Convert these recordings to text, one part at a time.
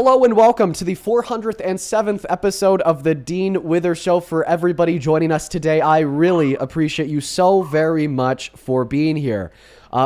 Hello and welcome to the 407th episode of the Dean Wither Show. For everybody joining us today, I really appreciate you so very much for being here.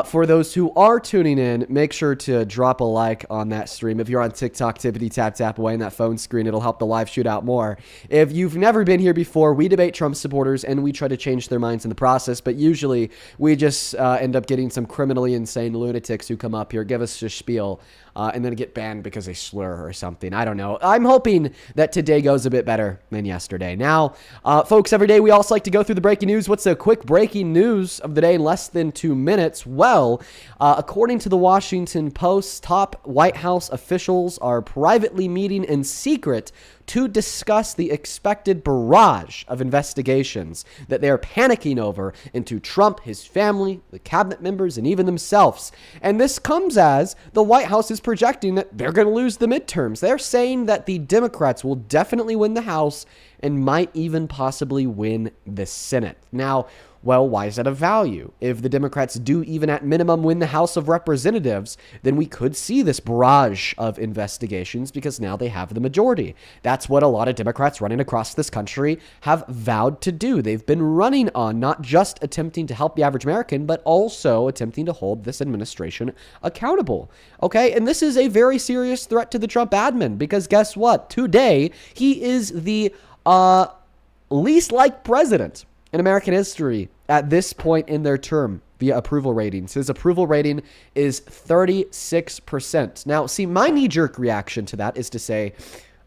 For those who are tuning in, make sure to drop a like on that stream. If you're on TikTok, tippity tap away on that phone screen. It'll help the live shoot out more. If you've never been here before, we debate Trump supporters and we try to change their minds in the process. But usually we just end up getting some criminally insane lunatics who come up here, give us a spiel, and then get banned because they slur or something. I don't know. I'm hoping that today goes a bit better than yesterday. Now, folks, every day we also like to go through the breaking news. What's the quick breaking news of the day in less than 2 minutes? Well, according to the Washington Post, top White House officials are privately meeting in secret to discuss the expected barrage of investigations that they are panicking over into Trump, his family, the cabinet members, and even themselves. And this comes as the White House is projecting that they're going to lose the midterms. They're saying that the Democrats will definitely win the House and might even possibly win the Senate. Now, well, why is that of value? If the Democrats do even at minimum win the House of Representatives, then we could see this barrage of investigations because now they have the majority. That's what a lot of Democrats running across this country have vowed to do. They've been running on not just attempting to help the average American, but also attempting to hold this administration accountable. Okay, and this is a very serious threat to the Trump admin because guess what? Today, he is the least liked president in American history at this point in their term via approval ratings. His approval rating is 36%. Now, see, my knee-jerk reaction to that is to say,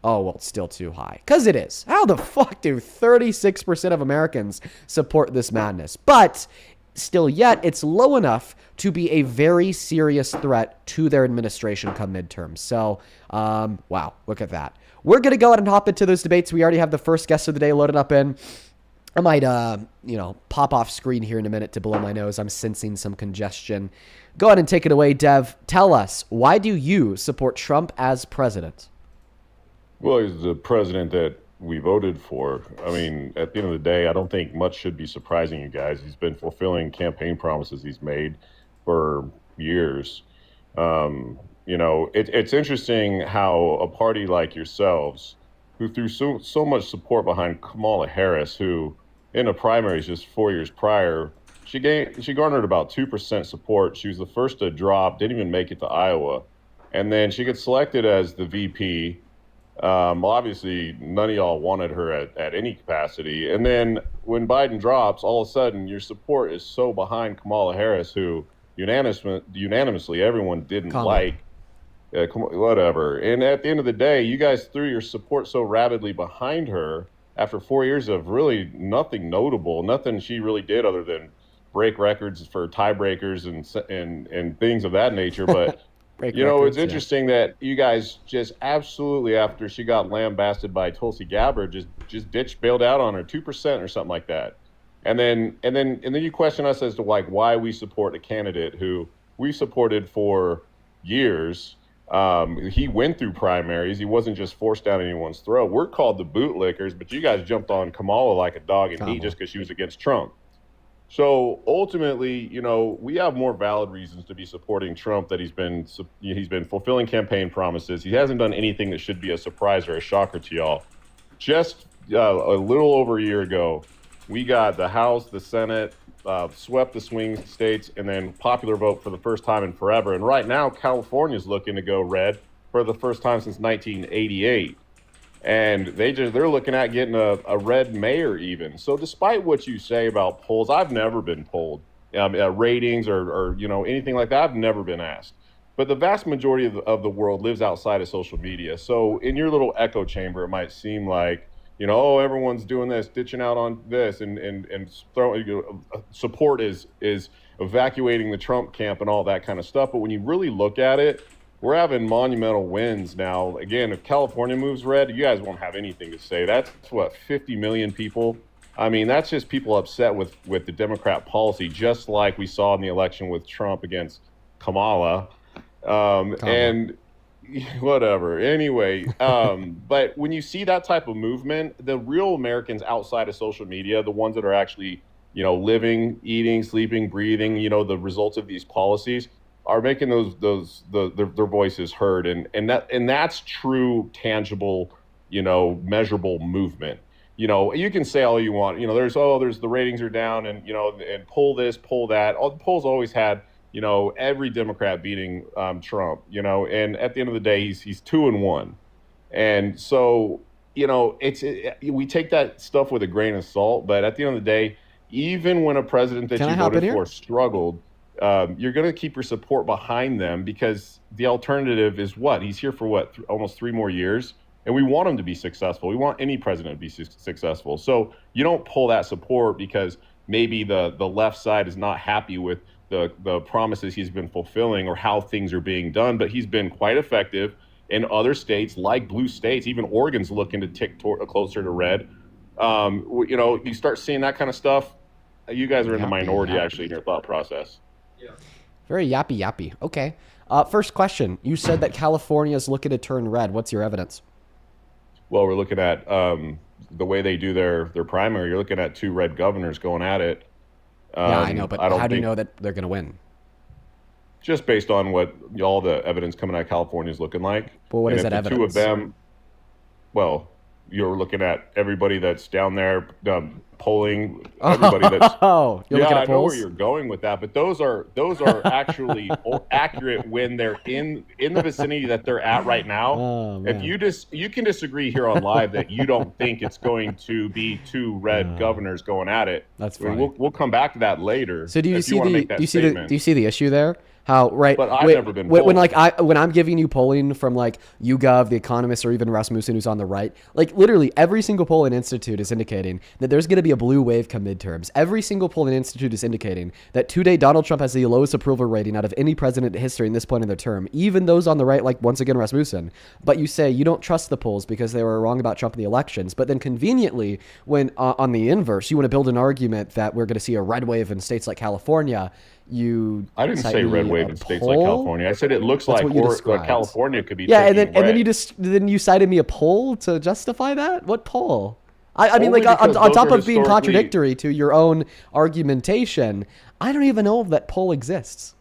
oh, well, it's still too high. Because it is. How the fuck do 36% of Americans support this madness? But still yet, it's low enough to be a very serious threat to their administration come midterms. So, wow, look at that. We're going to go ahead and hop into those debates. We already have the first guest of the day loaded up in. I might, pop off screen here in a minute to blow my nose. I'm sensing some congestion. Go ahead and take it away, Dev. Tell us, why do you support Trump as president? Well, he's the president that we voted for. I mean, at the end of the day, I don't think much should be surprising you guys. He's been fulfilling campaign promises he's made for years. It's interesting how a party like yourselves, who threw so much support behind Kamala Harris, who in the primaries just 4 years prior, she garnered about 2% support. She was the first to drop, didn't even make it to Iowa. And then she gets selected as the VP. Obviously, none of y'all wanted her at any capacity. And then when Biden drops, all of a sudden your support is so behind Kamala Harris, who unanimously everyone didn't like. Whatever. And at the end of the day, you guys threw your support so rabidly behind her after 4 years of really nothing notable, nothing she really did other than break records for tiebreakers and things of that nature. But it's interesting that you guys just absolutely, after she got lambasted by Tulsi Gabbard, just bailed out on her 2% or something like that. And then you question us as to why we support a candidate who we supported for years. He went through primaries. He wasn't just forced down anyone's throat. We're called the bootlickers, but you guys jumped on Kamala like a dog in heat just because she was against Trump. So ultimately, we have more valid reasons to be supporting Trump that he's been fulfilling campaign promises. He hasn't done anything that should be a surprise or a shocker to y'all. Just a little over a year ago, we got the House, the Senate, swept the swing states, and then popular vote for the first time in forever. And right now, California's looking to go red for the first time since 1988. And they're looking at getting a red mayor even. So despite what you say about polls, I've never been polled, ratings or anything like that. I've never been asked. But the vast majority of the world lives outside of social media. So in your little echo chamber, it might seem like, everyone's doing this, ditching out on this, and throwing support is evacuating the Trump camp and all that kind of stuff. But when you really look at it, we're having monumental wins now. Again, if California moves red, you guys won't have anything to say. That's 50 million people. I mean, that's just people upset with the Democrat policy, just like we saw in the election with Trump against Kamala. And whatever. Anyway, but when you see that type of movement, the real Americans outside of social media, the ones that are actually, living, eating, sleeping, breathing, the results of these policies, are making their voices heard, and that's true, tangible, measurable movement. You can say all you want. There's the ratings are down, and pull this, pull that. All the polls always had, every Democrat beating Trump. And at the end of the day, he's 2-1, and so we take that stuff with a grain of salt. But at the end of the day, even when a president that Can I you hop in voted here? for struggled, you're going to keep your support behind them, because the alternative is what? He's here for what? Almost 3 more years. And we want him to be successful. We want any president to be successful. So you don't pull that support because maybe the left side is not happy with the promises he's been fulfilling or how things are being done. But he's been quite effective in other states like blue states. Even Oregon's looking to tick closer to red. You start seeing that kind of stuff. You guys are in the minority, actually, in your thought process. Yeah. Very yappy. Okay. First question. You said that California is looking to turn red. What's your evidence? Well, we're looking at the way they do their primary. You're looking at 2 red governors going at it. Yeah, I know, but how do you know that they're going to win? Just based on what all the evidence coming out of California is looking like. Well, what is that the evidence? 2 of them, well, you're looking at everybody that's down there polling. Everybody that's you're looking at I know polls? where you're going with that, but those are actually accurate when they're in the vicinity that they're at right now. Oh, man. If you can disagree here on live that you don't think it's going to be 2 red governors going at it. That's funny. We'll come back to that later. So do you if see wanna the make that do you see statement. the do you see the issue there? How right? But I've never been polled. when I'm giving you polling from like YouGov, The Economist, or even Rasmussen, who's on the right, like literally every single polling institute is indicating that there's going to be a blue wave come midterms. Every single polling institute is indicating that today Donald Trump has the lowest approval rating out of any president in history in this point in their term. Even those on the right, like once again Rasmussen. But you say you don't trust the polls because they were wrong about Trump in the elections. But then conveniently, when on the inverse, you want to build an argument that we're going to see a red wave in states like California. I didn't say red wave in states like California. I said it looks like California could be. Yeah, and taking then red. then you cited me a poll to justify that. What poll? I mean, Only like on because top those of being are contradictory to your own argumentation, I don't even know if that poll exists.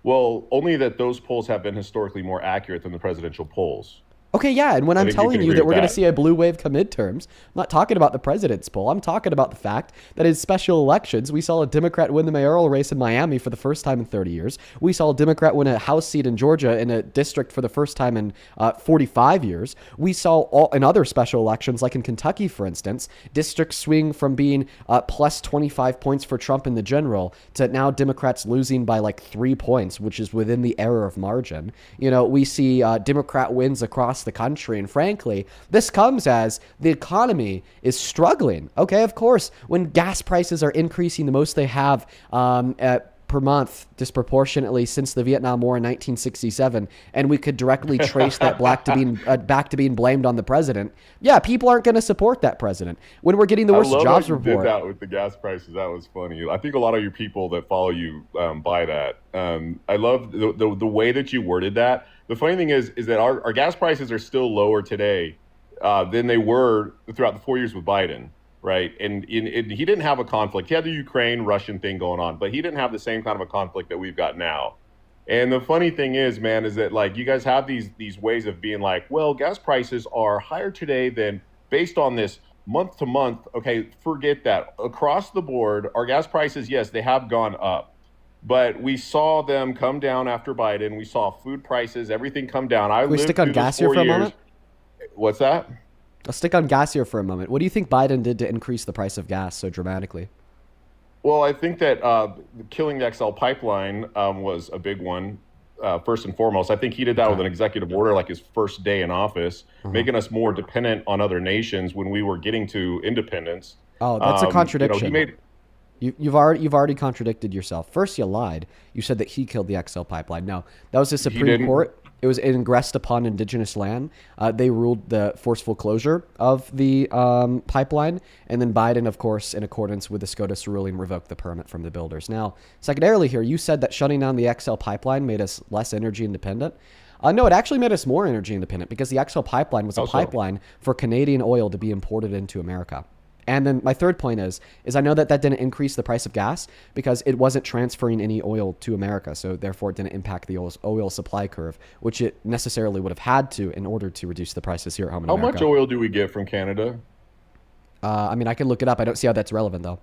Well, only that those polls have been historically more accurate than the presidential polls. Okay, yeah, and when I'm think you telling can you agree that we're with going to that. see a blue wave come midterms, I'm not talking about the president's poll. I'm talking about the fact that in special elections, we saw a Democrat win the mayoral race in Miami for the first time in 30 years. We saw a Democrat win a House seat in Georgia in a district for the first time in 45 years. We saw in other special elections, like in Kentucky, for instance, districts swing from being plus 25 points for Trump in the general to now Democrats losing by like 3 points, which is within the error of margin. We see Democrat wins across the country, and frankly, this comes as the economy is struggling. Okay, of course, when gas prices are increasing the most they have per month disproportionately since the Vietnam War in 1967, and we could directly trace that back to being blamed on the president. Yeah, people aren't going to support that president. When we're getting the worst jobs I love how you report. did that with the gas prices. That was funny. I think a lot of your people that follow you buy that. I love the way that you worded that. The funny thing is that our gas prices are still lower today than they were throughout the 4 years with Biden, right? And he didn't have a conflict. He had the Ukraine-Russian thing going on, but he didn't have the same kind of a conflict that we've got now. And the funny thing is, man, is that like you guys have these ways of being like, well, gas prices are higher today than based on this month to month. Okay, forget that. Across the board, our gas prices, yes, they have gone up. But we saw them come down after Biden. We saw food prices, everything come down. Can we stick on gas here for a moment? What's that? Let's stick on gas here for a moment. What do you think Biden did to increase the price of gas so dramatically? Well, I think that killing the XL pipeline was a big one, first and foremost. I think he did that with an executive order like his first day in office, making us more dependent on other nations when we were getting to independence. Oh, that's a contradiction. He made You've already contradicted yourself. First, you lied. You said that he killed the XL pipeline. No, that was the Supreme Court. It was ingressed upon indigenous land. They ruled the forceful closure of the pipeline. And then Biden, of course, in accordance with the SCOTUS ruling, revoked the permit from the builders. Now, secondarily here, you said that shutting down the XL pipeline made us less energy independent. No, it actually made us more energy independent because the XL pipeline was a pipeline for Canadian oil to be imported into America. And then my third point is I know that didn't increase the price of gas because it wasn't transferring any oil to America. So therefore it didn't impact the oil supply curve, which it necessarily would have had to in order to reduce the prices here at home in America. How much oil do we get from Canada? I mean, I can look it up. I don't see how that's relevant though.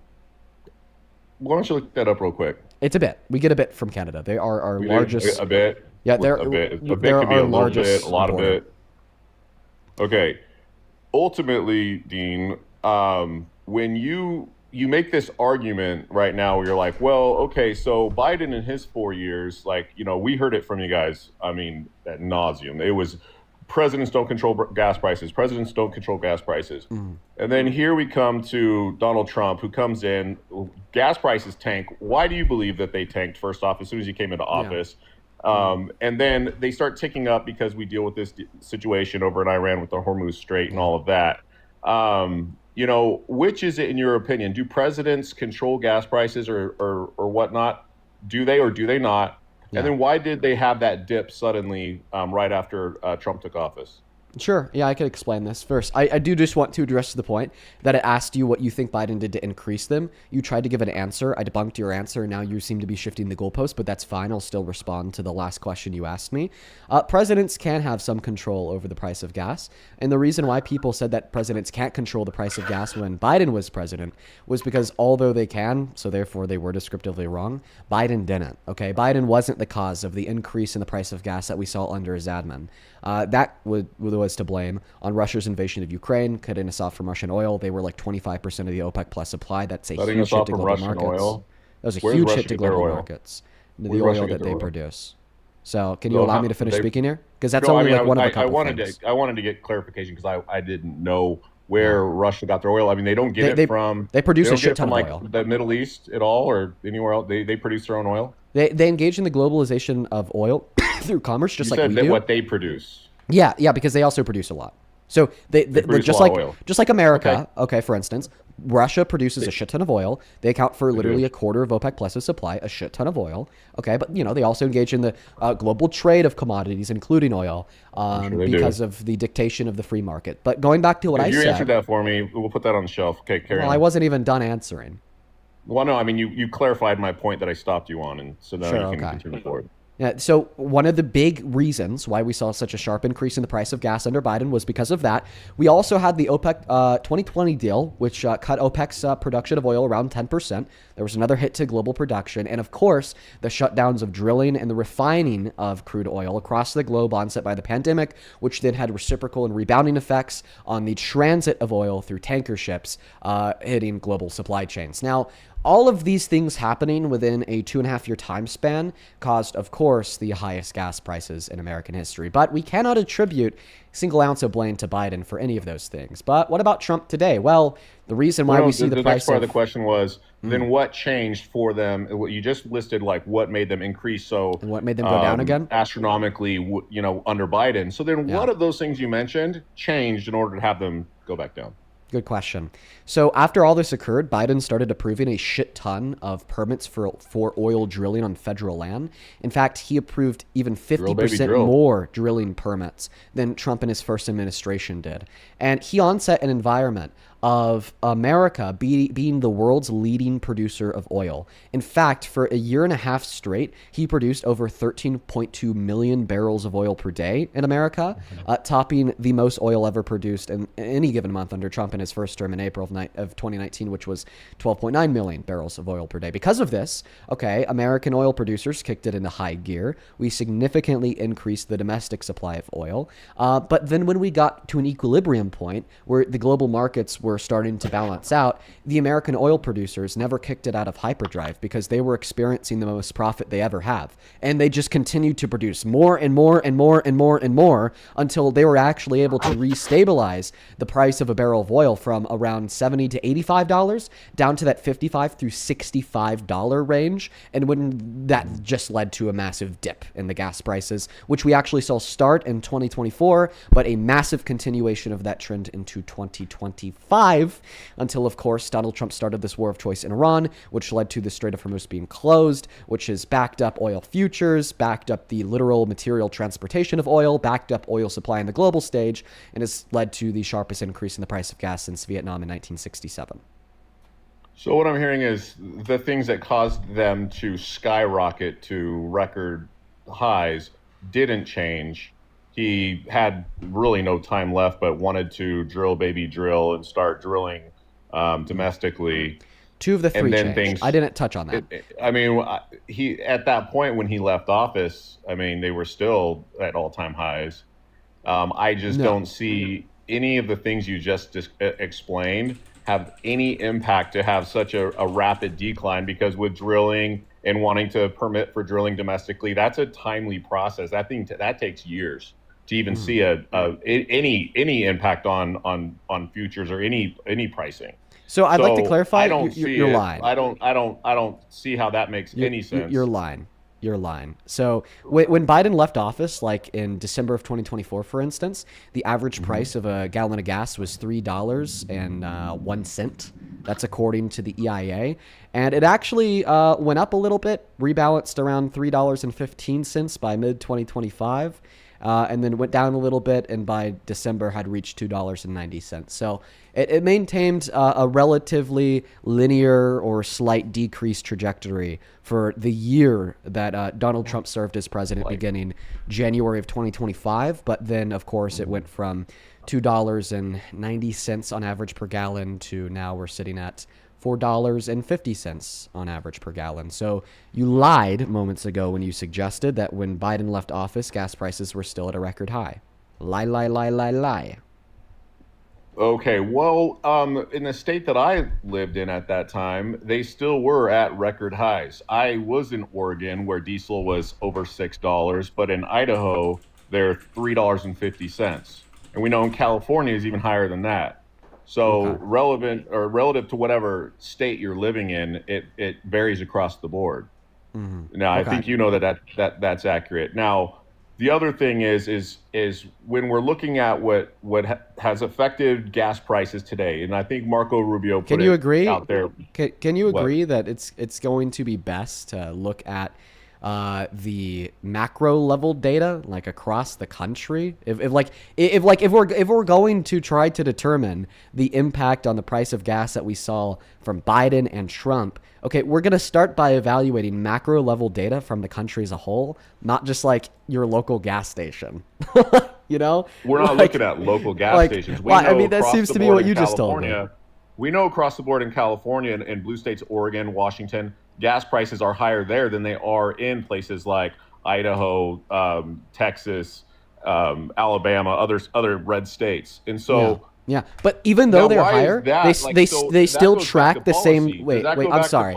Why don't you look that up real quick? It's a bit. We get a bit from Canada. They are our largest. A bit? Yeah, they're a bit. A bit they're could be our a little largest bit, a lot importer. of it. Okay. Ultimately, Dean, when you make this argument right now where you're like, well, okay, so Biden in his 4 years, like, we heard it from you guys, I mean, ad nauseum. It was presidents don't control gas prices. Presidents don't control gas prices. Mm. And then here we come to Donald Trump, who comes in, gas prices tank. Why do you believe that they tanked, first off, as soon as he came into office? And then they start ticking up because we deal with this situation over in Iran with the Hormuz Strait and all of that. Which is it in your opinion? Do presidents control gas prices or whatnot? Do they or do they not? Yeah. And then why did they have that dip suddenly right after Trump took office? Sure. Yeah, I could explain this. First, I do just want to address the point that it asked you what you think Biden did to increase them. You tried to give an answer. I debunked your answer. Now you seem to be shifting the goalpost, but that's fine. I'll still respond to the last question you asked me. Presidents can have some control over the price of gas. And the reason why people said that presidents can't control the price of gas when Biden was president was because although they can, so therefore they were descriptively wrong, Biden didn't. Okay, Biden wasn't the cause of the increase in the price of gas that we saw under his admin. That was to blame on Russia's invasion of Ukraine, cutting us off from Russian oil. They were like 25% of the OPEC plus supply. That's a huge hit to global markets. Oil? That was a huge hit to global markets. The oil that they produce. So can you allow me to finish speaking here? Because that's only like one of a couple things. I wanted to get clarification because I didn't know where Russia got their oil. I mean, they don't get it from... They produce a shit ton of oil. The Middle East at all or anywhere else? They produce their own oil? They engage in the globalization of oil through commerce, just like we do. What they produce. Yeah, because they also produce a lot. So they just like America. Okay, for instance, Russia produces a shit ton of oil. They account for literally a quarter of OPEC Plus's supply, a shit ton of oil. Okay, but they also engage in the global trade of commodities, including oil, because of the dictation of the free market. But going back to what I said, you answered that for me. We'll put that on the shelf. Okay, carry on. I wasn't even done answering. Well, no, I mean you clarified my point that I stopped you on, and so now you can continue forward. Yeah, so one of the big reasons why we saw such a sharp increase in the price of gas under Biden was because of that. We also had the OPEC 2020 deal, which cut OPEC's production of oil around 10%. There was another hit to global production. And of course, the shutdowns of drilling and the refining of crude oil across the globe onset by the pandemic, which then had reciprocal and rebounding effects on the transit of oil through tanker ships hitting global supply chains. Now, all of these things happening within a 2.5-year time span caused, of course, the highest gas prices in American history. But we cannot attribute a single ounce of blame to Biden for any of those things. But what about Trump today? Well, the reason why we see the price next part of the question was, then what changed for them? You just listed like what made them increase so... And what made them go down again? Astronomically, under Biden. So then what of those things you mentioned changed in order to have them go back down? Good question. So after all this occurred, Biden started approving a shit ton of permits for oil drilling on federal land. In fact, he approved even 50% more drilling permits than Trump and his first administration did. And he onset an environment of America being the world's leading producer of oil. In fact, for a year and a half straight, he produced over 13.2 million barrels of oil per day in America, topping the most oil ever produced in any given month under Trump in his first term in April of 2019, which was 12.9 million barrels of oil per day. Because of this, American oil producers kicked it into high gear. We significantly increased the domestic supply of oil. But then when we got to an equilibrium point where the global markets were starting to balance out, the American oil producers never kicked it out of hyperdrive because they were experiencing the most profit they ever have. And they just continued to produce more and more and more and more and more until they were actually able to restabilize the price of a barrel of oil from around $70 to $85 down to that $55 through $65 range. And when that just led to a massive dip in the gas prices, which we actually saw start in 2024, but a massive continuation of that trend into 2025. 2025, until, of course, Donald Trump started this war of choice in Iran, which led to the Strait of Hormuz being closed, which has backed up oil futures, backed up the literal material transportation of oil, backed up oil supply on the global stage, and has led to the sharpest increase in the price of gas since Vietnam in 1967. So what I'm hearing is the things that caused them to skyrocket to record highs didn't change. He had really no time left, but wanted to drill, baby, drill, and start drilling domestically. Two of the three changed. Things, I didn't touch on that. He at that point when he left office, they were still at all-time highs. I just don't see any of the things you just explained have any impact to have such a rapid decline, because with drilling and wanting to permit for drilling domestically, that's a timely process. That takes years to even see any impact on futures or any pricing. So I'd like to clarify. You're lying. I don't see how that makes any sense. You're lying. You're lying. So when Biden left office, like in December of 2024, for instance, the average price of a gallon of gas was $3.01. That's according to the EIA. And it actually went up a little bit, rebalanced around $3.15 by mid-2025. And then went down a little bit, and by December had reached $2.90. So it maintained a relatively linear or slight decrease trajectory for the year that Donald Trump served as president, beginning January of 2025. But then, of course, it went from $2.90 on average per gallon to now we're sitting at $4.50 on average per gallon. So you lied moments ago when you suggested that when Biden left office, gas prices were still at a record high. Lie. Okay, well, in the state that I lived in at that time, they still were at record highs. I was in Oregon, where diesel was over $6, but in Idaho, they're $3.50. And we know in California is even higher than that. So relative to whatever state you're living in, it varies across the board. Now, I think you know that's accurate. Now, the other thing is when we're looking at what has affected gas prices today, and I think Marco Rubio put it out there. Can you agree that it's going to be best to look at the macro level data, like across the country? If we're going to try to determine the impact on the price of gas that we saw from Biden and Trump, okay, we're going to start by evaluating macro level data from the country as a whole, not just like your local gas station. We're not looking at local gas stations. That seems to be what you just told me. We know across the board in California and blue states, Oregon, Washington, gas prices are higher there than they are in places like Idaho, Texas, Alabama, other red states. And so Yeah, but even though they're higher, they still track the same. Wait, I'm sorry.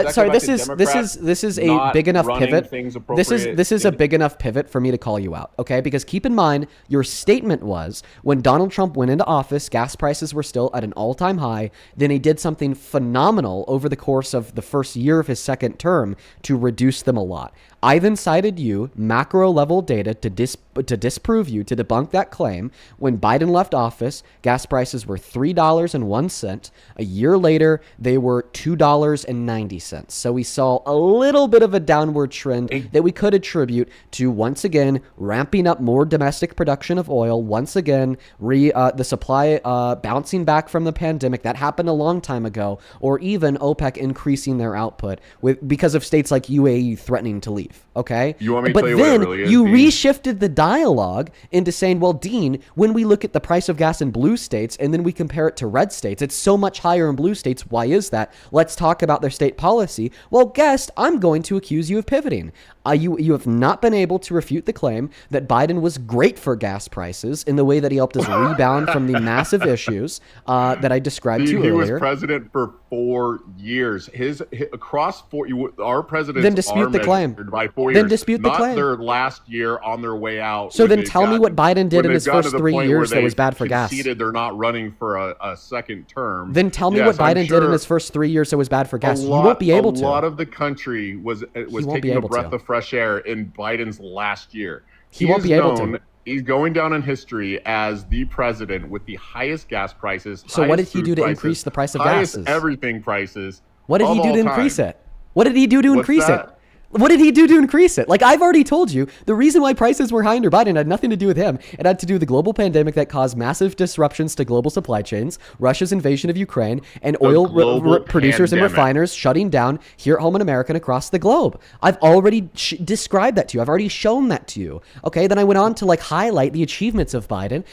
Sorry, this is a big enough pivot. This is a big enough pivot for me to call you out, okay? Because keep in mind, your statement was when Donald Trump went into office, gas prices were still at an all-time high. Then he did something phenomenal over the course of the first year of his second term to reduce them a lot. I then cited you macro level data to disprove you, to debunk that claim. When Biden left office, gas prices were $3.01. A year later, they were $2.90. So we saw a little bit of a downward trend that we could attribute to, once again, ramping up more domestic production of oil. Once again, the supply bouncing back from the pandemic. That happened a long time ago. Or even OPEC increasing their output because of states like UAE threatening to leave. Okay. You want me to tell you what it really is? You reshifted the dialogue into saying, well, Dean, when we look at the price of gas in blue states and then we compare it to red states, it's so much higher in blue states. Why is that? Let's talk about their state policy. Well, guest, I'm going to accuse you of pivoting. You have not been able to refute the claim that Biden was great for gas prices in the way that he helped us rebound from the massive issues that I described to you earlier. He was president for 4 years. Our presidents then dispute the claim. By 4 years. Then dispute the claim. Not their last year on their way out. So then tell me what Biden did in his first 3 years that was bad for gas. They're not running for a second term. Then tell me what Biden did in his first 3 years that was bad for gas. You won't be able to. A lot of the country was taking a breath of fresh air in Biden's last year. He won't be able to. He's going down in history as the president with the highest gas prices. So what did he do to increase the price of highest gases? everything prices. What did he do to increase it? What did he do to What's increase it? that? What did he do to increase it? Like, I've already told you, the reason why prices were high under Biden had nothing to do with him. It had to do with the global pandemic that caused massive disruptions to global supply chains, Russia's invasion of Ukraine, and oil producers and refiners shutting down here at home in America and across the globe. I've already described that to you. I've already shown that to you. Okay, then I went on to like highlight the achievements of Biden,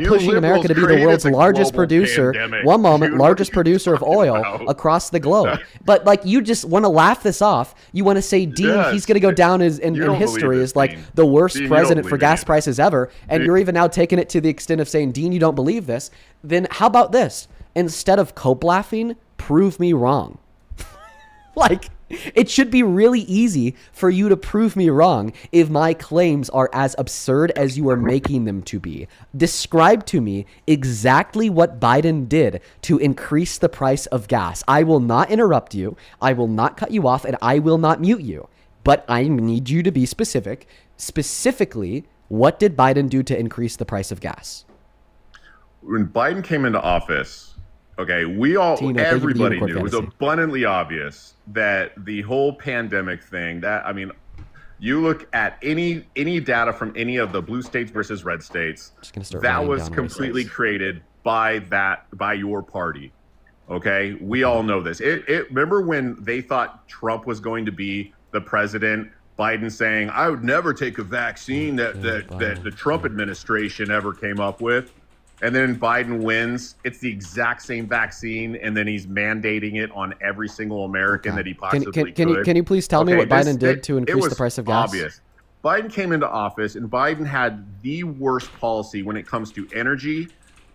pushing America to be the world's largest producer, largest producer of oil across the globe. But like, you just want to laugh this off. You want to say, Dean, he's going to go down in history as like the worst president for gas prices ever. And you're even now taking it to the extent of saying, Dean, you don't believe this. Then how about this? Instead of cope laughing, prove me wrong. Like, it should be really easy for you to prove me wrong if my claims are as absurd as you are making them to be. Describe to me exactly what Biden did to increase the price of gas. I will not interrupt you. I will not cut you off, and I will not mute you. But I need you to be specific. Specifically, what did Biden do to increase the price of gas? When Biden came into office, okay, everybody knew, it was abundantly obvious that the whole pandemic thing, you look at any data from any of the blue states versus red states, that was completely created by your party. Okay, we all know this. Remember when they thought Trump was going to be the president? Biden saying, "I would never take a vaccine that the Trump administration ever came up with." And then Biden wins. It's the exact same vaccine, and then he's mandating it on every single American that he possibly could. Can you please tell me what Biden did to increase the price of gas? Obvious. Biden came into office, and Biden had the worst policy when it comes to energy.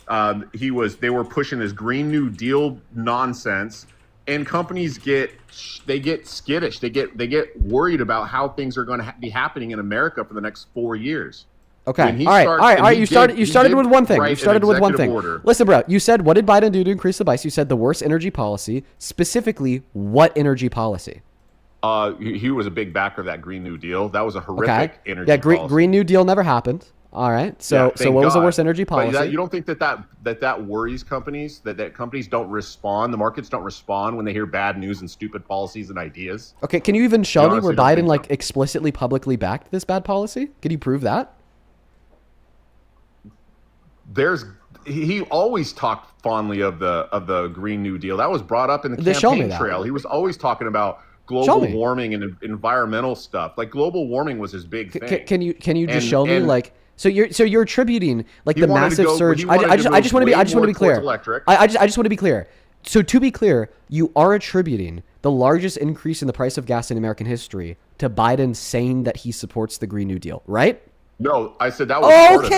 They were pushing this Green New Deal nonsense, and companies get skittish. They get worried about how things are going to be happening in America for the next 4 years. Okay. All right. You started with one thing. Listen, bro. You said, what did Biden do to increase the price? You said the worst energy policy. Specifically, what energy policy? He was a big backer of that Green New Deal. That was a horrific energy policy. Green New Deal never happened. All right. So what was the worst energy policy? You don't think that worries companies? That companies don't respond? The markets don't respond when they hear bad news and stupid policies and ideas? Okay. Can you even show me where Biden explicitly publicly backed this bad policy? Can you prove that? He always talked fondly of the Green New Deal. That was brought up in the campaign trail. He was always talking about global warming and environmental stuff. Like, global warming was his big thing. Can you just show me like? So you're attributing like the massive surge. I just want to be clear. I just want to be clear. So to be clear, you are attributing the largest increase in the price of gas in American history to Biden saying that he supports the Green New Deal, right? No, I said that was part of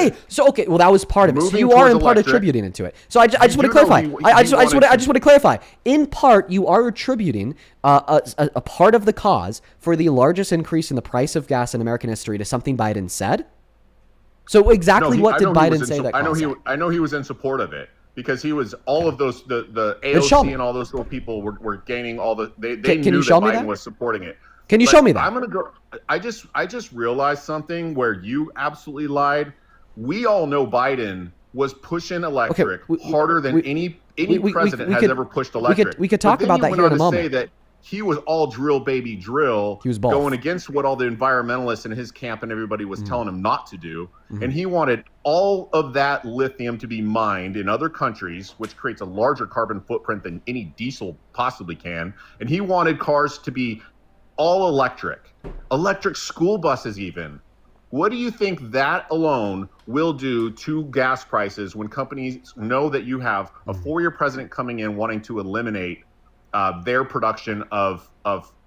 it. Well, that was part of it. So you are in part attributing into it. So I just want to clarify. I just want to clarify. In part, you are attributing a part of the cause for the largest increase in the price of gas in American history to something Biden said. So what did Biden say that caused that? I know he was in support of it because he was all of those the AOC and all those little people were gaining all the they knew that Biden was supporting it. Can you show me that? I'm gonna go. I just realized something where you absolutely lied. We all know Biden was pushing electric harder than any president has ever pushed electric. We could talk about that here in a moment. Say that he was all drill, baby, drill. He was both. Going against what all the environmentalists in his camp and everybody was telling him not to do. And he wanted all of that lithium to be mined in other countries, which creates a larger carbon footprint than any diesel possibly can. And he wanted cars to be all electric school buses even. What do you think that alone will do to gas prices when companies know that you have a 4-year president coming in wanting to eliminate their production of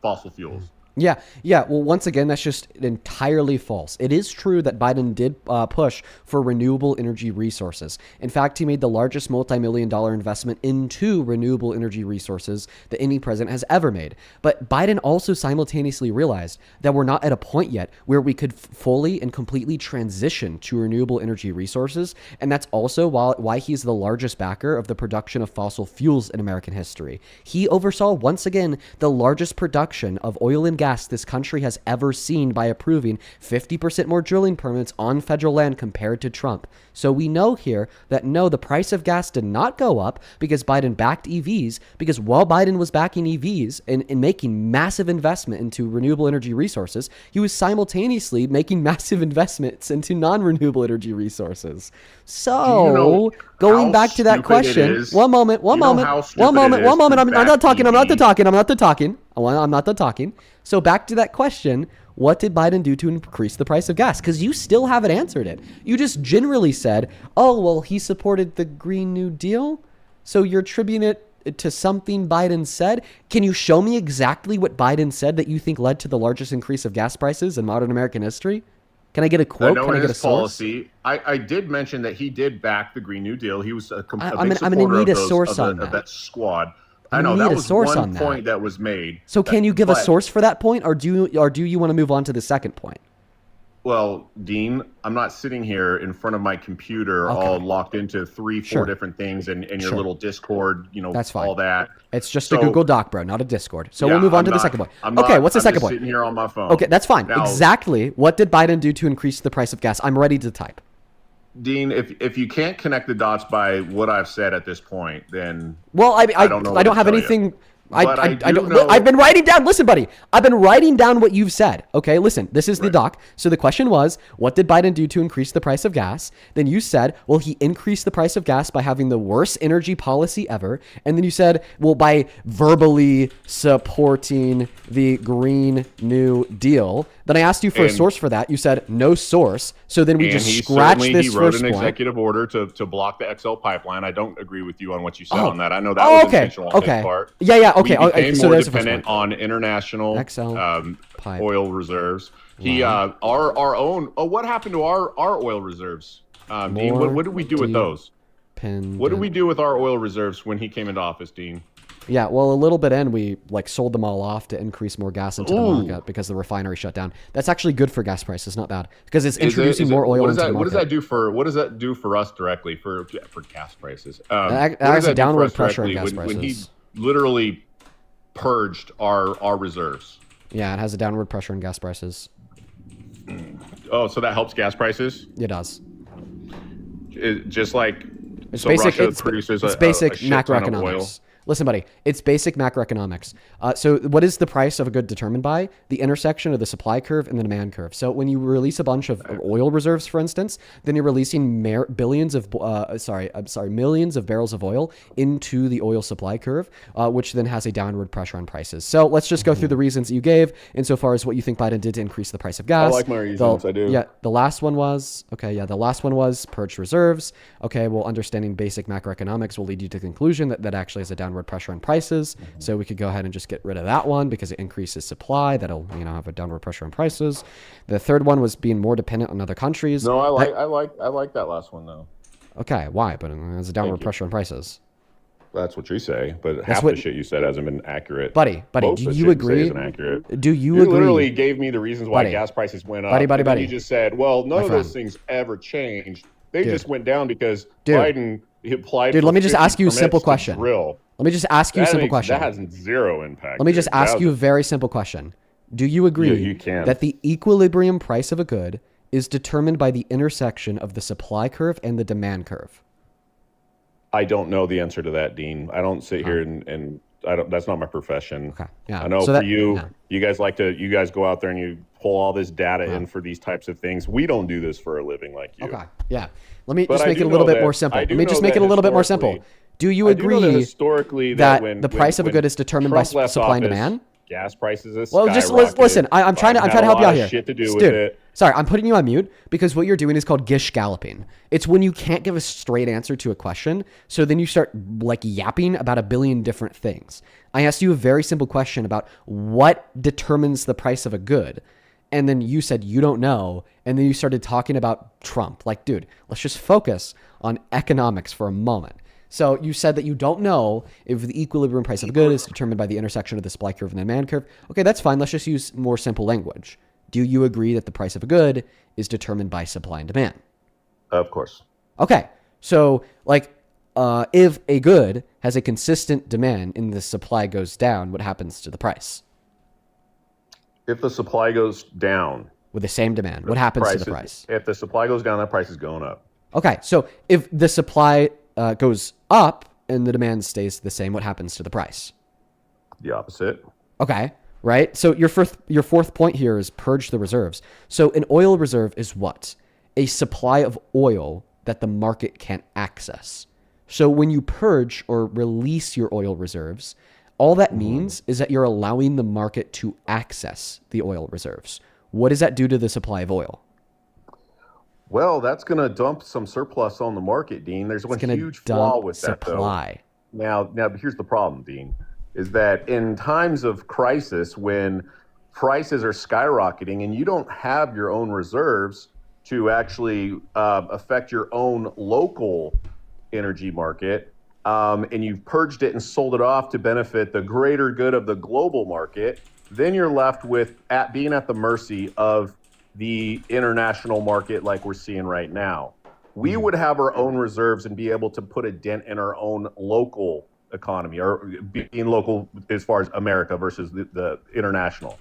fossil fuels? Yeah. Well, once again, that's just entirely false. It is true that Biden did push for renewable energy resources. In fact, he made the largest multi-million-dollar investment into renewable energy resources that any president has ever made. But Biden also simultaneously realized that we're not at a point yet where we could fully and completely transition to renewable energy resources. And that's also why he's the largest backer of the production of fossil fuels in American history. He oversaw, once again, the largest production of oil and gas this country has ever seen by approving 50% more drilling permits on federal land compared to Trump. So we know here that no, the price of gas did not go up because Biden backed EVs, because while Biden was backing EVs and making massive investment into renewable energy resources, he was simultaneously making massive investments into non-renewable energy resources. So going back to that question, I'm not done talking. So back to that question, what did Biden do to increase the price of gas? Because you still haven't answered it. You just generally said, oh, well, he supported the Green New Deal. So you're attributing it to something Biden said. Can you show me exactly what Biden said that you think led to the largest increase of gas prices in modern American history? Can I get a quote? Can I get a source? Policy, I did mention that he did back the Green New Deal. He was a big I'm gonna supporter need of, a source on of that. that squad. I know need that a was source one on point that was made. So can you give a source for that point, or do you want to move on to the second point? Well, Dean, I'm not sitting here in front of my computer all locked into 3-4 different things and your little Discord, That's fine. all that. It's just a Google Doc, bro, not a Discord. So Yeah, we'll move on I'm to the not- second point. I'm Okay, not- what's the I'm second just point? sitting here on my phone. Okay, that's fine. Now- Exactly. What did Biden do to increase the price of gas? I'm ready to type. Dean, if you can't connect the dots by what I've said at this point, then Well, I don't know I what don't to have tell you. anything. But I do don't. know- I've been writing down. Listen, buddy. I've been writing down what you've said. Okay, listen. This is the doc. So the question was, what did Biden do to increase the price of gas? Then you said, well, he increased the price of gas by having the worst energy policy ever. And then you said, well, by verbally supporting the Green New Deal. Then I asked you for a source for that. You said no source. So then we just scratched this he wrote first an point. executive order to block the XL pipeline. I don't agree with you on what you said on that. I know that Oh, was okay. intentional on Okay. his part. Yeah. Okay. We became So more there's the first dependent point. on international XL pipe. oil reserves. Our own. Oh, what happened to our oil reserves? Dean, what did we do with those? What did we do with our oil reserves when he came into office, Dean? Yeah, well, a little bit in, we sold them all off to increase more gas into the market because the refinery shut down. That's actually good for gas prices, not bad, because it's introducing more oil into the market. What does that do for us directly for gas prices? That has a downward pressure on gas prices. When he literally purged our reserves. Yeah, it has a downward pressure on gas prices. Oh, so that helps gas prices? It does. Just like It's so basic. Russia produces It's a basic shit ton of macroeconomics. oil. Listen, buddy, it's basic macroeconomics. So what is the price of a good determined by? The intersection of the supply curve and the demand curve. So when you release a bunch of oil reserves, for instance, then you're releasing millions of barrels of oil into the oil supply curve, which then has a downward pressure on prices. So let's just go through the reasons that you gave insofar as what you think Biden did to increase the price of gas. I like my reasons, I do. Yeah, the last one was, purge reserves. Okay, well, understanding basic macroeconomics will lead you to the conclusion that actually has a downward pressure on prices. So we could go ahead and just get rid of that one because it increases supply. That'll have a downward pressure on prices. The third one was being more dependent on other countries. No, I like that last one though. Okay, why? But it has a downward pressure on prices. That's what you say, but half the shit you said hasn't been accurate. Buddy, Most do of the you shit agree? isn't accurate. Do you You agree? literally gave me the reasons why Buddy. gas prices went up. Buddy. And then you just said, well, none of friend. those things ever changed. They Dude. just went down because Dude. Biden applied. Dude, for let me just 50 ask you a simple permits to question. drill. Let me just ask you a simple question. That has zero impact. Let me just dude. ask That you a was- very simple question. Do you agree you can. that the equilibrium price of a good is determined by the intersection of the supply curve and the demand curve? I don't know the answer to that, Dean. I don't sit here and I don't. That's not my profession. Okay. Yeah. I know So for that- you, yeah. you guys go out there and you pull all this data in for these types of things. We don't do this for a living like you. Okay. Yeah. Let me But just I make it do a little know bit that- more simple. I do Let me just know make it that a little bit more simple. historically- Do you I do know agree historically that when the price of a when good is determined by Trump left supply and office, demand? Gas prices have Well, just skyrocketed. listen. I'm trying to Biden had help a you lot out of here. Shit to do Dude, with it. sorry, I'm putting you on mute because what you're doing is called gish galloping. It's when you can't give a straight answer to a question, so then you start yapping about a billion different things. I asked you a very simple question about what determines the price of a good, and then you said you don't know, and then you started talking about Trump. Dude, let's just focus on economics for a moment. So you said that you don't know if the equilibrium price of a good is determined by the intersection of the supply curve and the demand curve. Okay, that's fine. Let's just use more simple language. Do you agree that the price of a good is determined by supply and demand? Of course. Okay, so if a good has a consistent demand and the supply goes down, what happens to the price? If the supply goes down with the same demand, what happens to the price? If the supply goes down, that price is going up. Okay, so if the supply goes up and the demand stays the same, what happens to the price? The opposite. Okay, right? So your fourth point here is purge the reserves. So an oil reserve is what? A supply of oil that the market can't access. So when you purge or release your oil reserves, all that means is that you're allowing the market to access the oil reserves. What does that do to the supply of oil? Well, that's going to dump some surplus on the market, Dean. There's one huge flaw with supply. That, though. Now, here's the problem, Dean, is that in times of crisis, when prices are skyrocketing and you don't have your own reserves to actually affect your own local energy market, and you've purged it and sold it off to benefit the greater good of the global market, then you're left with being at the mercy of the international market like we're seeing right now. We would have our own reserves and be able to put a dent in our own local economy, or being local as far as America versus the international.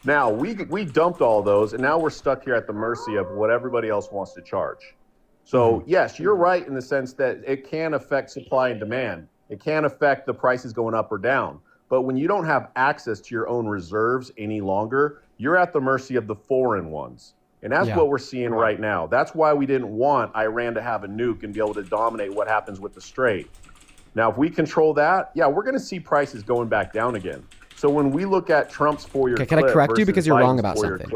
Now, we dumped all those, and now we're stuck here at the mercy of what everybody else wants to charge. So, yes, you're right in the sense that it can affect supply and demand. It can affect the prices going up or down. But when you don't have access to your own reserves any longer, you're at the mercy of the foreign ones. And that's what we're seeing right now. That's why we didn't want Iran to have a nuke and be able to dominate what happens with the Strait. Now, if we control that, we're going to see prices going back down again. So when we look at Trump's 4-year clip, can I correct you because you're wrong about something?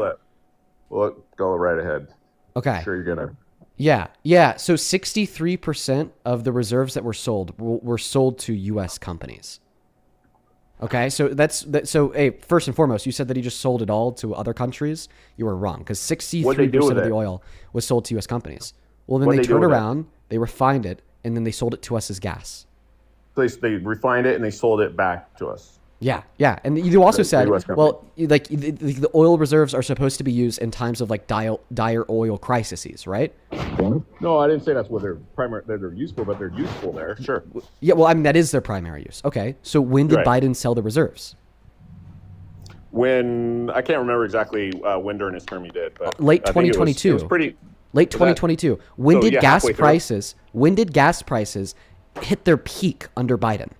Well, go right ahead. Okay. I'm sure you're going to. Yeah. So 63% of the reserves that were sold to U.S. companies. Okay, so hey, first and foremost, you said that he just sold it all to other countries. You were wrong, because 63% of the oil was sold to U.S. companies. Well, then they turned around, they refined it, and then they sold it to us as gas. So they refined it and they sold it back to us. Yeah. And you also said, well, like the oil reserves are supposed to be used in times of like dire oil crises, right? No, I didn't say that's what they're useful, but they're useful there. Sure. Yeah, well, I mean, that is their primary use. Okay, so when did Biden sell the reserves? When, I can't remember exactly when during his term he did, but late 2022. It was pretty late 2022. When did gas prices hit their peak under Biden?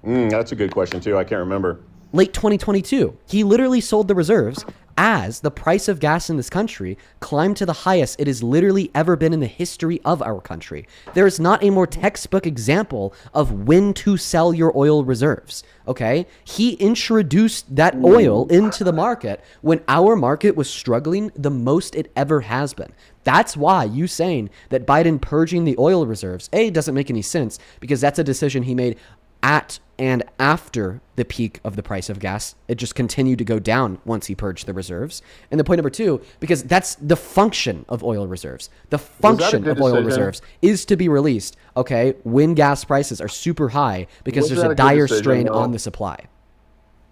That's a good question too. I can't remember. Late 2022. He literally sold the reserves as the price of gas in this country climbed to the highest it has literally ever been in the history of our country. There is not a more textbook example of when to sell your oil reserves. Okay? He introduced that oil into the market when our market was struggling the most it ever has been. That's why you saying that Biden purging the oil reserves, doesn't make any sense, because that's a decision he made at and after the peak of the price of gas. It just continued to go down once he purged the reserves. And the point number two, because that's the function of oil reserves. The function of oil reserves is to be released, okay, when gas prices are super high, because there's a dire strain on the supply.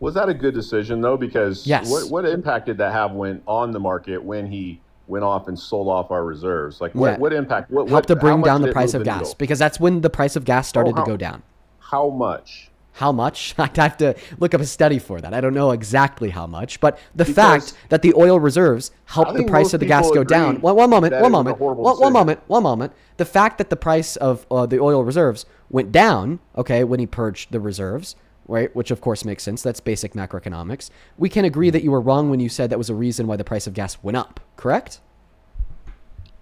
Was that a good decision, though? Because yes. What impact did that have on the market when he went off and sold off our reserves? Like, what impact? Helped to bring down the price of gas, because that's when the price of gas started to go down. How much? How much? I'd have to look up a study for that. I don't know exactly how much, but the fact that the oil reserves helped the price of the gas go down. One moment. The fact that the price of the oil reserves went down, okay, when he purged the reserves, right, which of course makes sense. That's basic macroeconomics. We can agree that you were wrong when you said that was a reason why the price of gas went up, correct?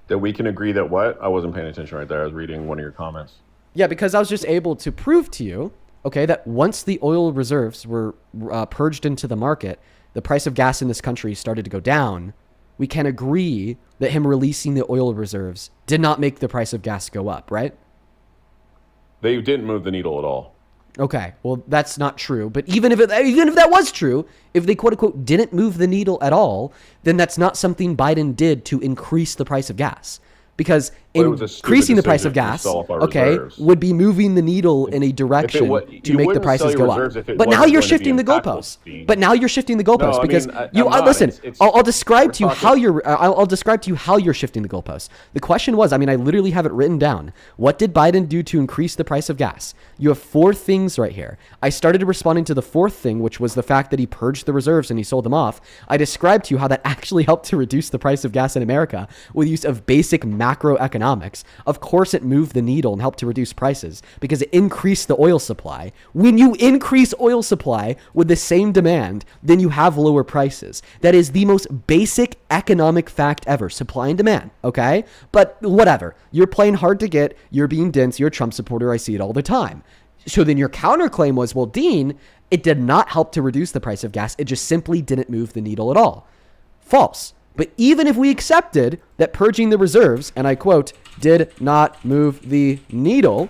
That we can agree that what? I wasn't paying attention right there. I was reading one of your comments. Yeah, because I was just able to prove to you, okay, that once the oil reserves were purged into the market, the price of gas in this country started to go down. We can agree that him releasing the oil reserves did not make the price of gas go up, right? They didn't move the needle at all. Okay, well, that's not true. But even if that was true, if they quote unquote didn't move the needle at all, then that's not something Biden did to increase the price of gas. Because increasing the price of gas, okay, would be moving the needle in a direction to make the prices go up. But now you're shifting the goalposts. Because listen, I'll describe to you how you're shifting the goalposts. The question was, I literally have it written down. What did Biden do to increase the price of gas? You have 4 things right here. I started responding to the 4th thing, which was the fact that he purged the reserves and he sold them off. I described to you how that actually helped to reduce the price of gas in America with use of basic macroeconomics. Of course, it moved the needle and helped to reduce prices because it increased the oil supply. When you increase oil supply with the same demand, then you have lower prices. That is the most basic economic fact ever. Supply and demand, okay? But whatever. You're playing hard to get. You're being dense. You're a Trump supporter. I see it all the time. So then your counterclaim was, well, Dean, it did not help to reduce the price of gas. It just simply didn't move the needle at all. False. But even if we accepted that purging the reserves, and I quote, did not move the needle,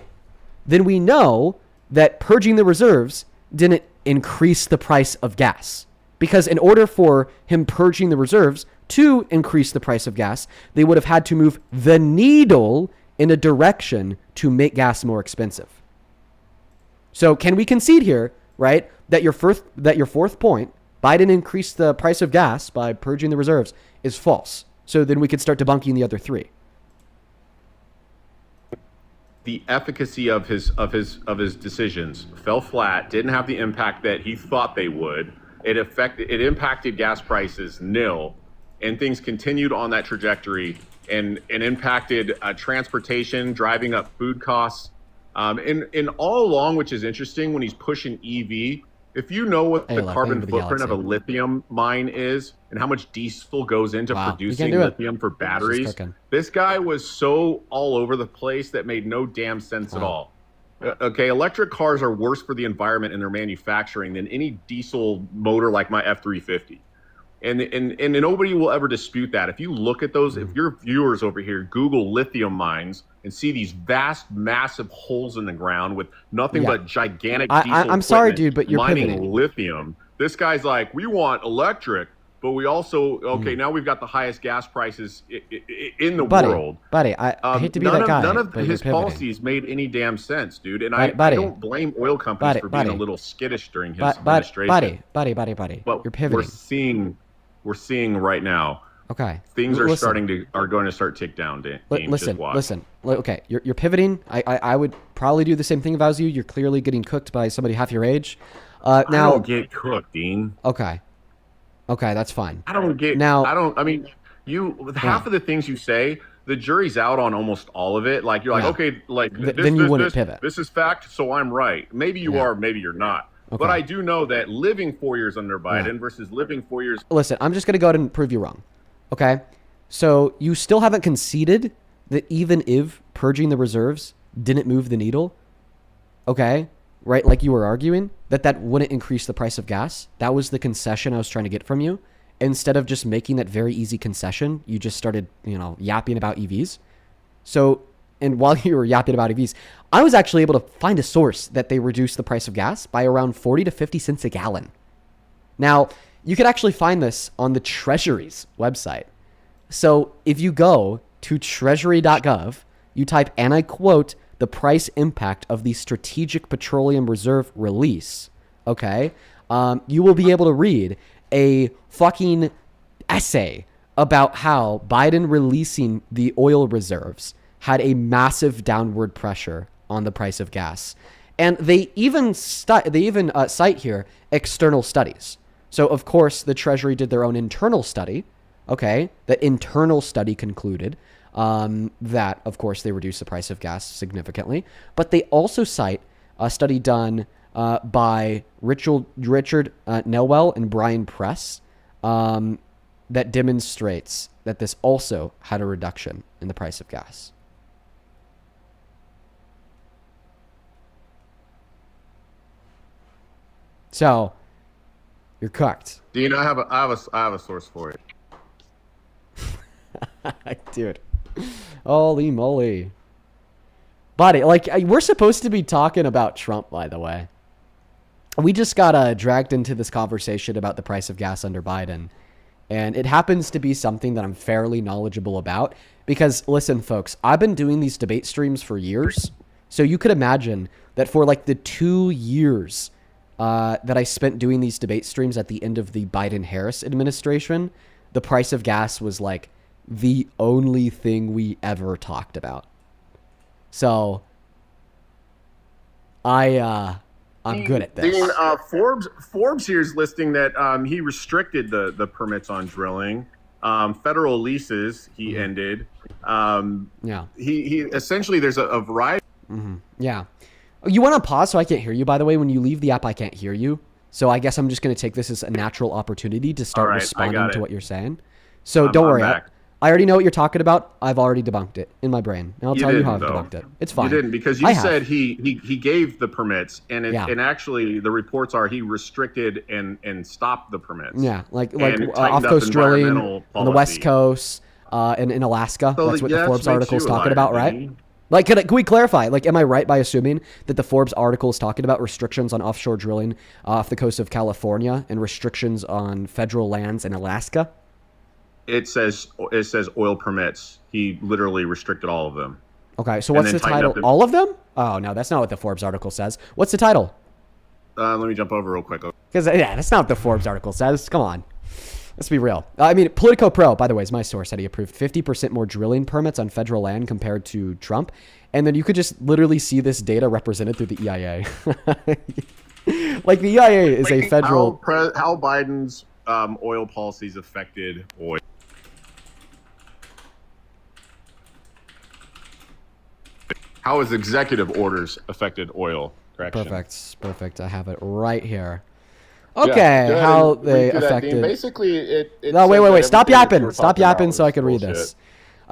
then we know that purging the reserves didn't increase the price of gas. Because in order for him purging the reserves to increase the price of gas, they would have had to move the needle in a direction to make gas more expensive. So can we concede here, right, that your fourth point, Biden increased the price of gas by purging the reserves, is false? So then we could start debunking the other 3. The efficacy of his decisions fell flat, didn't have the impact that he thought they would. It impacted gas prices nil, and things continued on that trajectory and impacted transportation, driving up food costs. And all along, which is interesting, when he's pushing EV, if you know what the carbon footprint of a lithium mine is and how much diesel goes into producing lithium for batteries, this guy was so all over the place that made no damn sense at all. Okay, electric cars are worse for the environment in their manufacturing than any diesel motor like my F-350. And nobody will ever dispute that. If you look at those, if your viewers over here Google lithium mines and see these vast, massive holes in the ground with nothing but gigantic diesel I'm sorry, dude, but you're mining pivoting. lithium. This guy's like, we want electric, but we also, now we've got the highest gas prices in the world. Buddy, I hate to be that guy. None of his policies made any damn sense, dude. And I don't blame oil companies for being a little skittish during his administration. Buddy. But you're pivoting. We're seeing right now. Okay. Things are going to start tick down, Dean. Listen. Okay, you're pivoting. I would probably do the same thing if I was you. You're clearly getting cooked by somebody half your age. Now, I don't get cooked, Dean. Okay, that's fine. Half of the things you say, the jury's out on almost all of it. Like you're like, then you wouldn't pivot. This is fact, so I'm right. Maybe you are, maybe you're not. Okay. But I do know that living 4 years under Biden versus living 4 years. Listen, I'm just going to go ahead and prove you wrong. Okay? So you still haven't conceded that even if purging the reserves didn't move the needle, okay, right, like you were arguing, that wouldn't increase the price of gas. That was the concession I was trying to get from you. Instead of just making that very easy concession, you just started, yapping about EVs. So, and while you were yapping about EVs, I was actually able to find a source that they reduced the price of gas by around 40 to 50 cents a gallon. Now, you could actually find this on the Treasury's website. So if you go to treasury.gov, you type, and I quote, the price impact of the Strategic Petroleum Reserve release, okay, you will be able to read a fucking essay about how Biden releasing the oil reserves had a massive downward pressure on the price of gas. And they even cite here external studies. So, of course, the Treasury did their own internal study, okay? That internal study concluded that, of course, they reduced the price of gas significantly. But they also cite a study done by Richard Nelwell and Brian Press that demonstrates that this also had a reduction in the price of gas. So, you're cooked. Dean, I have a source for it. Dude. Holy moly. Buddy, we're supposed to be talking about Trump, by the way. We just got dragged into this conversation about the price of gas under Biden. And it happens to be something that I'm fairly knowledgeable about because, listen, folks, I've been doing these debate streams for years. So you could imagine that for like the 2 years that I spent doing these debate streams at the end of the Biden-Harris administration, the price of gas was like the only thing we ever talked about. So I'm good at this. Dean, Forbes here is listing that he restricted the permits on drilling. Federal leases he ended. He essentially there's a variety. Yeah. You want to pause so I can't hear you, by the way? When you leave the app, I can't hear you. So I guess I'm just going to take this as a natural opportunity to start responding to what you're saying. So don't worry. I already know what you're talking about. I've already debunked it in my brain. And I'll tell you how I've debunked it. It's fine. You didn't, because you said he gave the permits, and and actually the reports are he restricted and stopped the permits. Yeah, like off-coast drilling on the West Coast and in Alaska. So that's what the Forbes article is talking about, right? Like, can we clarify? Like, am I right by assuming that the Forbes article is talking about restrictions on offshore drilling off the coast of California and restrictions on federal lands in Alaska? It says oil permits. He literally restricted all of them. Okay, so what's the title? All of them? Oh, no, that's not what the Forbes article says. What's the title? Let me jump over real quick. Because, that's not what the Forbes article says. Come on. Let's be real. I mean, Politico Pro, by the way, is my source, said he approved 50% more drilling permits on federal land compared to Trump. And then you could just literally see this data represented through the EIA. Like, the EIA is a federal... How Biden's oil policies affected oil. How has executive orders affected oil? Correction. Perfect. I have it right here. Okay, how they affected. Basically, it no, wait. Stop yapping so I can read this.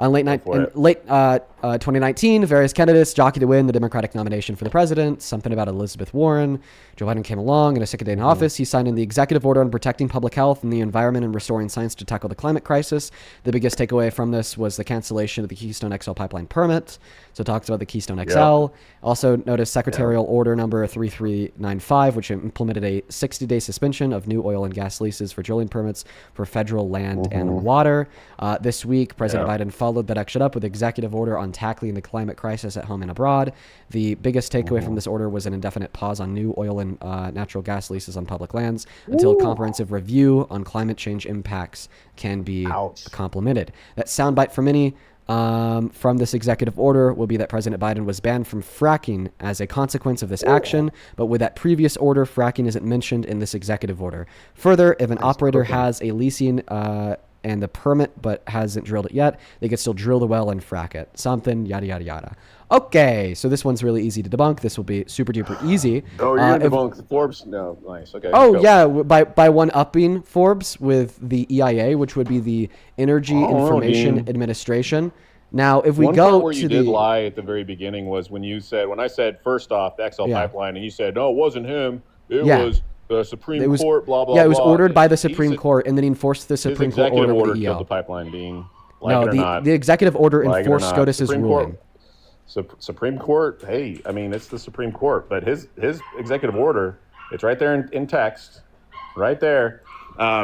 In late 2019, various candidates jockeyed to win the Democratic nomination for the president. Something about Elizabeth Warren. Joe Biden came along in a second day in office. He signed in the executive order on protecting public health and the environment and restoring science to tackle the climate crisis. The biggest takeaway from this was the cancellation of the Keystone XL pipeline permit. So it talks about the Keystone XL. Also notice Secretarial Order number 3395, which implemented a 60-day suspension of new oil and gas leases for drilling permits for federal land and water. This week, President Biden followed that action up with executive order on tackling the climate crisis at home and abroad. The biggest takeaway from this order was an indefinite pause on new oil and natural gas leases on public lands until a comprehensive review on climate change impacts can be complemented. That soundbite for many from this executive order will be that President Biden was banned from fracking as a consequence of this action, but with that previous order, fracking isn't mentioned in this executive order. Further, if an operator has a leasing and the permit but hasn't drilled it yet, they can still drill the well and frack it. Something, yada, yada, yada. Okay, so this one's really easy to debunk. This will be super duper easy. Oh, you're going to debunk Forbes? No, nice. Okay. Oh, yeah, by one-upping Forbes with the EIA, which would be the Energy Information Administration. Now, if we go where you did lie at the very beginning was when I said first off the XL pipeline, and you said, no, it wasn't him. It was the Supreme Court, blah, blah, blah. Yeah, it was ordered by the Supreme Court, and then he enforced the Supreme Court order with the EO. Killed the pipipeline, Dean. The executive order enforced SCOTUS's ruling. Supreme Court, hey, I mean, it's the Supreme Court, but his executive order, it's right there in text, right there.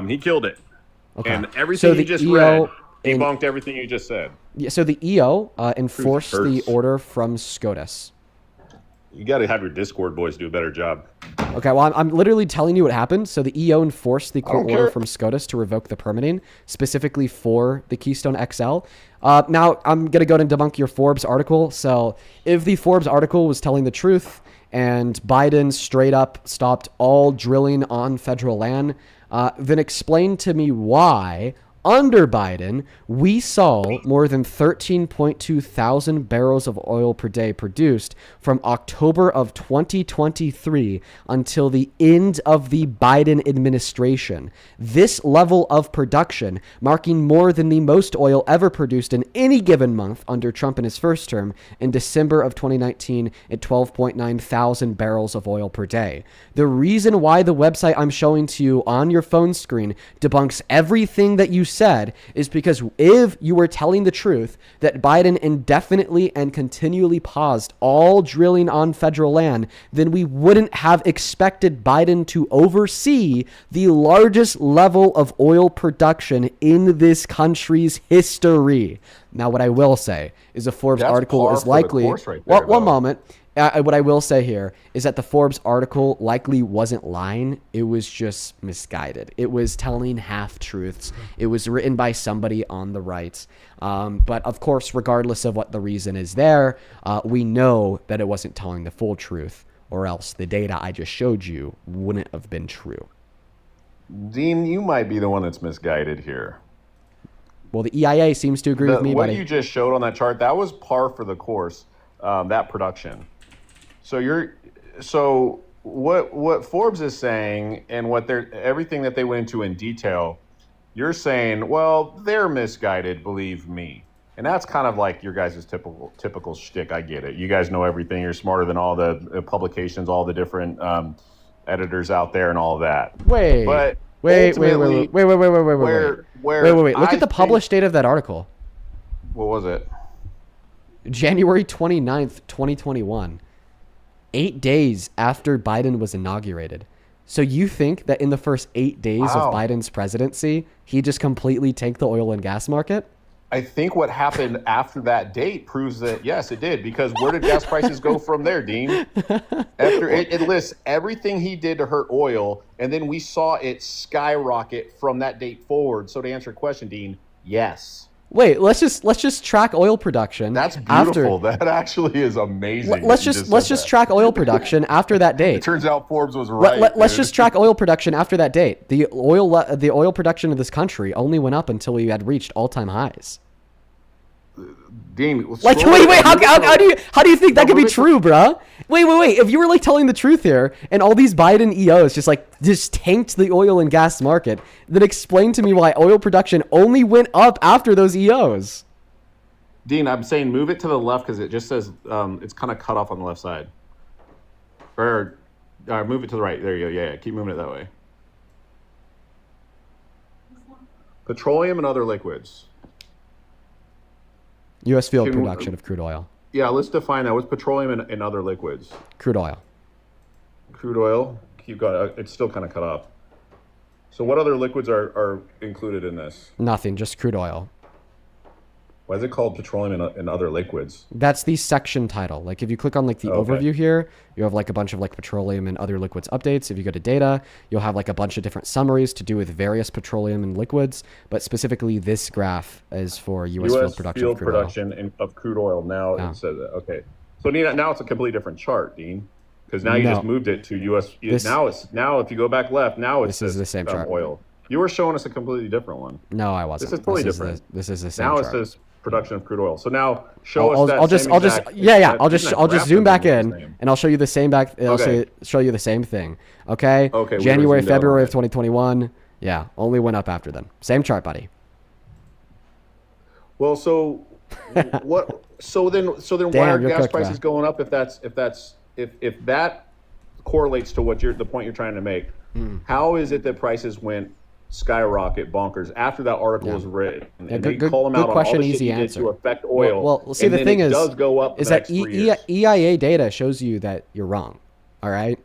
He killed it. Okay. And everything you just read debunked everything you just said. Yeah, so the EO enforced the order from SCOTUS. You got to have your Discord boys do a better job. Okay, well, I'm literally telling you what happened. So the EO enforced the court order from SCOTUS to revoke the permitting, specifically for the Keystone XL. Now, I'm going to go and debunk your Forbes article. So if the Forbes article was telling the truth and Biden straight up stopped all drilling on federal land, then explain to me why under Biden, we saw more than 13.2 thousand barrels of oil per day produced from October of 2023 until the end of the Biden administration. This level of production, marking more than the most oil ever produced in any given month under Trump in his first term in December of 2019 at 12.9 thousand barrels of oil per day. The reason why the website I'm showing to you on your phone screen debunks everything that you said is because if you were telling the truth that Biden indefinitely and continually paused all drilling on federal land, then we wouldn't have expected Biden to oversee the largest level of oil production in this country's history. Now, what I will say is a Forbes article is likely... One moment. What I will say here is that the Forbes article likely wasn't lying. It was just misguided. It was telling half-truths. It was written by somebody on the right. But of course, regardless of what the reason is there, we know that it wasn't telling the full truth, or else the data I just showed you wouldn't have been true. Dean, you might be the one that's misguided here. Well, the EIA seems to agree with me, buddy. What you just showed on that chart, that was par for the course, that production. So what Forbes is saying, and what everything that they went into in detail, you're saying, well, they're misguided, believe me. And that's kind of like your guys' typical shtick. I get it. You guys know everything. You're smarter than all the publications, all the different editors out there, and all of that. Wait. Look at the published date of that article. What was it? January 29th, 2021. 8 days after Biden was inaugurated. So you think that in the first 8 days of Biden's presidency, he just completely tanked the oil and gas market? I think what happened after that date proves that, yes, it did. Because where did gas prices go from there, Dean? After it lists everything he did to hurt oil, and then we saw it skyrocket from that date forward. So to answer your question, Dean, yes. Wait, let's just track oil production. That's beautiful. That actually is amazing. Let's just track oil production after that date. It turns out Forbes was right. Let's just track oil production after that date. The oil production of this country only went up until we had reached all-time highs. Dean, wait, how do you think that could be true, bruh? Wait. If you were like telling the truth here, and all these Biden EOs just tanked the oil and gas market, then explain to me why oil production only went up after those EOs. Dean, I'm saying move it to the left because it just says it's kind of cut off on the left side. Or move it to the right. There you go. Yeah, keep moving it that way. Petroleum and other liquids. U.S. field production of crude oil. Yeah, let's define that. What's petroleum and other liquids? Crude oil. Crude oil. Keep going. It's still kind of cut off. So what other liquids are included in this? Nothing, just crude oil. Why is it called petroleum and other liquids? That's the section title. Like if you click on like the overview here, you have like a bunch of like petroleum and other liquids updates. If you go to data, you'll have like a bunch of different summaries to do with various petroleum and liquids. But specifically this graph is for U.S. field production of crude oil. Now it says that. Okay. So now it's a completely different chart, Dean. Because now you just moved it to U.S. Now if you go back left, now it's the same chart. Oil. You were showing us a completely different one. No, I wasn't. This is totally different. This is the same now chart. It says production of crude oil. So now show us that. I'll just zoom back in and I'll show you the same show you the same thing. Okay. January, February of 2021. Yeah, only went up after then. Same chart, buddy. Well, so what? So then why are gas prices going up if that correlates to the point you're trying to make? How is it that prices went skyrocket bonkers after that article was written? And they call them out on all the shit you did to affect oil. Well, see, the thing is that EIA data shows you that you're wrong. All right.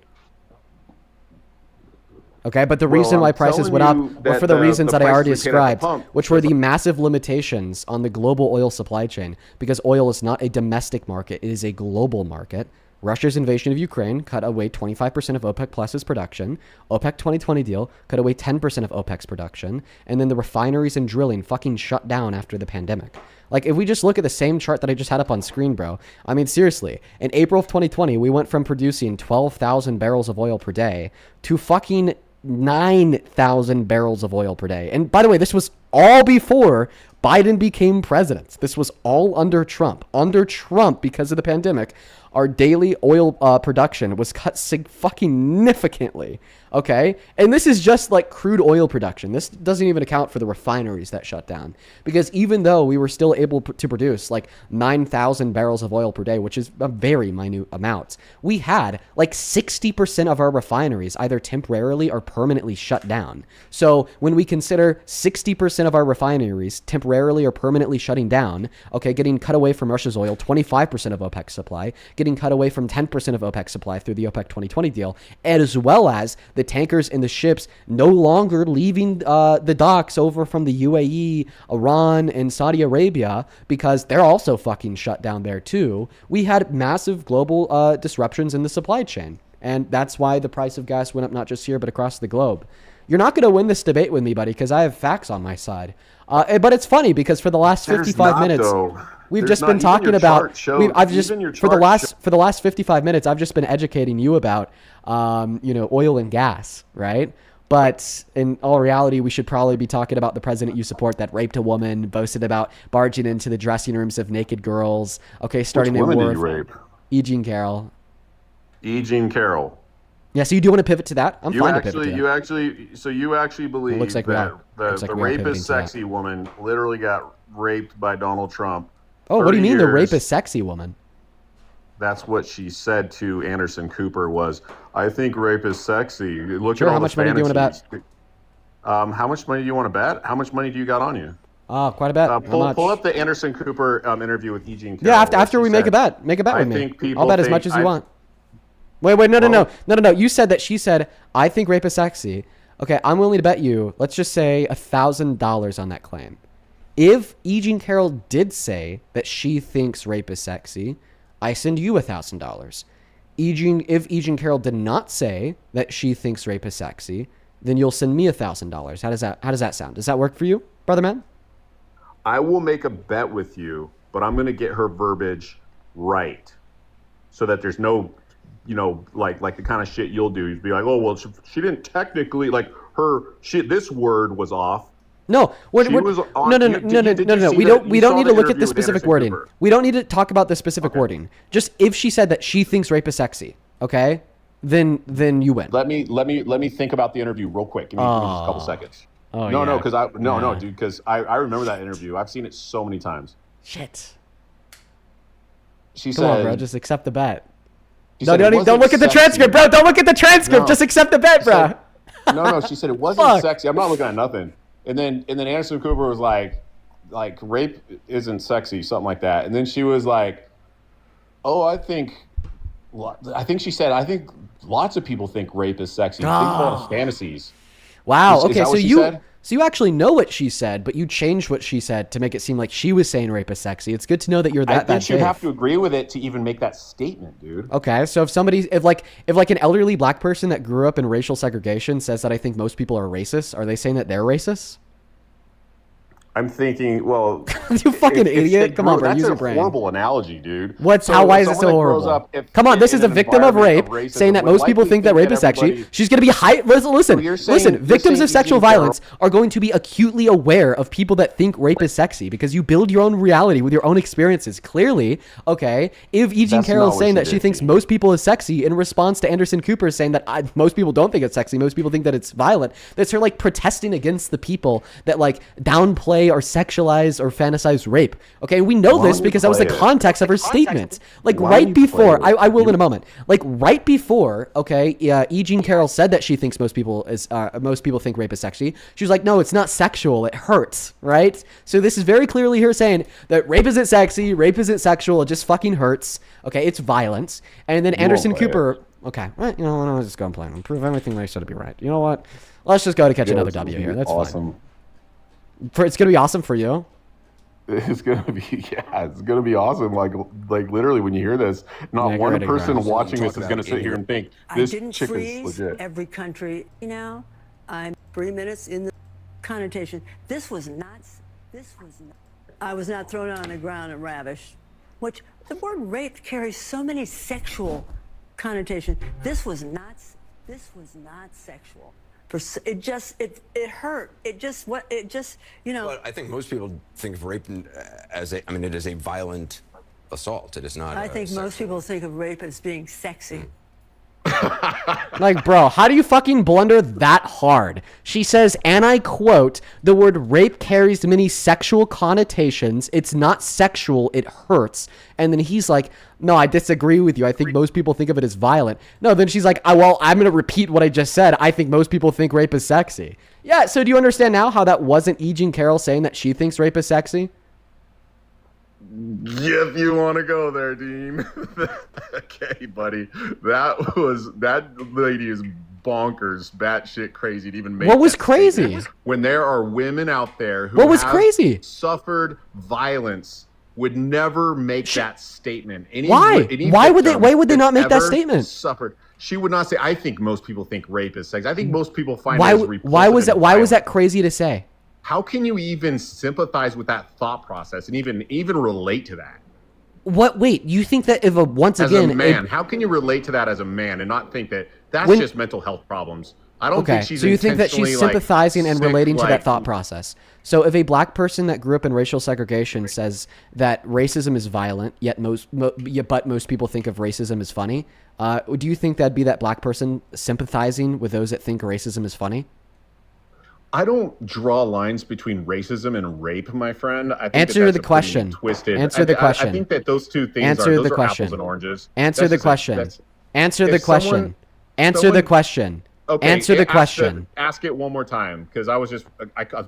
Okay, but the reason why prices went up were for the reasons that I already described, which were the massive limitations on the global oil supply chain, because oil is not a domestic market, it is a global market. Russia's invasion of Ukraine cut away 25% of OPEC Plus's production. OPEC 2020 deal cut away 10% of OPEC's production. And then the refineries and drilling fucking shut down after the pandemic. Like, if we just look at the same chart that I just had up on screen, bro. I mean, seriously, in April of 2020, we went from producing 12,000 barrels of oil per day to fucking 9,000 barrels of oil per day. And by the way, this was all before Biden became president. This was all under Trump. Under Trump, because of the pandemic, our daily oil production was cut significantly. Okay, and this is just like crude oil production. This doesn't even account for the refineries that shut down, because even though we were still able to produce like 9,000 barrels of oil per day, which is a very minute amount, we had like 60% of our refineries either temporarily or permanently shut down. So when we consider 60% of our refineries temporarily or permanently shutting down, okay, getting cut away from Russia's oil, 25% of OPEC supply, getting cut away from 10% of OPEC supply through the OPEC 2020 deal, as well as the tankers and the ships no longer leaving the docks over from the UAE, Iran, and Saudi Arabia, because they're also fucking shut down there too. We had massive global disruptions in the supply chain. And that's why the price of gas went up not just here, but across the globe. You're not going to win this debate with me, buddy, because I have facts on my side. But it's funny because for the last 55 minutes, we've just been talking about. For the last 55 minutes, I've just been educating you about, oil and gas, right? But in all reality, we should probably be talking about the president you support that raped a woman, boasted about barging into the dressing rooms of naked girls. Okay, starting a war. Which women did you rape? E. Jean Carroll. E. Jean Carroll. Yeah, so you do want to pivot to that? I'm fine to pivot to that. You actually believe that the rapist sexy woman literally got raped by Donald Trump. Oh, what do you mean the rapist sexy woman? That's what she said to Anderson Cooper was, I think rape is sexy. Look sure, at all how much money do you want to bet? How much money do you want to bet? How much money do you got on you? Oh, quite a bit. Pull up the Anderson Cooper interview with E. Jean Carroll. Yeah, after we make a bet. Make a bet with me. I'll bet as much as you want. Wait, no. You said that she said, I think rape is sexy. Okay, I'm willing to bet you, let's just say $1,000 on that claim. If E. Jean Carroll did say that she thinks rape is sexy, I send you $1,000. If E. Jean Carroll did not say that she thinks rape is sexy, then you'll send me $1,000. How does that sound? Does that work for you, brother man? I will make a bet with you, but I'm going to get her verbiage right, so that there's no, like the kind of shit you'll do. You'd be like, oh well, she didn't technically this word was off. No, no. We don't need to look at the specific wording. We don't need to talk about the specific wording. Just if she said that she thinks rape is sexy, okay, then you win. Let me think about the interview real quick. Give me just a couple seconds. Oh, no, because I remember that interview. I've seen it so many times. Shit. Come on, bro. Just accept the bet. No, don't look at the transcript, bro. Don't look at the transcript. No. Just accept the bet, bro. No. She said it wasn't sexy. I'm not looking at nothing. And then Anderson Cooper was like rape isn't sexy, something like that. And then she was like, oh, I think she said, I think lots of people think rape is sexy. Think about fantasies. Wow. Okay, so you actually know what she said, but you changed what she said to make it seem like she was saying rape is sexy. It's good to know that you're that bad. I think you'd have to agree with it to even make that statement, dude. Okay, so if an elderly black person that grew up in racial segregation says that I think most people are racist, are they saying that they're racist? I'm thinking, well, you fucking idiot! Come on, bro, use your brain. That's a horrible analogy, dude. Why is it so horrible? Come on, this is a victim of rape saying that most people think that rape is sexy. She's going to be Listen, victims of sexual violence are going to be acutely aware of people that think rape is sexy because you build your own reality with your own experiences. Clearly, okay, if E. Jean Carroll is saying that she thinks most people is sexy in response to Anderson Cooper saying that most people don't think it's sexy, most people think that it's violent, that's her like protesting against the people that like downplay or sexualize or fantasize rape. Okay, we know this because that was the context of her statement. Like right before, I will in a moment. Like right before, okay, E. Jean Carroll said that she thinks most people think rape is sexy. She was like, no, it's not sexual. It hurts, right? So this is very clearly her saying that rape isn't sexy, rape isn't sexual, it just fucking hurts. Okay, it's violence. And then Anderson Cooper. Okay, right, I'll just go and play and prove everything I said to be right. You know what? Let's just go to catch another W here. That's awesome. Fine. It's gonna be awesome for you. It's gonna be awesome. Like literally, when you hear this, not one person watching this is gonna sit here and think this chick is legit. Every country now. I'm 3 minutes in the connotation. This was not. I was not thrown on the ground and ravished. Which the word rape carries so many sexual connotations. This was not sexual. It hurt. It just. Well, I think most people think of rape as it is a violent assault. It is not. I think most sexual. people think of rape as being sexy. Like, bro, how do you fucking blunder that hard? She says, and I quote, the word rape carries many sexual connotations. It's not sexual. It hurts. And then he's like, no, I disagree with you. I think most people think of it as violent. No, then she's like, well, I'm going to repeat what I just said. I think most people think rape is sexy. Yeah, so do you understand now how that wasn't E. Jean Carroll saying that she thinks rape is sexy? If you want to go there, Dean. Okay, buddy. That lady is bonkers, batshit crazy to even make. What was that crazy? statement. When there are women out there who What was have crazy? suffered violence, would never make that statement. Why? Why would they not make that ever statement? Suffered. She would not say. I think most people think rape is sex. I think most people find Why? it as repulsive Why was that? and Why was violent. that crazy to say? How can you even sympathize with that thought process and even relate to that? What? Wait, you think that if once As again, a man, how can you relate to that as a man and not think that that's just mental health problems? I don't think she's so you think that she's intentionally, sympathizing and sick, relating to that thought process. So if a black person that grew up in racial segregation says that racism is violent, yet but most people think of racism as funny, do you think that'd be that black person sympathizing with those that think racism is funny? I don't draw lines between racism and rape, my friend. I think Answer the question. Twisted. Answer the question. I think that those two things Answer are the question. apples and oranges. Answer the question. Answer the question. Answer the question. Okay, Answer the question. Ask it one more time, because I was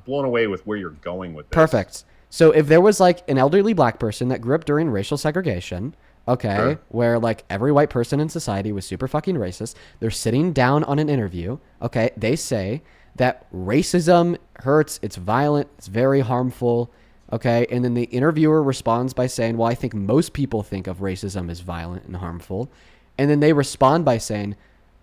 blown away with where you're going with this. Perfect. So if there was like an elderly black person that grew up during racial segregation, okay, where like every white person in society was super fucking racist, they're sitting down on an interview, okay, they say that racism hurts, it's violent, it's very harmful, okay, and then the interviewer responds by saying, well, I think most people think of racism as violent and harmful, and then they respond by saying,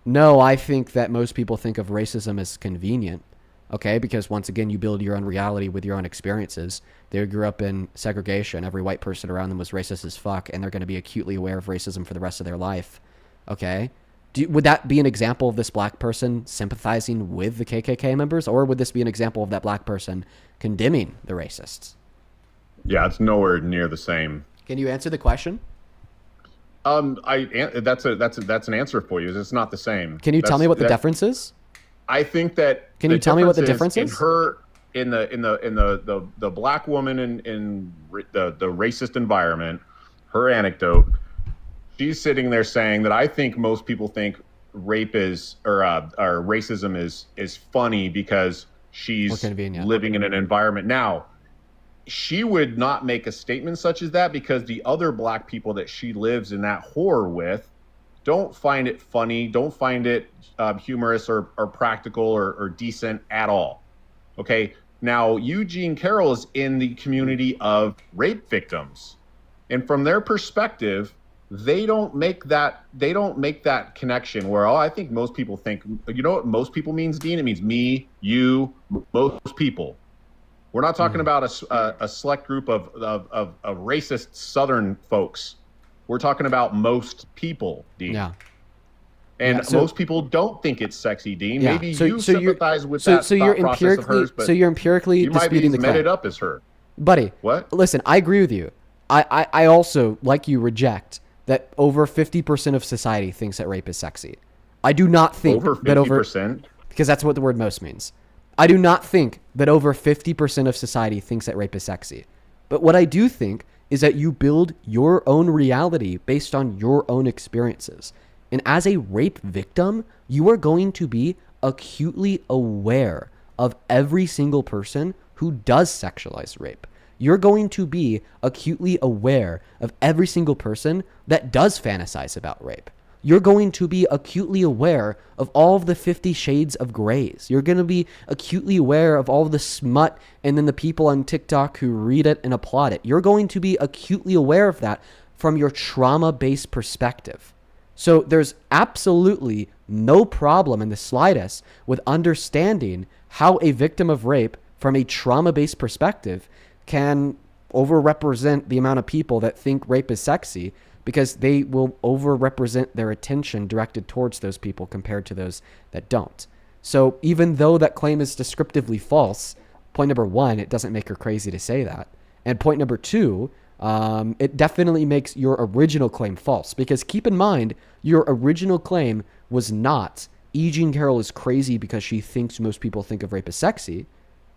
no, I think that most people think of racism as convenient, okay, because once again, you build your own reality with your own experiences. They grew up in segregation, every white person around them was racist as fuck, and they're going to be acutely aware of racism for the rest of their life, okay? Would that be an example of this black person sympathizing with the KKK members, or would this be an example of that black person condemning the racists? Yeah, it's nowhere near the same. Can you answer the question? That's an answer for you. It's not the same. Can you tell me what the difference is? I think that. Can you tell me what the difference is? In the black woman in the racist environment, her anecdote. She's sitting there saying that I think most people think rape is or racism is funny because she's living in an environment. Now, she would not make a statement such as that because the other black people that she lives in that horror with don't find it funny, don't find it humorous or practical or decent at all. Okay. Now, Eugene Carroll is in the community of rape victims, and from their perspective, they don't make that connection where, I think most people think, you know what most people means, Dean? It means me, you, most people. We're not talking about a select group of racist Southern folks. We're talking about most people, Dean. Yeah. And most people don't think it's sexy, Dean. Yeah. Maybe you sympathize with that thought process of hers, but you're empirically you might be disputing the claim. met it up as her. Buddy, what? Listen, I agree with you. I also, like you, reject that over 50% of society thinks that rape is sexy. I do not think that over 50%, because that's what the word most means. I do not think that over 50% of society thinks that rape is sexy. But what I do think is that you build your own reality based on your own experiences. And as a rape victim, you are going to be acutely aware of every single person who does sexualize rape. You're going to be acutely aware of every single person that does fantasize about rape. You're going to be acutely aware of all of the 50 shades of grays. You're going to be acutely aware of all of the smut and then the people on TikTok who read it and applaud it. You're going to be acutely aware of that from your trauma-based perspective. So there's absolutely no problem in the slightest with understanding how a victim of rape from a trauma-based perspective can overrepresent the amount of people that think rape is sexy, because they will overrepresent their attention directed towards those people compared to those that don't. So even though that claim is descriptively false, point number one, it doesn't make her crazy to say that. And point number two, it definitely makes your original claim false. Because keep in mind, your original claim was not E. Jean Carroll is crazy because she thinks most people think of rape as sexy,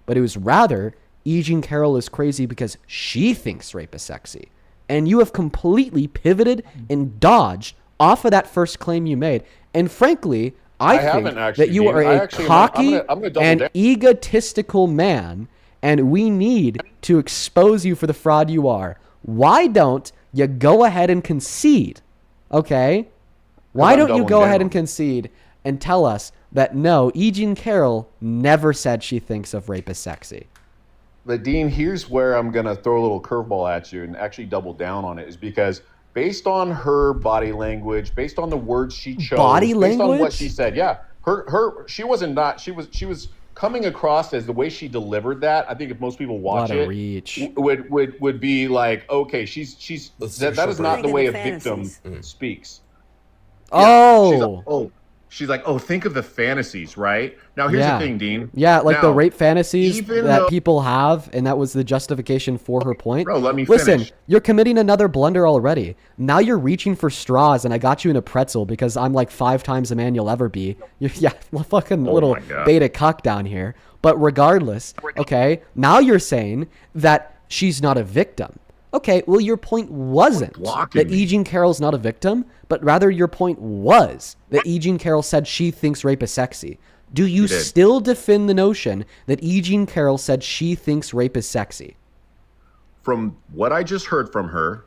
but it was rather E. Jean Carroll is crazy because she thinks rape is sexy. And you have completely pivoted and dodged off of that first claim you made. And frankly, I think that you are a cocky and egotistical man, and we need to expose you for the fraud you are. Why don't you go ahead and concede? Okay? Why don't you go ahead and concede and tell us that no, E. Jean Carroll never said she thinks of rape as sexy? But Dean, here's where I'm going to throw a little curveball at you and actually double down on it, is because based on her body language, based on the words she chose, based on what she said, she was coming across as the way she delivered that. I think if most people watch it, would be like, okay, that is not the way a victim speaks. She's like, think of the fantasies, right? Now, here's the thing, Dean. Yeah, like the rape fantasies that people have, and that was the justification for her point. Bro, let me Listen, finish. You're committing another blunder already. Now you're reaching for straws, and I got you in a pretzel because I'm like 5 times the man you'll ever be. Fucking little beta cuck down here. But regardless, okay, now you're saying that she's not a victim. Okay, well, your point wasn't that E. Jean Carroll's not a victim, but rather your point was that E. Jean Carroll said she thinks rape is sexy. Do you still defend the notion that E. Jean Carroll said she thinks rape is sexy? From what I just heard from her,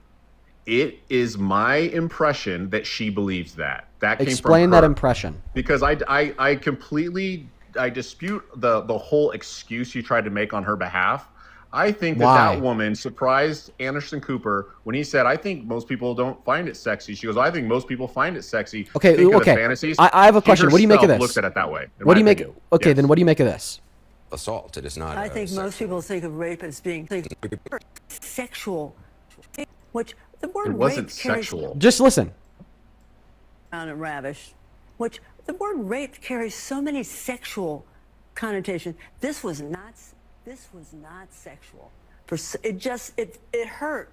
it is my impression that she believes that. That came Explain from her. That impression. Because I completely dispute the whole excuse you tried to make on her behalf. I think that woman surprised Anderson Cooper when he said, I think most people don't find it sexy. She goes, I think most people find it sexy. Okay. Fantasies. I have a question. What do you make of this? Looks at it that way. What do you make? Okay, then what do you make of this? Assault. It is not. I think most people think of rape as being sexual, which the word it wasn't rape sexual. Just listen. And ravish, which the word rape carries so many sexual connotations. This was not sexual. It hurt.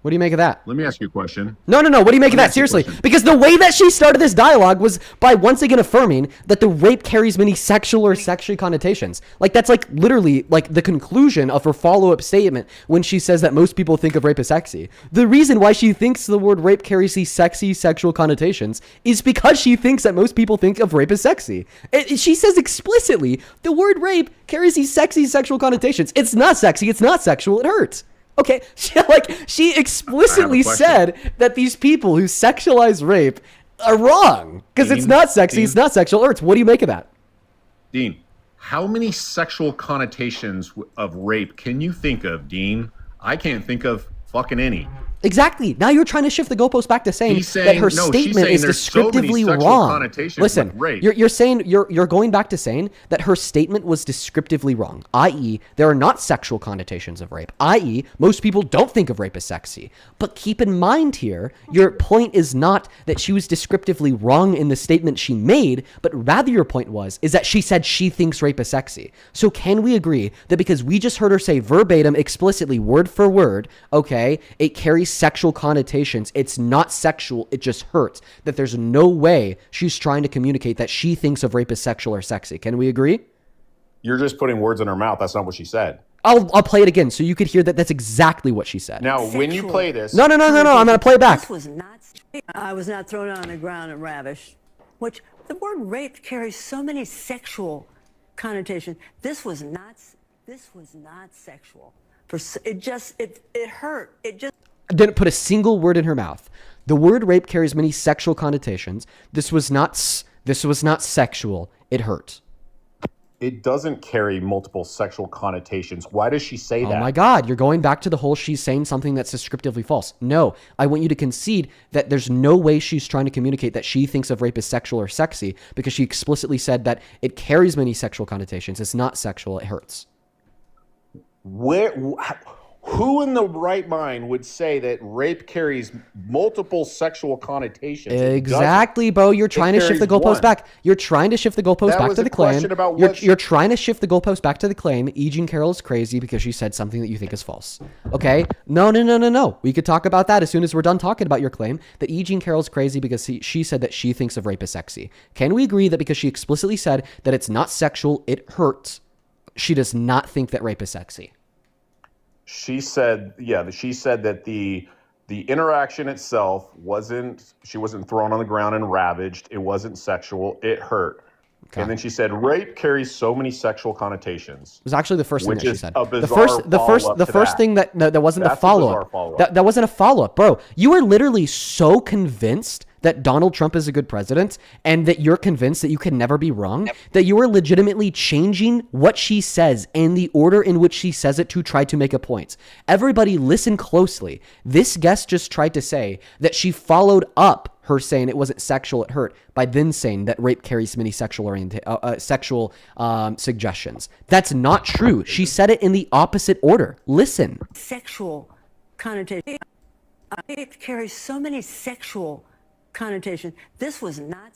What do you make of that? Let me ask you a question. No. What do you make of that? Seriously. Because the way that she started this dialogue was by once again affirming that the rape carries many sexual or sexual connotations. Like, that's like literally like the conclusion of her follow-up statement when she says that most people think of rape as sexy. The reason why she thinks the word rape carries these sexy sexual connotations is because she thinks that most people think of rape as sexy. She says explicitly the word rape carries these sexy sexual connotations. It's not sexy. It's not sexual. It hurts. Okay, she explicitly said that these people who sexualize rape are wrong because it's not sexy, it's not sexual. What do you make of that? Dean, how many sexual connotations of rape can you think of, Dean? I can't think of fucking any. Exactly. Now you're trying to shift the goalpost back to saying that her statement is descriptively wrong. Listen, you're saying you're going back to saying that her statement was descriptively wrong, i.e., there are not sexual connotations of rape, i.e., most people don't think of rape as sexy. But keep in mind here, your point is not that she was descriptively wrong in the statement she made, but rather your point is that she said she thinks rape is sexy. So can we agree that because we just heard her say verbatim, explicitly, word for word, okay, it carries sexual connotations, it's not sexual, it just hurts, that there's no way she's trying to communicate that she thinks of rape as sexual or sexy? Can we agree? You're just putting words in her mouth. That's not what she said. I'll play it again so you could hear that that's exactly what she said. Now, when you play this... No, I'm going to play it back. I was not thrown on the ground and ravished, which the word rape carries so many sexual connotations. This was not sexual. It hurt. Didn't put a single word in her mouth. The word rape carries many sexual connotations. This was not sexual. It hurt. It doesn't carry multiple sexual connotations. Why does she say that? Oh my God, you're going back to the whole she's saying something that's descriptively false. No, I want you to concede that there's no way she's trying to communicate that she thinks of rape as sexual or sexy because she explicitly said that it carries many sexual connotations. It's not sexual. It hurts. Who in the right mind would say that rape carries multiple sexual connotations? Exactly, bro. You're trying to shift the goalpost back. You're trying to shift the goalpost back to the claim. You're trying to shift the goalpost back to the claim. E. Jean Carroll is crazy because she said something that you think is false. Okay? No. We could talk about that as soon as we're done talking about your claim that E. Jean Carroll is crazy because she said that she thinks of rape as sexy. Can we agree that because she explicitly said that it's not sexual, it hurts, she does not think that rape is sexy? She said that the interaction itself she wasn't thrown on the ground and ravaged. It wasn't sexual. It hurt. Okay. And then she said, rape carries so many sexual connotations. It was actually the first thing that she said. The first thing that wasn't the follow-up. That wasn't a follow-up. Bro, you are literally so convinced that Donald Trump is a good president and that you're convinced that you can never be wrong, that you are legitimately changing what she says and the order in which she says it to try to make a point. Everybody listen closely. This guest just tried to say that she followed up her saying it wasn't sexual, it hurt, by then saying that rape carries many sexual suggestions. That's not true. She said it in the opposite order. Listen. Sexual connotation. It carries so many sexual connotation. This was not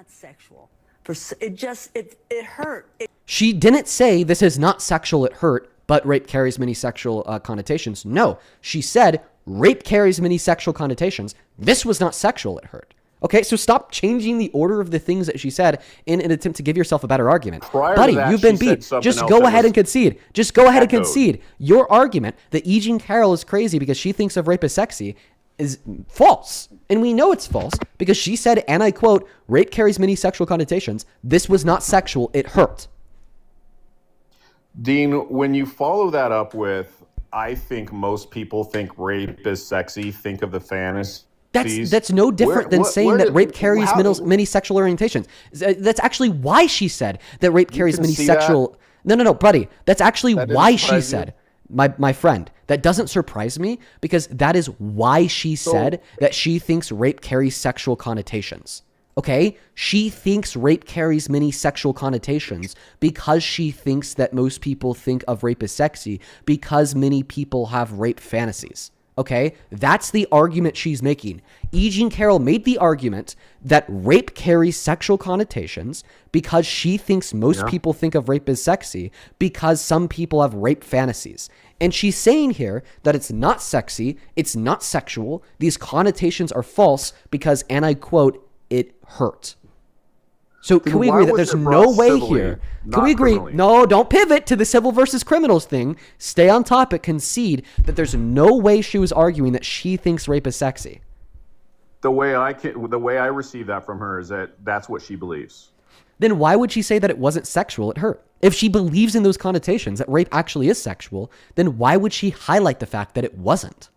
sexual. It hurt. She didn't say this is not sexual, it hurt, but rape carries many sexual connotations. No, she said rape carries many sexual connotations. This was not sexual, it hurt. Okay, so stop changing the order of the things that she said in an attempt to give yourself a better argument. Buddy, you've been beat. Just go ahead and concede. Just go ahead and concede. Your argument that E. Jean Carroll is crazy because she thinks of rape as sexy is false. And we know it's false because she said, and I quote, rape carries many sexual connotations. This was not sexual. It hurt. Dean, when you follow that up with, I think most people think rape is sexy, think of the fantasy. That's no different than saying that rape carries many sexual orientations. That's actually why she said that rape carries many sexual... No, buddy. That's actually why she said... My friend, that doesn't surprise me because that is why she said that she thinks rape carries sexual connotations. Okay? She thinks rape carries many sexual connotations because she thinks that most people think of rape as sexy because many people have rape fantasies. Okay? That's the argument she's making. E. Jean Carroll made the argument that rape carries sexual connotations because she thinks most people think of rape as sexy because some people have rape fantasies. And she's saying here that it's not sexy, it's not sexual, these connotations are false because, and I quote, it hurt. So can we agree that there's no way here? Can we agree? No, don't pivot to the civil versus criminals thing. Stay on topic. Concede that there's no way she was arguing that she thinks rape is sexy. The way I receive that from her is that that's what she believes. Then why would she say that it wasn't sexual? It hurt. If she believes in those connotations that rape actually is sexual, then why would she highlight the fact that it wasn't?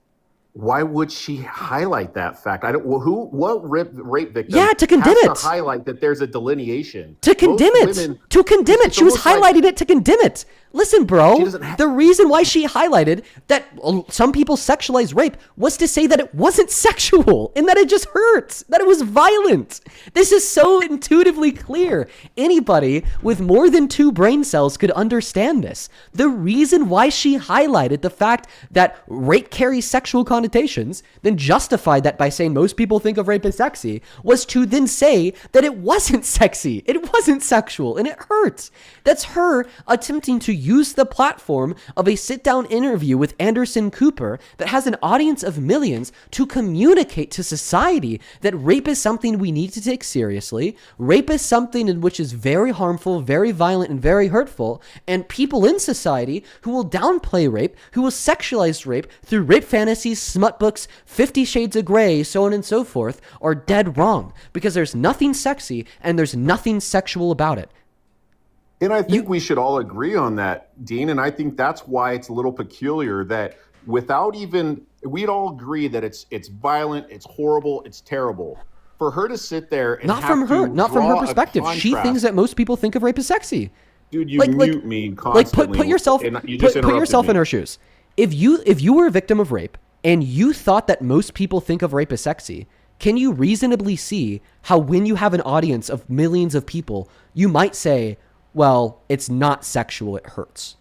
Why would she highlight that fact? What rape victim? Yeah, to condemn it. To highlight that there's a delineation. To condemn it. To condemn it. She was highlighting it to condemn it. Listen, bro, the reason why she highlighted that some people sexualize rape was to say that it wasn't sexual and that it just hurts, that it was violent. This is so intuitively clear. Anybody with more than 2 brain cells could understand this. The reason why she highlighted the fact that rape carries sexual connotations, then justified that by saying most people think of rape as sexy, was to then say that it wasn't sexy, it wasn't sexual, and it hurts. That's her attempting to use the platform of a sit-down interview with Anderson Cooper that has an audience of millions to communicate to society that rape is something we need to take seriously. Rape is something in which is very harmful, very violent, and very hurtful. And people in society who will downplay rape, who will sexualize rape through rape fantasies, smut books, 50 Shades of Grey, so on and so forth, are dead wrong because there's nothing sexy and there's nothing sexual about it. And I think we should all agree on that, Dean. And I think that's why it's a little peculiar that we'd all agree that it's violent, it's horrible, it's terrible. For her to sit there and not from her perspective. She thinks that most people think of rape as sexy. Dude, you mute me constantly. Put yourself in her shoes. If you were a victim of rape and you thought that most people think of rape as sexy, can you reasonably see how when you have an audience of millions of people, you might say, well, it's not sexual, it hurts?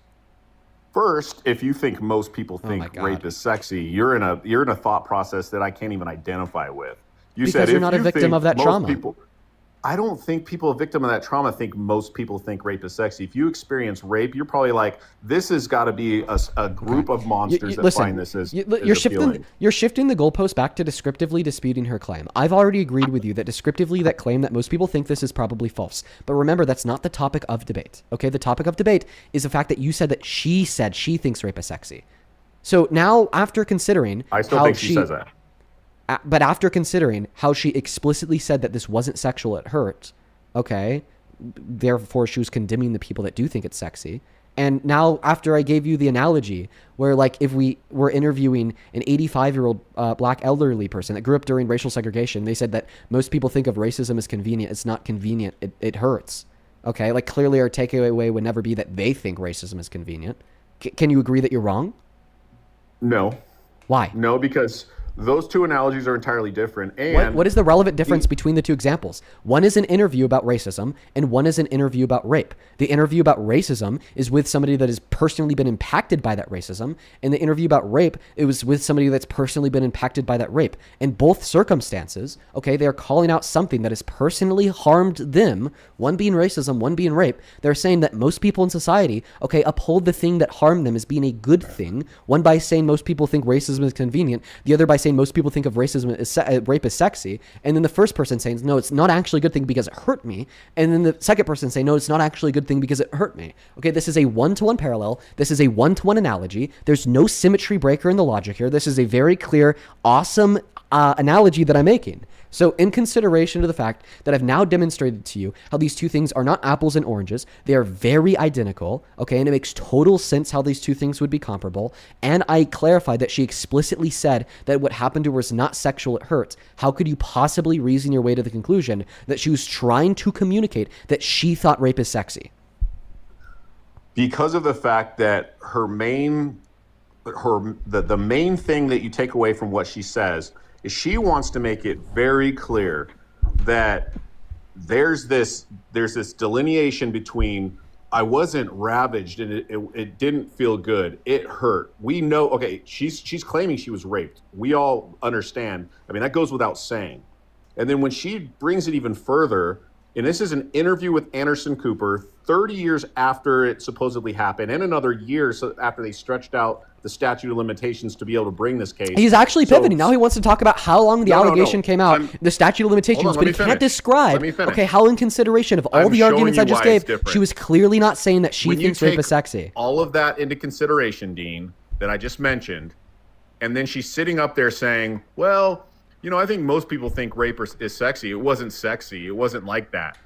First, if you think most people my think God. rape is sexy, you're in a thought process that I can't even identify with. You Because said you're if not a you victim think of that most trauma. people, I don't think people a victim of that trauma think most people think rape is sexy. If you experience rape, you're probably like, this has got to be a group of monsters that Listen, find this as you're appealing. shifting the goalpost back to descriptively disputing her claim. I've already agreed with you that descriptively that claim that most people think this is probably false. But remember, that's not the topic of debate. Okay, the topic of debate is the fact that you said she thinks rape is sexy. So now, after considering I still how think she says that. But after considering how she explicitly said that this wasn't sexual, it hurt, okay, therefore she was condemning the people that do think it's sexy. And now after I gave you the analogy where, like, if we were interviewing an 85-year-old black elderly person that grew up during racial segregation, they said that most people think of racism as convenient. It's not convenient. It hurts. Okay, like, clearly our takeaway would never be that they think racism is convenient. Can you agree that you're wrong? No. Why? No, because those two analogies are entirely different. And what is the relevant difference between the two examples? One is an interview about racism, and one is an interview about rape. The interview about racism is with somebody that has personally been impacted by that racism, and the interview about rape, it was with somebody that's personally been impacted by that rape. In both circumstances, okay, they are calling out something that has personally harmed them, one being racism, one being rape. They're saying that most people in society, okay, uphold the thing that harmed them as being a good thing, one by saying most people think racism is convenient, the other by saying most people think of racism as rape as sexy, and then the first person saying, no, it's not actually a good thing because it hurt me, and then the second person saying, no, it's not actually a good thing because it hurt me. Okay, this is a one-to-one parallel. This is a one-to-one analogy. There's no symmetry breaker in the logic here. This is a very clear, awesome analogy that I'm making. So in consideration of the fact that I've now demonstrated to you how these two things are not apples and oranges, they are very identical, okay, and it makes total sense how these two things would be comparable, and I clarified that she explicitly said that what happened to her was not sexual, it hurts. How could you possibly reason your way to the conclusion that she was trying to communicate that she thought rape is sexy? Because of the fact that the main thing that you take away from what she says is she wants to make it very clear that there's this delineation between I wasn't ravaged and it didn't feel good. It hurt. We know, okay, she's claiming she was raped. We all understand. I mean, that goes without saying. And then when she brings it even further, and this is an interview with Anderson Cooper 30 years after it supposedly happened, and another year after they stretched out the statute of limitations to be able to bring this case. He's actually pivoting. Now he wants to talk about how long the allegation came out, the statute of limitations, but he can't describe, okay, how in consideration of all the arguments I just gave, she was clearly not saying that she thinks rape is sexy. All of that into consideration, Dean, that I just mentioned, and then she's sitting up there saying, well, you know, I think most people think rape is sexy. It wasn't sexy. It wasn't like that.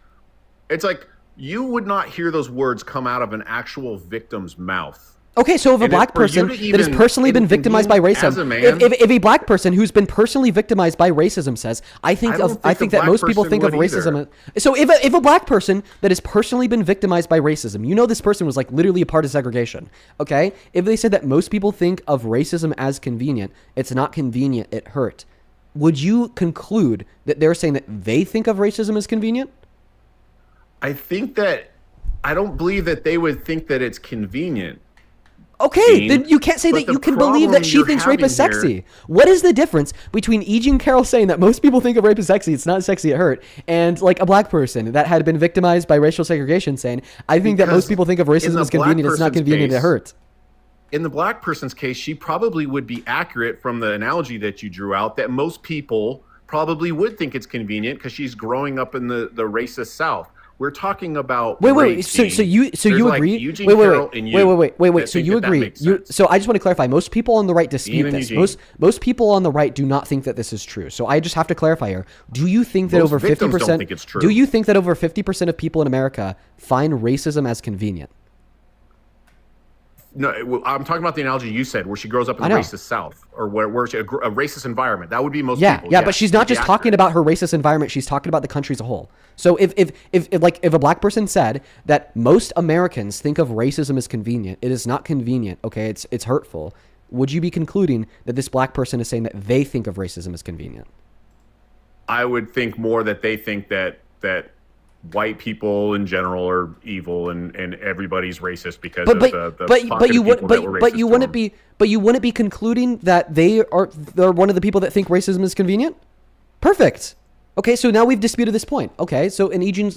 It's like you would not hear those words come out of an actual victim's mouth. Okay, so if a black person that has personally been victimized by racism, if a black person who's been personally victimized by racism says, I think that most people think of racism. So if a black person that has personally been victimized by racism, you know this person was like literally a part of segregation, okay? If they said that most people think of racism as convenient, it's not convenient, it hurt. Would you conclude that they're saying that they think of racism as convenient? I don't believe that they would think that it's convenient. Okay, Dean, then you can't say that you can believe that she thinks rape is sexy. What is the difference between E. Jean Carroll saying that most people think of rape as sexy, it's not sexy, it hurt, and like a black person that had been victimized by racial segregation saying, I think that most people think of racism as convenient, it's not convenient, it hurts. In the black person's case, she probably would be accurate from the analogy that you drew out that most people probably would think it's convenient because she's growing up in the racist South. We're talking about wait. So you agree? Wait. So you agree? So I just want to clarify. Most people on the right dispute this. Most people on the right do not think that this is true. So I just have to clarify here. Do you think that over 50%? Do you think that over 50% of people in America find racism as convenient? No, I'm talking about the analogy you said, where she grows up in the racist South, or where she, a racist environment. That would be most people. Yeah, but she's not just talking about her racist environment. She's talking about the country as a whole. So if a black person said that most Americans think of racism as convenient, it is not convenient. Okay, it's hurtful. Would you be concluding that this black person is saying that they think of racism as convenient? I would think more that they think that white people in general are evil and everybody's racist because of the but you would that were but you racist wouldn't be concluding that they're one of the people that think racism is convenient? Perfect. Okay, so now we've disputed this point. Okay, so in Eugene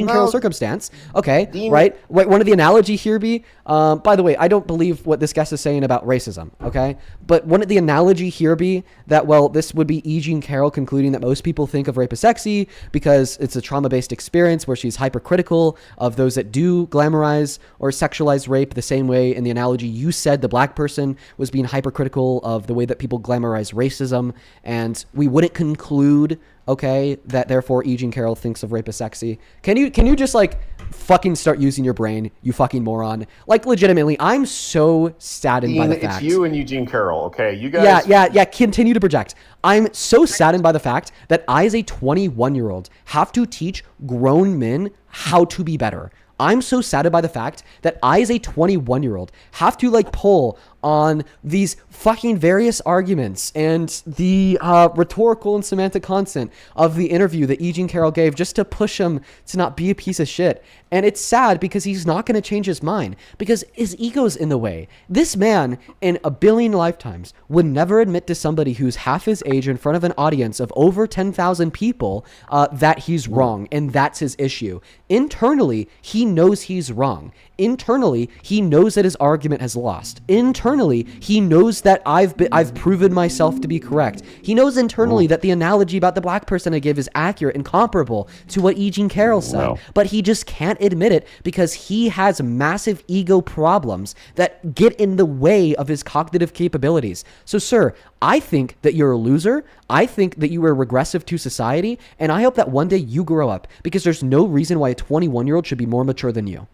Carroll's circumstance, okay, Dean, right? One of the analogy here be, by the way, I don't believe what this guest is saying about racism, okay? But one of the analogy here be that, well, this would be Eugene Carroll concluding that most people think of rape as sexy because it's a trauma-based experience where she's hypercritical of those that do glamorize or sexualize rape the same way in the analogy you said the black person was being hypercritical of the way that people glamorize racism, and we wouldn't conclude, okay, that therefore Eugene Carroll thinks of rape as sexy. Can you just like fucking start using your brain, you fucking moron? Like legitimately, I'm so saddened by the fact. It's you and Eugene Carroll, okay? You guys. Yeah. Continue to project. I'm so saddened by the fact that I, as a 21-year-old, have to teach grown men how to be better. I'm so saddened by the fact that I, as a 21-year-old, have to like pull on these fucking various arguments and the rhetorical and semantic content of the interview that Eugene Carroll gave just to push him to not be a piece of shit. And it's sad because he's not going to change his mind because his ego's in the way. This man in a billion lifetimes would never admit to somebody who's half his age in front of an audience of over 10,000 people that he's wrong, and that's his issue. Internally, he knows he's wrong. Internally, he knows that his argument has lost. Internally, he knows that I've proven myself to be correct. He knows internally that the analogy about the black person I give is accurate and comparable to what Eugene Carroll said, but he just can't admit it because he has massive ego problems that get in the way of his cognitive capabilities. So, sir, I think that you're a loser. I think that you are regressive to society, and I hope that one day you grow up because there's no reason why a 21-year-old should be more mature than you.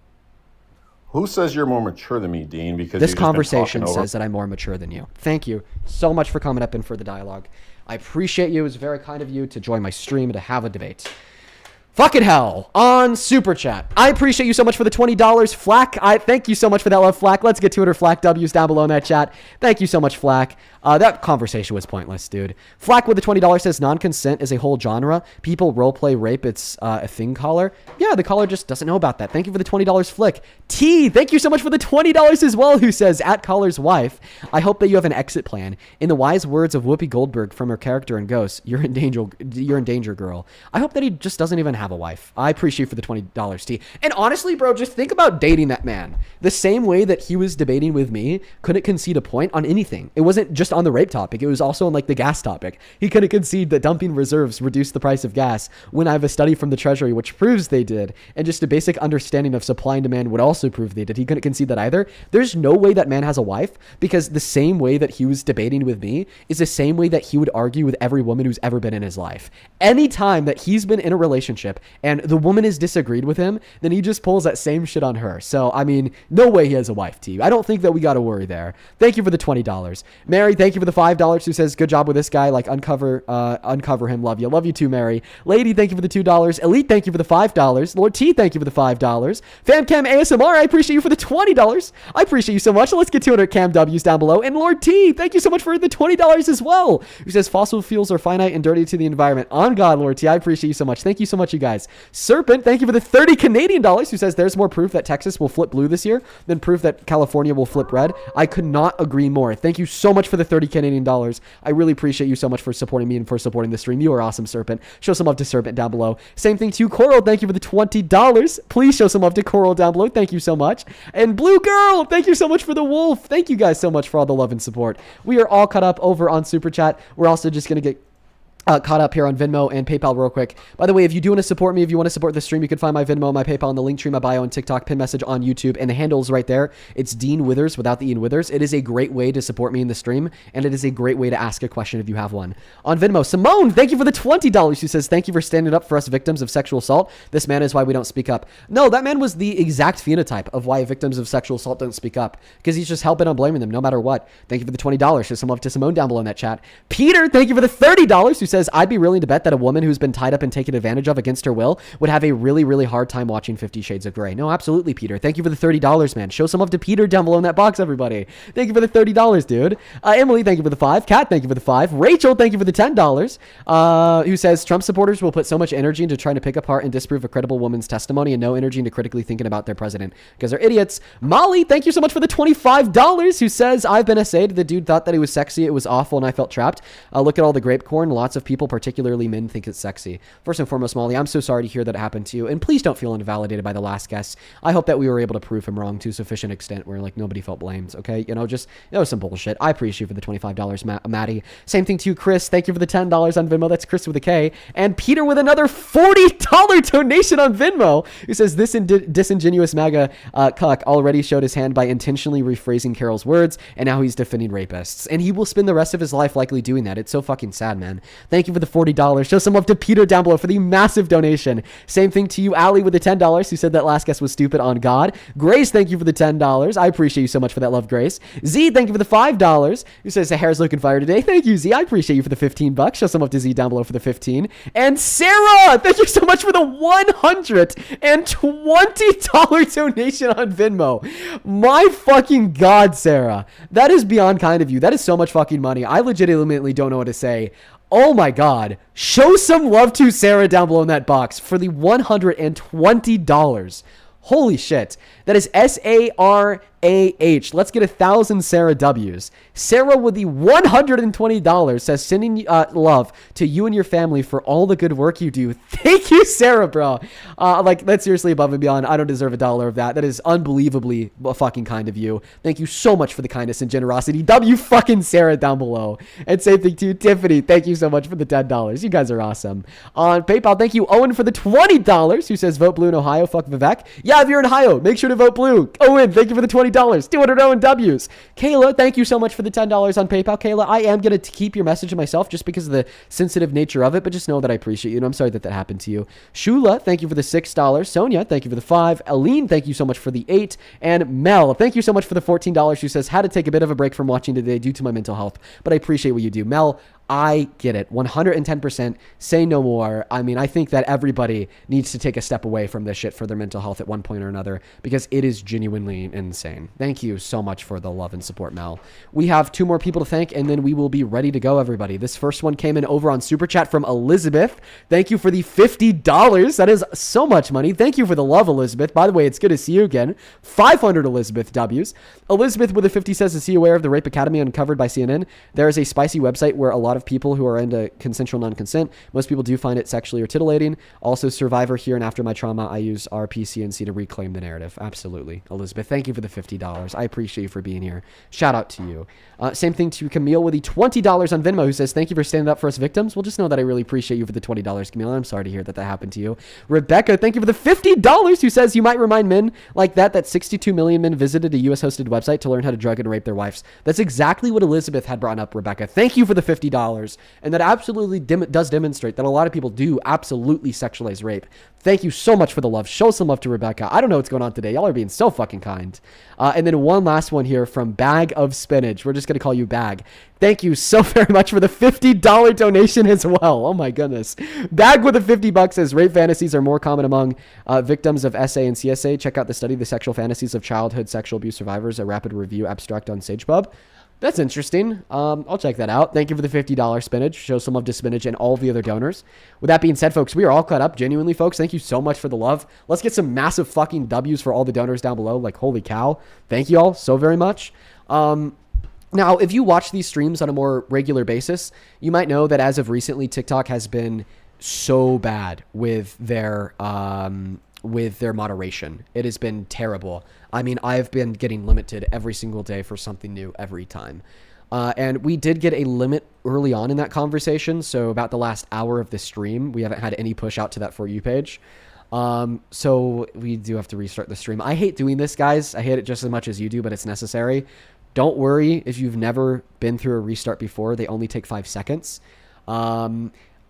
Who says you're more mature than me, Dean? Because this conversation says that I'm more mature than you. Thank you so much for coming up and for the dialogue. I appreciate you. It was very kind of you to join my stream and to have a debate. Fucking hell on Super Chat. I appreciate you so much for the $20. Flack, I thank you so much for that love, Flack. Let's get to it, or Flack W's down below in that chat. Thank you so much, Flack. That conversation was pointless, dude. Flack with the $20 says non-consent is a whole genre. People roleplay rape. It's a thing caller. Yeah, the caller just doesn't know about that. Thank you for the $20, Flick. T, thank you so much for the $20 as well, who says, at caller's wife, I hope that you have an exit plan. In the wise words of Whoopi Goldberg from her character in Ghost, you're in danger, girl. I hope that he just doesn't even have a wife. I appreciate you for the $20, T. And honestly, bro, just think about dating that man. The same way that he was debating with me, couldn't concede a point on anything. It wasn't just on the rape topic. It was also on like the gas topic. He couldn't concede that dumping reserves reduced the price of gas when I have a study from the Treasury which proves they did. And just a basic understanding of supply and demand would also prove they did. He couldn't concede that either. There's no way that man has a wife because the same way that he was debating with me is the same way that he would argue with every woman who's ever been in his life. Anytime that he's been in a relationship and the woman has disagreed with him, then he just pulls that same shit on her. So, I mean, no way he has a wife, T. I don't think that we got to worry there. Thank you for the $20. Mary, thank you for the $5, who says, good job with this guy. Like, uncover him. Love you. Love you too, Mary. Lady, thank you for the $2. Elite, thank you for the $5. Lord T, thank you for the $5. Famcam ASMR, I appreciate you for the $20. I appreciate you so much. Let's get 200 Cam W's down below. And Lord T, thank you so much for the $20 as well, who says, fossil fuels are finite and dirty to the environment. On God, Lord T, I appreciate you so much. Thank you so much, you guys. Serpent, thank you for the 30 Canadian dollars, who says, there's more proof that Texas will flip blue this year than proof that California will flip red. I could not agree more. Thank you so much for the 30 Canadian dollars. I really appreciate you so much for supporting me and for supporting the stream. You are awesome, Serpent. Show some love to Serpent down below. Same thing to you, Coral. Thank you for the $20. Please show some love to Coral down below. Thank you so much. And Blue Girl, thank you so much for the wolf. Thank you guys so much for all the love and support. We are all caught up over on Super Chat. We're also just going to get caught up here on Venmo and PayPal real quick. By the way, if you do want to support me, if you want to support the stream, you can find my Venmo, my PayPal in the link tree, my bio, and TikTok, pin message on YouTube, and the handle's right there. It's Dean Withers without the Ian Withers. It is a great way to support me in the stream, and it is a great way to ask a question if you have one. On Venmo, Simone, thank you for the $20. She says, thank you for standing up for us victims of sexual assault. This man is why we don't speak up. No, that man was the exact phenotype of why victims of sexual assault don't speak up, because he's just hell-bent on blaming them no matter what. Thank you for the $20. Show some love to Simone down below in that chat. Peter, thank you for the $30, who says, says, I'd be willing to bet that a woman who's been tied up and taken advantage of against her will would have a really, really hard time watching 50 Shades of Grey. No, absolutely, Peter. Thank you for the $30, man. Show some love to Peter down below in that box, everybody. Thank you for the $30, dude. Emily, thank you for the 5. Kat, thank you for the 5. Rachel, thank you for the $10. Who says, Trump supporters will put so much energy into trying to pick apart and disprove a credible woman's testimony and no energy into critically thinking about their president because they're idiots. Molly, thank you so much for the $25. Who says, I've been essayed. The dude thought that he was sexy. It was awful and I felt trapped. Look at all the grape corn. Lots of people, particularly men, think it's sexy. First and foremost, Molly, I'm so sorry to hear that it happened to you. And please don't feel invalidated by the last guest. I hope that we were able to prove him wrong to a sufficient extent where like nobody felt blamed. Okay. You know, just, it was some bullshit. I appreciate you for the $25, Maddie. Same thing to you, Chris. Thank you for the $10 on Venmo. That's Chris with a K. And Peter with another $40 donation on Venmo, who says this disingenuous MAGA cuck already showed his hand by intentionally rephrasing Carol's words, and now he's defending rapists. And he will spend the rest of his life likely doing that. It's so fucking sad, man. Thank you for the $40. Show some love to Peter down below for the massive donation. Same thing to you, Allie, with the $10, who said that last guest was stupid on God. Grace, thank you for the $10. I appreciate you so much for that love, Grace. Z, thank you for the $5, who says the hair's looking fire today. Thank you, Z. I appreciate you for the $15. Show some love to Z down below for the 15. And Sarah, thank you so much for the $120 donation on Venmo. My fucking God, Sarah. That is beyond kind of you. That is so much fucking money. I legitimately don't know what to say. Oh my God. Show some love to Sarah down below in that box for the $120. Holy shit. That is SARAH. Let's get 1,000 Sarah W's. Sarah with the $120 says, sending love to you and your family for all the good work you do. Thank you, Sarah, bro. Like, that's seriously above and beyond. I don't deserve $1 of that. That is unbelievably fucking kind of you. Thank you so much for the kindness and generosity. W fucking Sarah down below. And same thing to you, Tiffany. Thank you so much for the $10. You guys are awesome. On PayPal, thank you, Owen, for the $20, who says, vote blue in Ohio. Fuck Vivek. Yeah, if you're in Ohio, make sure to vote blue. Owen, thank you for the $20. 200 Owen W's. Kayla, thank you so much for the $10 on PayPal. Kayla, I am going to keep your message to myself just because of the sensitive nature of it, but just know that I appreciate you, and I'm sorry that that happened to you. Shula, thank you for the $6. Sonia, thank you for the 5. Aline, thank you so much for the 8. And Mel, thank you so much for the $14, who says, had to take a bit of a break from watching today due to my mental health, but I appreciate what you do. Mel, I get it. 110%. Say no more. I mean, I think that everybody needs to take a step away from this shit for their mental health at one point or another because it is genuinely insane. Thank you so much for the love and support, Mel. We have 2 more people to thank, and then we will be ready to go, everybody. This first one came in over on Super Chat from Elizabeth. Thank you for the $50. That is so much money. Thank you for the love, Elizabeth. By the way, it's good to see you again. 500 Elizabeth W's. Elizabeth with a 50 says, is he aware of the Rape Academy uncovered by CNN? There is a spicy website where a lot of people who are into consensual non-consent, most people do find it sexually or titillating. Also, Survivor here and After My Trauma, I use RPCNC to reclaim the narrative. Absolutely. Elizabeth, thank you for the $50. I appreciate you for being here. Shout out to you. Same thing to Camille with the $20 on Venmo, who says, thank you for standing up for us victims. Well, just know that I really appreciate you for the $20, Camille. I'm sorry to hear that that happened to you. Rebecca, thank you for the $50, who says, you might remind men like that 62 million men visited a US-hosted website to learn how to drug and rape their wives. That's exactly what Elizabeth had brought up, Rebecca. Thank you for the $50. And that absolutely does demonstrate that a lot of people do absolutely sexualize rape. Thank you so much for the love. Show some love to Rebecca. I don't know what's going on today. Y'all are being so fucking kind. And then one last one here from Bag of Spinach. We're just going to call you Bag. Thank you so very much for the $50 donation as well. Oh my goodness. Bag with the $50 says rape fantasies are more common among victims of SA and CSA. Check out the study, The Sexual Fantasies of Childhood Sexual Abuse Survivors, a rapid review abstract on SagePub. That's interesting. I'll check that out. Thank you for the $50 Spinach. Show some love to Spinach and all the other donors. With that being said, folks, we are all caught up. Genuinely, folks, thank you so much for the love. Let's get some massive fucking W's for all the donors down below. Like, holy cow. Thank you all so very much. Now, if you watch these streams on a more regular basis, you might know that as of recently, TikTok has been so bad with their moderation. It has been terrible. I mean, I've been getting limited every single day for something new every time. And we did get a limit early on in that conversation. So about the last hour of the stream, we haven't had any push out to that For You page. So we do have to restart the stream. I hate doing this, guys. I hate it just as much as you do, but it's necessary. Don't worry if you've never been through a restart before. They only take 5 seconds.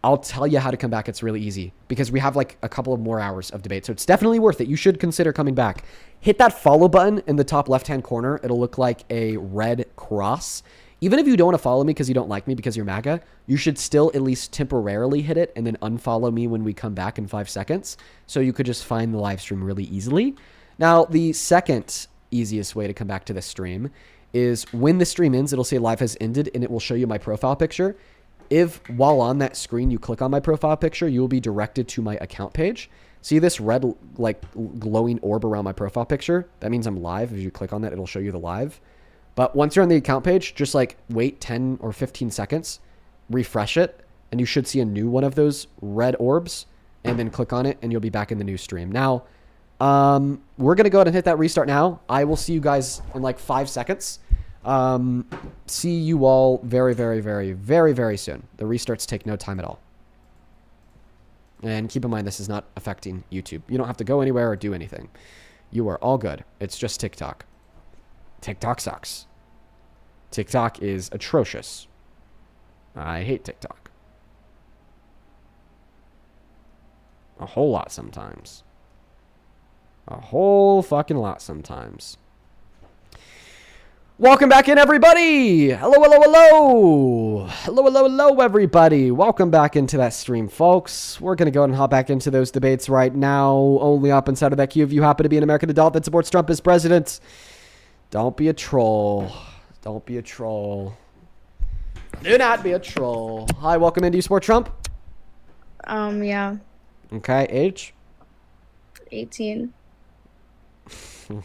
I'll tell you how to come back. It's really easy because we have like a couple of more hours of debate. So it's definitely worth it. You should consider coming back. Hit that follow button in the top left-hand corner. It'll look like a red cross. Even if you don't want to follow me because you don't like me because you're MAGA, you should still at least temporarily hit it and then unfollow me when we come back in 5 seconds. So you could just find the live stream really easily. Now, the second easiest way to come back to the stream is when the stream ends, it'll say live has ended and it will show you my profile picture. If while on that screen you click on my profile picture, you will be directed to my account page. See this red like glowing orb around my profile picture? That means I'm live. If you click on that, it'll show you the live. But once you're on the account page, just like wait 10 or 15 seconds, refresh it, and you should see a new one of those red orbs, and then click on it, and you'll be back in the new stream. Now, we're going to go ahead and hit that restart now. I will see you guys in like 5 seconds. See you all very, very, very, very, very soon. The restarts take no time at all. And keep in mind, this is not affecting YouTube. You don't have to go anywhere or do anything. You are all good. It's just TikTok. TikTok sucks. TikTok is atrocious. I hate TikTok. A whole lot sometimes. A whole fucking lot sometimes. Welcome back in, everybody. Hello, hello, hello. Hello, hello, hello, everybody. Welcome back into that stream, folks. We're going to go ahead and hop back into those debates right now. Only up inside of that queue if you happen to be an American adult that supports Trump as president. Don't be a troll. Don't be a troll. Do not be a troll. Hi, welcome in. Do you support Trump? Yeah. Okay, age? 18.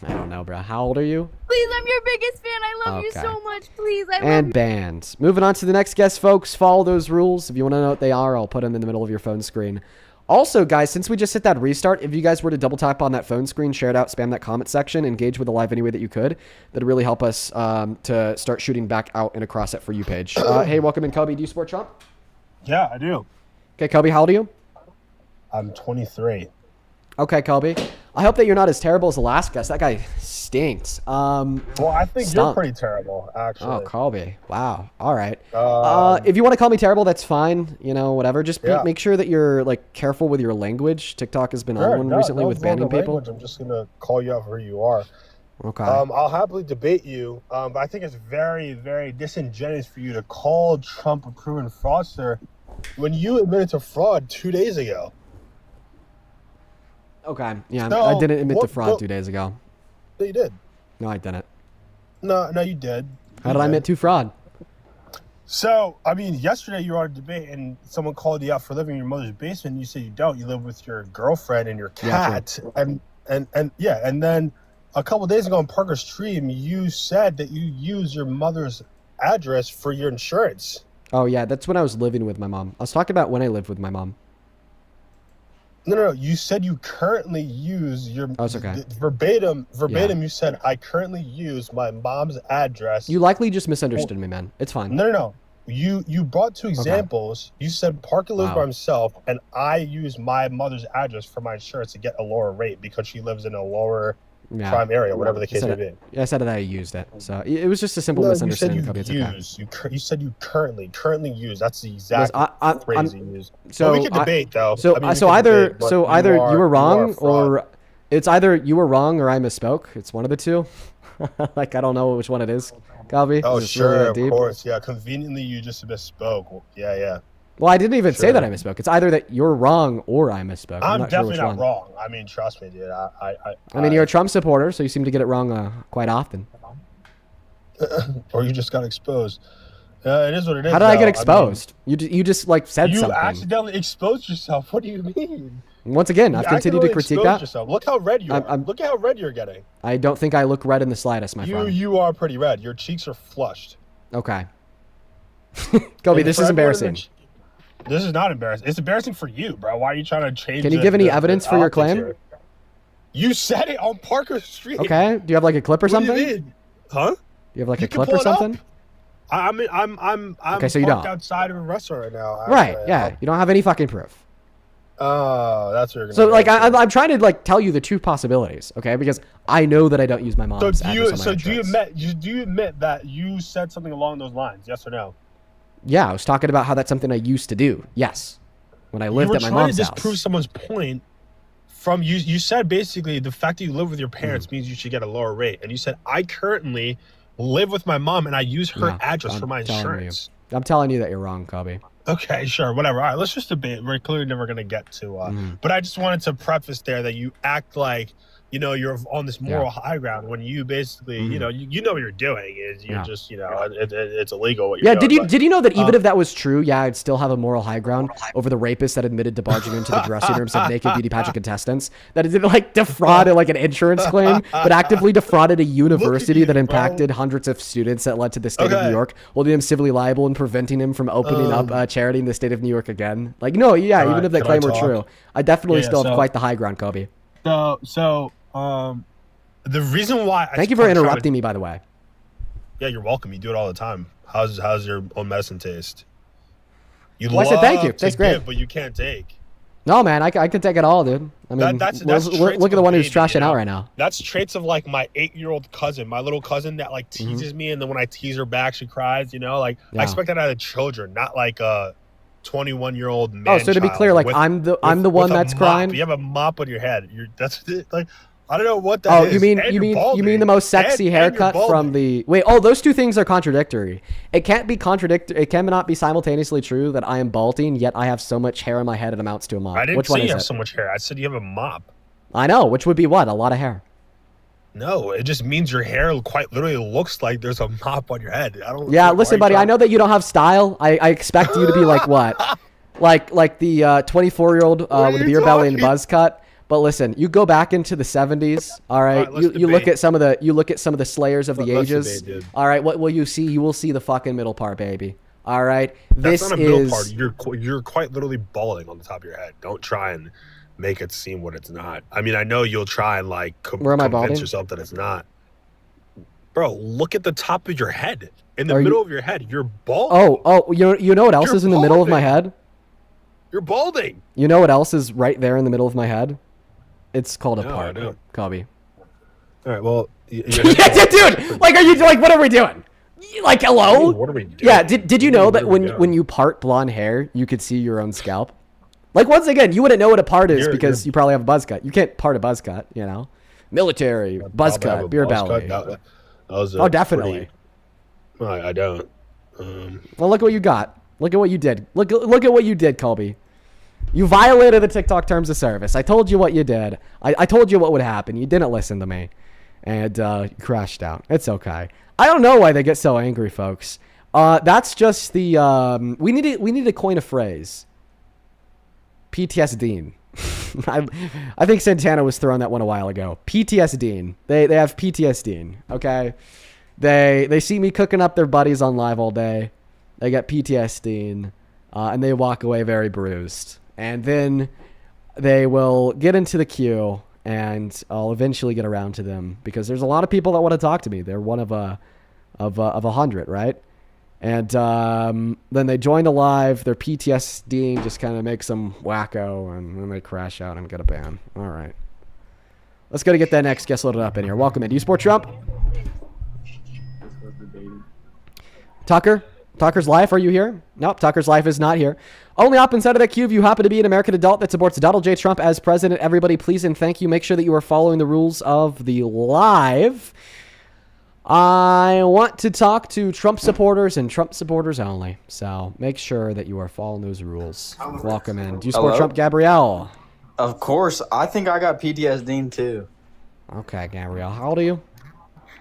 I don't know, bro. How old are you? Please, I'm your biggest fan. I love you so much. Please, I love And you. banned. Moving on to the next guest, folks. Follow those rules. If you want to know what they are, I'll put them in the middle of your phone screen. Also, guys, since we just hit that restart, if you guys were to double tap on that phone screen, share it out, spam that comment section, engage with the live any way that you could, that'd really help us to start shooting back out and across that For You page. Hey, welcome in, Kobe. Do you support Trump? Yeah, I do. Okay, Kobe, how old are you? I'm 23. Okay, Kobe. I hope that you're not as terrible as the last guest. That guy stinks. Well, I think you're pretty terrible, actually. Oh, Kobe. Wow. All right. If you want to call me terrible, that's fine. You know, whatever. Just make sure that you're like careful with your language. TikTok has been on one recently with banning people. Language. I'm just gonna call you out for who you are. Okay. I'll happily debate you, but I think it's very, very disingenuous for you to call Trump a proven fraudster when you admitted to fraud 2 days ago. Okay. Yeah, So, I didn't admit to fraud 2 days ago. No, you did. No, I didn't. No, you did. How did I admit to fraud? So, I mean, yesterday you were on a debate and someone called you out for living in your mother's basement. And you said you don't. You live with your girlfriend and your cat. And then a couple days ago on Parker's stream, you said that you use your mother's address for your insurance. Oh, yeah. That's when I was living with my mom. I was talking about when I lived with my mom. No. You said you currently use your verbatim. Yeah. You said I currently use my mom's address. You likely just misunderstood me, man. It's fine. No. You brought two examples. You said Parker lives by himself, and I use my mother's address for my insurance to get a lower rate because she lives in a lower crime area, whatever the case may be. Yeah, I said that I used it. So it was just a simple misunderstanding. You said you currently use. That's the exact phrase you used. So we can debate though. So either you were wrong or it's either you were wrong or I misspoke. It's one of the two. Like I don't know which one it is. Galby. Oh sure, of course. Yeah, conveniently you just misspoke. Yeah. Well, I didn't even say that I misspoke. It's either that you're wrong or I misspoke. I'm definitely not wrong. I mean, trust me, dude. I mean, you're a Trump supporter, so you seem to get it wrong quite often. Or you just got exposed. It is what it is. How did I get exposed? I mean, you just like said something. You accidentally exposed yourself. What do you mean? Once again, I've continued to critique that. Yourself. Look how red you are. Look at how red you're getting. I don't think I look red in the slightest, my friend. You are pretty red. Your cheeks are flushed. Okay. Kobe, this is embarrassing. This is not embarrassing. It's embarrassing for you, bro. Why are you trying to change? Can you give any evidence for your claim? Here? You said it on Parker's stream. Okay. Do you have like a clip or something? What do you mean? Huh? Do you have like a clip or something? I'm okay, so you don't. Outside of a restaurant right now. Right. Yeah. You don't have any fucking proof. Oh, that's what you're gonna. So like I'm trying to like tell you the two possibilities, okay? Because I know that I don't use my mom's address on my do you admit that you said something along those lines? Yes or no? Yeah, I was talking about how that's something I used to do. Yes, when I lived at my mom's house. You were trying to disprove someone's point. From you said basically the fact that you live with your parents means you should get a lower rate, and you said I currently live with my mom, and I use her No, address I'm for my telling you. insurance. I'm telling you that you're wrong, Kobe. Okay, sure, whatever. All right, let's just debate. We're clearly never going to get to... But I just wanted to preface there that you act like, you're on this moral high ground when you basically, you know what you're doing is you're just, it's illegal what you're doing. Did you know that even if that was true, I'd still have a moral high ground over the rapist that admitted to barging into the dressing rooms of naked beauty pageant contestants, that didn't like defraud like an insurance claim, but actively defrauded a university that impacted hundreds of students that led to the state of New York, holding him civilly liable and preventing him from opening up a charity in the state of New York again. Like, no, even if that claim were true, I definitely still have quite the high ground, Kobe. The reason why Thank you for interrupting me, by the way. Yeah, you're welcome. You do it all the time. How's your own medicine taste? I said thank you. That's great. But you can't take. No, man, I can take it all, dude. I mean, that's look at the one who's trashing out right now. That's traits of like my 8-year-old cousin, my little cousin that like teases me, and then when I tease her back, she cries. I expect that out of children, not like a 21-year-old man. Oh, so to be clear, like I'm the one that's crying. You have a mop on your head. That's like. I don't know what that is. You mean the most sexy haircut from the... Wait, those two things are contradictory. It can't be contradictory. It cannot be simultaneously true that I am balding, yet I have so much hair in my head it amounts to a mop. I didn't Which say one you is have it? so much hair. I said you have a mop. I know, which would be what? A lot of hair. No, it just means your hair quite literally looks like there's a mop on your head. Yeah, listen, buddy, I know that you don't have style. I expect you to be like what? like the 24-year-old with a beer belly and buzz cut. But listen, you go back into the 70s, all right? You look at some of the slayers of the ages. Debate, all right, what will you see? You will see the fucking middle part, baby. All right? That's not a middle part. You're quite literally balding on the top of your head. Don't try and make it seem what it's not. I mean, I know you'll try and like convince yourself that it's not. Bro, look at the top of your head. In the middle of your head, you're balding. Oh, you know what else is in the middle of my head? You're balding. You know what else is right there in the middle of my head? It's called a part, Kobe. All right, well... Yeah, dude! Like, are you... Like, what are we doing? Like, hello? What are we doing? Yeah, did you know that when you part blonde hair, you could see your own scalp? Like, once again, you wouldn't know what a part is because you probably have a buzz cut. You can't part a buzz cut, Military, buzz cut, beer belly. That was definitely. I don't. Well, look at what you got. Look at what you did. Look at what you did, Colby. You violated the TikTok terms of service. I told you what you did. I told you what would happen. You didn't listen to me. And you crashed out. It's okay. I don't know why they get so angry, folks. That's just the... we need to coin a phrase. PTSD. I think Santana was throwing that one a while ago. PTSD. They have PTSD. Okay? They see me cooking up their buddies on live all day. They get PTSD. And they walk away very bruised. And then they will get into the queue, and I'll eventually get around to them because there's a lot of people that want to talk to me. They're one of 100, right? And then they join the live. Their PTSD just kind of makes them wacko, and then they crash out and get a ban. All right. Let's go to get that next guest loaded up in here. Welcome in. Do you support Trump? Tucker's Life, are you here? Nope, Tucker's Life is not here. Only hop inside of that queue if you happen to be an American adult that supports Donald J. Trump as president. Everybody, please and thank you. Make sure that you are following the rules of the live. I want to talk to Trump supporters and Trump supporters only. So make sure that you are following those rules. Welcome in. Do you support Trump, Gabrielle? Of course. I think I got PTSD too. Okay, Gabrielle. How old are you?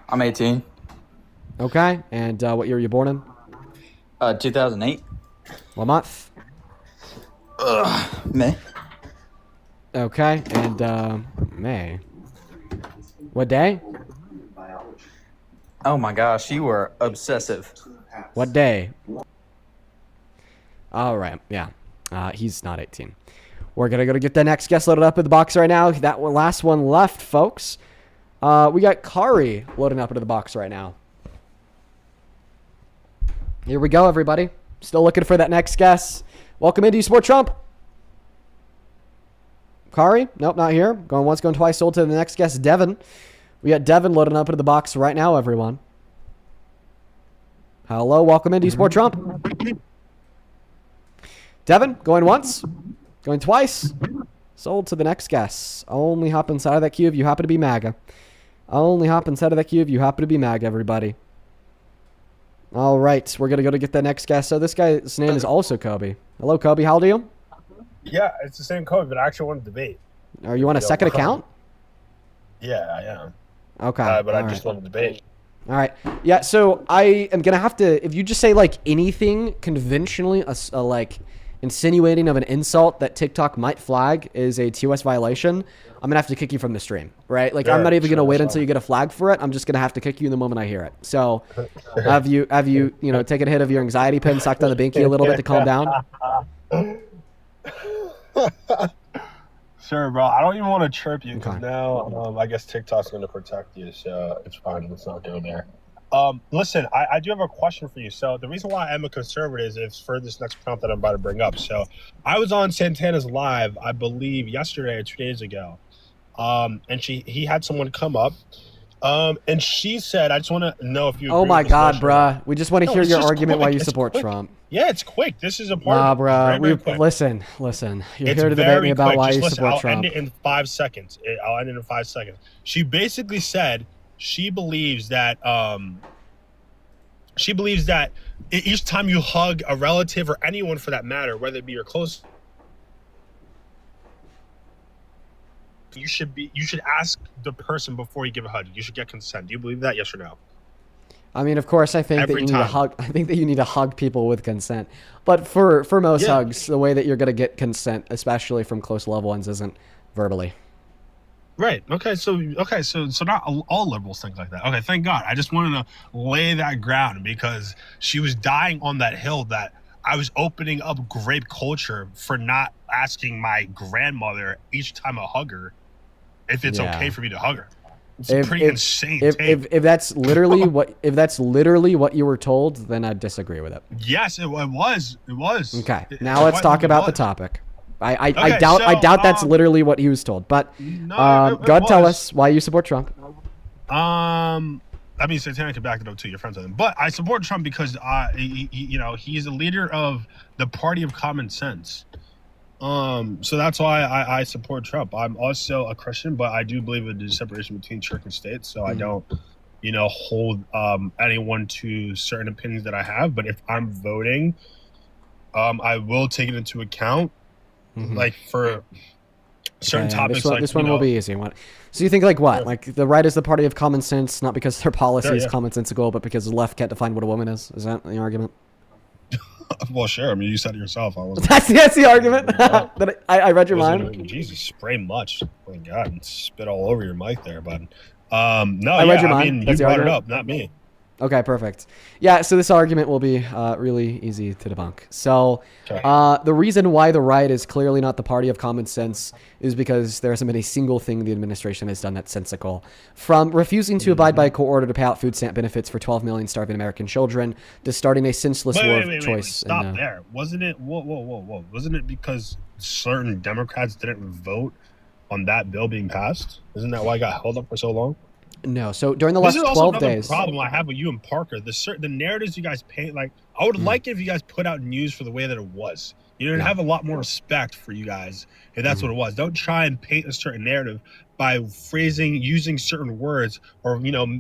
I'm 18. Okay. And what year were you born in? 2008. What month? May. Okay, and May. What day? Oh my gosh, you were obsessive. What day? All right, yeah. He's not 18. We're going to go to get the next guest loaded up in the box right now. That last one left, folks. We got Kari loading up into the box right now. Here we go, everybody. Still looking for that next guest. Welcome in. Do you support Trump? Kari? Nope, not here. Going once, going twice. Sold to the next guest, Devin. We got Devin loading up into the box right now, everyone. Hello, welcome in. Do you support Trump? Devin, going once, going twice. Sold to the next guest. Only hop inside of that queue if you happen to be MAGA. Only hop inside of that queue if you happen to be MAGA, everybody. All right, we're gonna go to get the next guest. So this guy's name is also Kobe. Hello, Kobe. How old are you? Yeah, it's the same code, but I actually want to debate. Are you on a second account? Yeah, I am. Okay. But I just want to debate. All right. Yeah, so I am going to have to, if you just say like anything conventionally, like insinuating of an insult that TikTok might flag is a TOS violation, I'm going to have to kick you from the stream, right? Like I'm not even going to wait until you get a flag for it. I'm just going to have to kick you the moment I hear it. So have you, taken a hit of your anxiety pin, sucked on the binky a little bit to calm down? Sure, bro. I don't even want to chirp you because now I guess TikTok's going to protect you, so it's fine. Let's not go there. Listen, I do have a question for you. So the reason why I'm a conservative is for this next prompt that I'm about to bring up. So I was on Santana's live, I believe, yesterday or 2 days ago, and he had someone come up, and she said, I just want to know if you. Oh my God, bruh. We just want to hear your argument why you support Trump. Yeah, it's quick. This is a part. Nah, bruh. Listen. You're here to debate me about why you support Trump. I'll end it in 5 seconds. She basically said she believes that each time you hug a relative or anyone for that matter, whether it be your close, you should ask the person before you give a hug. You should get consent. Do you believe that? Yes or no? I mean, of course, I think that you need to hug. I think that you need to hug people with consent. But for most hugs, the way that you're going to get consent, especially from close loved ones, isn't verbally. Right. Okay. So not all liberals think like that. Okay. Thank God. I just wanted to lay that ground because she was dying on that hill that I was opening up grape culture for not asking my grandmother each time I hug her if it's okay for me to hug her. It's pretty insane. If that's literally what you were told, then I disagree with it. Yes, it was. It was. Okay. Now let's talk about the topic. I doubt that's literally what he was told. But God, tell us why you support Trump. I mean, Santana can back it up too. Your friends with him, but I support Trump because he's a leader of the party of common sense. So that's why I support Trump. I'm also a Christian, but I do believe in the separation between church and state. So I don't, hold anyone to certain opinions that I have. But if I'm voting, I will take it into account, like for certain topics. This one will be easy. So you think like what? Like the right is the party of common sense, not because their policy is commonsensical, but because the left can't define what a woman is. Is that the argument? Well, sure. I mean, you said it yourself. That's the argument. That I read your mind. Jesus, spray much. Oh my God, and spit all over your mic there, bud. No, I read your mind. I mean, you brought it up, not me. Okay, perfect. Yeah, so this argument will be really easy to debunk. So the reason why the right is clearly not the party of common sense is because there hasn't been a single thing the administration has done that's sensical. From refusing to abide by a court order to pay out food stamp benefits for 12 million starving American children to starting a senseless war of choice. Stop there. Wasn't it? Whoa. Wasn't it because certain Democrats didn't vote on that bill being passed? Isn't that why it got held up for so long? No. So during the last 12 days. This is also another problem I have with you and Parker. The narratives you guys paint, like I would like it if you guys put out news for the way that it was. Have a lot more respect for you guys if that's what it was. Don't try and paint a certain narrative by using certain words or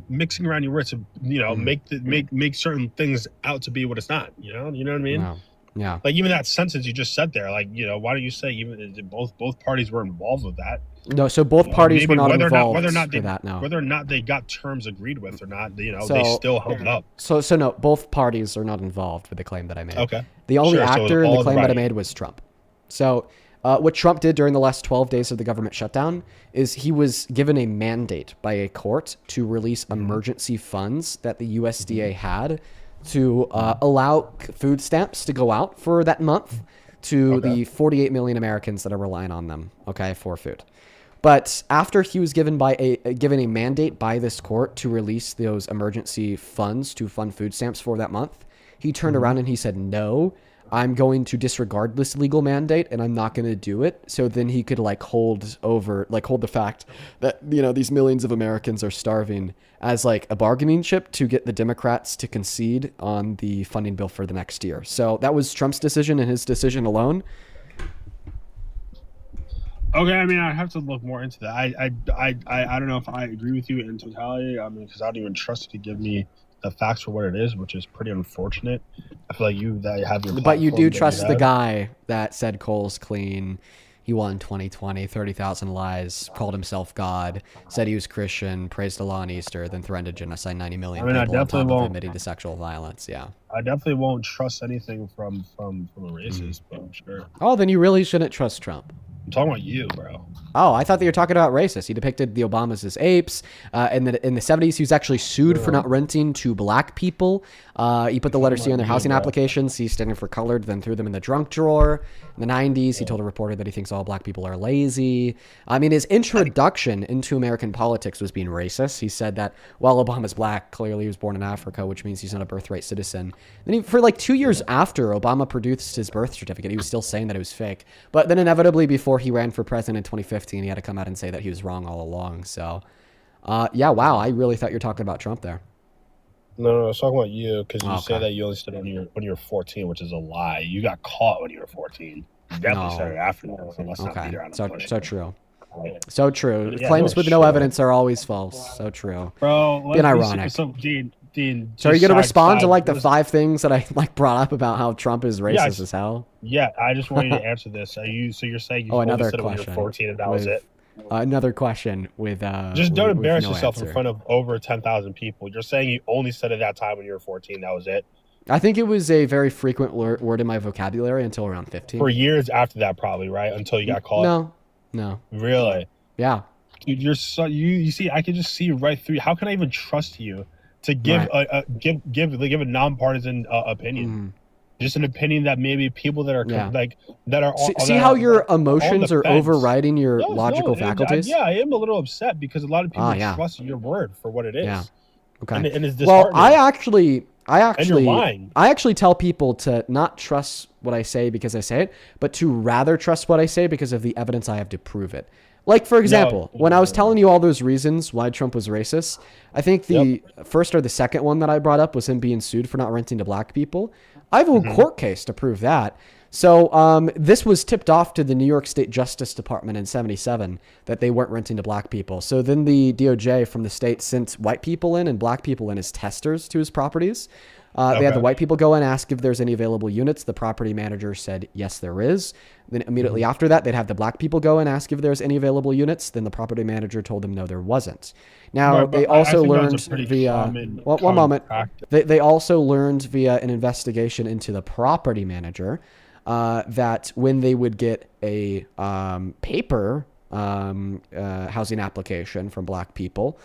mixing around your words to make certain things out to be what it's not. You know what I mean? Wow. Yeah. Like even that sentence you just said there, like why don't you say even both parties were involved with that? No, so both parties were not involved for that. No, whether or not they got terms agreed with or not, they still held it up. So no, both parties are not involved with the claim that I made. Okay. The only actor in the claim that I made was Trump. So what Trump did during the last 12 days of the government shutdown is he was given a mandate by a court to release emergency funds that the USDA had to allow food stamps to go out for that month to the 48 million Americans that are relying on them, for food. But after he was given a mandate by this court to release those emergency funds to fund food stamps for that month, he turned around and he said, no, I'm going to disregard this legal mandate and I'm not going to do it. So then he could hold the fact that, these millions of Americans are starving as a bargaining chip to get the Democrats to concede on the funding bill for the next year. So that was Trump's decision and his decision alone. Okay, I mean, I have to look more into that. I don't know if I agree with you in totality. I mean, because I don't even trust you to give me the facts for what it is, which is pretty unfortunate. I feel like you have your. But you do platform that trust you the have. guy that said Cole's clean. He won 2020, 30,000 lies, called himself God, said he was Christian, praised Allah on Easter, then threatened to genocide 90 million I people on top definitely of won't. admitting to sexual violence. Yeah. I definitely won't trust anything from a Mm-hmm. racist, but I'm sure. Oh, then you really shouldn't trust Trump. I'm talking about you, bro. Oh, I thought that you were talking about racist. He depicted the Obamas as apes. In the 70s, he was actually sued for not renting to black people. He put the letter C on their housing applications. C standing for colored, then threw them in the junk drawer. In the 90s, he told a reporter that he thinks all black people are lazy. I mean, his introduction into American politics was being racist. He said that while Obama's black, clearly he was born in Africa, which means he's not a birthright citizen. Then for like 2 years after Obama produced his birth certificate, he was still saying that it was fake. But then inevitably, before he ran for president in 2015, he had to come out and say that he was wrong all along. So, yeah, wow, I really thought you were talking about Trump there. No, I was talking about you because you Okay. say that you only said when you were 14, which is a lie. You got caught when you were 14. You definitely No. said it after that. So let's not beat Okay, around the so bush. true. So true. Yeah, Claims no, with no sure. evidence are always false. So true. Bro, Being ironic. So, Dean, So are you gonna respond to like the let's- 5 things that I like brought up about how Trump is racist Yes. as hell? Yeah, I just want you to answer this. So you're saying you only another said it when you were question 14 and that was with- it? Another question with Just don't with embarrass no yourself answer. in front of over 10,000 people. You're saying you only said it that time when you were 14. That was it. I think it was a very frequent word in my vocabulary until around 15. For years after that, probably, right? Until you got caught. No. Really? Yeah. Dude, you're so you see, I can just see right through you. How can I even trust you to give give a nonpartisan opinion? Mhm. Just an opinion that maybe people that are Yeah. that are See that how are- your on the emotions are fence. overriding your No, logical faculties? I am a little upset because a lot of people yeah. trust your word for what it is. Yeah. Okay. And it's Well, disheartening. And you're lying. I actually tell people to not trust what I say because I say it, but to rather trust what I say because of the evidence I have to prove it. Like, for example, when I was telling you all those reasons why Trump was racist, I think the first or the second one that I brought up was him being sued for not renting to black people. I have a court case to prove that. So this was tipped off to the New York State Justice Department in 77 that they weren't renting to black people. So then the DOJ from the state sent white people in and black people in as testers to his properties. They had the white people go and ask if there's any available units. The property manager said, yes, there is. Then immediately after that, they'd have the black people go and ask if there's any available units. Then the property manager told them, no, there wasn't. Now, Right, but they I also think learned that's a pretty via... common one moment. practice. They also learned via an investigation into the property manager that when they would get a paper housing application from black people,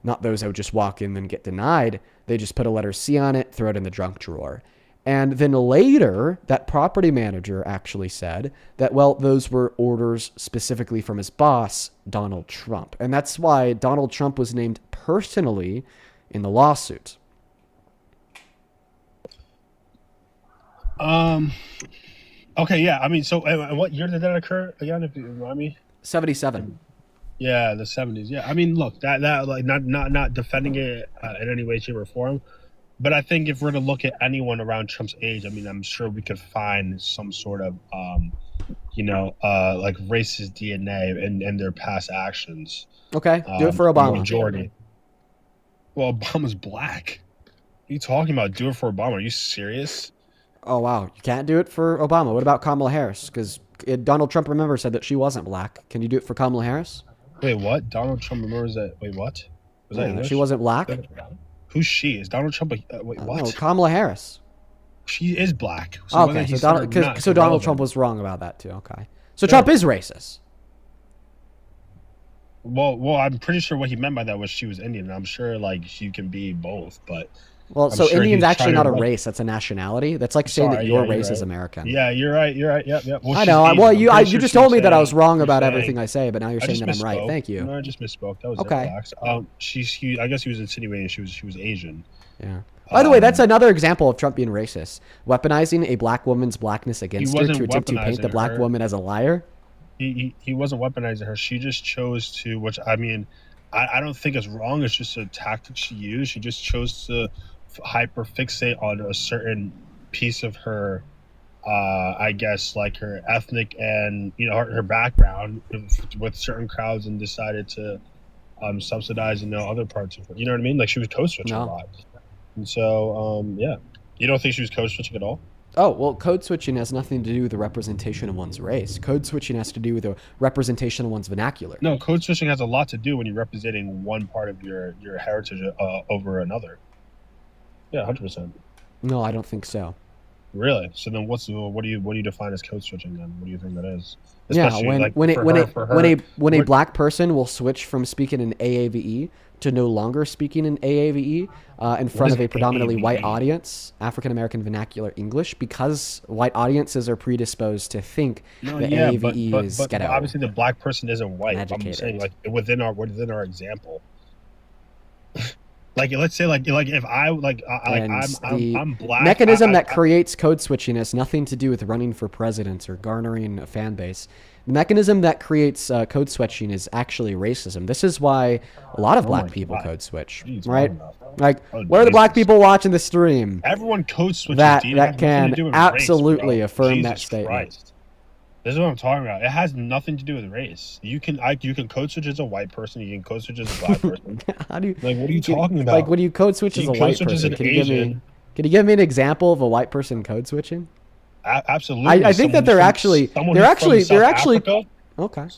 not those that would just walk in and get denied, they just put a letter C on it, throw it in the junk drawer. And then later, that property manager actually said that, well, those were orders specifically from his boss, Donald Trump. And that's why Donald Trump was named personally in the lawsuit. Okay, yeah. I mean, so and what year did that occur again? If you remind me. 77. Yeah, the 70s. Yeah, I mean, look, that like not defending it in any way, shape, or form, but I think if we're to look at anyone around Trump's age, I mean, I'm sure we could find some sort of, like racist DNA in their past actions. Okay, do it for Obama. Majority. Well, Obama's black. What are you talking about? Do it for Obama? Are you serious? Oh, wow. You can't do it for Obama. What about Kamala Harris? Because Donald Trump, remember, said that she wasn't black. Can you do it for Kamala Harris? Wait, what? Donald Trump remembers that? Wait, what? Was that Yeah, English? she wasn't black? Who's she? Is Donald Trump? Wait, what? No, Kamala Harris. She is black. So whether Okay, he so said it or Donald, not, it's so Donald irrelevant. Trump was wrong about that too. Okay, so Trump is racist. Well, I'm pretty sure what he meant by that was she was Indian. And I'm sure like she can be both, but Well, I'm so sure Indian's he's actually trying not to, a like- race; that's a nationality. That's like saying that Sorry, your yeah, you're race is right. American. yeah, you're right. Yep. Well, I she's know. Asian. Well, I'm you pretty sure just she told me that I saying- was wrong you're about saying- everything I say, but now you're I saying just that I'm right. misspoke. Thank you. No, I just misspoke. That was Okay. it, relax. I guess he was insinuating she was Asian. Yeah. By the way, that's another example of Trump being racist, weaponizing a black woman's blackness against her wasn't to attempt to paint the weaponizing black her. woman as a liar. He wasn't weaponizing her. She just chose to, which I mean, I don't think it's wrong. It's just a tactic she used. She just chose to hyper fixate on a certain piece of her, I guess, like her ethnic and her background with certain crowds, and decided to subsidize other parts of her. You know what I mean? Like she was code switching a No. lot. And so, yeah. You don't think she was code switching at all? Oh, well, code switching has nothing to do with the representation of one's race. Code switching has to do with the representation of one's vernacular. No, code switching has a lot to do when you're representing one part of your heritage over another. Yeah, 100%. No, I don't think so. Really? So then, what do you define as code switching? Then, what do you think that is? Yeah, Especially, when a black person will switch from speaking in AAVE to no longer speaking in AAVE in front of a predominantly white audience, African American vernacular English, because white audiences are predisposed to think that AAVE is ghetto. But obviously, the black person isn't white. Educated. I'm saying, like, within our example. Like, let's say, like if I'm black. Mechanism that creates code switching has nothing to do with running for president or garnering a fan base. The mechanism that creates code switching is actually racism. This is why a lot of black people code switch, right? Like, where are the black people watching the stream? Everyone code switches. That can absolutely affirm that statement. Christ. This is what I'm talking about. It has nothing to do with race. You can code switch as a white person. You can code switch as a black person. How do you, like, what are you talking about? Like, when you code switch as a white person, can you give me an example of a white person code switching? Absolutely. I think that they're actually okay.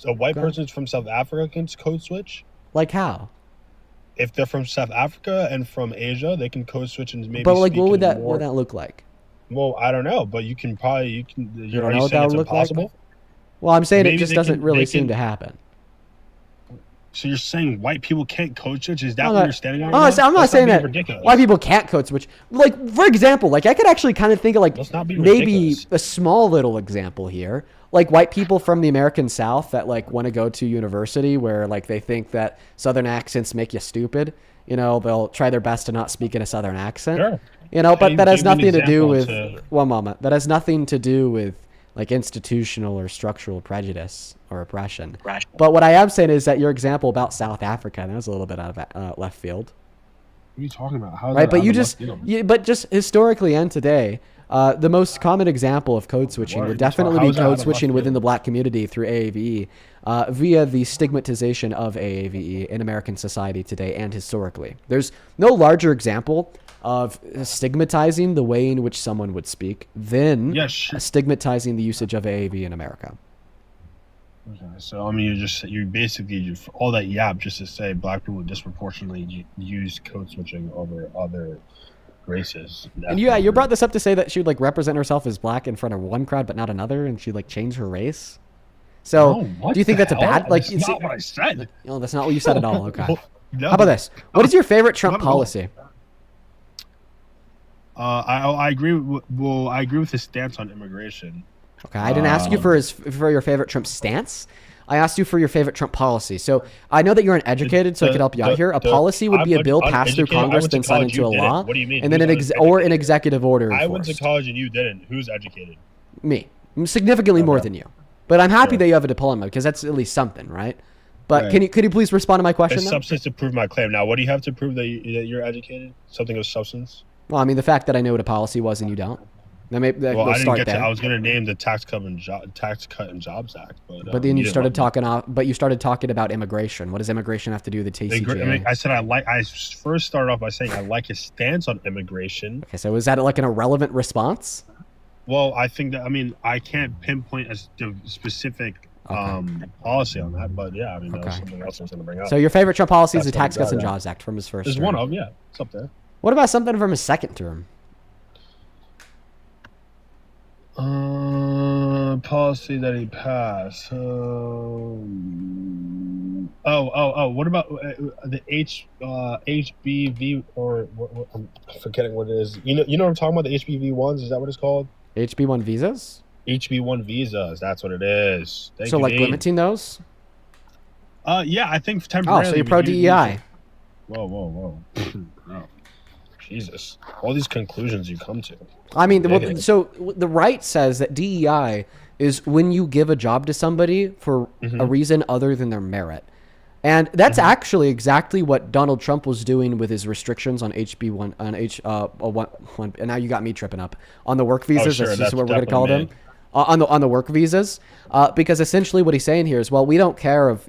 A white person from South Africa can code switch. Like how? If they're from South Africa and from Asia, they can code switch and maybe. But like, what would that look like? Well, I don't know, but you can probably You don't know what that would look like? Well, I'm saying it just doesn't really seem to happen. So you're saying white people can't code switch? Is that what you're standing on? I'm not saying that white people can't code switch. Like, for example, like I could actually kind of think of like maybe a small little example here. Like white people from the American South that like want to go to university where like they think that Southern accents make you stupid. You know, they'll try their best to not speak in a Southern accent. Sure. You know, but that has nothing to do with one moment. That has nothing to do with like institutional or structural prejudice or oppression. But what I am saying is that your example about South Africa, that was a little bit out of left field. What are you talking about? How is right, that but just historically and today, the most common example of code switching would definitely be code switching within the black community through AAVE via the stigmatization of AAVE in American society today and historically. There's no larger example of stigmatizing the way in which someone would speak than stigmatizing the usage of AAVE in America. Okay, so I mean, you basically all that yap just to say black people disproportionately use code switching over other races. And you brought this up to say that she would like represent herself as black in front of one crowd but not another, and she'd like change her race. So do you think that's a bad? Like, that's not what I said. No, that's not what you said at all. Okay. No. How about this? What is your favorite Trump policy? I agree. I agree with his stance on immigration. Okay, I didn't ask you for your favorite Trump stance. I asked you for your favorite Trump policy. So I know that you're uneducated, so I could help you out here. A policy would be a bill passed through Congress, then signed into a law. What do you mean? And then an executive order. I went to college and you didn't. Who's educated? Me, significantly more than you. But I'm happy that you have a diploma because that's at least something, right? But could you please respond to my question? There's substance to prove my claim. Now, what do you have to prove that you're educated? Something of substance. Well, I mean, the fact that I know what a policy was and you don't. I was going to name the Tax Cut and Jobs Act, but then you started talking about immigration. What does immigration have to do with the TCJA? I said I first started off by saying I like his stance on immigration. Okay, so is that like an irrelevant response? Well, I think that I can't pinpoint a specific policy on that, but yeah, that's something else I was going to bring up. So your favorite Trump policy is the Tax Cuts and Jobs Act from his first term. There's one of them, yeah, it's up there. What about something from his second term? Policy that he passed. What about the HBV or what, I'm forgetting what it is. You know what I'm talking about? The HBV1s, is that what it's called? HB1 visas? HB1 visas, that's what it is. So like limiting those? Yeah, I think temporarily. Oh, so you're pro DEI. Whoa. No. Jesus. All these conclusions you come to. I mean, so the right says that DEI is when you give a job to somebody for a reason other than their merit. And that's actually exactly what Donald Trump was doing with his restrictions on HB1 and now you got me tripping up on the work visas. That's just what we're going to call them. On the work visas, because essentially what he's saying here is, well, we don't care if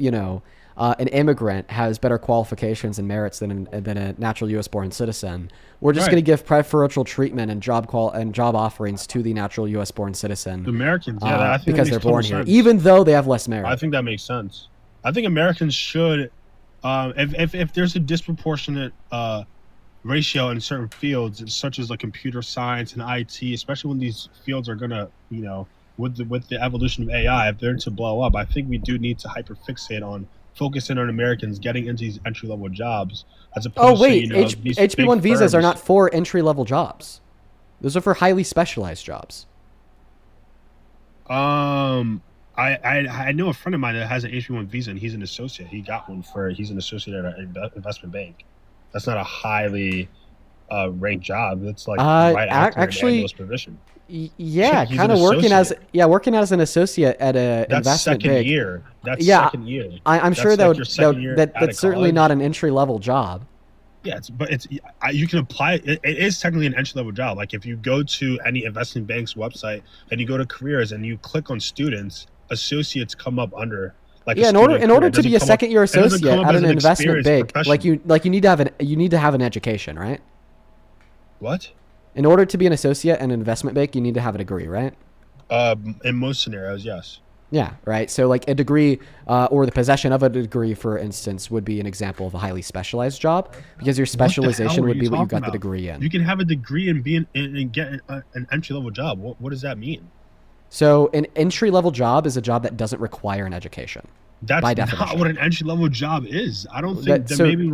an immigrant has better qualifications and merits than a natural U.S. born citizen, we're just going to give preferential treatment and job offerings to the natural U.S. born citizen. The Americans, I think because they're born here, even though they have less merit. I think that makes sense. I think Americans should, if there's a disproportionate ratio in certain fields, such as like computer science and IT, especially when these fields are gonna, with the evolution of AI, if they're to blow up, I think we do need to hyperfixate on focusing on Americans getting into these entry-level jobs as opposed to HB1 visas are not for entry-level jobs. Those are for highly specialized jobs. I know a friend of mine that has an HB1 visa and he's an associate. He's an associate at an investment bank. That's not a highly ranked job. It's like right after an analyst position. Yeah, kind of working as an associate at a investment bank. That's second year. I'm sure that's certainly not an entry level job. Yeah, you can apply. It is technically an entry level job. Like if you go to any investment bank's website and you go to careers and you click on students, associates come up under. Like in order to be a second year associate at an investment bank, you need to have an education, right? What? In order to be an associate at an investment bank, you need to have a degree, right? In most scenarios, yes. Yeah, right. So like a degree or the possession of a degree, for instance, would be an example of a highly specialized job because your specialization would be what you got the degree in. You can have a degree and get an entry level job. What does that mean? So an entry level job is a job that doesn't require an education. That's by definition not what an entry level job is. I don't think maybe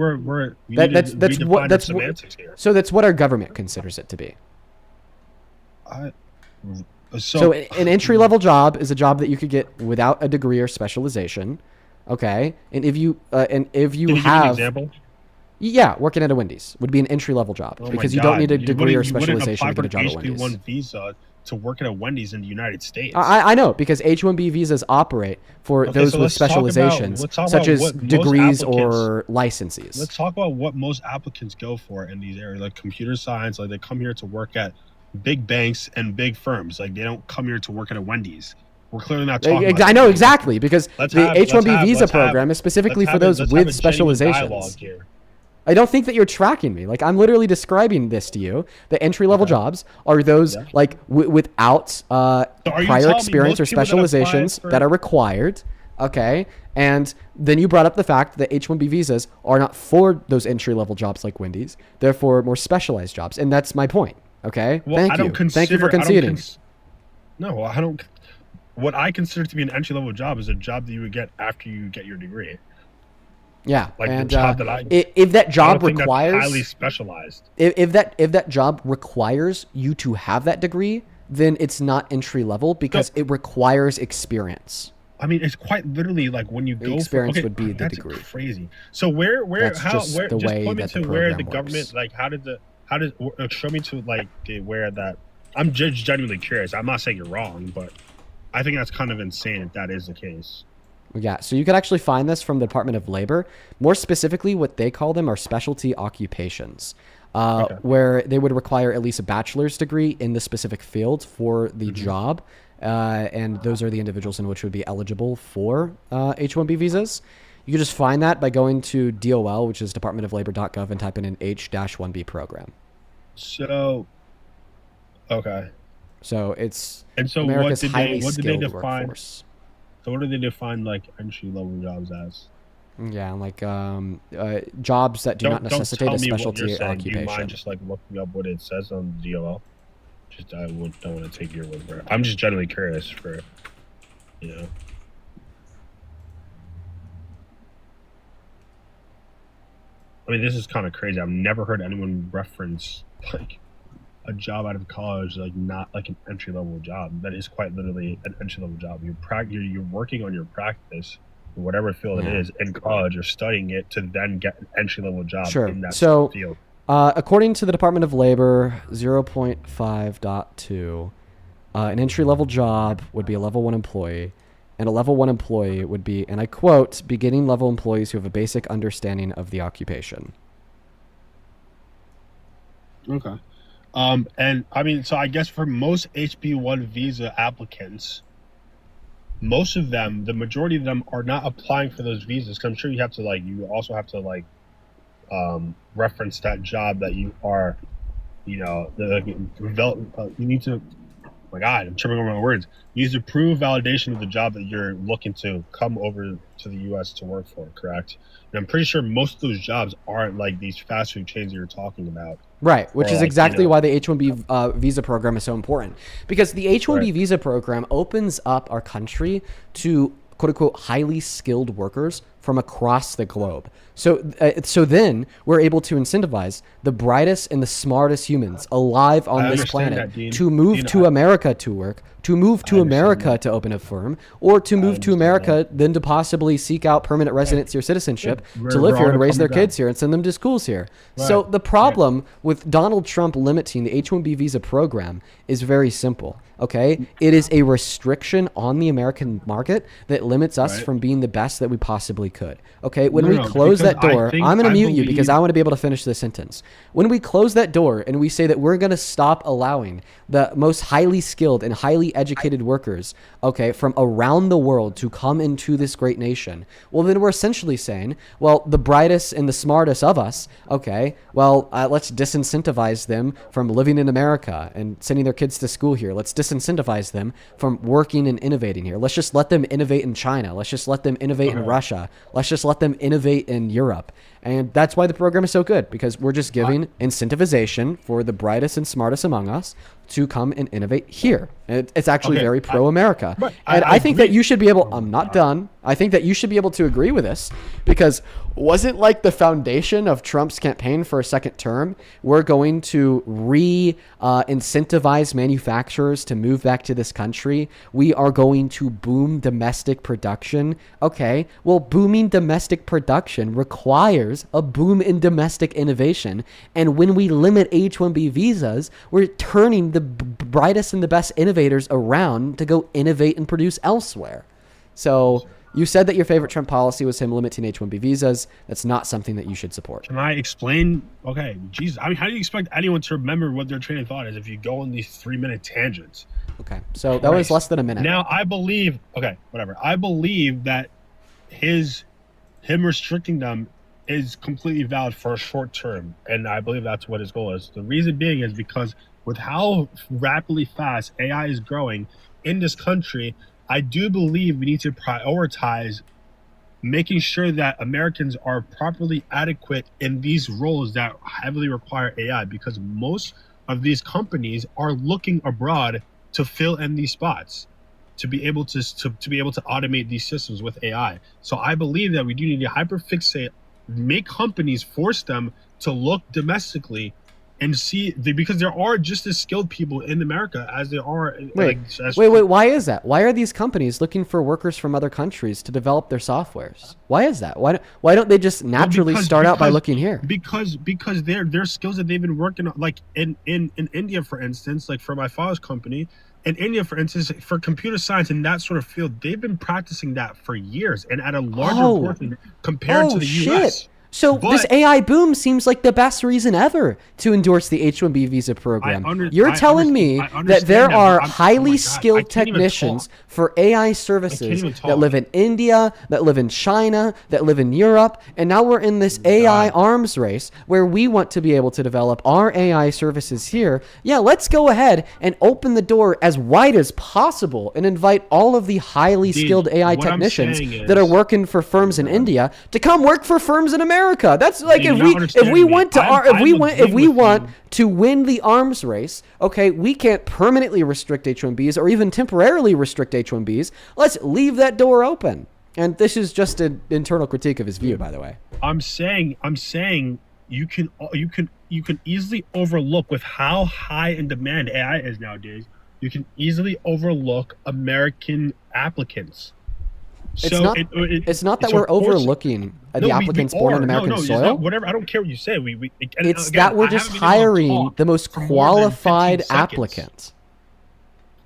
that's semantics here. So that's what our government considers it to be. So an entry level job is a job that you could get without a degree or specialization. Okay, and if you Can you have give an example? Yeah, working at a Wendy's would be an entry level job because you don't need a degree or specialization to get a job at Wendy's. H-1B visa to work at a Wendy's in the United States. I know because H-1B visas operate for those with specializations, such as degrees or licenses. Let's talk about what most applicants go for in these areas, like computer science. Like they come here to work at big banks and big firms. Like they don't come here to work at a Wendy's. We're clearly not talking about I know exactly because the H-1B visa program is specifically for those with specializations. I don't think that you're tracking me. Like I'm literally describing this to you. The entry level jobs are those like without prior experience or specializations that are required. Okay, and then you brought up the fact that H-1B visas are not for those entry level jobs like Wendy's. They're for more specialized jobs, and that's my point. Okay, well, thank you for conceding. No, I don't. What I consider to be an entry level job is a job that you would get after you get your degree. Yeah, like and the job that if that job requires highly specialized, if that job requires you to have that degree, then it's not entry level because it requires experience. I mean, it's quite literally like when you go experience would be the degree. That's crazy. So where just point me to where the government like how did show me to like where that. I'm just genuinely curious. I'm not saying you're wrong, but I think that's kind of insane if that is the case. Yeah, so you could actually find this from the Department of Labor. More specifically, what they call them are specialty occupations, where they would require at least a bachelor's degree in the specific field for the job. And those are the individuals in which would be eligible for H-1B visas. You can just find that by going to DOL, which is departmentoflabor.gov, and type in an H-1B program. So, okay. So it's America's highly skilled workforce. So what do they define like entry-level jobs as? Yeah, like jobs that do not necessitate a specialty occupation. Do you mind just like looking up what it says on DOL? Just I don't want to take your word for it. I'm just generally curious for, I mean, this is kind of crazy. I've never heard anyone reference like a job out of college, like not like an entry level job. That is quite literally an entry level job. You're working on your practice, whatever field it is, in college. You're studying it to then get an entry level job in that field. According to the Department of Labor 0.5.2, an entry level job would be a level 1 employee, and a level 1 employee would be, and I quote, beginning level employees who have a basic understanding of the occupation. Okay. And I mean, so I guess for most HB1 visa applicants, most of them, the majority of them, are not applying for those visas. 'Cause I'm sure you have to you also have to reference that job that you are, develop. You need to. Oh my God, I'm tripping over my words. You need to prove validation of the job that you're looking to come over to the U.S. to work for. Correct? And I'm pretty sure most of those jobs aren't like these fast food chains that you're talking about. Right, which is exactly why the H-1B visa program is so important. Because the H-1B visa program opens up our country to quote-unquote highly skilled workers from across the globe. So then we're able to incentivize the brightest and the smartest humans alive on this planet to move to America to work, to move to America to open a firm, or to move to America then to possibly seek out permanent residency or citizenship to live here and raise their kids here and send them to schools here. So the problem with Donald Trump limiting the H-1B visa program is very simple. Okay, it is a restriction on the American market that limits us from being the best that we possibly could. Okay, when we close that door, I'm going to mute you because I want to be able to finish this sentence. When we close that door and we say that we're going to stop allowing the most highly skilled and highly educated workers, okay, from around the world to come into this great nation, well, then we're essentially saying, well, the brightest and the smartest of us, okay, well, let's disincentivize them from living in America and sending their kids to school here. Let's disincentivize them from working and innovating here. Let's just let them innovate in China. Let's just let them innovate in Russia. Let's just let them innovate in Europe. And that's why the program is so good, because we're just giving incentivization for the brightest and smartest among us to come and innovate here. It's actually very pro-America. And I think that you should be able, I'm not done. I think that you should be able to agree with this, because wasn't like the foundation of Trump's campaign for a second term, we're going to incentivize manufacturers to move back to this country. We are going to boom domestic production. Okay, well, booming domestic production requires a boom in domestic innovation. And when we limit H-1B visas, we're turning the brightest and the best innovators around to go innovate and produce elsewhere. So you said that your favorite Trump policy was him limiting H-1B visas. That's not something that you should support. Can I explain? Okay, Jesus. I mean, how do you expect anyone to remember what their train of thought is if you go on these 3-minute tangents? Okay, so that was less than a minute. Now, I believe, I believe that him restricting them is completely valid for a short term, and I believe that's what his goal is. The reason being is because with how rapidly fast AI is growing in this country, I do believe we need to prioritize making sure that Americans are properly adequate in these roles that heavily require AI, because most of these companies are looking abroad to fill in these spots, to be able to automate these systems with AI. So I believe that we do need to hyperfixate, make companies, force them to look domestically and see, because there are just as skilled people in America as there are. Wait, why is that? Why are these companies looking for workers from other countries to develop their softwares? Why is that? Why don't they just naturally start out by looking here? Because their skills that they've been working on, like in India, for instance, like for my father's company, in India, for instance, for computer science and that sort of field, they've been practicing that for years and at a larger portion compared to the US. So this AI boom seems like the best reason ever to endorse the H-1B visa program. You're telling me that there are highly skilled technicians for AI services that live in India, that live in China, that live in Europe, and now we're in this AI arms race where we want to be able to develop our AI services here. Yeah, let's go ahead and open the door as wide as possible and invite all of the highly skilled AI technicians that are working for firms in India to come work for firms in America. That's like if we want to win the arms race, okay, we can't permanently restrict H-1Bs or even temporarily restrict H-1Bs. Let's leave that door open. And this is just an internal critique of his view, by the way. I'm saying you can easily overlook, with how high in demand AI is nowadays, you can easily overlook American applicants. It's not that we're overlooking the applicants born on American soil. Whatever, I don't care what you say. That we're just hiring the most qualified applicants.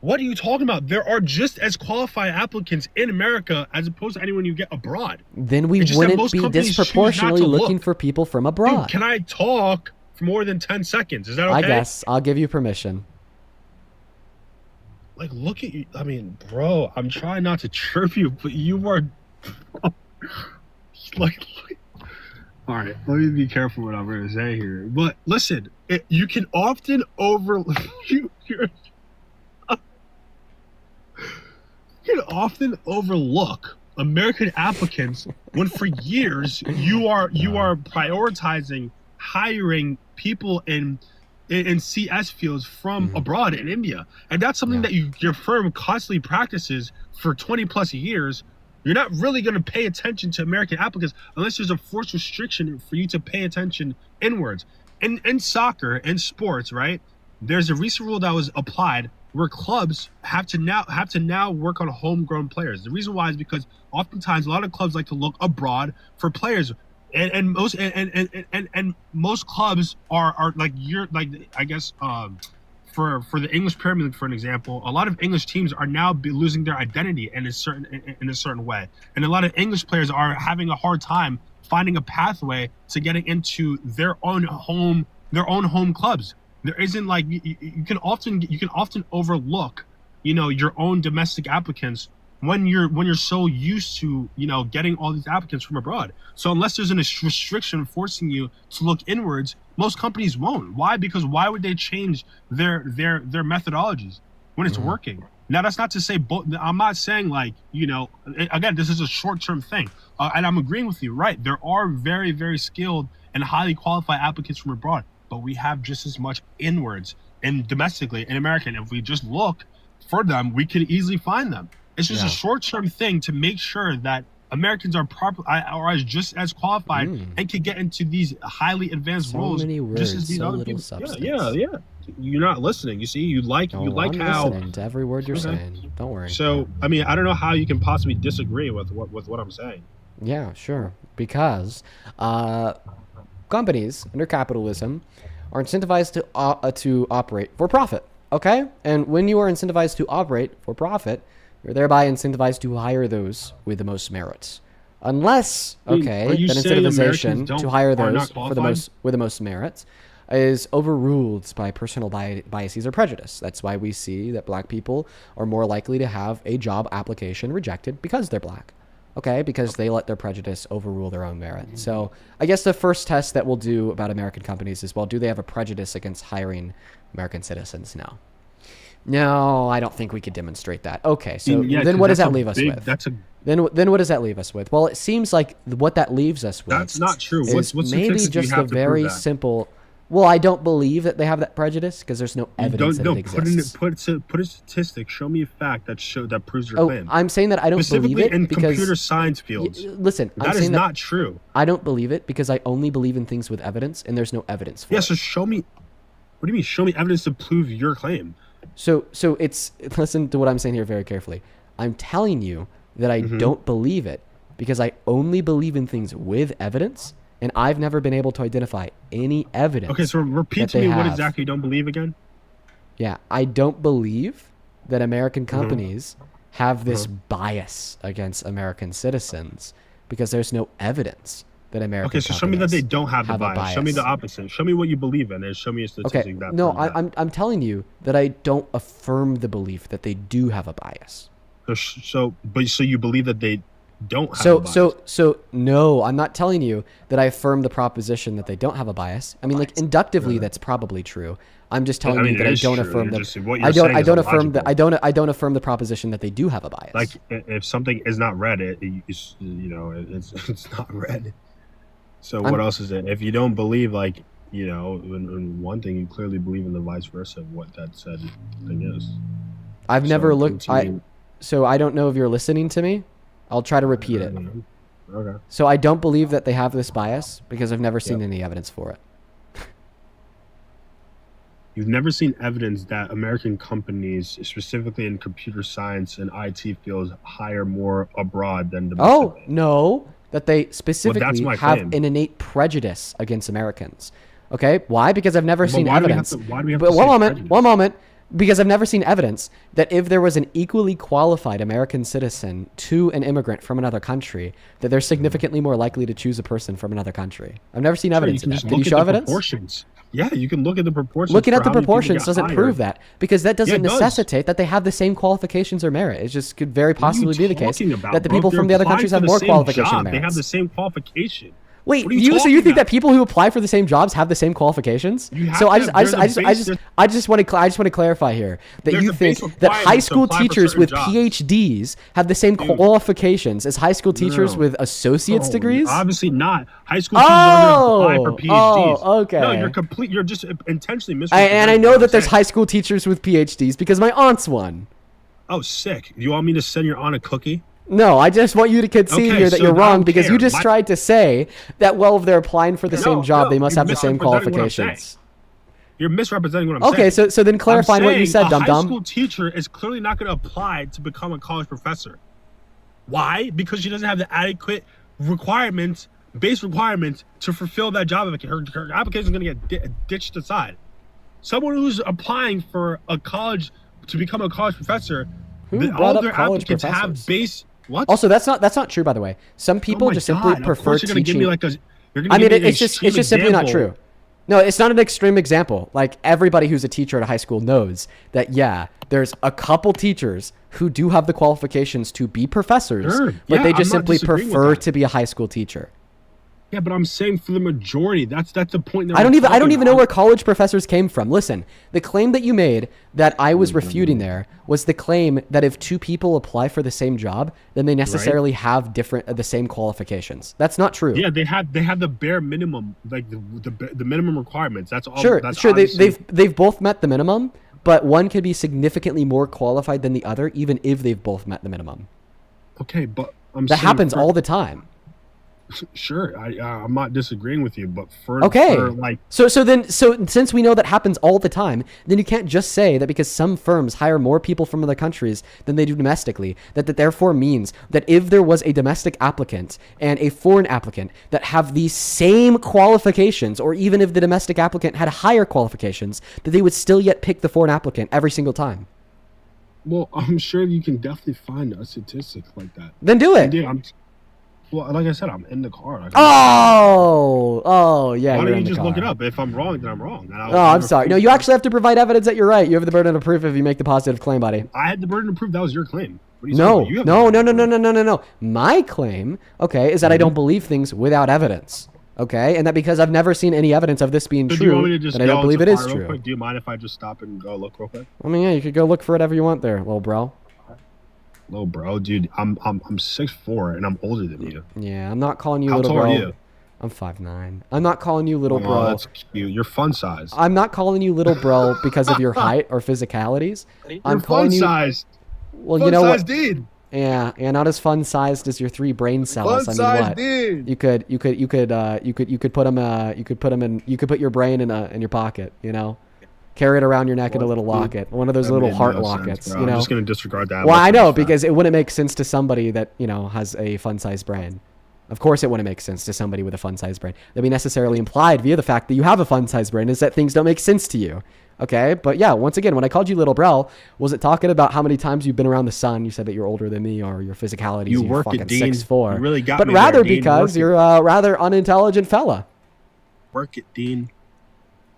What are you talking about? There are just as qualified applicants in America as opposed to anyone you get abroad. Then we wouldn't be disproportionately looking for people from abroad. Dude, can I talk for more than 10 seconds? Is that okay? I guess. I'll give you permission. Like, look at you. I mean, bro, I'm trying not to chirp you, but you are like, all right, let me be careful what I'm going to say here. But listen, you can often you can often overlook American applicants when for years you are prioritizing hiring people in CS fields from abroad in India. And that's something that your firm constantly practices for 20 plus years. You're not really going to pay attention to American applicants unless there's a forced restriction for you to pay attention inwards. In soccer and sports, right? There's a recent rule that was applied where clubs have to now work on homegrown players. The reason why is because oftentimes a lot of clubs like to look abroad for players. And most clubs are like I guess for the English Premier League, for an example, a lot of English teams are now losing their identity in a certain way, and a lot of English players are having a hard time finding a pathway to getting into their own home clubs. There isn't like you can often overlook, your own domestic applicants when you're so used to getting all these applicants from abroad. So unless there's a restriction forcing you to look inwards, most companies won't. Why? Because why would they change their methodologies when it's working? Now that's not to say I'm not saying again, this is a short-term thing, and I'm agreeing with you. Right, there are very, very skilled and highly qualified applicants from abroad, but we have just as much inwards and domestically in America. And if we just look for them, we could easily find them. It's just a short-term thing to make sure that Americans are just as qualified and can get into these highly advanced roles. So many words, just as these so other little people. substance. Yeah. You're not listening. You see, you like I'm how. listening to every word you're saying. Don't worry. So, I mean, I don't know how you can possibly disagree with what I'm saying. Yeah, sure. Because companies under capitalism are incentivized to operate for profit. Okay, and when you are incentivized to operate for profit, you're thereby incentivized to hire those with the most merits. Unless, that incentivization to hire those with the most merits is overruled by personal biases or prejudice. That's why we see that black people are more likely to have a job application rejected because they're black. Okay, because they let their prejudice overrule their own merit. So I guess the first test that we'll do about American companies is, well, do they have a prejudice against hiring American citizens? No, I don't think we could demonstrate that. Okay, so then what does that leave us with? Then what does that leave us with? Well, it seems like what that leaves us with that's not true. Is what's maybe just a very simple. Well, I don't believe that they have that prejudice because there's no evidence that it exists. Put a statistic. Show me a fact that proves your claim. I'm saying that I don't believe it in because computer science fields. Listen, that is not true. I don't believe it because I only believe in things with evidence, and there's no evidence for it. So show me. What do you mean? Show me evidence to prove your claim. So it's listen to what I'm saying here very carefully. I'm telling you that I don't believe it because I only believe in things with evidence. And I've never been able to identify any evidence. Okay, so repeat to me what exactly you don't believe again. Yeah, I don't believe that American companies have this bias against American citizens because there's no evidence that American companies show me that they don't have the bias. Show me the opposite. Show me what you believe in and show me a statistic that. No, I'm telling you that I don't affirm the belief that they do have a bias. So you believe that they don't have a bias. So no, I'm not telling you that I affirm the proposition that they don't have a bias. I mean, like inductively, that's probably true. I'm just telling you that I don't affirm them. I don't affirm the proposition that they do have a bias. Like if something is not red, it's not red. So what else is it? If you don't believe, in one thing, you clearly believe in the vice versa of what that said thing is. I've never looked. So I don't know if you're listening to me. I'll try to repeat it. Okay. So I don't believe that they have this bias because I've never seen any evidence for it. You've never seen evidence that American companies, specifically in computer science and IT fields, hire more abroad than domestic. Oh, no. That they specifically have an innate prejudice against Americans. Okay? Why? Because I've never seen evidence. One moment. Because I've never seen evidence that if there was an equally qualified American citizen to an immigrant from another country, that they're significantly more likely to choose a person from another country. I've never seen evidence of that. Can you show evidence? Proportions. Yeah, you can look at the proportions. Looking at the proportions doesn't prove that, because that doesn't necessitate that they have the same qualifications or merit. It just could very possibly be the case that the people from the other countries have more qualification and merits. They have the same qualification. Wait, so you think that people who apply for the same jobs have the same qualifications? So I just want to clarify here that you think that high school teachers with PhDs have the same qualifications as high school teachers with associate's degrees? Obviously not. High school teachers are going to apply for PhDs. Oh, okay. No, you're just intentionally misrepresenting. And I know that there's high school teachers with PhDs because my aunt's one. Oh, sick. You want me to send your aunt a cookie? No, I just want you to concede here that you're wrong because you just tried to say that, well, if they're applying for the same job, they must have the same qualifications. You're misrepresenting what I'm saying. Okay, so then clarify what you said, dum-dum. A high school teacher is clearly not going to apply to become a college professor. Why? Because she doesn't have the adequate base requirements to fulfill that job. Her application is going to get ditched aside. Someone who's applying for a college to become a college professor, all their applicants have base. What? Also, that's not true, by the way. Some people just simply prefer teaching. It's just simply not true. No, it's not an extreme example. Like, everybody who's a teacher at a high school knows that, yeah, there's a couple teachers who do have the qualifications to be professors, but they just simply prefer to be a high school teacher. Yeah, but I'm saying for the majority, that's the point. I don't even know where college professors came from. Listen, the claim that you made that I was refuting there was the claim that if two people apply for the same job, then they necessarily have the same qualifications. That's not true. Yeah, they have the bare minimum, like the minimum requirements. That's all. Sure. They've both met the minimum, but one could be significantly more qualified than the other, even if they've both met the minimum. Okay, but that happens all the time. Sure, I'm not disagreeing with you, but so since we know that happens all the time, then you can't just say that because some firms hire more people from other countries than they do domestically, that therefore means that if there was a domestic applicant and a foreign applicant that have the same qualifications, or even if the domestic applicant had higher qualifications, that they would still yet pick the foreign applicant every single time. Well, I'm sure you can definitely find a statistic like that. Then do it. Well, like I said, I'm in the car. Yeah. Why don't you just look it up? If I'm wrong, then I'm wrong. I'm sorry. No, you actually have to provide evidence that you're right. You have the burden of proof if you make the positive claim, buddy. I had the burden of proof. That was your claim. No. My claim, is that I don't believe things without evidence. Okay, and that because I've never seen any evidence of this being true, that I don't believe it is true. Do you mind if I just stop and go look real quick? I mean, yeah, you could go look for whatever you want there, little bro. Little bro, dude, I'm 6'4" and I'm older than you. Yeah, I'm not calling you little bro. How tall are you? I'm 5'9". I'm not calling you little bro. That's cute. You're fun size. I'm not calling you little bro because of your height or physicalities. I'm calling you fun sized. Well, you know what? Dude. Yeah, not as fun sized as your 3 brain cells. Fun sized, dude. You could put them you could put your brain in your pocket, you know. Carry it around your neck in a little locket. One of those little heart lockets, you know. I'm just going to disregard that. Well, I know, because it wouldn't make sense to somebody that, you know, has a fun-sized brain. Of course it wouldn't make sense to somebody with a fun-sized brain. That'd be necessarily implied via the fact that you have a fun-sized brain is that things don't make sense to you. Okay? But yeah, once again, when I called you little bro, was it talking about how many times you've been around the sun? You said that you're older than me, or your physicality is you're fucking 6'4". You really got but me rather there, because you're a rather unintelligent fella. Work it, Dean.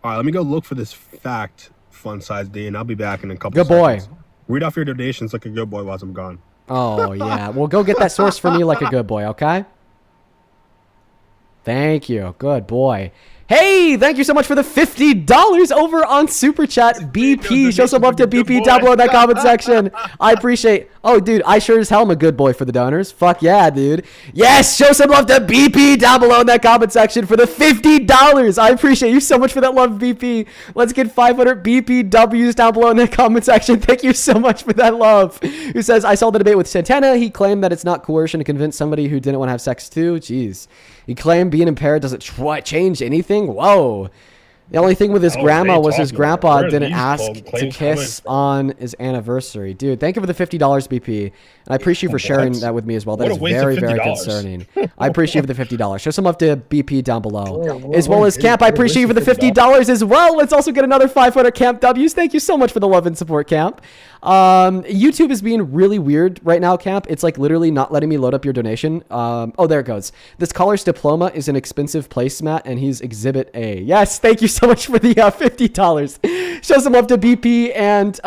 All right, let me go look for this fact. Fun size Dean. I'll be back in a couple seconds. Good boy. Read off your donations like a good boy while I'm gone. Oh, yeah. Well, go get that source for me like a good boy, okay? Thank you. Good boy. Hey, thank you so much for the $50 over on Super Chat. BP, show some love to BP down below in that comment section. I appreciate. Oh, dude, I sure as hell am a good boy for the donors. Fuck yeah, dude. Yes, show some love to BP down below in that comment section for the $50. I appreciate you so much for that love, BP. Let's get 500 BPWs down below in that comment section. Thank you so much for that love. Who says, I saw the debate with Santana. He claimed that it's not coercion to convince somebody who didn't want to have sex too. Jeez. He claimed being impaired doesn't change anything. Whoa. The only thing with his Oh, grandma they was his talking grandpa about it. Where are didn't these ask cold to claims kiss coming on his anniversary. Dude, thank you for the $50, BP. And I appreciate you for sharing What? that with me as well. That What a is waste of very, very $50. concerning. I appreciate you for the $50. Show some love to BP down below. Whoa, As well as Camp, I appreciate you for the $50 as well. Let's also get another 500 Camp W's. Thank you so much for the love and support, Camp. YouTube is being really weird right now, Camp. It's like literally not letting me load up your donation. Oh, there it goes. This Color's Diploma is an expensive placemat, and he's Exhibit A. Yes, thank you so much for the $50. Show some love to BP and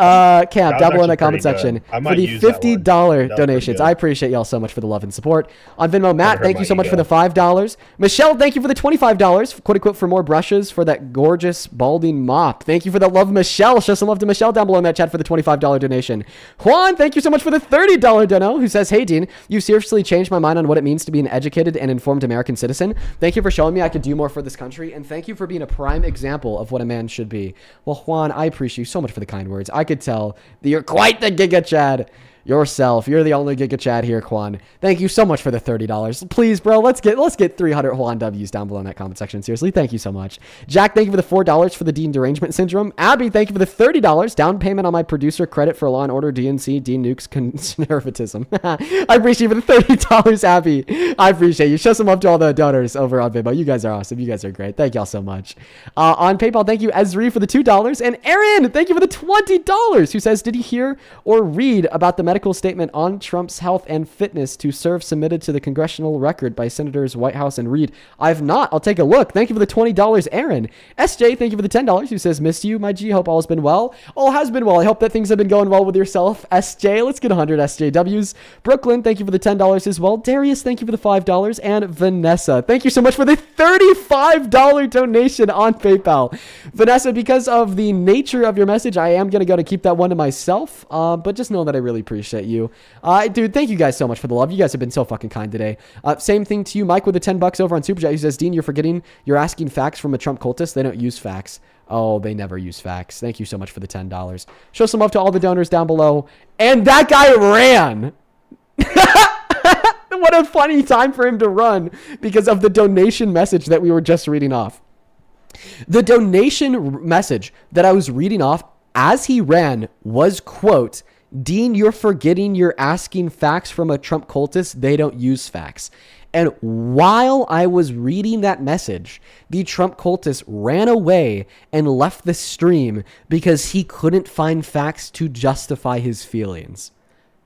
Camp down below in the comment section for the $50 donations. I appreciate y'all so much for the love and support. On Venmo, Matt, thank you so much for the $5. Michelle, thank you for the $25. Quote unquote for more brushes for that gorgeous balding mop. Thank you for the love, Michelle. Show some love to Michelle down below in that chat for the $25 donation. Juan, thank you so much for the $30 dono, who says, hey, Dean, you seriously changed my mind on what it means to be an educated and informed American citizen. Thank you for showing me I could do more for this country, and thank you for being a prime example of what a man should be. Well, Juan, I appreciate you so much for the kind words. I could tell that you're quite the Giga Chad yourself. You're the only Giga Chad here, Juan. Thank you so much for the $30. Please, bro, let's get 300 Juan W's down below in that comment section. Seriously, thank you so much. Jack, thank you for the $4 for the Dean Derangement Syndrome. Abby, thank you for the $30 down payment on my producer credit for Law & Order DNC, Dean Nuke's conservatism. I appreciate you for the $30, Abby. I appreciate you. Show some love to all the donors over on Venmo. You guys are awesome. You guys are great. Thank y'all so much. On PayPal, thank you, Ezri, for the $2. And Aaron, thank you for the $20, who says, did you hear or read about the medical statement on Trump's health and fitness to serve submitted to the congressional record by Senators Whitehouse and Reid? I've not. I'll take a look. Thank you for the $20, Aaron. SJ, thank you for the $10, who says, missed you, my G. Hope all has been well. All has been well. I hope that things have been going well with yourself. SJ, let's get 100 SJWs. Brooklyn, thank you for the $10 as well. Darius, thank you for the $5. And Vanessa, thank you so much for the $35 donation on PayPal. Vanessa, because of the nature of your message, I am going to go to keep that one to myself. But just know that I really appreciate you. Dude, thank you guys so much for the love. You guys have been so fucking kind today. Same thing to you, Mike, with the $10 over on Super Chat. He says, Dean, you're asking facts from a Trump cultist. They don't use facts. Oh, they never use facts. Thank you so much for the $10. Show some love to all the donors down below. And that guy ran. What a funny time for him to run because of the donation message that we were just reading off. The donation message that I was reading off as he ran was, quote, Dean, you're forgetting you're asking facts from a Trump cultist. They don't use facts. And while I was reading that message, the Trump cultist ran away and left the stream because he couldn't find facts to justify his feelings.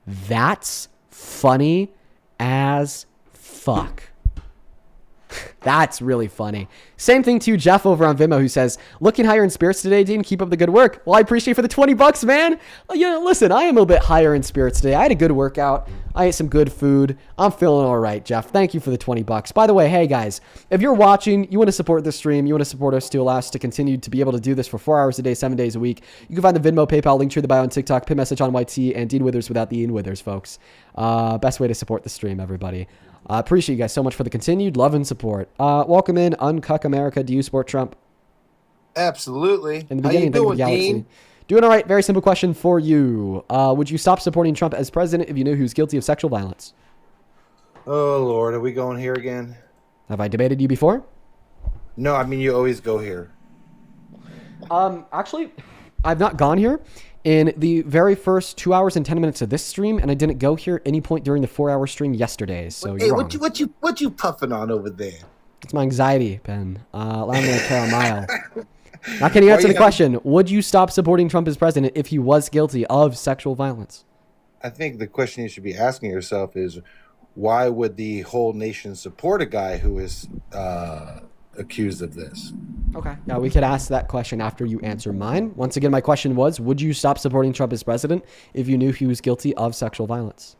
That's funny as fuck. That's really funny. Same thing to Jeff over on Venmo, who says, looking higher in spirits today, Dean. Keep up the good work. Well, I appreciate you for the $20, man. You know, listen, I am a little bit higher in spirits today. I had a good workout. I ate some good food. I'm feeling all right, Jeff. Thank you for the $20. By the way, hey guys, if you're watching, you want to support this stream, you want to support us to allow us to continue to be able to do this for 4 hours a day, 7 days a week, you can find the Venmo, PayPal, link to the bio on TikTok, pin message on YT, and Dean Withers without the Ian Withers, folks. Best way to support the stream, everybody. I appreciate you guys so much for the continued love and support. Welcome in, Uncuck America. Do you support Trump? Absolutely. In the beginning, How you doing, Dean? Doing all right. Very simple question for you. Would you stop supporting Trump as president if you knew he was guilty of sexual violence? Oh, Lord. Are we going here again? Have I debated you before? No, I mean, you always go here. Actually, I've not gone here in the very first 2 hours and 10 minutes of this stream, and I didn't go here any point during the 4-hour stream yesterday. So hey, you're wrong. what you puffing on over there? It's my anxiety, Ben. Allow me to care a mile. Now, can you answer the question? Would you stop supporting Trump as president if he was guilty of sexual violence? I think the question you should be asking yourself is, why would the whole nation support a guy who is accused of this? Okay. Now, we could ask that question after you answer mine. Once again, my question was, would you stop supporting Trump as president if you knew he was guilty of sexual violence?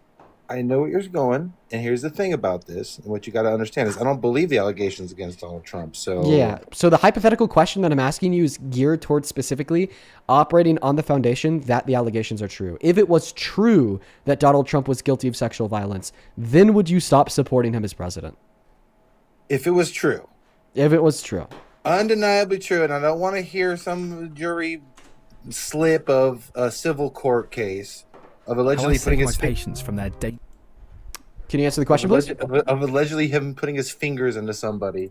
I know where you're going, and here's the thing about this, and what you got to understand is I don't believe the allegations against Donald Trump. So yeah. So the hypothetical question that I'm asking you is geared towards specifically operating on the foundation that the allegations are true. If it was true that Donald Trump was guilty of sexual violence, then would you stop supporting him as president? If it was true. If it was true. Undeniably true, and I don't want to hear some jury slip of a civil court case of allegedly putting his patients from their date. Can you answer the question, please? Of allegedly him putting his fingers into somebody.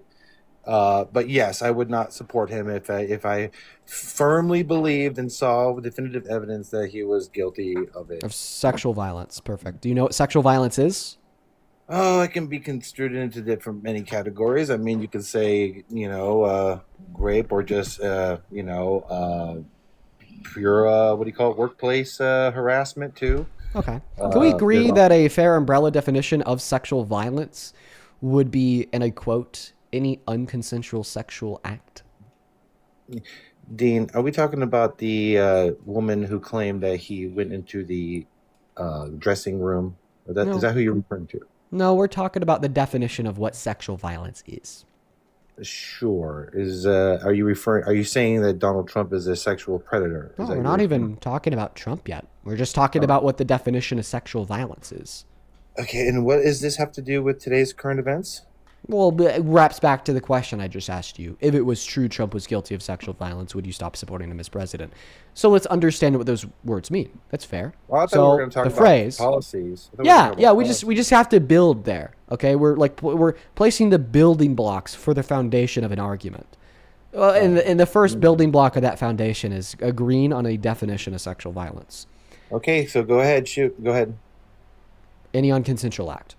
But yes, I would not support him if I firmly believed and saw definitive evidence that he was guilty of it. Of sexual violence. Perfect. Do you know what sexual violence is? Oh, it can be construed into many categories. I mean, you could say, rape, or just, pure, what do you call it, workplace harassment too. Okay. Can we agree that a fair umbrella definition of sexual violence would be, and I quote, any unconsensual sexual act? Dean, are we talking about the woman who claimed that he went into the dressing room? No. Is that who you're referring to? No, we're talking about the definition of what sexual violence is. Sure. Are you saying that Donald Trump is a sexual predator? No, we're not even talking about Trump yet. We're just talking about what the definition of sexual violence is. Okay, and what does this have to do with today's current events? Well, it wraps back to the question I just asked you. If it was true Trump was guilty of sexual violence, would you stop supporting him as president? So let's understand what those words mean. That's fair. Well, I thought so we were going to talk the about phrase, policies. We just have to build there. Okay, we're placing the building blocks for the foundation of an argument. And the first building block of that foundation is agreeing on a definition of sexual violence. Okay, so go ahead, shoot. Go ahead. Any unconsensual act.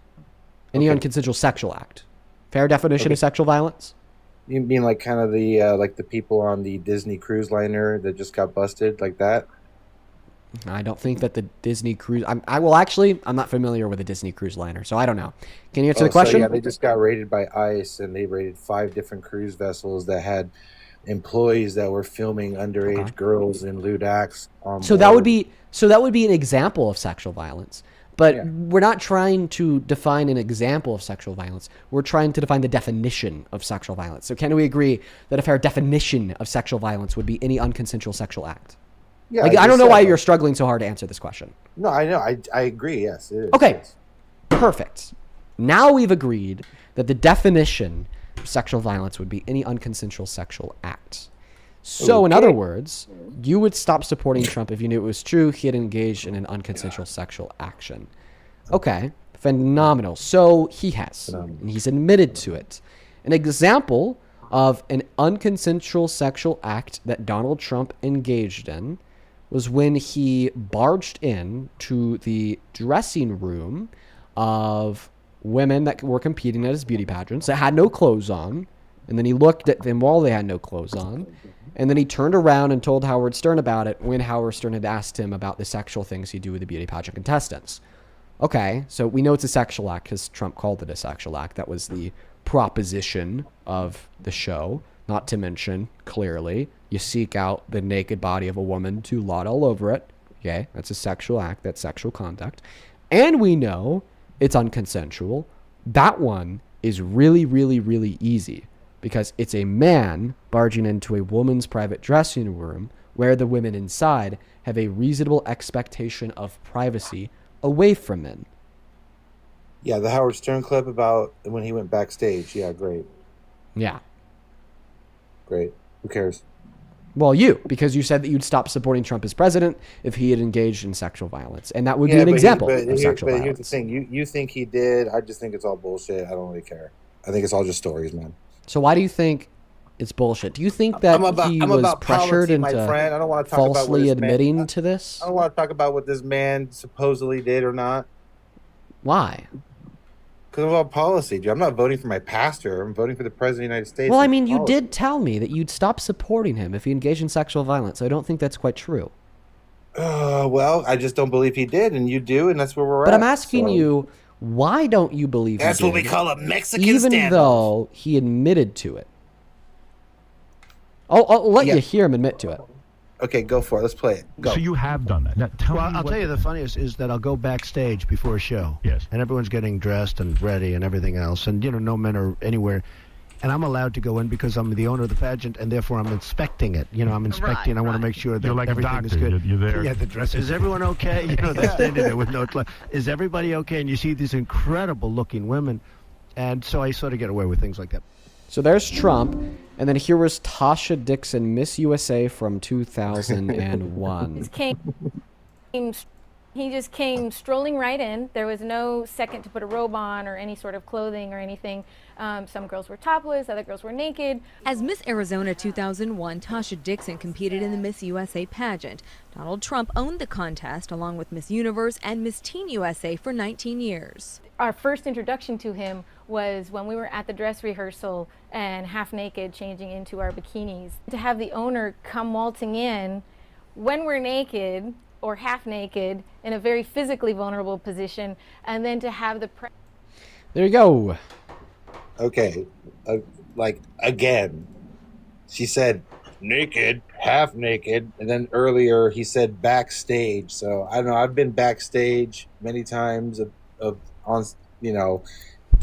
Any unconsensual sexual act. Fair definition of sexual violence? You mean like kind of the people on the Disney cruise liner that just got busted, like that? I don't think that the Disney cruise... I'm not familiar with the Disney cruise liner, so I don't know. Can you answer the question? So yeah, they just got raided by ICE, and they raided 5 different cruise vessels that had employees that were filming underage girls in lewd acts on So that would be an example of sexual violence. But Yeah. we're not trying to define an example of sexual violence. We're trying to define the definition of sexual violence. So can we agree that a fair definition of sexual violence would be any unconsensual sexual act? Yeah, I don't know why you're struggling so hard to answer this question. No, I know. I agree. Yes, it is. Okay, Yes. perfect. Now we've agreed that the definition of sexual violence would be any unconsensual sexual act. So in other words, you would stop supporting Trump if you knew it was true he had engaged in an unconsensual sexual action. Okay, phenomenal. So he has, and he's admitted to it. An example of an unconsensual sexual act that Donald Trump engaged in was when he barged in to the dressing room of women that were competing at his beauty pageants that had no clothes on, and then he looked at them while they had no clothes on, and then he turned around and told Howard Stern about it when Howard Stern had asked him about the sexual things he'd do with the beauty pageant contestants. Okay, so we know it's a sexual act because Trump called it a sexual act. That was the proposition of the show. Not to mention, clearly, you seek out the naked body of a woman to lot all over it. Okay, that's a sexual act. That's sexual conduct. And we know it's unconsensual. That one is really, really, really easy because it's a man barging into a woman's private dressing room where the women inside have a reasonable expectation of privacy away from men. Yeah, the Howard Stern clip about when he went backstage. Yeah, great. Yeah. Great. Who cares? Well, because you said that you'd stop supporting Trump as president if he had engaged in sexual violence. And that would be an example of sexual violence. Here's the thing. You think he did. I just think it's all bullshit. I don't really care. I think it's all just stories, man. So why do you think it's bullshit? Do you think that he was pressured into falsely admitting to this? I don't want to talk about what this man supposedly did or not. Why? Because of all policy, dude. I'm not voting for my pastor. I'm voting for the president of the United States. Well, I mean, you did tell me that you'd stop supporting him if he engaged in sexual violence. So I don't think that's quite true. Well, I just don't believe he did, and you do, and that's where we're at. But I'm asking you, why don't you believe he did? That's what we call a Mexican even standoff. Though he admitted to it. I'll let you hear him admit to it. Okay, go for it. Let's play it. Go. So you have done that. Now, I'll tell you the funniest is that I'll go backstage before a show. Yes. And everyone's getting dressed and ready and everything else. And, no men are anywhere. And I'm allowed to go in because I'm the owner of the pageant, and therefore I'm inspecting it. I'm inspecting. I want to make sure that like everything is good. You're there. Yeah, the dress. Is everyone okay? They're standing there with no clothes. Is everybody okay? And you see these incredible-looking women. And so I sort of get away with things like that. So there's Trump, and then here was Tasha Dixon, Miss USA from 2001. Came He just came strolling right in. There was no second to put a robe on or any sort of clothing or anything. Some girls were topless, other girls were naked. As Miss Arizona 2001, Tasha Dixon competed in the Miss USA pageant. Donald Trump owned the contest along with Miss Universe and Miss Teen USA for 19 years. Our first introduction to him was when we were at the dress rehearsal and half naked changing into our bikinis. To have the owner come waltzing in when we're naked or half naked in a very physically vulnerable position, and then to have the there you go. Okay, like again, she said naked, half naked, and then earlier he said backstage. So I don't know. I've been backstage many times on, you know,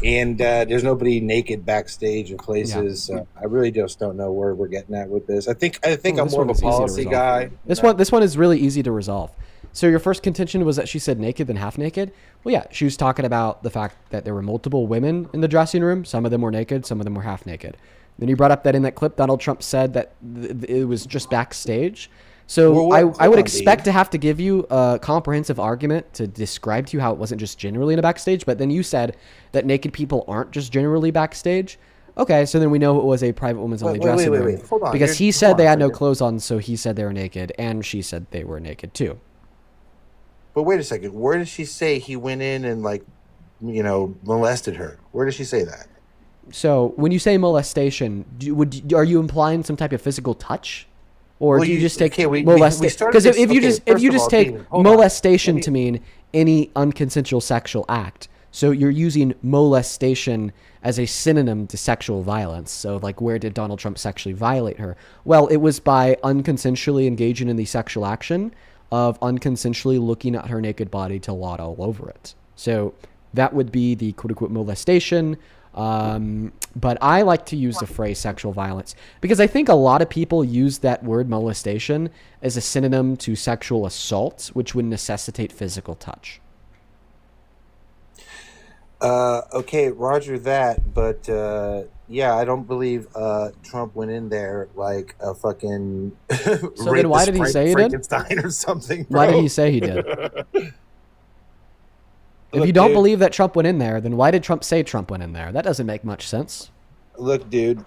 and there's nobody naked backstage in places. So I really just don't know where we're getting at with this. I think I'm more of a policy guy. This one is really easy to resolve. So your first contention was that she said naked then half naked? Well, yeah, she was talking about the fact that there were multiple women in the dressing room. Some of them were naked, some of them were half naked. Then you brought up that in that clip, Donald Trump said that it was just backstage. So I would expect to have to give you a comprehensive argument to describe to you how it wasn't just generally in a backstage, but then you said that naked people aren't just generally backstage. Okay, so then we know it was a private women's only dressing room. Wait. Hold on. Because he said they had no clothes on, so he said they were naked, and she said they were naked too. But wait a second. Where did she say he went in and, like, you know, molested her? Where did she say that? So when you say molestation, are you implying some type of physical touch, or do you just take molestation? Because if you just take molestation to mean any unconsensual sexual act, so you're using molestation as a synonym to sexual violence. So, like, where did Donald Trump sexually violate her? Well, it was by unconsensually engaging in the sexual action of unconsensually looking at her naked body to lot all over it. So that would be the quote-unquote molestation. But I like to use the phrase sexual violence because I think a lot of people use that word molestation as a synonym to sexual assault, which would necessitate physical touch. Okay, roger that, but yeah, I don't believe Trump went in there like a fucking so then why did he say he did? Frankenstein or something, bro. Why did he say he did? If you don't believe that Trump went in there, then why did Trump say Trump went in there? That doesn't make much sense. Look, dude.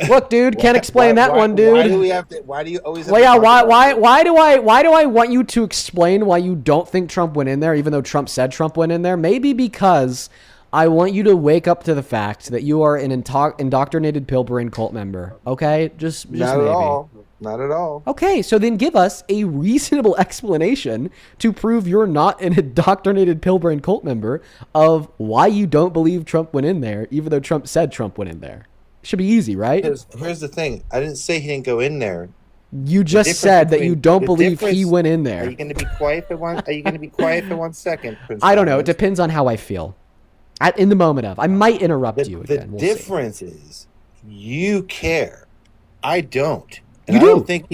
Look, dude, can't explain that one, dude. Why do we have to? Why do you always? Well, yeah. Why do I want you to explain why you don't think Trump went in there, even though Trump said Trump went in there? Maybe because I want you to wake up to the fact that you are an indoctrinated pill brain cult member. Okay, just not maybe. At all. Not at all. Okay, so then give us a reasonable explanation to prove you're not an indoctrinated pill brain cult member of why you don't believe Trump went in there, even though Trump said Trump went in there. Should be easy, right? Here's the thing. I didn't say he didn't go in there. You just said that you don't believe he went in there. Are you going to be quiet for one? Are you going to be quiet for 1 second? Prince I don't know. It depends on how I feel. In the moment of, I might interrupt you again. The difference is, you care. I don't. And I don't think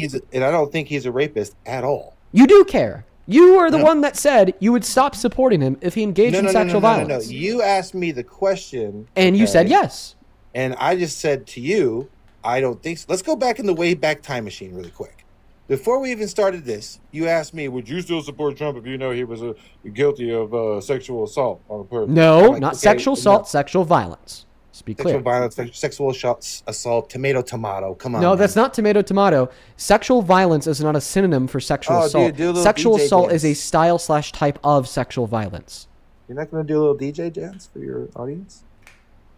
he's a rapist at all. You do care. You are the one that said you would stop supporting him if he engaged in sexual violence. No. You asked me the question, and you said yes. And I just said to you, I don't think so. Let's go back in the way back time machine really quick. Before we even started this, you asked me, would you still support Trump if you know he was guilty of sexual assault on a person? No, not sexual assault, sexual violence. Let's be clear. Sexual violence, sexual assault, tomato. Come on. No, that's not tomato. Sexual violence is not a synonym for sexual assault. Dude, sexual DJ assault dance. is a style/type of sexual violence. You're not going to do a little DJ dance for your audience?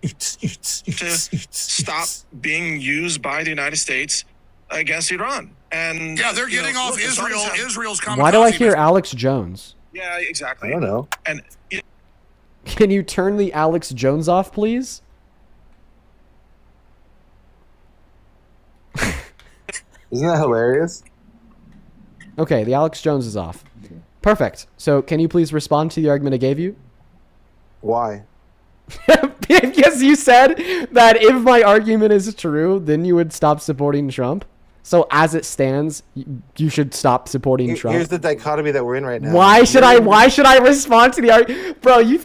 To stop being used by the United States against Iran. And yeah, they're getting off Israel's kamikaze. Why do I hear Alex Jones? Yeah, exactly. I don't know. And can you turn the Alex Jones off, please? Isn't that hilarious? Okay, the Alex Jones is off. Perfect. So can you please respond to the argument I gave you? Why? Because you said that if my argument is true, then you would stop supporting Trump. So as it stands, you should stop supporting Trump. Here's the dichotomy that we're in right now. Why should I respond to the argument? Bro, you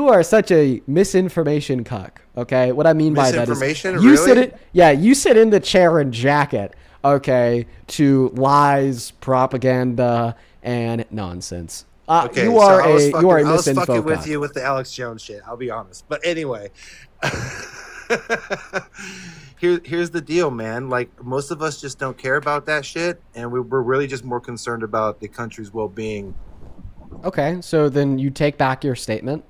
are such a misinformation cuck. Okay, what I mean by that is misinformation. You sit in the chair and jacket okay, to lies, propaganda, and nonsense. Okay, you are so a I was misinfo fucking with cuck. you with the Alex Jones shit. I'll be honest, but anyway, here's the deal, man. Like most of us just don't care about that shit, and we're really just more concerned about the country's well-being. Okay, so then you take back your statement.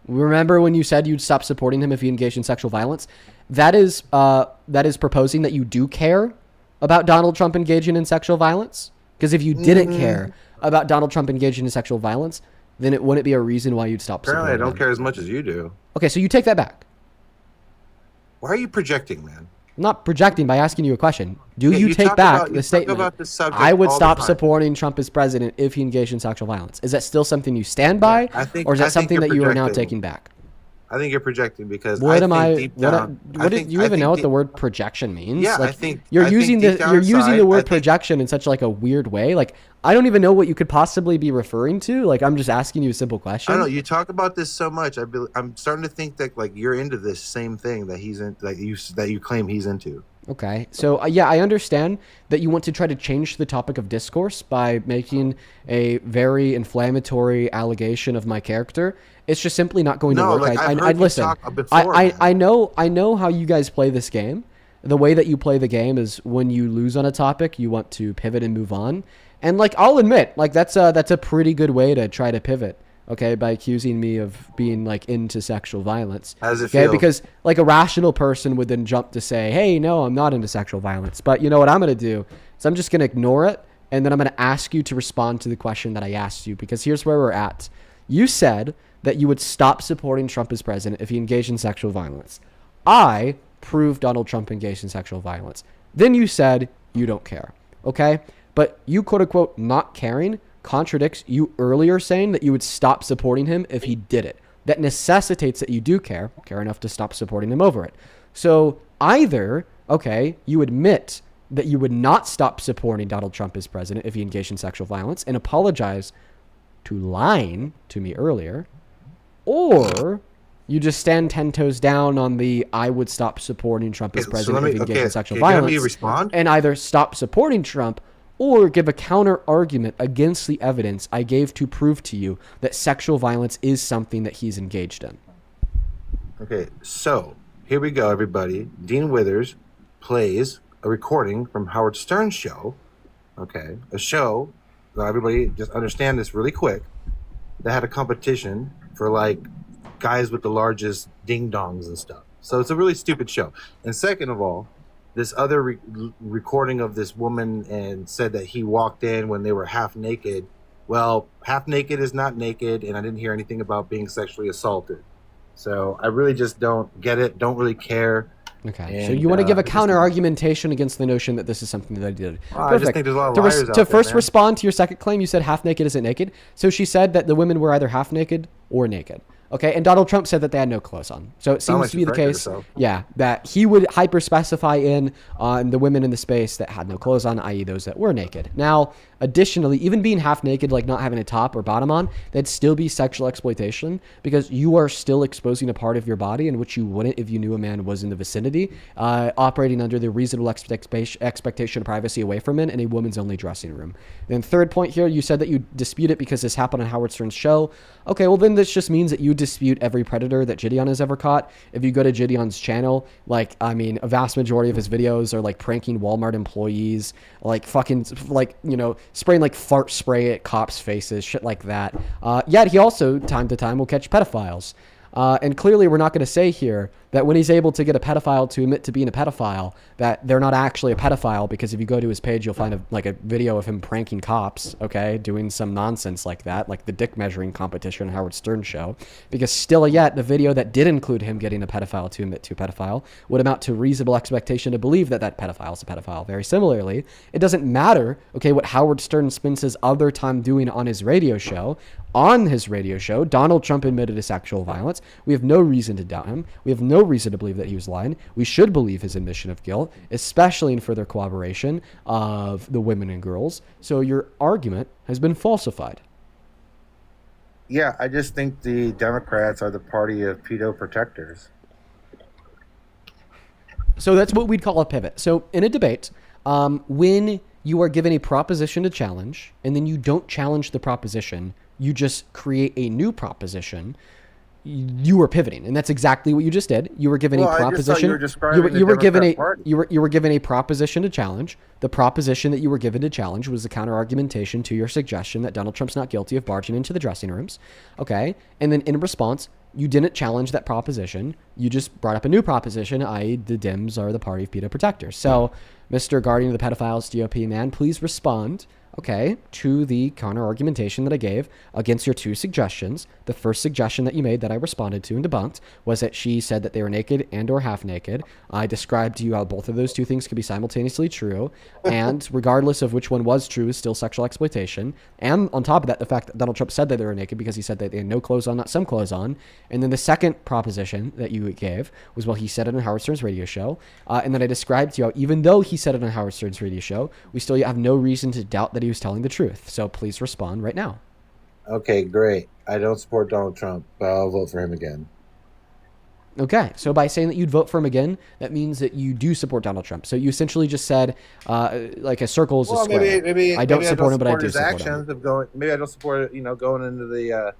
Remember when you said you'd stop supporting him if he engaged in sexual violence? That is proposing that you do care about Donald Trump engaging in sexual violence. Because if you didn't care about Donald Trump engaging in sexual violence, then it wouldn't be a reason why you'd stop supporting him. Apparently, I don't care as much as you do. Okay, so you take that back. Why are you projecting, man? I'm not projecting by asking you a question. Do Yeah, you take back about the statement, I would stop supporting Trump as president if he engaged in sexual violence? Is that still something you stand by? Or is that something that you are now taking back? I think you're projecting because What am I? deep down, What do you even know what the word projection means? Yeah, like, I think you're using the word I think- projection in such like a weird way. Like I don't even know what you could possibly be referring to. Like I'm just asking you a simple question. I don't know. You talk about this so much. I'm starting to think that like you're into this same thing that he's in, that you claim he's into. Okay, so yeah, I understand that you want to try to change the topic of discourse by making a very inflammatory allegation of my character. It's just simply not going to work. Like, I've heard I you listen. talk before, I know how you guys play this game. The way that you play the game is when you lose on a topic, you want to pivot and move on. And like I'll admit, like that's a pretty good way to try to pivot. Okay, by accusing me of being like into sexual violence. How does it feel? Because like a rational person would then jump to say, hey, no, I'm not into sexual violence. But you know what I'm going to do is I'm just going to ignore it. And then I'm going to ask you to respond to the question that I asked you. Because here's where we're at. You said that you would stop supporting Trump as president if he engaged in sexual violence. I proved Donald Trump engaged in sexual violence. Then you said you don't care. Okay? But you quote unquote not caring contradicts you earlier saying that you would stop supporting him if he did it. That necessitates that you do care enough to stop supporting him over it. So either, okay, you admit that you would not stop supporting Donald Trump as president if he engaged in sexual violence and apologize to lying to me earlier, or you just stand 10 toes down on the I would stop supporting Trump as president if he engaged in sexual violence. Let me respond? And either stop supporting Trump or give a counter argument against the evidence I gave to prove to you that sexual violence is something that he's engaged in. Okay, so here we go, everybody. Dean Withers plays a recording from Howard Stern's show. Okay, a show, so everybody just understand this really quick, that had a competition for like guys with the largest ding-dongs and stuff. So it's a really stupid show. And second of all, this other recording of this woman and said that he walked in when they were half naked. Well, half naked is not naked, and I didn't hear anything about being sexually assaulted. So I really just don't get it, don't really care. Okay, And, so you want to give a counter argumentation against the notion that this is something that I did. I just think there's a lot of liars out To there, first man. respond to your second claim, you said half naked isn't naked. So she said that the women were either half naked or naked. Okay, and Donald Trump said that they had no clothes on. So it seems like to be the she frightened case, herself. yeah, that he would hyper-specify in on the women in the space that had no clothes on, i.e. those that were naked. Now, additionally, even being half naked, like not having a top or bottom on, that'd still be sexual exploitation because you are still exposing a part of your body in which you wouldn't if you knew a man was in the vicinity, operating under the reasonable expectation of privacy away from it in a woman's only dressing room. Then third point here, you said that you dispute it because this happened on Howard Stern's show. Okay, well then this just means that you dispute every predator that Gideon has ever caught. If you go to Gideon's channel, like, I mean, a vast majority of his videos are like pranking Walmart employees, like fucking, like, you know, spraying like fart spray at cops' faces, shit like that. Yet he also, time to time, will catch pedophiles. And clearly we're not going to say here that when he's able to get a pedophile to admit to being a pedophile, that they're not actually a pedophile, because if you go to his page, you'll find a video of him pranking cops, okay, doing some nonsense like that, like the dick measuring competition on Howard Stern's show, because still yet the video that did include him getting a pedophile to admit to a pedophile would amount to reasonable expectation to believe that that pedophile is a pedophile. Very similarly, it doesn't matter, okay, what Howard Stern spends his other time doing on his radio show. On his radio show, Donald Trump admitted to sexual violence. We have no reason to doubt him. We have no reason to believe that he was lying. We should believe his admission of guilt, especially in further corroboration of the women and girls. So your argument has been falsified. Yeah, I just think the Democrats are the party of pedo protectors. So that's what we'd call a pivot. So in a debate, when you are given a proposition to challenge, and then you don't challenge the proposition, you just create a new proposition, you were pivoting, and that's exactly what you just did. You were given a proposition. You were given a proposition to challenge. The proposition that you were given to challenge was the counter argumentation to your suggestion that Donald Trump's not guilty of barging into the dressing rooms. Okay, and then in response, you didn't challenge that proposition. You just brought up a new proposition, i.e., the Dems are the party of PETA protectors. So, Mr. Guardian of the Pedophiles GOP man, please respond, okay, to the counter-argumentation that I gave against your two suggestions. The first suggestion that you made that I responded to and debunked was that she said that they were naked and or half naked. I described to you how both of those two things could be simultaneously true, and regardless of which one was true, is still sexual exploitation. And on top of that, the fact that Donald Trump said that they were naked because he said that they had no clothes on, not some clothes on. And then the second proposition that you gave was, well, he said it on Howard Stern's radio show, and then I described to you how even though he said it on Howard Stern's radio show, we still have no reason to doubt that he was telling the truth. So please respond right now. Okay, great. I don't support Donald Trump, but I'll vote for him again. Okay, so by saying that you'd vote for him again, that means that you do support Donald Trump. So you essentially just said, like a circle is a square. Maybe I don't support him, but I do support actions him. of going. Maybe I don't support going into the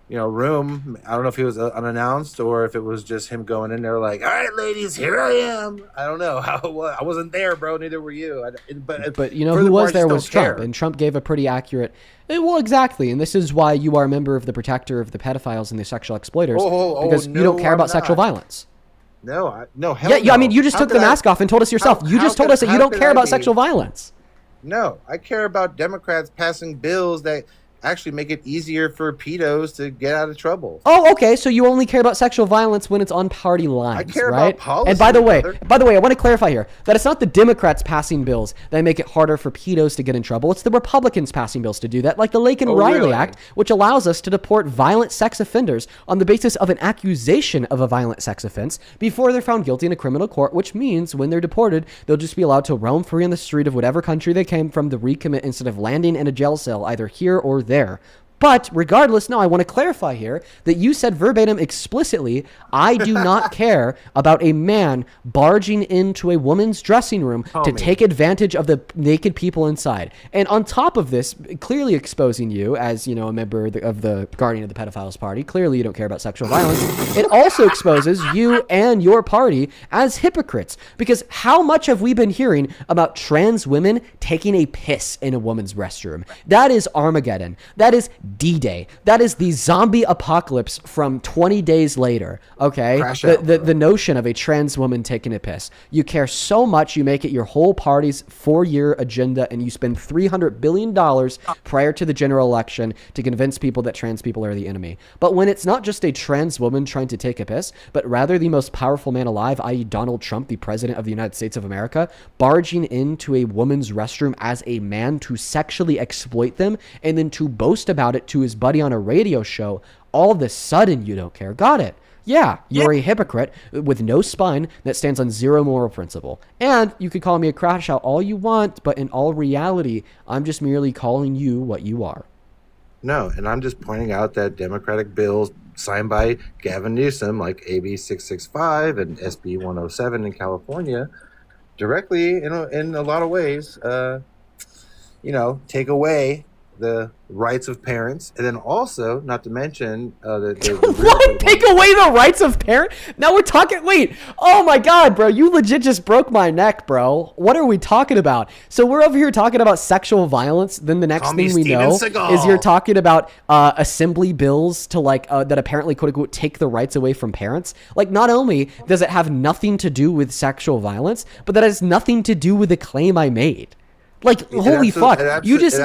room. I don't know if he was unannounced or if it was just him going in there like, all right, ladies, here I am. I don't know how I wasn't there, bro. Neither were you. But you know who was there was Trump, and Trump gave a pretty accurate. Well, exactly, and this is why you are a member of the protector of the pedophiles and the sexual exploiters, because you don't care about sexual violence. No, hell yeah, no. I mean, you just took the mask off and told us yourself. You just told us that you don't care about sexual violence. No, I care about Democrats passing bills that actually make it easier for pedos to get out of trouble. Oh, okay. So you only care about sexual violence when it's on party lines, I care right? about policy. And by the way, I want to clarify here that it's not the Democrats passing bills that make it harder for pedos to get in trouble. It's the Republicans passing bills to do that, like the Laken-Riley Act, which allows us to deport violent sex offenders on the basis of an accusation of a violent sex offense before they're found guilty in a criminal court, which means when they're deported, they'll just be allowed to roam free on the street of whatever country they came from to recommit instead of landing in a jail cell either here or there. But regardless, no, I want to clarify here that you said verbatim explicitly, I do not care about a man barging into a woman's dressing room to take advantage of the naked people inside. And on top of this, clearly exposing you as, a member of the Guardian of the Pedophiles party, clearly you don't care about sexual violence. It also exposes you and your party as hypocrites. Because how much have we been hearing about trans women taking a piss in a woman's restroom? That is Armageddon. That is D-Day. That is the zombie apocalypse from 20 days later, okay? The notion of a trans woman taking a piss. You care so much, you make it your whole party's 4-year agenda, and you spend $300 billion prior to the general election to convince people that trans people are the enemy. But when it's not just a trans woman trying to take a piss, but rather the most powerful man alive, i.e. Donald Trump, the president of the United States of America, barging into a woman's restroom as a man to sexually exploit them and then to boast about it to his buddy on a radio show, all of a sudden you don't care. Got it. Yeah, you're a hypocrite with no spine that stands on zero moral principle. And you could call me a crash out all you want, but in all reality, I'm just merely calling you what you are. No, and I'm just pointing out that Democratic bills signed by Gavin Newsom, like AB 665 and SB 107 in California, directly, in a lot of ways, take away the rights of parents, and then also, not to mention, what? Take away the rights of parents? Now we're talking. Wait. Oh my God, bro! You legit just broke my neck, bro. What are we talking about? So we're over here talking about sexual violence. Then the next thing we know is you're talking about assembly bills to that apparently quote unquote take the rights away from parents. Like, not only does it have nothing to do with sexual violence, but that has nothing to do with the claim I made. Like, holy fuck, you just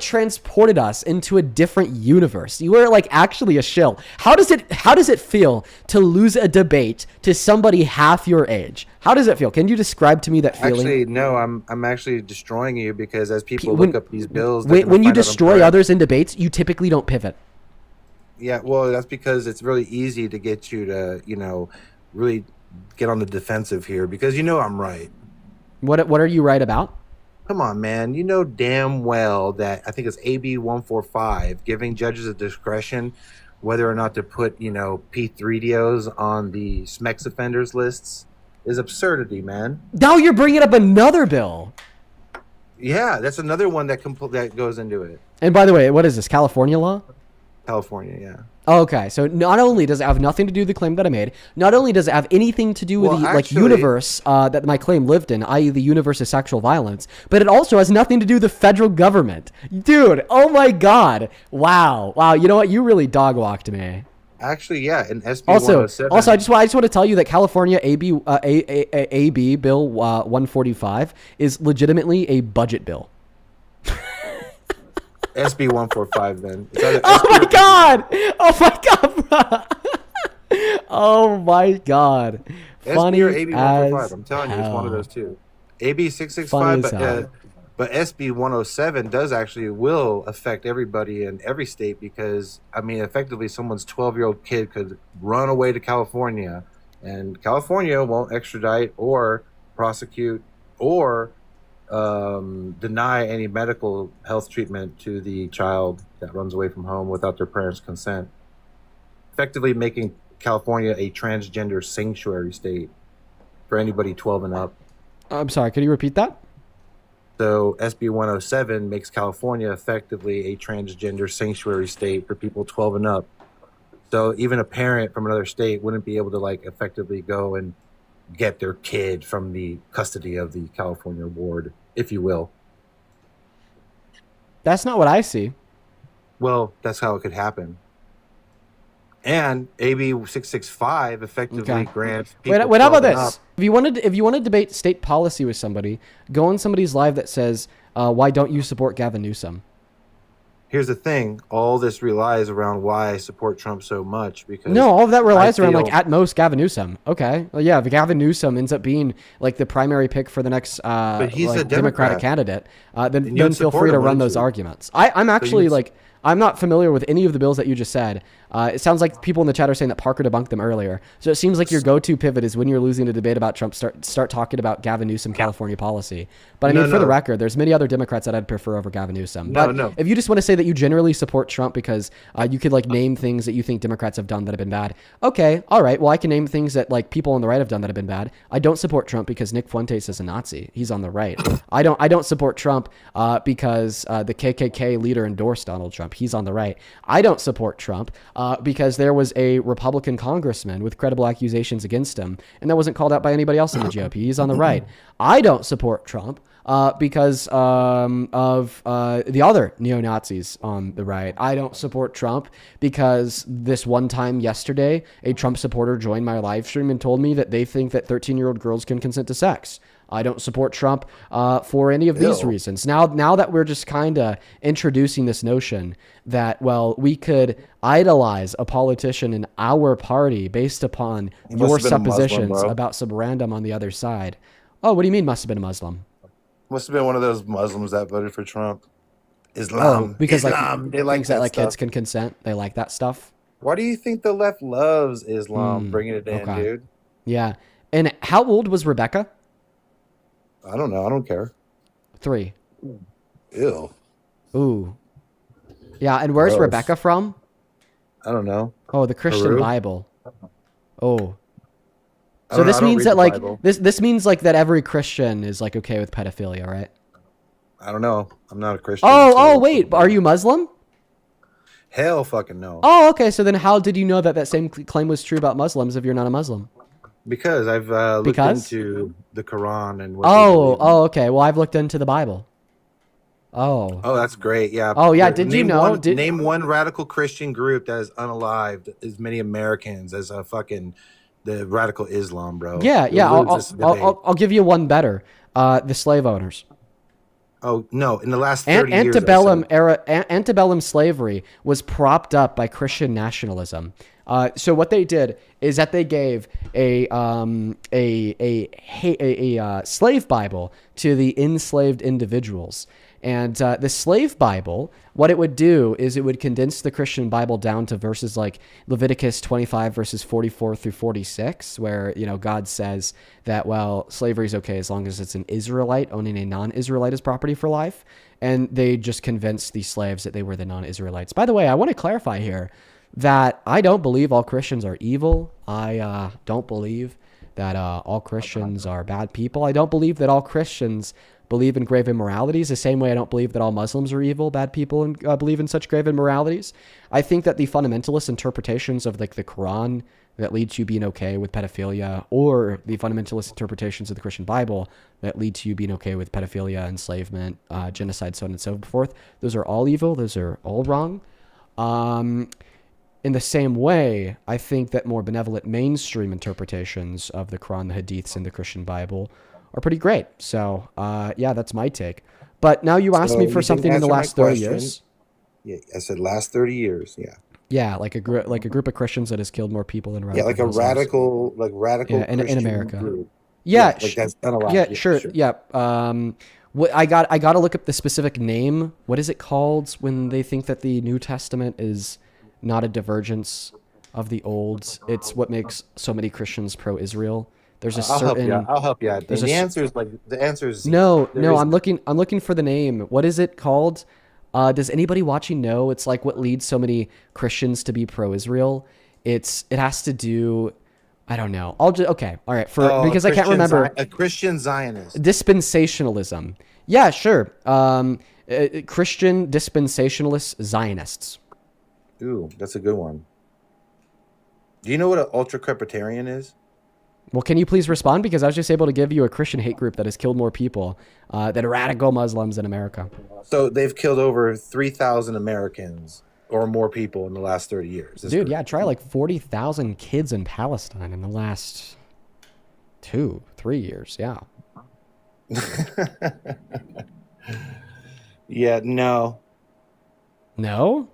transported us into a different universe. You were like actually a shill. How does it feel to lose a debate to somebody half your age? How does it feel? Can you describe to me that feeling? Actually, no, I'm actually destroying you, because as people look up these bills, when you destroy others in debates, you typically don't pivot. Yeah, well, that's because it's really easy to get you to, really get on the defensive here, because I'm right. What are you right about? Come on, man. You know damn well that I think it's AB 145 giving judges a discretion whether or not to put, P3DOs on the SMEX offenders lists. is absurdity, man. Now you're bringing up another bill. Yeah, that's another one that that goes into it. And by the way, what is this, California law? California, yeah. Okay, so not only does it have nothing to do with the claim that I made, not only does it have anything to do with universe that my claim lived in, i.e. the universe of sexual violence, but it also has nothing to do with the federal government. Dude, oh my God. Wow. You know what? You really dog walked me. Actually, yeah, in SB 107. Also, I just want to tell you that California AB Bill 145 is legitimately a budget bill. SB 145 then. Oh my God! Oh my God! Funny SB or AB 145. as I'm telling you, hell. it's one of those two. AB 665, but SB 107 will affect everybody in every state because, I mean, effectively someone's 12-year-old kid could run away to California and California won't extradite or prosecute or deny any medical health treatment to the child that runs away from home without their parents' consent, effectively making California a transgender sanctuary state for anybody 12 and up. I'm sorry, could you repeat that? So SB 107 makes California effectively a transgender sanctuary state for people 12 and up. So even a parent from another state wouldn't be able to effectively go and get their kid from the custody of the California ward, if you will. That's not what I see. Well, that's how it could happen. And AB 665 effectively grants people. Wait, how about this? If you want to debate state policy with somebody, go on somebody's live that says, "Why don't you support Gavin Newsom?" Here's the thing: all this relies around why I support Trump so much because all of that relies around at most Gavin Newsom. Okay, well, yeah, if Gavin Newsom ends up being the primary pick for the next but he's a Democratic candidate, then feel free to run those arguments. I'm actually I'm not familiar with any of the bills that you just said. It sounds like people in the chat are saying that Parker debunked them earlier. So it seems like your go-to pivot is when you're losing a debate about Trump, start talking about Gavin Newsom California policy. But I mean, for the record, there's many other Democrats that I'd prefer over Gavin Newsom. But if you just want to say that you generally support Trump because you could name things that you think Democrats have done that have been bad. Okay, all right. Well, I can name things that people on the right have done that have been bad. I don't support Trump because Nick Fuentes is a Nazi. He's on the right. I don't support Trump because the KKK leader endorsed Donald Trump. He's on the right. I don't support Trump because there was a Republican congressman with credible accusations against him, and that wasn't called out by anybody else in the GOP. He's on the right. I don't support Trump because of the other neo-Nazis on the right. I don't support Trump because this one time yesterday, a Trump supporter joined my live stream and told me that they think that 13-year-old girls can consent to sex. I don't support Trump for any of these reasons. Now that we're just kind of introducing this notion that, well, we could idolize a politician in our party based upon your suppositions about some random on the other side. Oh, what do you mean must have been a Muslim? Must have been one of those Muslims that voted for Trump. Islam. Because Islam. They like that kids can consent. They like that stuff. Why do you think the left loves Islam? Bringing it in, dude. Yeah. And how old was Rebecca? I don't know. I don't care. 3. Ew. Ooh. Yeah, and where's Rebecca from? I don't know. Oh, the Christian Peru? Bible. Oh. So this means that this means that every Christian is okay with pedophilia, right? I don't know. I'm not a Christian. Oh, wait. Are you Muslim? Hell fucking no. Oh, okay. So then how did you know that same claim was true about Muslims if you're not a Muslim? Because I've looked into the Quran and okay. Well, I've looked into the Bible. Oh, that's great. Yeah. Oh, yeah. Did you know? Name one radical Christian group that is unalived as many Americans as the radical Islam, bro. Yeah. I'll give you one better. The slave owners. Oh no! In the last 30 years, antebellum slavery was propped up by Christian nationalism. So what they did is that they gave a slave Bible to the enslaved individuals. And the slave Bible, what it would do is it would condense the Christian Bible down to verses like Leviticus 25, verses 44 through 46, where, God says that, well, slavery is okay as long as it's an Israelite owning a non-Israelite as property for life. And they just convinced the slaves that they were the non-Israelites. By the way, I want to clarify here that I don't believe all Christians are evil. I don't believe that all Christians are bad people. I don't believe that all Christians believe in grave immoralities the same way I don't believe that all Muslims are evil, bad people, and believe in such grave immoralities. I think that the fundamentalist interpretations of like the Quran that lead to you being okay with pedophilia, or the fundamentalist interpretations of the Christian Bible that lead to you being okay with pedophilia, enslavement, genocide, so on and so forth, those are all evil. Those are all wrong. In the same way, I think that more benevolent mainstream interpretations of the Quran, the Hadiths, and the Christian Bible are pretty great. So, yeah, that's my take. But now you asked me for something in the last 30 years. Yeah, I said last 30 years. Yeah. Yeah, like a group of Christians that has killed more people than yeah, like a radical in America. Group. Yeah, like that's done a lot. Yeah, sure. Yeah. I got to look up the specific name. What is it called when they think that the New Testament is not a divergence of the Old? It's what makes so many Christians pro-Israel. There's a certain. I'll help you out. The answer is no. I'm looking for the name. What is it called? Does anybody watching know? It's like what leads so many Christians to be pro-Israel. It has to do. I don't know. Okay. All right. Because I can't remember. A Christian Zionist. Dispensationalism. Yeah, sure. Christian dispensationalist Zionists. Ooh, that's a good one. Do you know what an ultra-crepitarian is? Well, can you please respond? Because I was just able to give you a Christian hate group that has killed more people than radical Muslims in America. So they've killed over 3,000 Americans or more people in the last 30 years. Dude, yeah, try like 40,000 kids in Palestine in the last 2-3 years. Yeah. Yeah, no. No?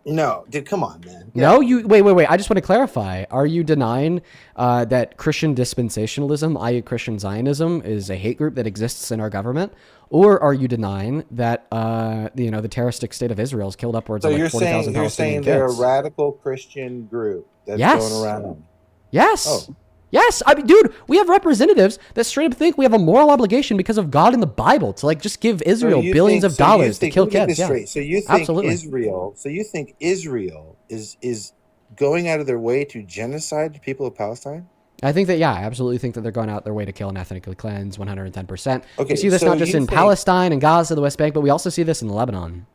No, dude, come on, man. Yeah. No, wait. I just want to clarify. Are you denying that Christian dispensationalism, i.e. Christian Zionism, is a hate group that exists in our government? Or are you denying that, the terroristic state of Israel has killed upwards of like 40,000 Palestinian kids? So you're saying they're a radical Christian group that's going around? Yes. Oh. Yes, I mean, dude, we have representatives that straight up think we have a moral obligation because of God in the Bible to like just give Israel billions of dollars to kill kids. Yeah. So you think Israel? So you think Israel is going out of their way to genocide the people of Palestine? I think that, I absolutely think that they're going out their way to kill and ethnically cleanse 110%. Okay, we see this not just in Palestine and Gaza, the West Bank, but we also see this in Lebanon.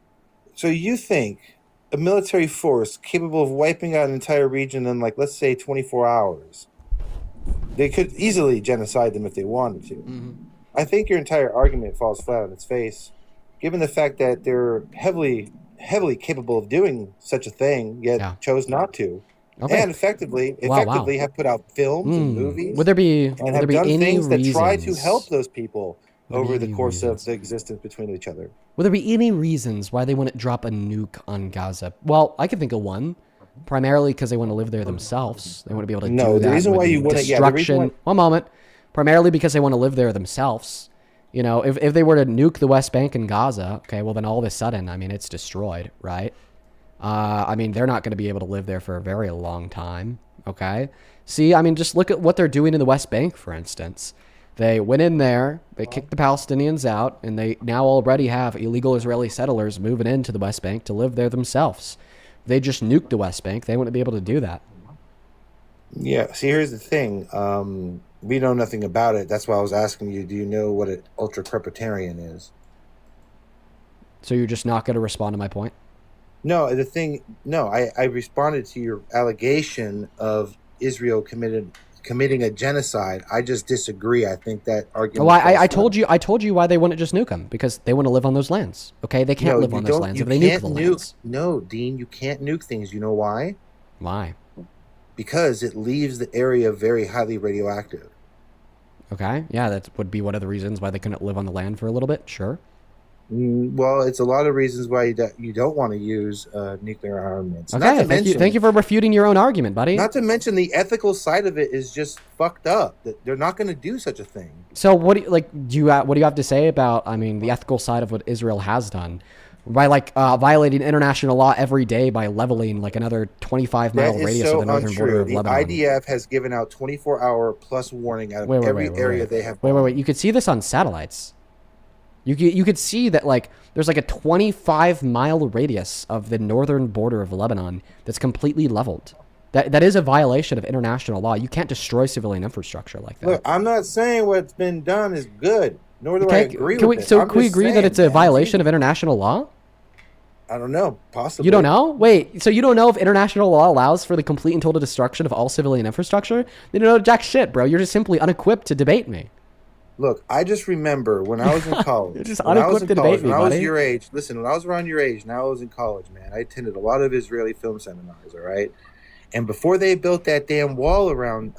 So you think a military force capable of wiping out an entire region in like, let's say 24 hours, they could easily genocide them if they wanted to. Mm-hmm. I think your entire argument falls flat on its face, given the fact that they're heavily capable of doing such a thing, yet chose not to. Okay. And effectively have put out films and movies. Would there be any things reasons that try to help those people over the course of the existence between each other? Would there be any reasons why they wouldn't drop a nuke on Gaza? Well, I can think of one. Primarily because they want to live there themselves. They want to be able to do that. The reason why you wouldn't... Destruction. One moment. Primarily because they want to live there themselves. You know, if they were to nuke the West Bank and Gaza, okay, well then all of a sudden, I mean, it's destroyed, right? I mean, they're not going to be able to live there for a very long time, okay? See, I mean, just look at what they're doing in the West Bank, for instance. They went in there, they kicked the Palestinians out, and they now already have illegal Israeli settlers moving into the West Bank to live there themselves. They just nuked the West Bank. They wouldn't be able to do that. Yeah. See, here's the thing. We know nothing about it. That's why I was asking you, do you know what an ultra-crepitarian is? So you're just not going to respond to my point? No, I responded to your allegation of Israel committing a genocide. I just disagree. I think that argument. Well, I told you why they wouldn't just nuke them, because they want to live on those lands. Okay, they can't live on those lands if they nuke the lands. No, Dean, you can't nuke things. You know why? Why? Because it leaves the area very highly radioactive. Okay, yeah, that would be one of the reasons why they couldn't live on the land for a little bit. Sure. Well, it's a lot of reasons why you don't want to use nuclear armaments. Okay, thank you for refuting your own argument, buddy. Not to mention the ethical side of it is just fucked up. That they're not going to do such a thing. So what do you have to say about, I mean, the ethical side of what Israel has done by violating international law every day by leveling like another 25-mile radius of the northern border of Lebanon? The IDF has given out 24-hour plus warning out of every area they have. Wait. You could see this on satellites. You could see that like there's like a 25-mile radius of the northern border of Lebanon that's completely leveled. That is a violation of international law. You can't destroy civilian infrastructure like that. Look, I'm not saying what's been done is good, nor do I agree with it. So can we agree that it's a violation of international law? I don't know. Possibly. You don't know? Wait, so you don't know if international law allows for the complete and total destruction of all civilian infrastructure? You don't know jack shit, bro. You're just simply unequipped to debate me. Look, I just remember when I was in college. You're just unequipped to debate me, when I was buddy. your age, listen, when I was around your age, now I was in college, man. I attended a lot of Israeli film seminars, all right? And before they built that damn wall around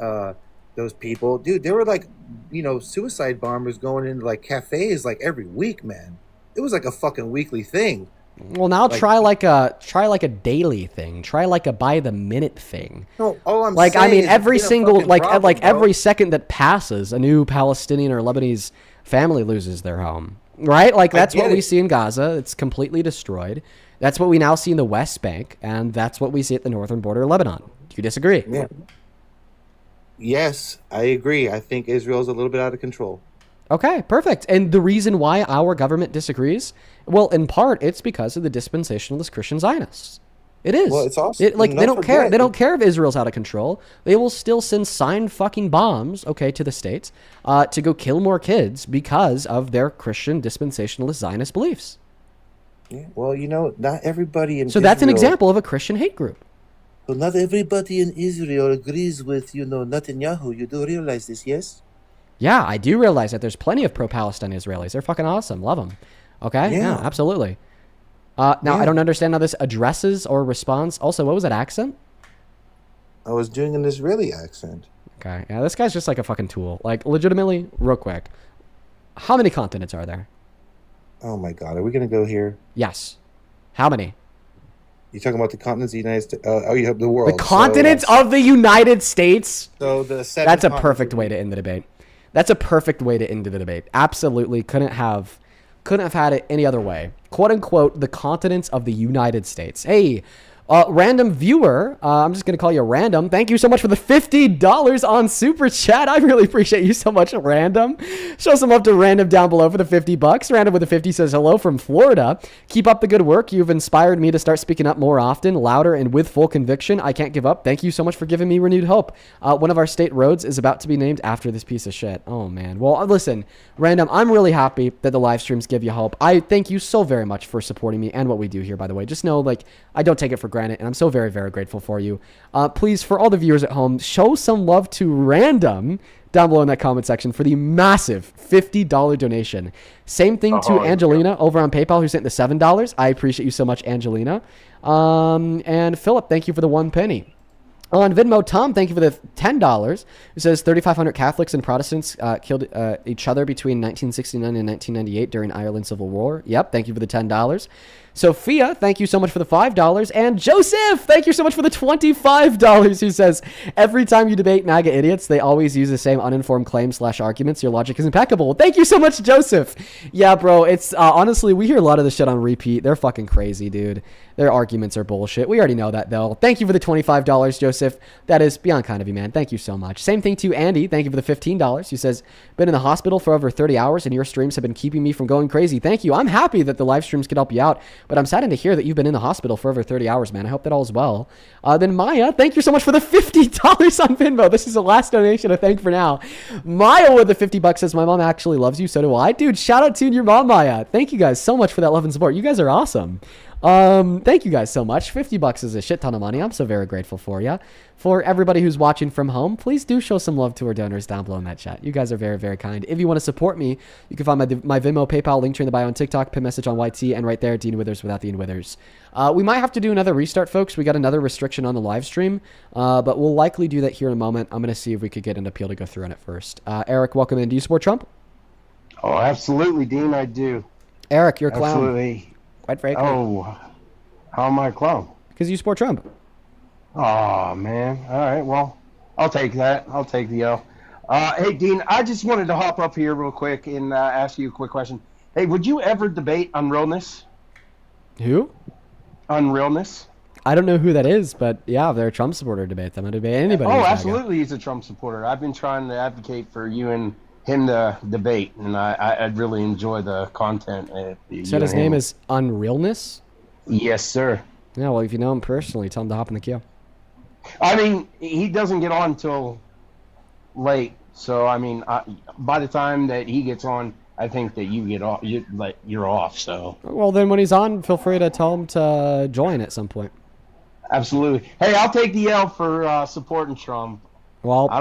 those people, dude, there were like, suicide bombers going into like cafes like every week, man. It was like a fucking weekly thing. Well, now try like a daily thing. Try like a by the minute thing. No, all I'm like, saying I mean, is every it's been a single fucking problem, bro. every second that passes, a new Palestinian or Lebanese family loses their home. Right? Like that's what we see in Gaza. It's completely destroyed. That's what we now see in the West Bank, and that's what we see at the northern border of Lebanon. Do you disagree? Yeah. Yes, I agree. I think Israel's a little bit out of control. Okay, perfect. And the reason why our government disagrees, well, in part, it's because of the dispensationalist Christian Zionists. It is. Well, it's also they don't care. They don't care if Israel's out of control. They will still send signed fucking bombs, to the states, to go kill more kids because of their Christian dispensationalist Zionist beliefs. Yeah, well, not everybody in So that's an example of a Christian hate group. Well, not everybody in Israel agrees with, Netanyahu. You do realize this, yes? Yeah, I do realize that there's plenty of pro-Palestine Israelis. They're fucking awesome. Love them. Okay? Yeah, absolutely. Now, I don't understand how this addresses or responds. Also, what was that accent? I was doing an Israeli accent. Okay. Yeah, this guy's just like a fucking tool. Like, legitimately, real quick. How many continents are there? Oh, my God. Are we going to go here? Yes. How many? You're talking about the continents of the United States? You have the world. The continents of the United States? So the seven That's a perfect way to end the debate. That's a perfect way to end the debate. Absolutely. Couldn't have had it any other way. Quote unquote, the continents of the United States. Hey, random viewer, I'm just going to call you random. Thank you so much for the $50 on Super Chat. I really appreciate you so much, random. Show some love to random down below for the $50. Random with a 50 says hello from Florida. Keep up the good work. You've inspired me to start speaking up more often, louder, and with full conviction. I can't give up. Thank you so much for giving me renewed hope. One of our state roads is about to be named after this piece of shit. Oh, man. Well, listen, random, I'm really happy that the live streams give you hope. I thank you so very much for supporting me and what we do here, by the way. Just know, I don't take it for granted. And I'm so very, very grateful for you. Please, for all the viewers at home, show some love to Random down below in that comment section for the massive $50 donation. Same thing to Angelina over on PayPal who sent the $7. I appreciate you so much, Angelina. And Philip, thank you for the 1 penny. On Venmo, Tom, thank you for the $10. It says 3,500 Catholics and Protestants killed each other between 1969 and 1998 during Ireland's Civil War. Yep, thank you for the $10. Sophia, thank you so much for the $5. And Joseph, thank you so much for the $25, who says, every time you debate MAGA idiots, they always use the same uninformed claims / arguments. Your logic is impeccable. Thank you so much, Joseph. Yeah, bro, it's honestly, we hear a lot of this shit on repeat. They're fucking crazy, dude. Their arguments are bullshit. We already know that, though. Thank you for the $25, Joseph. That is beyond kind of you, man. Thank you so much. Same thing to Andy. Thank you for the $15. Who says, been in the hospital for over 30 hours, and your streams have been keeping me from going crazy. Thank you. I'm happy that the live streams could help you out, but I'm saddened to hear that you've been in the hospital for over 30 hours, man. I hope that all is well. Then Maya, thank you so much for the $50 on Venmo. This is the last donation I thank for now. Maya with the $50 says, my mom actually loves you, so do I. Dude, shout out to your mom, Maya. Thank you guys so much for that love and support. You guys are awesome. Thank you guys so much. $50 is a shit ton of money. I'm so very grateful for you. For everybody who's watching from home, please do show some love to our donors down below in that chat. You guys are very, very kind. If you want to support me, you can find my Venmo, PayPal, link in the bio on TikTok, pin message on YT, and right there, Dean Withers without the Dean Withers. We might have to do another restart, folks. We got another restriction on the live stream, but we'll likely do that here in a moment. I'm going to see if we could get an appeal to go through on it first. Eric, welcome in. Do you support Trump? Oh, absolutely, Dean. I do. Eric, you're a clown. Absolutely. Quite frankly. Oh, how am I a clown? Because you support Trump. Oh, man. All right, well, I'll take that. I'll take the L. Hey, Dean, I just wanted to hop up here real quick and ask you a quick question. Hey, would you ever debate unrealness? Who? Unrealness. I don't know who that is, but yeah, if they're a Trump supporter, debate them. I'd debate anybody. Oh, absolutely, he's a Trump supporter. I've been trying to advocate for you and him to debate, and I'd really enjoy the content. So his name is Unrealness? Yes, sir. Yeah, well, if you know him personally, tell him to hop in the queue. I mean, he doesn't get on until late. So, I mean, by the time that he gets on, I think that you get off. You're off. So. Well, then when he's on, feel free to tell him to join at some point. Absolutely. Hey, I'll take the L for supporting Trump. Well, I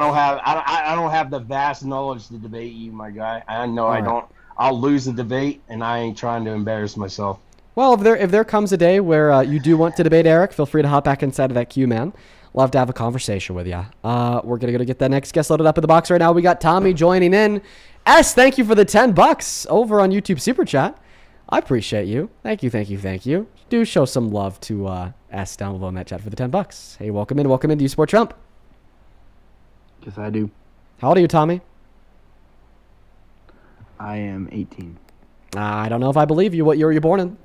don't have the vast knowledge to debate you, my guy. I know I right. don't. I'll lose the debate, and I ain't trying to embarrass myself. Well, if there comes a day where you do want to debate Eric, feel free to hop back inside of that queue, man. Love to have a conversation with you. We're gonna go get that next guest loaded up in the box right now. We got Tommy joining in. S, thank you for the $10 over on YouTube Super Chat. I appreciate you. Thank you. Do show some love to S down below in that chat for the $10. Hey, welcome in. Do you support Trump? Yes, I do. How old are you, Tommy? I am 18. I don't know if I believe you. What year were you born in?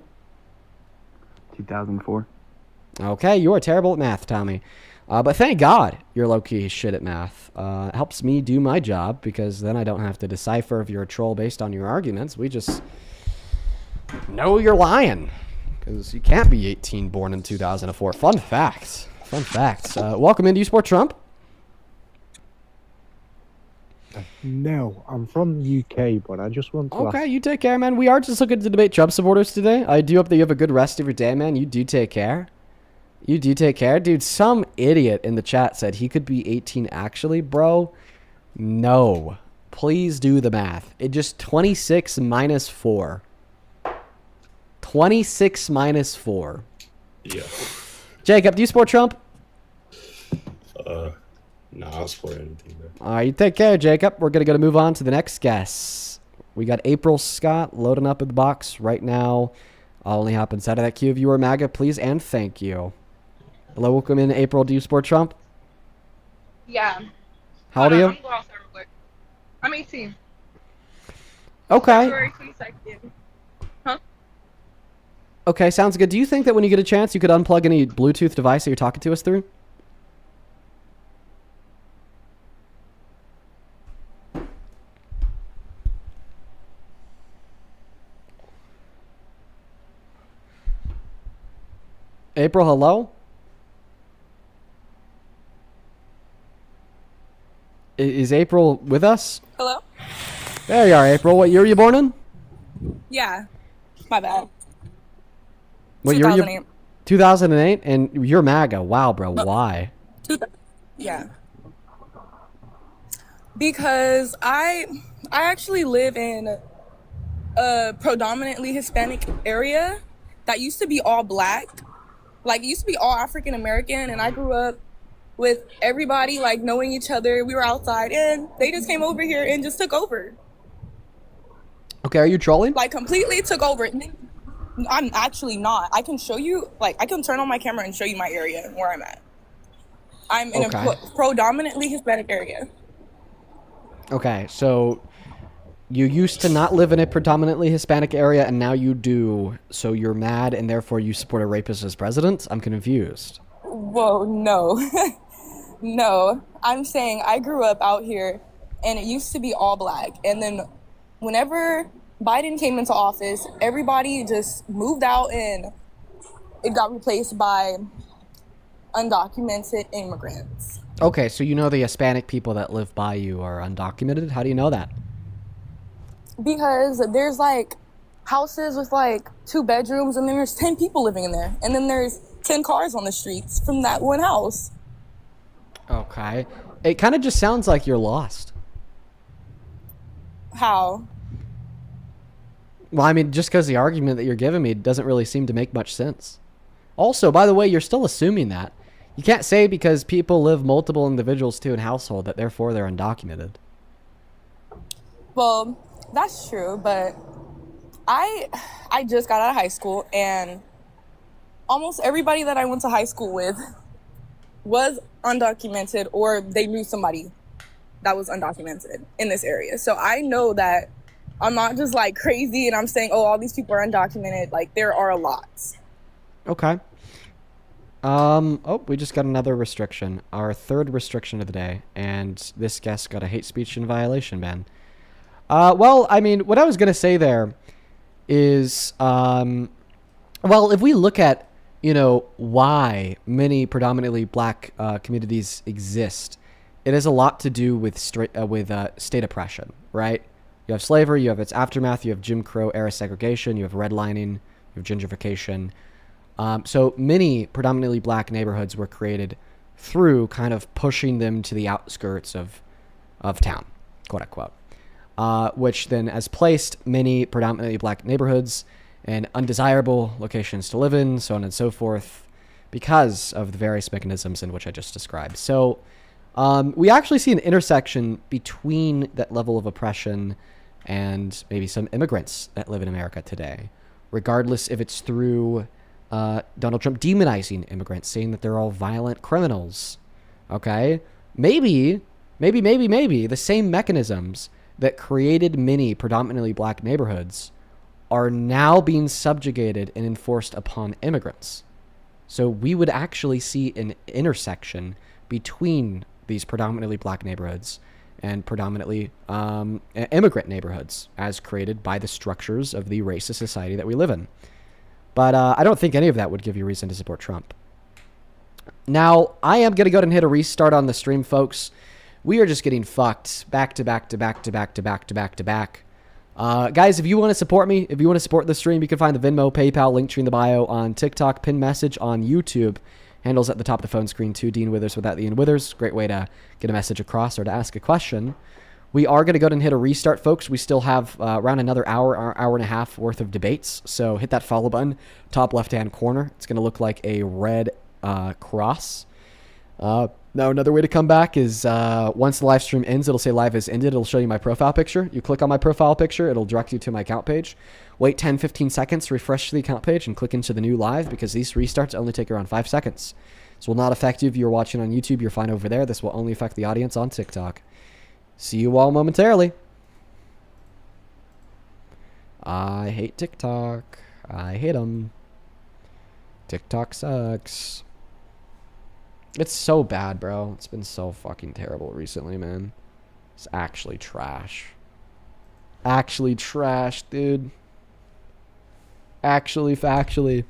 2004. Okay, you are terrible at math, Tommy. But thank God you're low-key shit at math. It helps me do my job because then I don't have to decipher if you're a troll based on your arguments. We just know you're lying because you can't be 18 born in 2004. Fun facts. Welcome in. Do you support Trump? No, I'm from the UK, but I just want to Okay, you take care, man. We are just looking to debate Trump supporters today. I do hope that you have a good rest of your day, man. You do take care. Dude, some idiot in the chat said he could be 18 actually, bro. No. Please do the math. It just 26 minus 4. 26 minus 4. Yeah. Jacob, do you support Trump? No, I'll support anything, bro. All right, you take care, Jacob. We're going to move on to the next guest. We got April Scott loading up in the box right now. I'll only hop inside of that queue if you are MAGA, please, and thank you. Hello, welcome in, April. Do you support Trump? Yeah. How old are you? I'm going outside real quick. I'm 18. Okay. February 22nd. Huh? Okay, sounds good. Do you think that when you get a chance, you could unplug any Bluetooth device that you're talking to us through? April, hello? Is April with us? Hello? There you are, April. What year were you born in? Yeah. My bad. What year were you? 2008? And you're MAGA. Wow, bro. Why? Yeah. Because I actually live in a predominantly Hispanic area that used to be all black. Like, it used to be all African American, and I grew up with everybody, like, knowing each other. We were outside, and they just came over here and just took over. Okay, are you trolling? Like, completely took over. I'm actually not. I can show you, like, I can turn on my camera and show you my area where I'm at. I'm in a predominantly Hispanic area. Okay, so you used to not live in a predominantly Hispanic area, and now you do. So you're mad, and therefore you support a rapist as president? I'm confused. Whoa, no. No. I'm saying I grew up out here, and it used to be all black. And then whenever Biden came into office, everybody just moved out, and it got replaced by undocumented immigrants. Okay, so you know the Hispanic people that live by you are undocumented? How do you know that? Because there's, like, houses with, like, 2 bedrooms, and then there's 10 people living in there. And then there's 10 cars on the streets from that one house. Okay. It kind of just sounds like you're lost. How? Well, I mean, just because the argument that you're giving me doesn't really seem to make much sense. Also, by the way, you're still assuming that. You can't say because people live multiple individuals to a household that therefore they're undocumented. Well, that's true, but I just got out of high school, and almost everybody that I went to high school with was undocumented, or they knew somebody that was undocumented in this area. So I know that I'm not just, like, crazy and I'm saying, oh, all these people are undocumented. Like, there are a lot. Okay. Oh, we just got another restriction. Our 3rd restriction of the day, and this guest got a hate speech and violation ban. Well, I mean, what I was going to say there is, well, if we look at, why many predominantly black communities exist, it has a lot to do with state oppression, right? You have slavery, you have its aftermath, you have Jim Crow era segregation, you have redlining, you have gentrification. So many predominantly black neighborhoods were created through kind of pushing them to the outskirts of town, quote unquote, which then has placed many predominantly black neighborhoods in undesirable locations to live in, so on and so forth, because of the various mechanisms in which I just described. So we actually see an intersection between that level of oppression and maybe some immigrants that live in America today, regardless if it's through Donald Trump demonizing immigrants, saying that they're all violent criminals. Okay? Maybe the same mechanisms that created many predominantly black neighborhoods are now being subjugated and enforced upon immigrants. So we would actually see an intersection between these predominantly black neighborhoods and predominantly immigrant neighborhoods as created by the structures of the racist society that we live in. But I don't think any of that would give you reason to support Trump. Now, I am going to go ahead and hit a restart on the stream, folks. We are just getting fucked back to back to back to back to back to back to back. Guys, if you want to support me, if you want to support the stream, you can find the Venmo, PayPal, link tree in the bio on TikTok, pin message on YouTube. Handles at the top of the phone screen too. Dean Withers without the Ian Withers. Great way to get a message across or to ask a question. We are going to go ahead and hit a restart, folks. We still have around another hour and a half worth of debates. So hit that follow button, top left-hand corner. It's going to look like a red cross. Now, another way to come back is once the live stream ends, it'll say live has ended. It'll show you my profile picture. You click on my profile picture. It'll direct you to my account page. Wait 10, 15 seconds to refresh the account page and click into the new live because these restarts only take around 5 seconds. This will not affect you if you're watching on YouTube. You're fine over there. This will only affect the audience on TikTok. See you all momentarily. I hate TikTok. I hate them. TikTok sucks. It's so bad, bro. It's been so fucking terrible recently, man. It's actually trash. Actually trash, dude. Actually, factually.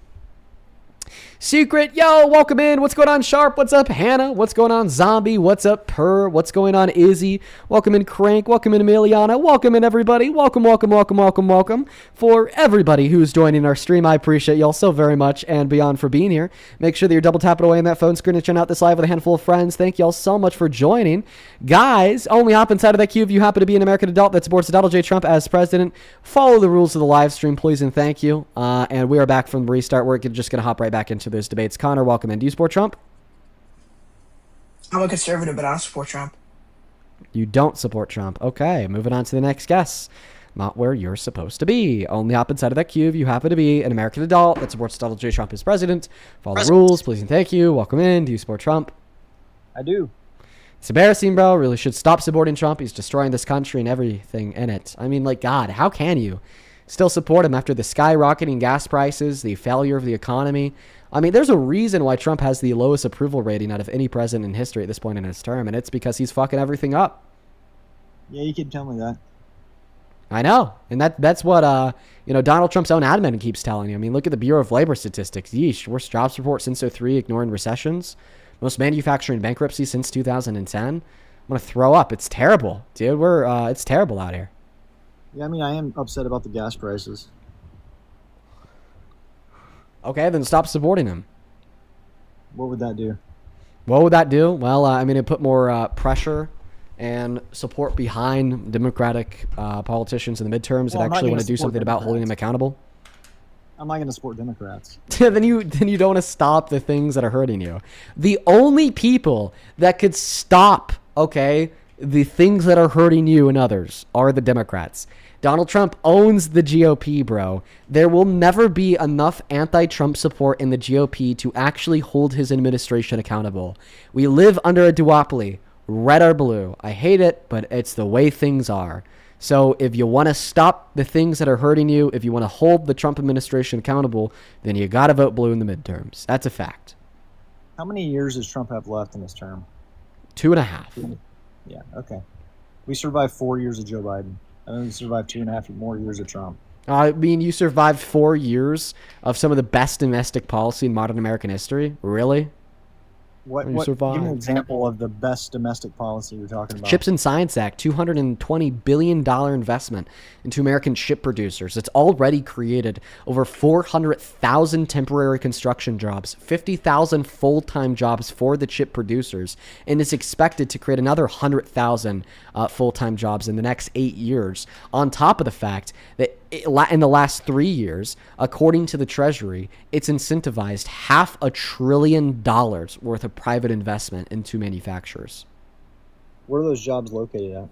Secret, yo, welcome in. What's going on, Sharp? What's up, Hannah? What's going on, Zombie? What's up, Purr? What's going on, Izzy? Welcome in, Crank. Welcome in, Emiliana. Welcome in, everybody. Welcome, welcome, welcome, welcome, welcome. For everybody who's joining our stream, I appreciate y'all so very much and beyond for being here. Make sure that you're double tapping away on that phone screen and checking out this live with a handful of friends. Thank y'all so much for joining. Guys, only hop inside of that queue if you happen to be an American adult that supports Donald J. Trump as president. Follow the rules of the live stream, please, and thank you. And we are back from the restart. We're just going to hop right back into those debates. Connor, welcome in. Do you support Trump? I'm a conservative, but I don't support Trump. You don't support Trump. Okay, moving on to the next guest. Not where you're supposed to be. Only hop inside of that queue if you happen to be an American adult that supports Donald J. Trump as president. Follow the rules, please and thank you. Welcome in. Do you support Trump? I do. It's embarrassing, bro. Really should stop supporting Trump. He's destroying this country and everything in it. I mean, like, God, how can you still support him after the skyrocketing gas prices, the failure of the economy? I mean, there's a reason why Trump has the lowest approval rating out of any president in history at this point in his term, and it's because he's fucking everything up. Yeah, you keep telling me that. I know, and that's what Donald Trump's own admin keeps telling you. I mean, look at the Bureau of Labor Statistics. Yeesh, worst jobs report since 2003, ignoring recessions. Most manufacturing bankruptcy since 2010. I'm gonna throw up. It's terrible, dude. It's terrible out here. Yeah, I mean, I am upset about the gas prices. Okay, then stop supporting him. What would that do? What would that do? Well, I mean, it put more pressure and support behind Democratic politicians in the midterms that actually want to do something about holding them accountable. I'm not going to support Democrats. then you don't want to stop the things that are hurting you. The only people that could stop, okay, the things that are hurting you and others are the Democrats. Donald Trump owns the GOP, bro. There will never be enough anti-Trump support in the GOP to actually hold his administration accountable. We live under a duopoly, red or blue. I hate it, but it's the way things are. So if you want to stop the things that are hurting you, if you want to hold the Trump administration accountable, then you got to vote blue in the midterms. That's a fact. How many years does Trump have left in his term? 2.5. Yeah, okay. We survived 4 years of Joe Biden. And then we survived 2.5 more years of Trump. I mean, you survived 4 years of some of the best domestic policy in modern American history. Really? What? You Give me an survived. example of the best domestic policy you're talking about. Chips and Science Act, $220 billion investment into American chip producers. It's already created over 400,000 temporary construction jobs, 50,000 full-time jobs for the chip producers, and is expected to create another 100,000 full-time jobs in the next 8 years, on top of the fact that in the last 3 years, according to the Treasury, it's incentivized $500 billion worth of private investment into manufacturers. Where are those jobs located at?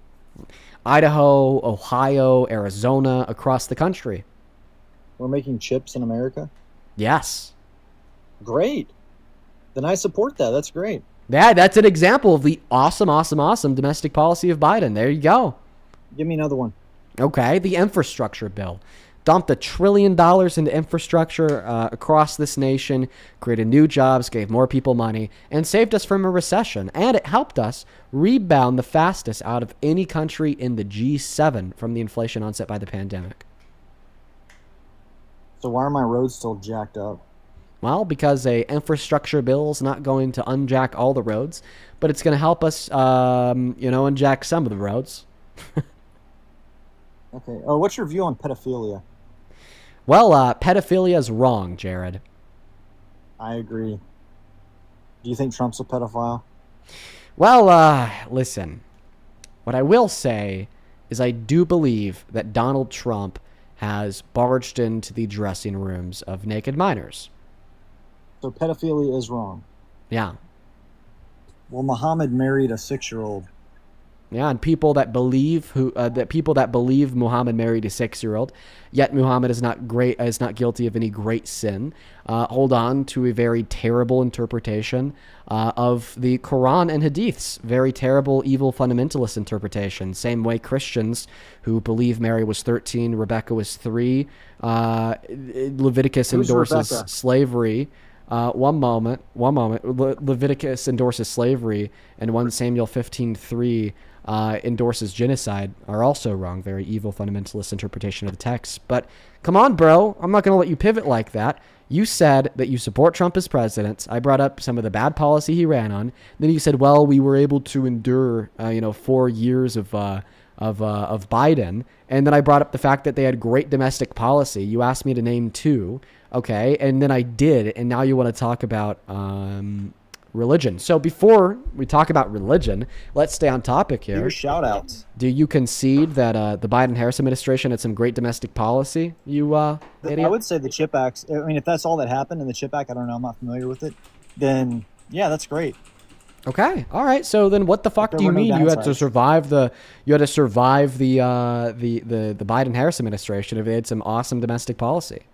Idaho, Ohio, Arizona, across the country. We're making chips in America? Yes. Great. Then I support that. That's great. Yeah, that's an example of the awesome domestic policy of Biden. There you go. Give me another one. Okay, the infrastructure bill. Dumped $1 trillion into infrastructure across this nation, created new jobs, gave more people money, and saved us from a recession. And it helped us rebound the fastest out of any country in the G7 from the inflation onset by the pandemic. So why are my roads still jacked up? Well, because a infrastructure bill is not going to unjack all the roads, but it's going to help us, unjack some of the roads. Okay. Oh, what's your view on pedophilia? Well, pedophilia is wrong, Jared. I agree. Do you think Trump's a pedophile? Well, listen. What I will say is I do believe that Donald Trump has barged into the dressing rooms of naked minors. So pedophilia is wrong. Yeah. Well, Muhammad married a 6-year-old. Yeah, and people that believe Muhammad married a 6-year-old, yet Muhammad is not guilty of any great sin, hold on to a very terrible interpretation of the Quran and Hadiths. Very terrible, evil, fundamentalist interpretation. Same way Christians who believe Mary was 13, Rebecca was 3, Leviticus endorses slavery. One moment. Leviticus endorses slavery, and 1 Samuel 15:3 endorses genocide are also wrong. Very evil fundamentalist interpretation of the text. But come on, bro. I'm not going to let you pivot like that. You said that you support Trump as president. I brought up some of the bad policy he ran on. Then you said, well, we were able to endure, 4 years of Biden. And then I brought up the fact that they had great domestic policy. You asked me to name 2. Okay. And then I did. And now you want to talk about religion. So before we talk about religion, let's stay on topic here. Your shout outs. Do you concede that the Biden-Harris administration had some great domestic policy? Idiot? I would say the CHIP Act. I mean, if that's all that happened in the CHIP Act, I don't know. I'm not familiar with it. Then yeah, that's great. Okay. All right. So then what the fuck do you mean you had to survive the Biden-Harris administration if they had some awesome domestic policy?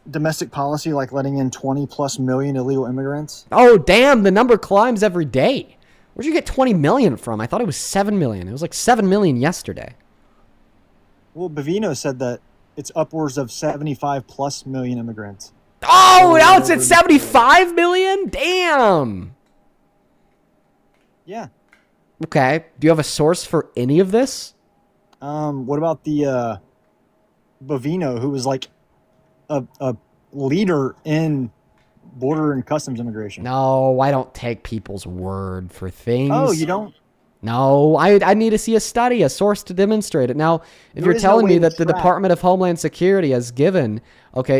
Domestic policy like letting in 20+ million illegal immigrants? Oh, damn. The number climbs every day. Where'd you get 20 million from? I thought it was 7 million. It was like 7 million yesterday. Well, Bavino said that it's upwards of 75+ million immigrants. Oh, now it's at 75 million? Damn. Yeah. Okay. Do you have a source for any of this? What about the Bavino, who was like a leader in border and customs immigration? No, I don't take people's word for things. Oh, you don't? No, I need to see a study, a source to demonstrate it. Now, if you're telling me that the Department of Homeland Security has given,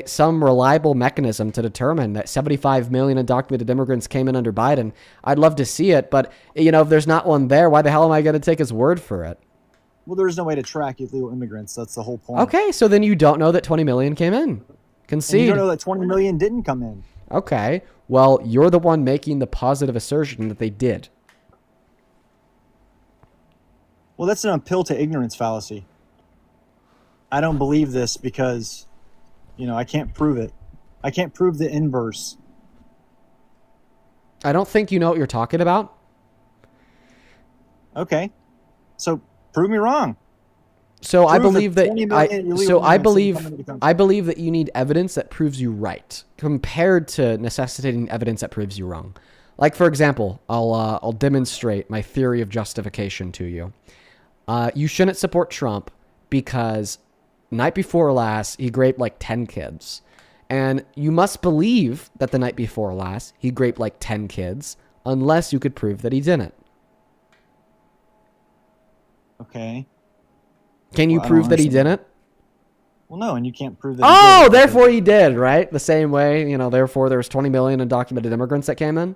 some reliable mechanism to determine that 75 million undocumented immigrants came in under Biden, I'd love to see it. But, if there's not one there, why the hell am I going to take his word for it? Well, there's no way to track illegal immigrants. That's the whole point. Okay, so then you don't know that 20 million came in. Concede. And you don't know that 20 million didn't come in. Okay, well, you're the one making the positive assertion that they did. Well, that's an appeal to ignorance fallacy. I don't believe this because, I can't prove it. I can't prove the inverse. I don't think you know what you're talking about. Okay, so prove me wrong. So I believe that I believe that you need evidence that proves you right, compared to necessitating evidence that proves you wrong. Like, for example, I'll demonstrate my theory of justification to you. You shouldn't support Trump because night before last, he raped like 10 kids. And you must believe that the night before last, he raped like 10 kids, unless you could prove that he didn't. Okay. Can you prove that he didn't? Well, no, and you can't prove that. Oh, therefore he did, right? The same way, therefore there's 20 million undocumented immigrants that came in.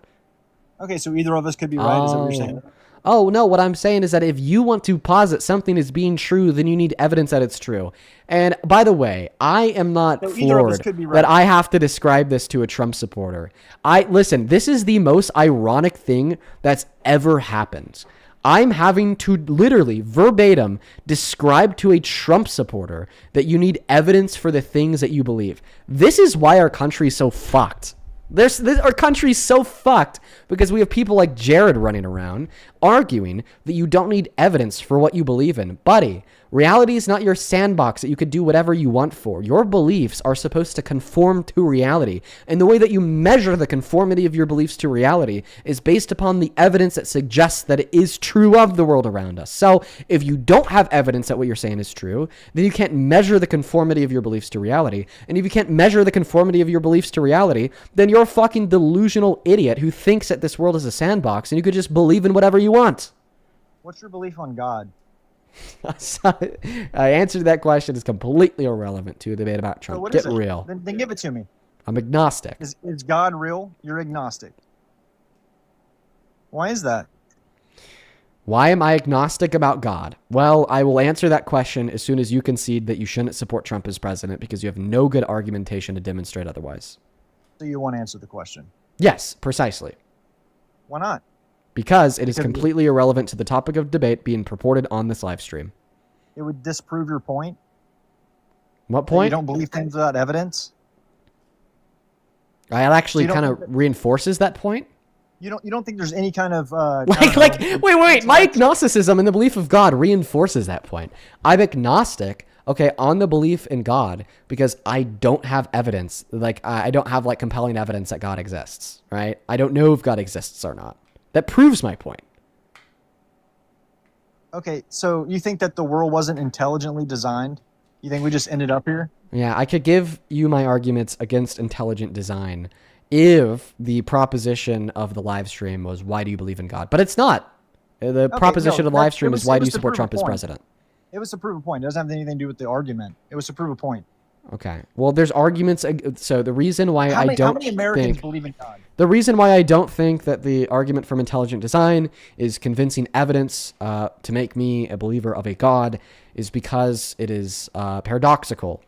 Okay, so either of us could be right. Is that what you're saying? Oh, no, what I'm saying is that if you want to posit something as being true, then you need evidence that it's true. And by the way, I am not floored that I have to describe this to a Trump supporter. Listen, this is the most ironic thing that's ever happened. I'm having to literally verbatim describe to a Trump supporter that you need evidence for the things that you believe. This is why our country is so fucked. Our country's so fucked because we have people like Jared running around arguing that you don't need evidence for what you believe in. Buddy, reality is not your sandbox that you could do whatever you want for. Your beliefs are supposed to conform to reality. And the way that you measure the conformity of your beliefs to reality is based upon the evidence that suggests that it is true of the world around us. So if you don't have evidence that what you're saying is true, then you can't measure the conformity of your beliefs to reality. And if you can't measure the conformity of your beliefs to reality, then you're a fucking delusional idiot who thinks that this world is a sandbox and you could just believe in whatever you want. What's your belief on God? I answered that question is completely irrelevant to a debate about Trump. So Get real. Then give it to me. I'm agnostic. Is God real? You're agnostic. Why is that? Why am I agnostic about God? Well, I will answer that question as soon as you concede that you shouldn't support Trump as president because you have no good argumentation to demonstrate otherwise. So you won't answer the question? Yes, precisely. Why not? Because it is completely irrelevant to the topic of debate being purported on this live stream. It would disprove your point? What point? You don't believe things without evidence? It actually kind of reinforces that point. You don't think there's any kind of wait, my agnosticism and the belief of God reinforces that point. I'm agnostic, okay, on the belief in God because I don't have evidence, I don't have compelling evidence that God exists, right? I don't know if God exists or not. That proves my point. Okay, so you think that the world wasn't intelligently designed? You think we just ended up here? Yeah, I could give you my arguments against intelligent design if the proposition of the live stream was, why do you believe in God? But it's not. The proposition of the live stream is, why do you support Trump as president? It was to prove a point. It doesn't have anything to do with the argument. It was to prove a point. Okay. Well, there's arguments. So the reason why how many Americans believe in God? The reason why I don't think that the argument from intelligent design is convincing evidence to make me a believer of a God is because it is paradoxical.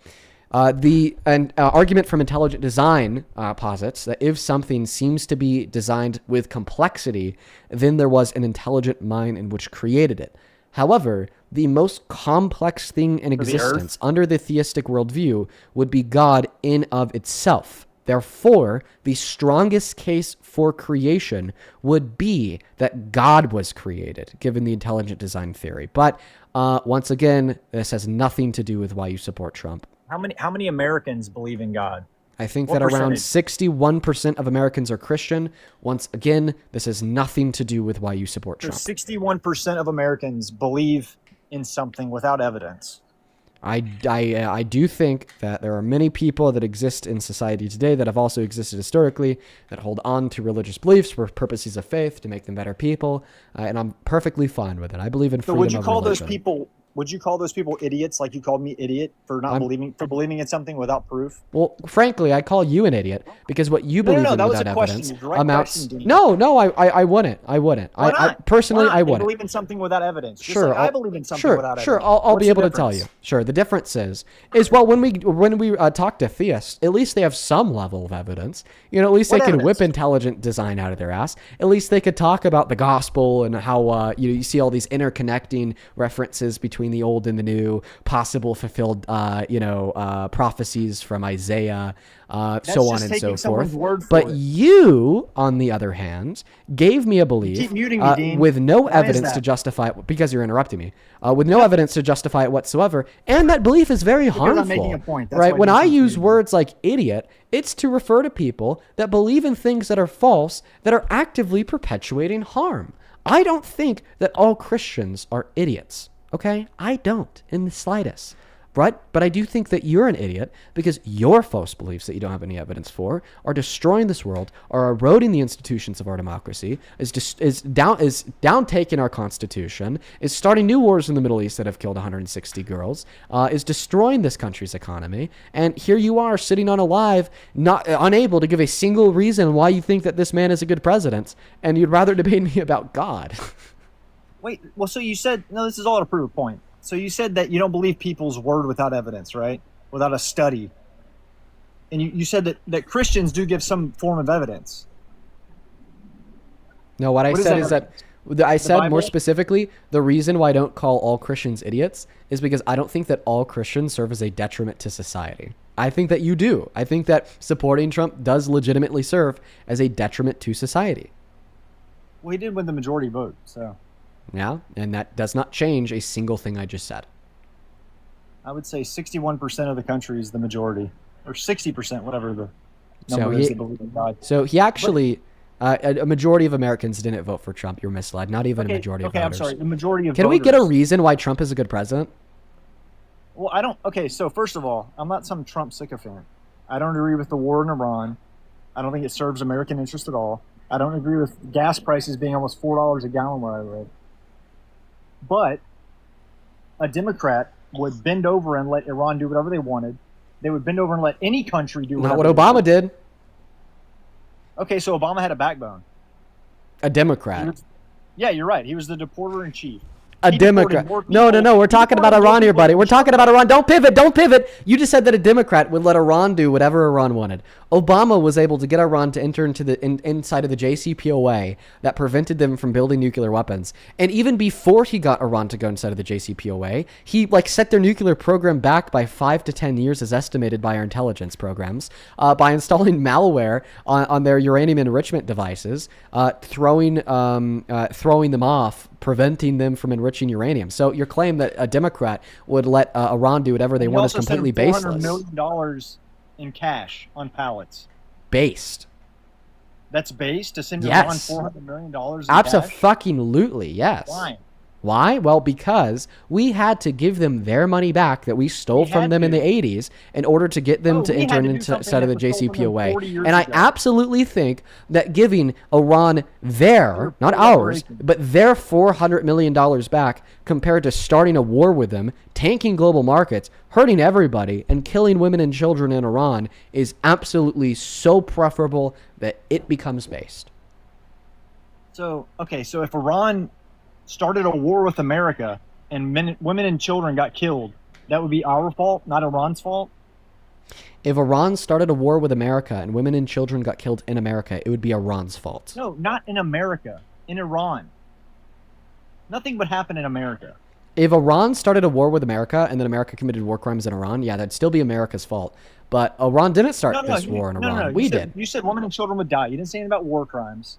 The argument from intelligent design posits that if something seems to be designed with complexity, then there was an intelligent mind in which created it. However, the most complex thing in existence under the theistic worldview would be God in of itself. Therefore, the strongest case for creation would be that God was created, given the intelligent design theory. But once again, this has nothing to do with why you support Trump. How many Americans believe in God? I think that around 61% of Americans are Christian. Once again, this has nothing to do with why you support Trump. 61% of Americans believe in something without evidence. I do think that there are many people that exist in society today that have also existed historically that hold on to religious beliefs for purposes of faith to make them better people, and I'm perfectly fine with it. I believe in freedom of religion. Would you call those people idiots like you called me idiot for believing in something without proof? Well, frankly, I call you an idiot because what you believe in without evidence amounts. No, I wouldn't. I wouldn't. Why not? I personally, I wouldn't. Believe in something without evidence. Just Sure, like I believe in something without evidence. Sure, I'll be able to tell you. Sure, the difference is well, when we talk to theists, at least they have some level of evidence. At least they can whip intelligent design out of their ass. At least they could talk about the gospel and how you see all these interconnecting references between the old and the new, possible fulfilled prophecies from Isaiah, so on and so forth. But you, on the other hand, gave me a belief you keep muting me, Dean. With no Why evidence is that? to justify it, because you're interrupting me, with no evidence to justify it whatsoever, and that belief is very harmful. I'm making a point. That's right? why When I Dean's use words like idiot, it's to refer to people that believe in things that are false, that are actively perpetuating harm. I don't think that all Christians are idiots. Okay? I don't in the slightest. But I do think that you're an idiot because your false beliefs that you don't have any evidence for are destroying this world, are eroding the institutions of our democracy, is down taking our constitution, is starting new wars in the Middle East that have killed 160 girls, is destroying this country's economy. And here you are sitting on a live, not unable to give a single reason why you think that this man is a good president, and you'd rather debate me about God. Wait, well, so you said, no, this is all to prove a point. So you said that you don't believe people's word without evidence, right? Without a study. And you said that Christians do give some form of evidence. No, what I said is that I said Bible? more specifically, the reason why I don't call all Christians idiots is because I don't think that all Christians serve as a detriment to society. I think that you do. I think that supporting Trump does legitimately serve as a detriment to society. Well, he did win the majority vote, so. Yeah, and that does not change a single thing I just said. I would say 61% of the country is the majority, or 60%, whatever the number is that believe in God. So he actually, a majority of Americans didn't vote for Trump. You're misled. Not even a majority of voters. I'm sorry, the majority of Can voters. we get a reason why Trump is a good president? Well, I don't. Okay, so first of all, I'm not some Trump sycophant. I don't agree with the war in Iran. I don't think it serves American interest at all. I don't agree with gas prices being almost $4 a gallon where I live. But a Democrat would bend over and let Iran do whatever they wanted. They would bend over and let any country do whatever. Not what Obama did. Okay, so Obama had a backbone. A Democrat. Yeah, you're right. He was the deporter in chief. A Democrat. No. We're talking about Iran here, buddy. We're talking about Iran. Don't pivot. You just said that a Democrat would let Iran do whatever Iran wanted. Obama was able to get Iran to enter into the inside of the JCPOA that prevented them from building nuclear weapons. And even before he got Iran to go inside of the JCPOA, he set their nuclear program back by 5 to 10 years, as estimated by our intelligence programs, by installing malware on their uranium enrichment devices, throwing them off, preventing them from enriching uranium. So your claim that a Democrat would let Iran do whatever they want is completely baseless. $400 million in cash on pallets. Based. That's based to send Yes. Iran $400 million in cash? Abso-fucking-lutely, yes. Why? Why? Well, because we had to give them their money back that we stole from them in the 80s in order to get them to enter inside of the JCPOA. And I absolutely think that giving Iran their, not ours, but their $400 million back compared to starting a war with them, tanking global markets, hurting everybody, and killing women and children in Iran is absolutely so preferable that it becomes based. So, okay, so if Iran started a war with America and women and children got killed, that would be our fault, not Iran's fault? If Iran started a war with America and women and children got killed in America, it would be Iran's fault. No, not in America, in Iran. Nothing would happen in America. If Iran started a war with America and then America committed war crimes in Iran, yeah, that'd still be America's fault. But Iran didn't start this war in Iran. No, we did. You said women and children would die. You didn't say anything about war crimes.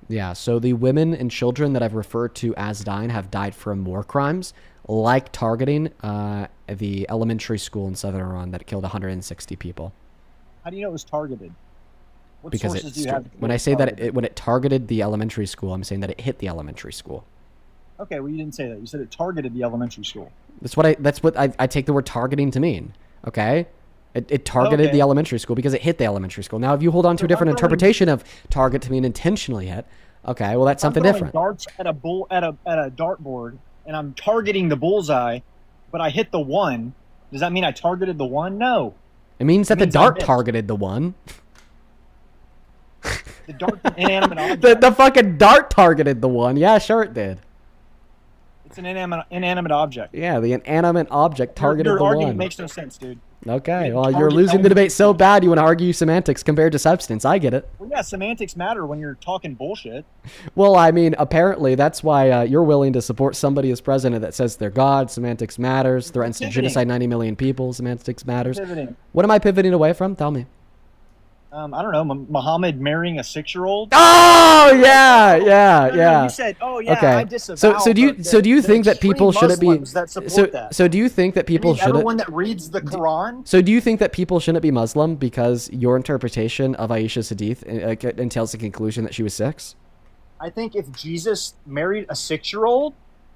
Yeah, so the women and children that I've referred to as dying have died from war crimes, like targeting the elementary school in southern Iran that killed 160 people. How do you know it was targeted? What Because sources do you have? when I say that when it targeted the elementary school, I'm saying that it hit the elementary school. Okay, well, you didn't say that. You said it targeted the elementary school. That's what I take the word targeting to mean. Okay. It targeted the elementary school because it hit the elementary school. Now, if you hold on to a different interpretation of target to mean intentionally hit, okay, well, that's something different. Darts at a dartboard, and I'm targeting the bullseye, but I hit the one. Does that mean I targeted the one? No. It means that the dart targeted the one. The dart's an inanimate object. The fucking dart targeted the one. Yeah, sure it did. It's an inanimate object. Yeah, the inanimate object targeted your the argument one. Makes no sense, dude. Okay, well, you're losing the debate so bad you want to argue semantics compared to substance. I get it. Well, yeah, semantics matter when you're talking bullshit. Well, I mean, apparently that's why you're willing to support somebody as president that says they're God, semantics matters, threatens to genocide 90 million people, semantics matters. Pivoting. What am I pivoting away from? Tell me. I don't know, Muhammad marrying a 6-year-old. Oh yeah. You said, oh yeah, okay. I disavow. So do you think that people shouldn't be? So do you think that people shouldn't? Everyone that reads the Quran. So do you think that people shouldn't be Muslim because your interpretation of Aisha's hadith entails the conclusion that she was 6? I think if Jesus married a 6-year-old,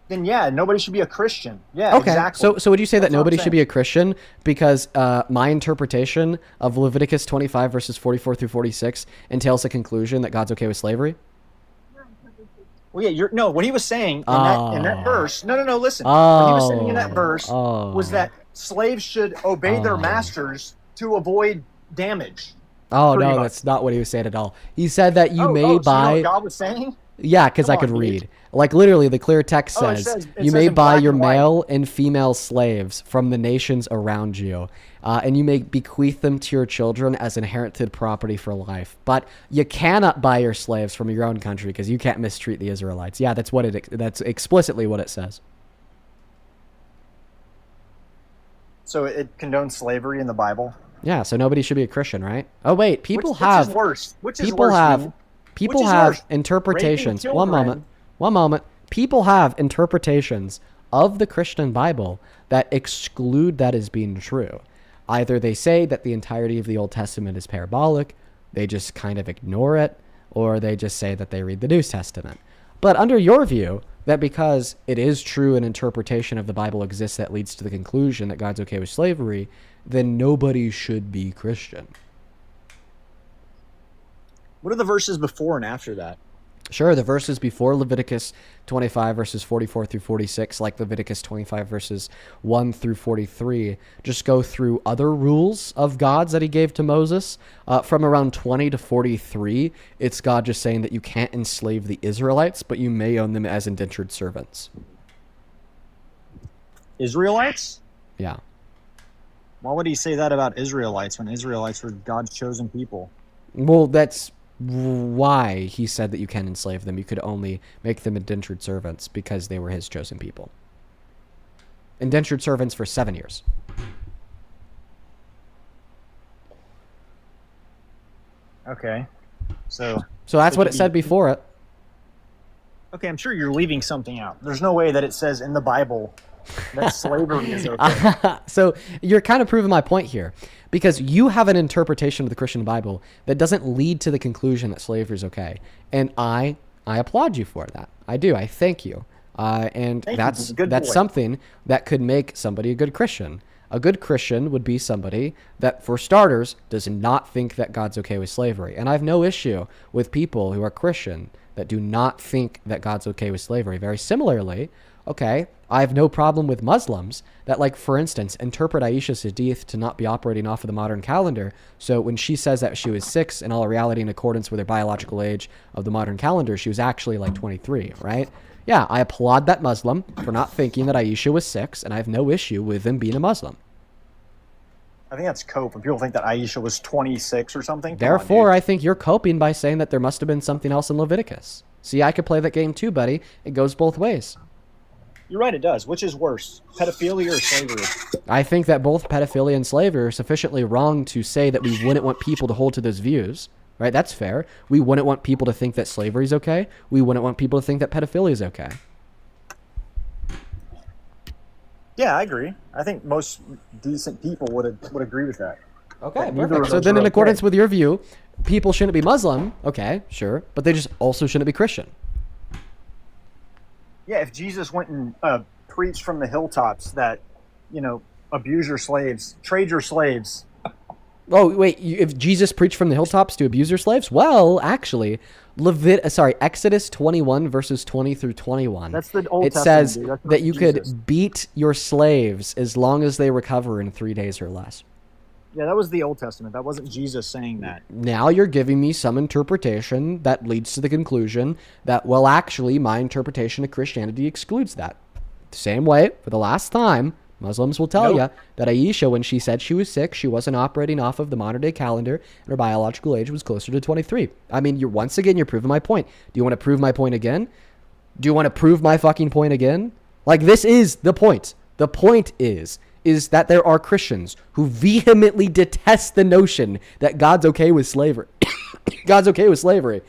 then yeah, nobody should be a Christian. Yeah, Okay, exactly. so would you say that That's what I'm nobody should saying. be a Christian because my interpretation of Leviticus 25 verses 44 through 46 entails the conclusion that God's okay with slavery? Well, yeah, what he was saying in that verse. No, listen. Oh. What he was saying in that verse was that slaves should obey their masters to avoid damage. Oh pretty no, much. that's not what he said at all. He said that you may So you know buy. what God was saying? Yeah, because I Come could on, dude. read. Like literally, the clear text Oh, it says, says you may in buy black your and white. male and female slaves from the nations around you, and you may bequeath them to your children as inherited property for life. But you cannot buy your slaves from your own country because you can't mistreat the Israelites. Yeah, that's explicitly what it says. So it condones slavery in the Bible. Yeah, so nobody should be a Christian, right? Oh wait, people Which have is worse? Which is people worse, have Dean? people Which is have worse? interpretations. Raping One children. moment. People have interpretations of the Christian Bible that exclude that as being true. Either they say that the entirety of the Old Testament is parabolic, they just kind of ignore it, or they just say that they read the New Testament. But under your view, that because it is true an interpretation of the Bible exists that leads to the conclusion that God's okay with slavery, then nobody should be Christian. What are the verses before and after that? Sure, the verses before Leviticus 25 verses 44 through 46, like Leviticus 25 verses 1 through 43, just go through other rules of God's that he gave to Moses. From around 20 to 43, it's God just saying that you can't enslave the Israelites, but you may own them as indentured servants. Israelites? Yeah. Why would he say that about Israelites when Israelites were God's chosen people? Well, that's why he said that you can enslave them. You could only make them indentured servants because they were his chosen people. Indentured servants for 7 years. Okay. So that's it what could it said be- before it. Okay, I'm sure you're leaving something out. There's no way that it says in the Bible that slavery is okay. So you're kind of proving my point here, because you have an interpretation of the Christian Bible that doesn't lead to the conclusion that slavery is okay, and I applaud you for that. I do. I thank you, and Thank you. that's Good boy. something that could make somebody a good Christian. A good Christian would be somebody that, for starters, does not think that God's okay with slavery, and I have no issue with people who are Christian that do not think that God's okay with slavery. Very similarly, okay, I have no problem with Muslims that, like, for instance, interpret Aisha's hadith to not be operating off of the modern calendar. So when she says that she was 6, in all reality, in accordance with her biological age of the modern calendar, she was actually like 23, right? Yeah, I applaud that Muslim for not thinking that Aisha was 6, and I have no issue with them being a Muslim. I think that's cope when people think that Aisha was 26 or something. Come on, Therefore, I think you're coping by saying that there must have been something else in Leviticus. See, I could play that game too, buddy. It goes both ways. You're right, it does. Which is worse, pedophilia or slavery? I think that both pedophilia and slavery are sufficiently wrong to say that we wouldn't want people to hold to those views, right? That's fair. We wouldn't want people to think that slavery is okay. We wouldn't want people to think that pedophilia is okay. Yeah, I agree. I think most decent people would agree with that. Okay, But neither perfect. of So those then, are in okay. accordance with your view, people shouldn't be Muslim. Okay, sure. But they just also shouldn't be Christian. Yeah, if Jesus went and preached from the hilltops that, abuse your slaves, trade your slaves. Oh, wait, if Jesus preached from the hilltops to abuse your slaves? Well, actually, Exodus 21 verses 20 through 21. That's the Old It Testament, says dude. That's not that you Jesus. could beat your slaves as long as they recover in 3 days or less. Yeah, that was the Old Testament. That wasn't Jesus saying that. Now you're giving me some interpretation that leads to the conclusion that, well, actually, my interpretation of Christianity excludes that. Same way, for the last time, Muslims will tell you that Aisha, when she said she was 6, she wasn't operating off of the modern day calendar, and her biological age was closer to 23. I mean, you're proving my point. Do you want to prove my point again? Do you want to prove my fucking point again? Like, this is the point. The point is that there are Christians who vehemently detest the notion that God's okay with slavery. God's okay with slavery.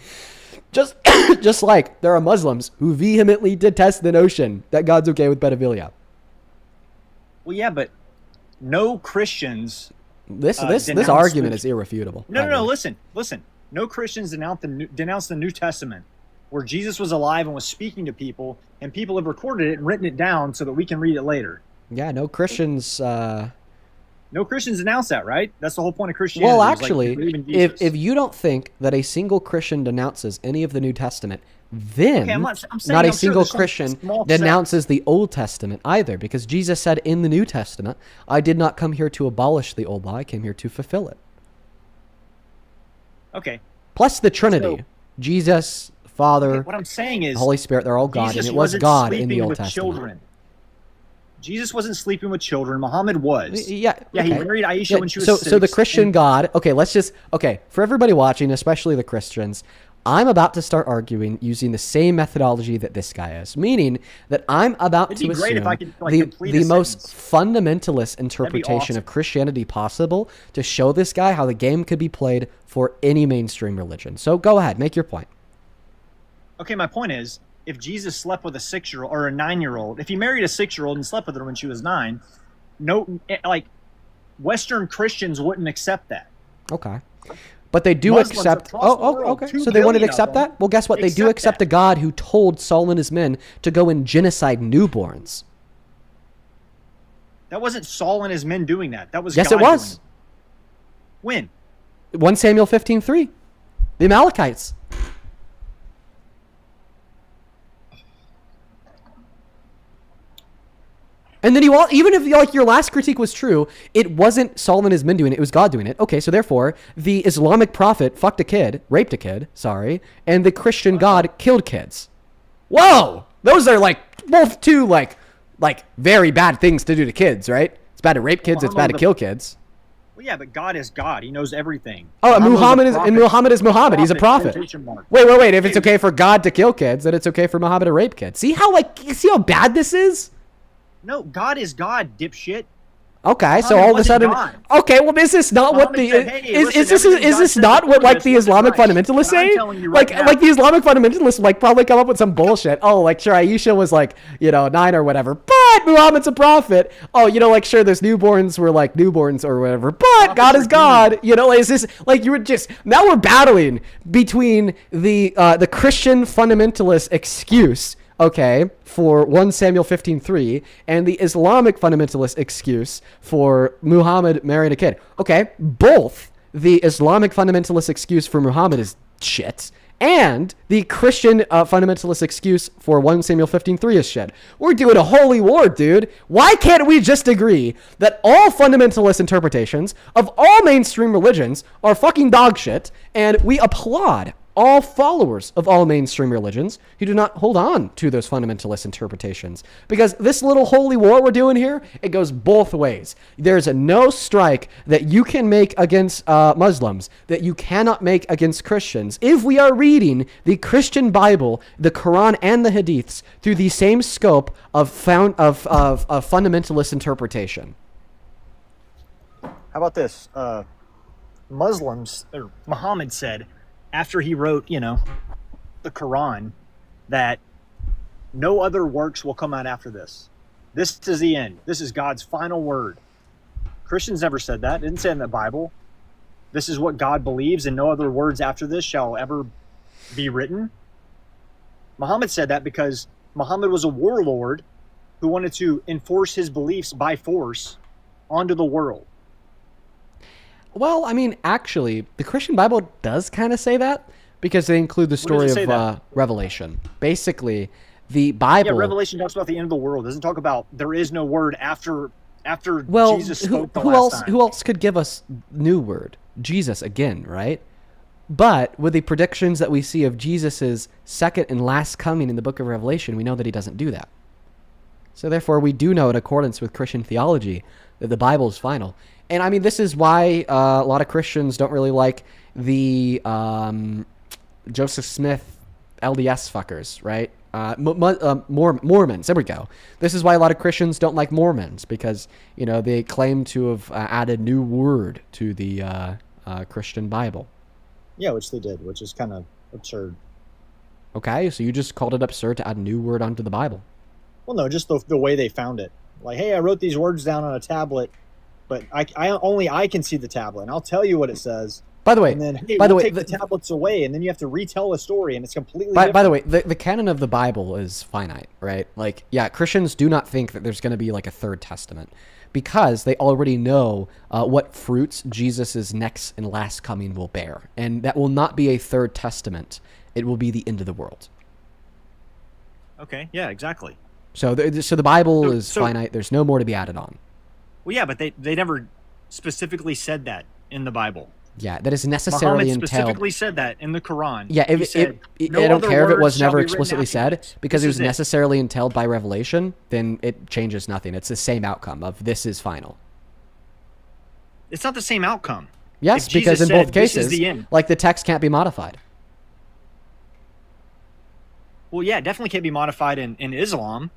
Just like there are Muslims who vehemently detest the notion that God's okay with pedophilia. Well, yeah, but no Christians. This denounce argument the- is irrefutable. No. Listen. No Christians denounce the New Testament. where Jesus was alive and was speaking to people, and people have recorded it and written it down so that we can read it later. Yeah, no Christians. No Christians announce that, right? That's the whole point of Christianity. Well, is, like, actually, believe in Jesus. if you don't think that a single Christian denounces any of the New Testament, then Okay, I'm saying not a I'm sure single there's some Christian small denounces the Old Testament either, because Jesus said in the New Testament, "I did not come here to abolish the old law; I came here to fulfill it." Okay. Plus the Trinity, So- Jesus, Father, What I'm saying is, Holy Spirit, they're all God, Jesus and it was wasn't God in the sleeping Old with Testament. children. Jesus wasn't sleeping with children. Muhammad was. Yeah, Yeah, he okay. married Aisha Yeah, when she was so 6. the Christian and- God. Okay, for everybody watching, especially the Christians, I'm about to start arguing using the same methodology that this guy is, meaning that I'm about It'd be to great if assume I could, like, the complete a most sentence. fundamentalist interpretation awesome. of Christianity possible to show this guy how the game could be played for any mainstream religion. So go ahead, make your point. Okay, my point is, if Jesus slept with a 6-year-old or a 9-year-old, if he married a 6-year-old and slept with her when she was 9, Western Christians wouldn't accept that. Okay. But they do Muslims accept. across the world, Okay. 2 So they wouldn't billion accept of them that? Well, guess what? They do accept a God who told Saul and his men to go and genocide newborns. That wasn't Saul and his men doing that. That was Yes, God it was. doing it. When? 1 Samuel 15:3. The Amalekites. And then even if your last critique was true, it wasn't Saul and his men doing it, it was God doing it. Okay, so therefore, the Islamic prophet raped a kid, and the Christian God killed kids. Whoa! Those are both two very bad things to do to kids, right? It's bad to rape kids, it's bad to kill kids. Well, yeah, but God is God. He knows everything. Oh, Muhammad was a is Muhammad. He's a prophet. quotation mark. Wait. If it's okay for God to kill kids, then it's okay for Muhammad to rape kids. See how bad this is? No, God is God, dipshit. Okay, so Muhammad all of a sudden, wasn't God. okay, well, is this not what Muhammad the said, hey, is listen, this everything is God this said not before what this the was Islamic Christ. fundamentalists And I'm say? telling you right now. The Islamic fundamentalists probably come up with some bullshit. Oh, sure, Aisha was 9 or whatever, but Muhammad's a prophet. Oh, sure, there's newborns were newborns or whatever, but God is God. Is this you were just now we're battling between the Christian fundamentalist excuse, okay, for 1 Samuel 15:3 and the Islamic fundamentalist excuse for Muhammad marrying a kid. Okay, both the Islamic fundamentalist excuse for Muhammad is shit, and the Christian fundamentalist excuse for 1 Samuel 15:3 is shit. We're doing a holy war, dude. Why can't we just agree that all fundamentalist interpretations of all mainstream religions are fucking dog shit, and we applaud all followers of all mainstream religions who do not hold on to those fundamentalist interpretations? Because this little holy war we're doing here, it goes both ways. There's no strike that you can make against Muslims that you cannot make against Christians if we are reading the Christian Bible, the Quran, and the Hadiths through the same scope of fundamentalist interpretation. How about this? Muslims, or Muhammad said, after he wrote, the Quran, that no other works will come out after this. This is the end. This is God's final word. Christians never said that. It didn't say in the Bible. This is what God believes, and no other words after this shall ever be written. Muhammad said that because Muhammad was a warlord who wanted to enforce his beliefs by force onto the world. Well, actually, the Christian Bible does kind of say that because they include the story of Revelation. Basically, the Bible... Yeah, Revelation talks about the end of the world. It doesn't talk about there is no word after Jesus spoke the last time. Who else could give us new word? Jesus again, right? But with the predictions that we see of Jesus's second and last coming in the book of Revelation, we know that he doesn't do that. So therefore, we do know in accordance with Christian theology that the Bible is final. And this is why a lot of Christians don't really like the Joseph Smith LDS fuckers, right? Mormons. There we go. This is why a lot of Christians don't like Mormons because, they claim to have added new word to the Christian Bible. Yeah, which they did, which is kind of absurd. Okay, so you just called it absurd to add a new word onto the Bible. Well, no, just the way they found it. Hey, I wrote these words down on a tablet, but I can see the tablet, and I'll tell you what it says. By the way, and then hey, by the way, take the tablets away, and then you have to retell a story, and it's completely by different. the way, the canon of the Bible is finite, right? Like, yeah, Christians do not think that there's going to be like a third testament because they already know what fruits Jesus' next and last coming will bear. And that will not be a third testament. It will be the end of the world. Okay, yeah, exactly. So the Bible is finite. There's no more to be added on. Well, yeah, but they never specifically said that in the Bible. Yeah, that is necessarily Muhammad entailed. specifically said that in the Quran. Yeah, I don't care if it was never explicitly said, because it was This is necessarily entailed by revelation, then it changes nothing. It's the same outcome of this is final. It's not the same outcome. Yes, If because Jesus in both said, "This is cases, the end." like the text can't be modified. Well, yeah, it definitely can't be modified in Islam.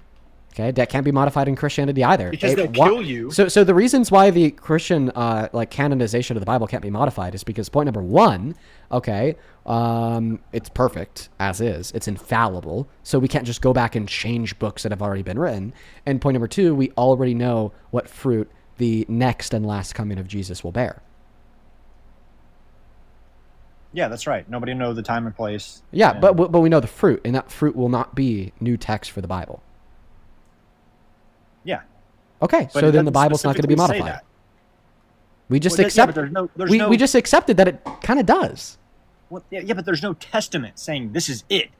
Okay, that can't be modified in Christianity either. Because they'll kill you. So the reasons why the Christian like canonization of the Bible can't be modified is because point number one, okay, it's perfect as is. It's infallible. So we can't just go back and change books that have already been written. And point number two, we already know what fruit the next and last coming of Jesus will bear. Yeah, that's right. Nobody know the time and place. Yeah, but we know the fruit, and that fruit will not be new text for the Bible. Yeah. Okay, But so it then the doesn't Bible's not going to be specifically say modified. that. We just Well, yeah, but accept. there's We just accepted that it kind of does. Well, yeah, but there's no testament saying this is it.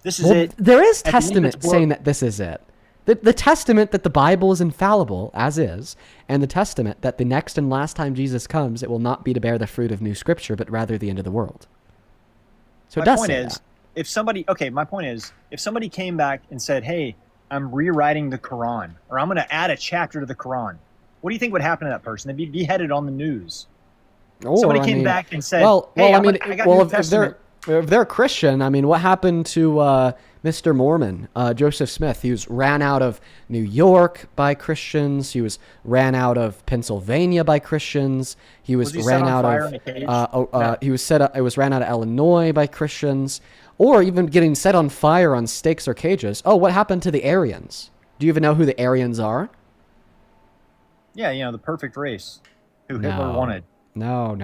This is Well, it. there is At the end of testament its book- saying that this is it. The testament that the Bible is infallible, as is, and the testament that the next and last time Jesus comes, it will not be to bear the fruit of new scripture, but rather the end of the world. So it does say that. My point is, if somebody came back and said, hey, I'm rewriting the Quran, or I'm going to add a chapter to the Quran, what do you think would happen to that person? They'd be beheaded on the news. Somebody came back and said, hey, I got New Testament. If they're Christian, I mean, what happened to Mr. Mormon, Joseph Smith? He was ran out of New York by Christians. He was ran out of Pennsylvania by Christians. He was he ran set on out fire of. in a cage? It was ran out of Illinois by Christians, or even getting set on fire on stakes or cages. Oh, what happened to the Aryans? Do you even know who the Aryans are? Yeah, the perfect race who Hitler wanted. No.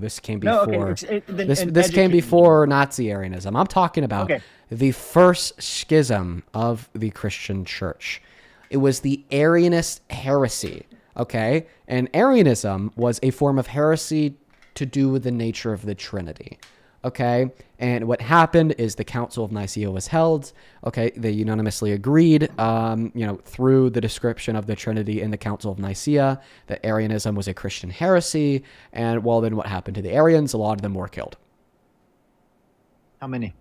This came before. No, okay. This came before Nazi Arianism. I'm talking about the first schism of the Christian church. It was the Arianist heresy, okay? And Arianism was a form of heresy to do with the nature of the Trinity, okay? And what happened is the Council of Nicaea was held, okay? They unanimously agreed, through the description of the Trinity in the Council of Nicaea, that Arianism was a Christian heresy. And well, then what happened to the Arians? A lot of them were killed. How many?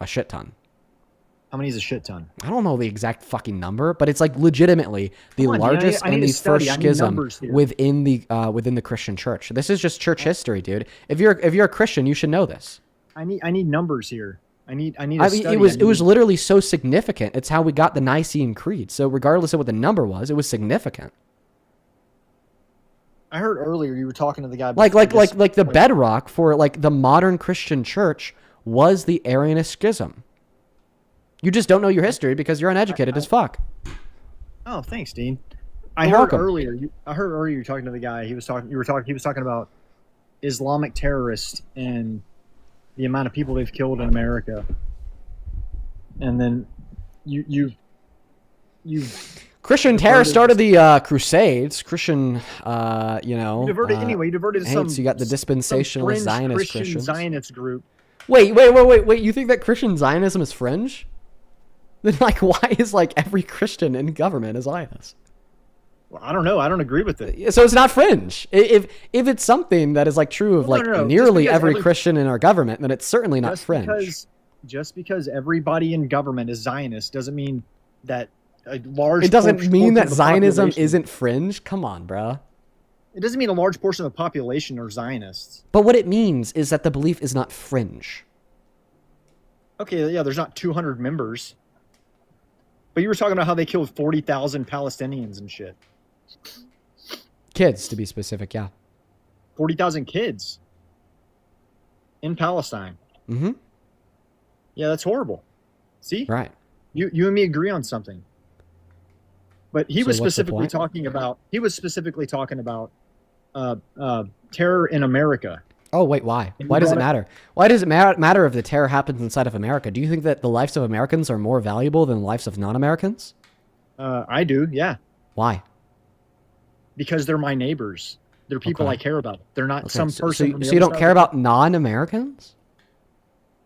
A shit ton. How many is a shit ton? I don't know the exact fucking number, but it's like legitimately the largest and the first schism within the Christian church. This is just church history, dude. If you're a Christian, you should know this. I need numbers here. I need. It was literally so significant. It's how we got the Nicene Creed. So regardless of what the number was, it was significant. I heard earlier you were talking to the guy. Like the bedrock for like the modern Christian church was the Arianist schism. You just don't know your history because you're uneducated as fuck. Oh, thanks, Dean. You're welcome. I heard earlier you were talking to the guy. He was talking about Islamic terrorists and the amount of people they've killed in America. And then you Christian terror started the Crusades. Christian, You diverted anyway. You diverted to some. So you got the dispensationalist Zionist Christians. Zionist group. Wait! You think that Christian Zionism is fringe? Then, like, why is like every Christian in government a Zionist? Well, I don't know. I don't agree with it. So it's not fringe. If it's something that is like true of nearly every Christian in our government, then it's certainly not fringe. Just because everybody in government is Zionist doesn't mean that a large. It doesn't mean that Zionism population isn't fringe. Come on, bro. It doesn't mean a large portion of the population are Zionists. But what it means is that the belief is not fringe. Okay, yeah, there's not 200 members. But you were talking about how they killed 40,000 Palestinians and shit. Kids, to be specific, yeah. 40,000 kids in Palestine. Mm-hmm. Yeah, that's horrible. See? Right. You and me agree on something. But he was what's the specifically point? talking about terror in America. Oh, wait, why? Why does it matter? Why does it matter if the terror happens inside of America? Do you think that the lives of Americans are more valuable than the lives of non-Americans? I do, yeah. Why? Because they're my neighbors. They're people I care about. They're not some person. So you don't care about non-Americans?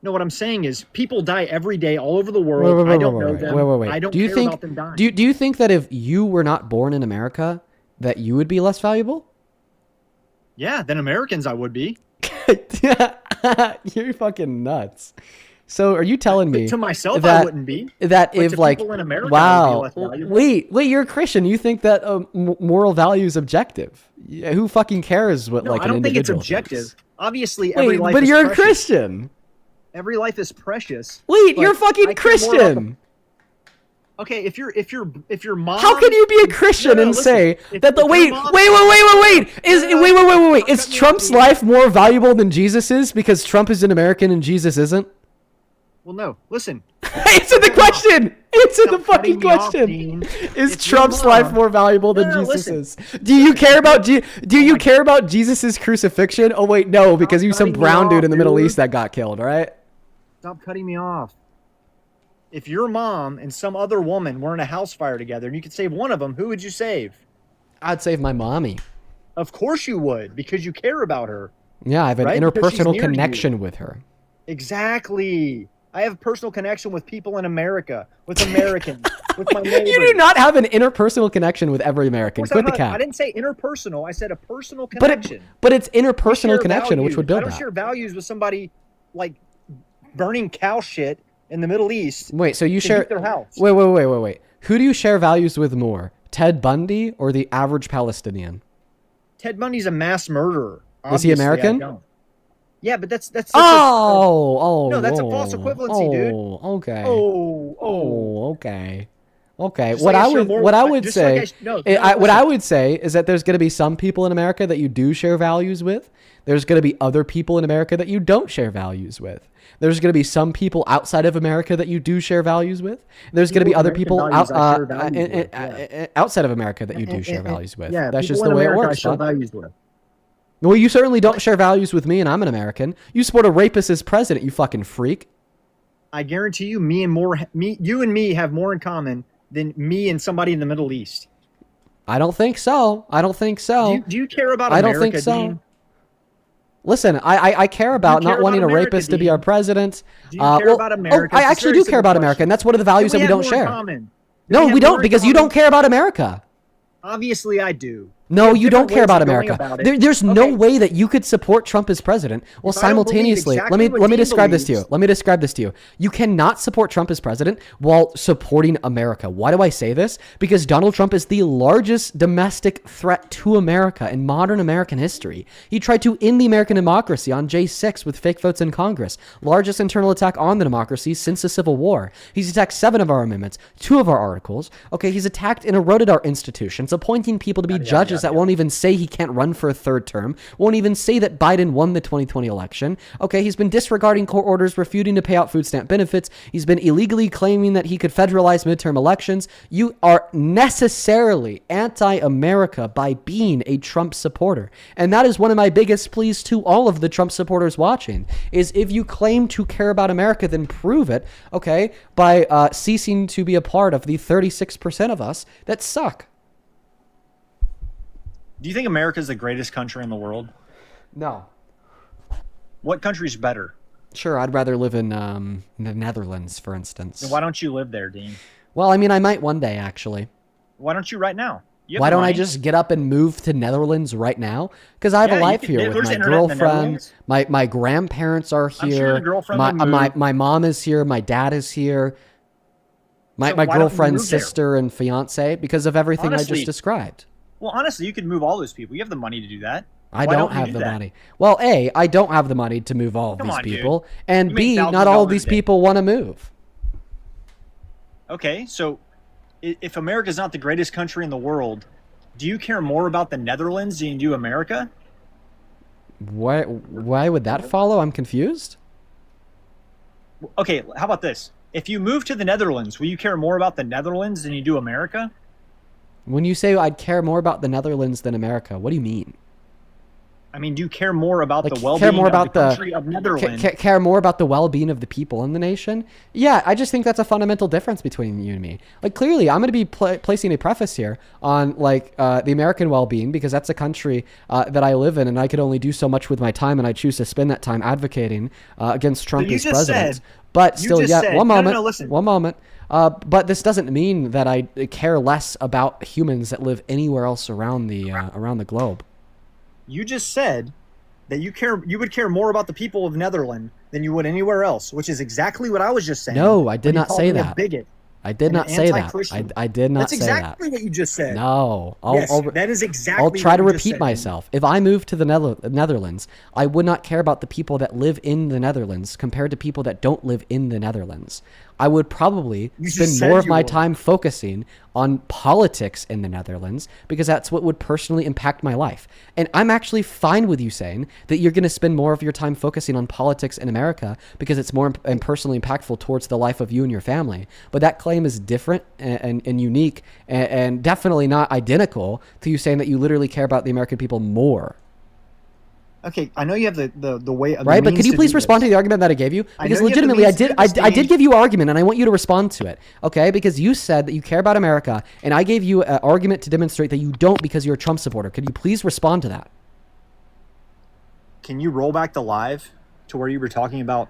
No, what I'm saying is people die every day all over the world. I don't know them. I don't care about them dying. Do you think that if you were not born in America, that you would be less valuable? Yeah, than Americans I would be. You're fucking nuts. So are you telling me to myself that, I wouldn't be? That but if to like people in America, wow, I would be less valuable. wait, you're a Christian. You think that moral value is objective? Yeah, who fucking cares what like I don't an think it's individual objective. thinks? Obviously, every life but is you're precious. a Christian. Every life is precious. Wait, but you're fucking I care more about Christian. Okay, if your mom. How can you be a Christian and listen, say if- that the if wait? your mom- Is Trump's life more valuable than Jesus's because Trump is an American and Jesus isn't? Well, no. Listen. Answer the question. Answer the fucking me off, question. Dean. Is If your Trump's mom- life more valuable than No, Jesus's? Do you care about care about Jesus's crucifixion? Oh wait, no, because you some cutting me brown dude off, in the Middle dude. East that got killed, right? Stop cutting me off. If your mom and some other woman were in a house fire together and you could save one of them, who would you save? I'd save my mommy. Of course you would, because you care about her. Yeah, I have an Right? Because she's interpersonal near to you. connection with her. Exactly. I have personal connection with people in America, with Americans, with my neighbors. You do not have an interpersonal connection with every American. Of Quit course, the I cap. didn't say interpersonal. I said a personal But connection. it's We interpersonal share connection which would values. build I don't that. share values with somebody like burning cow shit in the Middle East. Wait, so you to share heat their house. Wait. Who do you share values with more? Ted Bundy or the average Palestinian? Ted Bundy's a mass murderer. Is he Obviously, I American? don't. Yeah, but that's No, that's a false equivalency, dude. Okay. Okay. Okay. Just What like I I share would more- what I would just say like what I I would say is that there's going to be some people in America that you do share values with. There's going to be other people in America that you don't share values with. There's going to be some people outside of America that you do share values with. There's going to be other people outside of America that you do share values with. Yeah, That's just people the in way it America I works. share bud. values with. Well, you certainly don't share values with me, and I'm an American. You support a rapist as president, you fucking freak. I guarantee you, you and me have more in common than me and somebody in the Middle East. I don't think so. Do you care about America, I don't think so. Dean? Listen, I care about care not wanting about a America, rapist to be Dean? our president. Do you care about America? I It's a actually very do care about simple America, and that's one of the values that Then we don't have more in share. common. No, have we more don't, in because you common. don't care about America. Obviously, I do. No, We you have don't different care ways about of going America. about it. There's no way that you could support Trump as president while If I don't believe simultaneously. exactly what Let me Dean describe this to you. believes- Let me describe this to you. You cannot support Trump as president while supporting America. Why do I say this? Because Donald Trump is the largest domestic threat to America in modern American history. He tried to end the American democracy on J6 with fake votes in Congress. Largest internal attack on the democracy since the Civil War. He's attacked 7 of our amendments, 2 of our articles. Okay, he's attacked and eroded our institutions, appointing people to be judges that won't even say he can't run for a 3rd term, won't even say that Biden won the 2020 election. Okay, he's been disregarding court orders, refusing to pay out food stamp benefits. He's been illegally claiming that he could federalize midterm elections. You are necessarily anti-America by being a Trump supporter. And that is one of my biggest pleas to all of the Trump supporters watching, is if you claim to care about America, then prove it, okay, by ceasing to be a part of the 36% of us that suck. Do you think America is the greatest country in the world? No. What country's better? Sure, I'd rather live in the Netherlands, for instance. Then why don't you live there, Dean? Well, I mean, I might one day, actually. Why don't you right now? You have Why the don't I money. just get up and move to Netherlands right now? Because I have Yeah, a you life could- here with there's my internet in the girlfriend. Netherlands. My grandparents are sure here. your girlfriend would my mom is here. My dad is here. My So why don't you girlfriend's move there? sister and fiance, because of everything I Honestly, just described. Well, honestly, you could move all those people. You have the money to do that. I Why don't you have do the that? money. Well, A, I don't have the money to move all of Come these on, dude. people. And You B, make not all of $1,000 these a day. people want to move. Okay, so if America's not the greatest country in the world, do you care more about the Netherlands than you do America? Why would that follow? I'm confused. Okay, how about this? If you move to the Netherlands, will you care more about the Netherlands than you do America? When you say I'd care more about the Netherlands than America, what do you mean? I mean, do you care more about Like, the well-being of the country of Netherlands? Care more about the well-being of the people in the nation? Yeah, I just think that's a fundamental difference between you and me. Like, clearly, I'm going to be placing a preface here on, like, the American well-being, because that's a country that I live in, and I could only do so much with my time, and I choose to spend that time advocating against Trump as president. But still, yeah, one moment. But this doesn't mean that I care less about humans that live anywhere else around the globe. You just said that you would care more about the people of Netherlands than you would anywhere else, which is exactly what I was just saying. No, I did not say Me a that. bigot I did not say that. I did not say that. That's exactly what you just said. No. That is exactly I'll try what to you just repeat said. myself. If I moved to the Netherlands, I would not care about the people that live in the Netherlands compared to people that don't live in the Netherlands. I would probably spend more of my time focusing on politics in the Netherlands, because that's what would personally impact my life. And I'm actually fine with you saying that you're going to spend more of your time focusing on politics in America because it's more and personally impactful towards the life of you and your family. But that claim is different and unique and definitely not identical to you saying that you literally care about the American people more. Okay, I know you have the way of right, but could you please respond to the argument that I gave you? Because legitimately, I did give you an argument, and I want you to respond to it. Okay, because you said that you care about America, and I gave you an argument to demonstrate that you don't because you're a Trump supporter. Could you please respond to that? Can you roll back the live to where you were talking about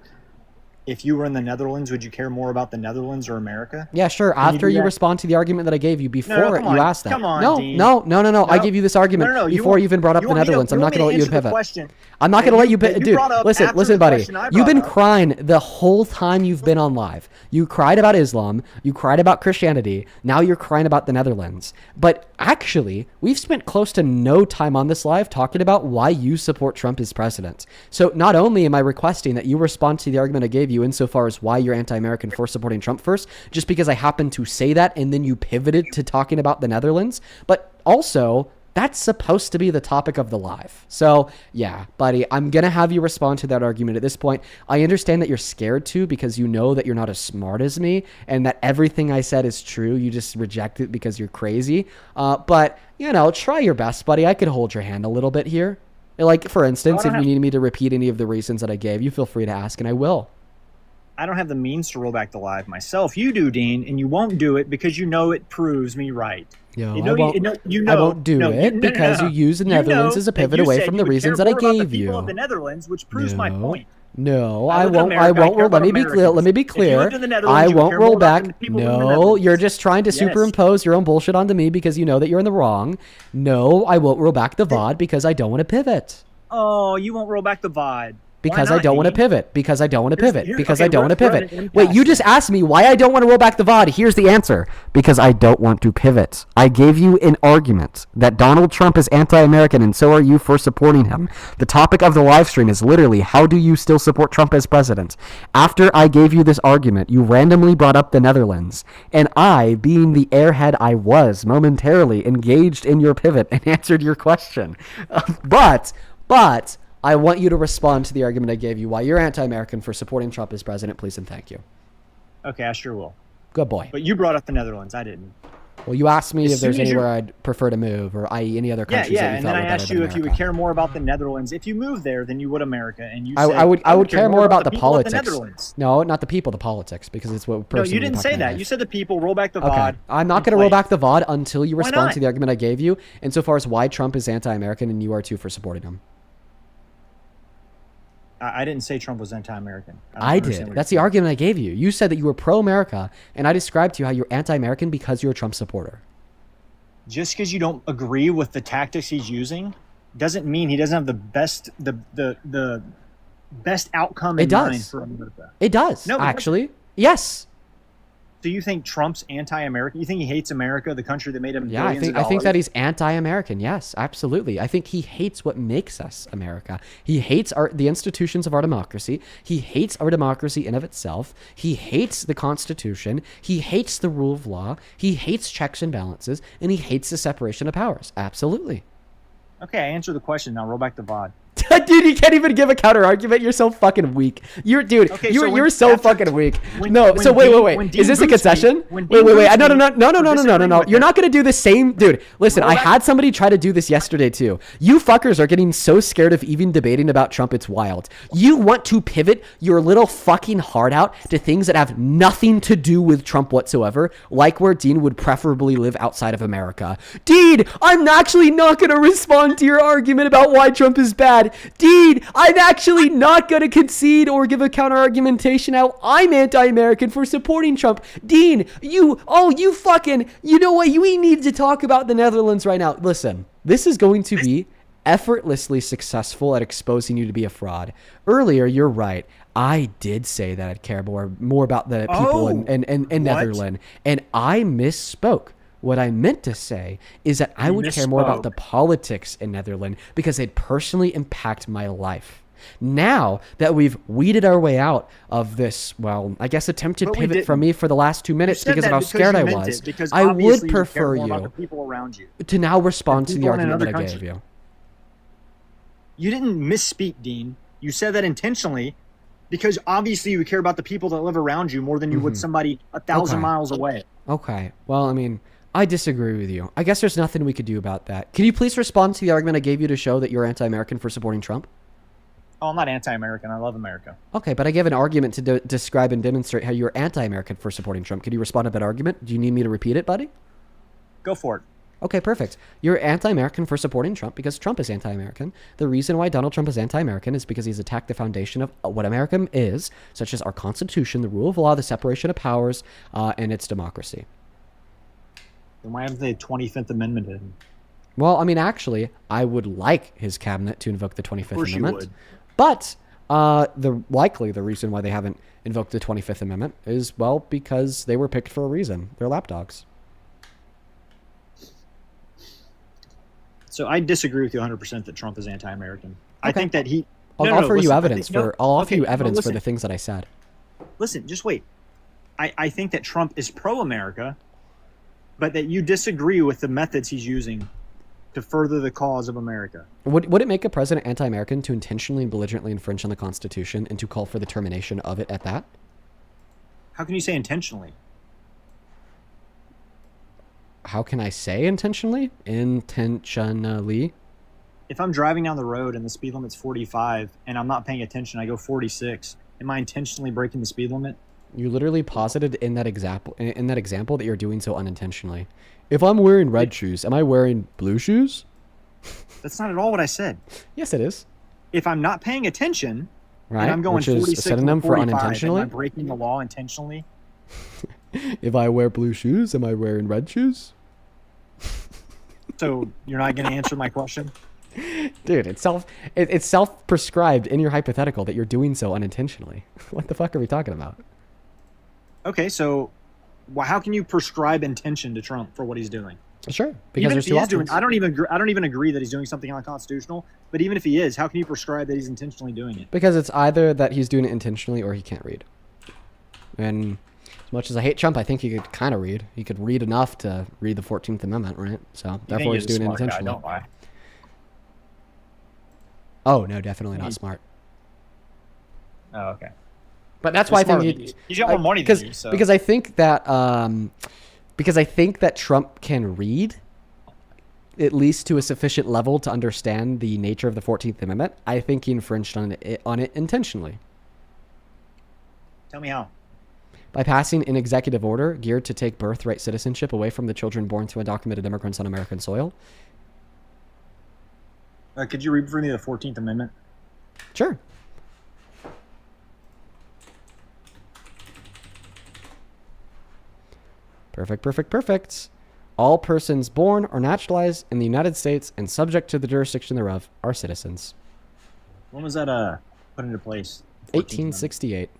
if you were in the Netherlands, would you care more about the Netherlands or America? Yeah, sure. After you respond to the argument that I gave you before you asked that. Come on, Dean. No. I gave you this argument before you even brought up the Netherlands. I'm not going to let you pivot. I'm not going to let you pivot. Dude, listen, buddy. You've been crying the whole time you've been on live. You cried about Islam. You cried about Christianity. Now you're crying about the Netherlands. But actually, we've spent close to no time on this live talking about why you support Trump as president. So not only am I requesting that you respond to the argument I gave you insofar as why you're anti-American for supporting Trump first, just because I happened to say that and then you pivoted to talking about the Netherlands, but also that's supposed to be the topic of the live. So yeah, buddy, I'm going to have you respond to that argument at this point. I understand that you're scared to because you know that you're not as smart as me and that everything I said is true. You just reject it because you're crazy. But, try your best, buddy. I could hold your hand a little bit here. Like, for instance, if you need me to repeat any of the reasons that I gave you, feel free to ask and I will. I don't have the means to roll back the live myself. You do, Dean, and you won't do it because you know it proves me right. I won't do it because you use the Netherlands as a pivot away from the reasons that I gave you. Of the Netherlands, which proves my point. No, I won't. Let me be clear. I won't roll back. No, you're just trying to superimpose your own bullshit onto me because you know that you're in the wrong. No, I won't roll back the VOD because I don't want to pivot. Oh, you won't roll back the VOD. Because I don't want to pivot. Because I don't want to pivot. Because I don't want to pivot. Wait, you just asked me why I don't want to roll back the VOD. Here's the answer. Because I don't want to pivot. I gave you an argument that Donald Trump is anti-American and so are you for supporting him. The topic of the live stream is literally, how do you still support Trump as president? After I gave you this argument, you randomly brought up the Netherlands. And I, being the airhead I was, momentarily engaged in your pivot and answered your question. But I want you to respond to the argument I gave you why you're anti-American for supporting Trump as president, please and thank you. Okay, I sure will. Good boy. But you brought up the Netherlands. I didn't. Well, you asked me if there's anywhere I'd prefer to move, or i.e. any other countries that you and thought then were I better asked than you if you would America. care more about the Netherlands if you moved there than you would America, and you I would care more about the people of the politics. Netherlands. No, not the people, the politics, because it's what No, personally you didn't say that. You said the people. Roll back the VOD. Okay. I'm not going to roll back the VOD until you Why respond not? to the argument I gave you, insofar as why Trump is anti-American and you are too for supporting him. I didn't say Trump was anti-American. I did. That's the argument I gave you. You said that you were pro-America, and I described to you how you're anti-American because you're a Trump supporter. Just because you don't agree with the tactics he's using doesn't mean he doesn't have the best outcome in mind for America. It does. No, actually. Yes. Do you think Trump's anti-American? You think he hates America, the country that made him Yeah, billions of I think dollars? that he's anti-American. Yes, absolutely. I think he hates what makes us America. He hates the institutions of our democracy. He hates our democracy in of itself. He hates the Constitution. He hates the rule of law. He hates checks and balances, and he hates the separation of powers. Absolutely. Okay, I answered the question. Now roll back the VOD. Dude, you can't even give a counter argument. You're so fucking weak. You're so fucking weak. Wait. Is this a concession? Wait. No. You're not gonna do the same, dude. Listen, I had somebody try to do this yesterday too. You fuckers are getting so scared of even debating about Trump. It's wild. You want to pivot your little fucking heart out to things that have nothing to do with Trump whatsoever, like where Dean would preferably live outside of America. Dean, I'm actually not gonna respond to your argument about why Trump is bad. Dean, I'm actually not going to concede or give a counter argumentation how I'm anti-American for supporting Trump. Dean, you know what? We need to talk about the Netherlands right now. Listen, this is going to be effortlessly successful at exposing you to be a fraud. Earlier, you're right. I did say that I'd care more about the people in Netherlands, and I misspoke. What I meant to say is that I would care more about the politics in Netherlands because they'd personally impact my life. Now that we've weeded our way out of this, well, I guess attempted pivot from me for the last 2 minutes because of how scared I was, I would prefer you to now respond to the argument that I gave you. You didn't misspeak, Dean. You said that intentionally because obviously you care about the people that live around you more than you would somebody 1,000 miles away. Okay. Well, I mean, I disagree with you. I guess there's nothing we could do about that. Can you please respond to the argument I gave you to show that you're anti-American for supporting Trump? Oh, I'm not anti-American. I love America. Okay, but I gave an argument to describe and demonstrate how you're anti-American for supporting Trump. Could you respond to that argument? Do you need me to repeat it, buddy? Go for it. Okay, perfect. You're anti-American for supporting Trump because Trump is anti-American. The reason why Donald Trump is anti-American is because he's attacked the foundation of what America is, such as our Constitution, the rule of law, the separation of powers, and its democracy. Then why haven't the 25th Amendment in? Well, I mean, actually, I would like his cabinet to invoke the 25th Amendment. You would. But the reason why they haven't invoked the 25th Amendment is, well, because they were picked for a reason. They're lapdogs. So I disagree with you 100% that Trump is anti-American. Okay. I think that he... I'll offer you evidence for the things that I said. Listen, just wait. I think that Trump is pro-America, but that you disagree with the methods he's using to further the cause of America. Would it make a president anti-American to intentionally and belligerently infringe on the Constitution and to call for the termination of it at that? How can you say intentionally? How can I say intentionally? Intentionally? If I'm driving down the road and the speed limit's 45 and I'm not paying attention, I go 46. Am I intentionally breaking the speed limit? You literally posited in that example that you're doing so unintentionally. If I'm wearing red shoes, am I wearing blue shoes? That's not at all what I said. Yes, it is. If I'm not paying attention, right, and I'm going which is 46 a synonym for unintentionally, am I breaking the law intentionally? If I wear blue shoes, am I wearing red shoes? So you're not going to answer my question? Dude, it's self-prescribed in your hypothetical that you're doing so unintentionally. What the fuck are we talking about? Okay, so how can you prescribe intention to Trump for what he's doing? Sure, because there's two options. I don't even agree that he's doing something unconstitutional. But even if he is, how can you prescribe that he's intentionally doing it? Because it's either that he's doing it intentionally or he can't read. And as much as I hate Trump, I think he could kind of read. He could read enough to read the 14th Amendment, right? So therefore, he's doing it intentionally. Don't lie. Oh no, definitely not smart. Oh, okay. But that's why I think he's got more money than you. So. Because I think that Trump can read, at least to a sufficient level to understand the nature of the 14th Amendment. I think he infringed on it intentionally. Tell me how. By passing an executive order geared to take birthright citizenship away from the children born to undocumented immigrants on American soil. Could you read for me the 14th Amendment? Sure. Perfect. All persons born or naturalized in the United States and subject to the jurisdiction thereof are citizens. When was that put into place? 1868.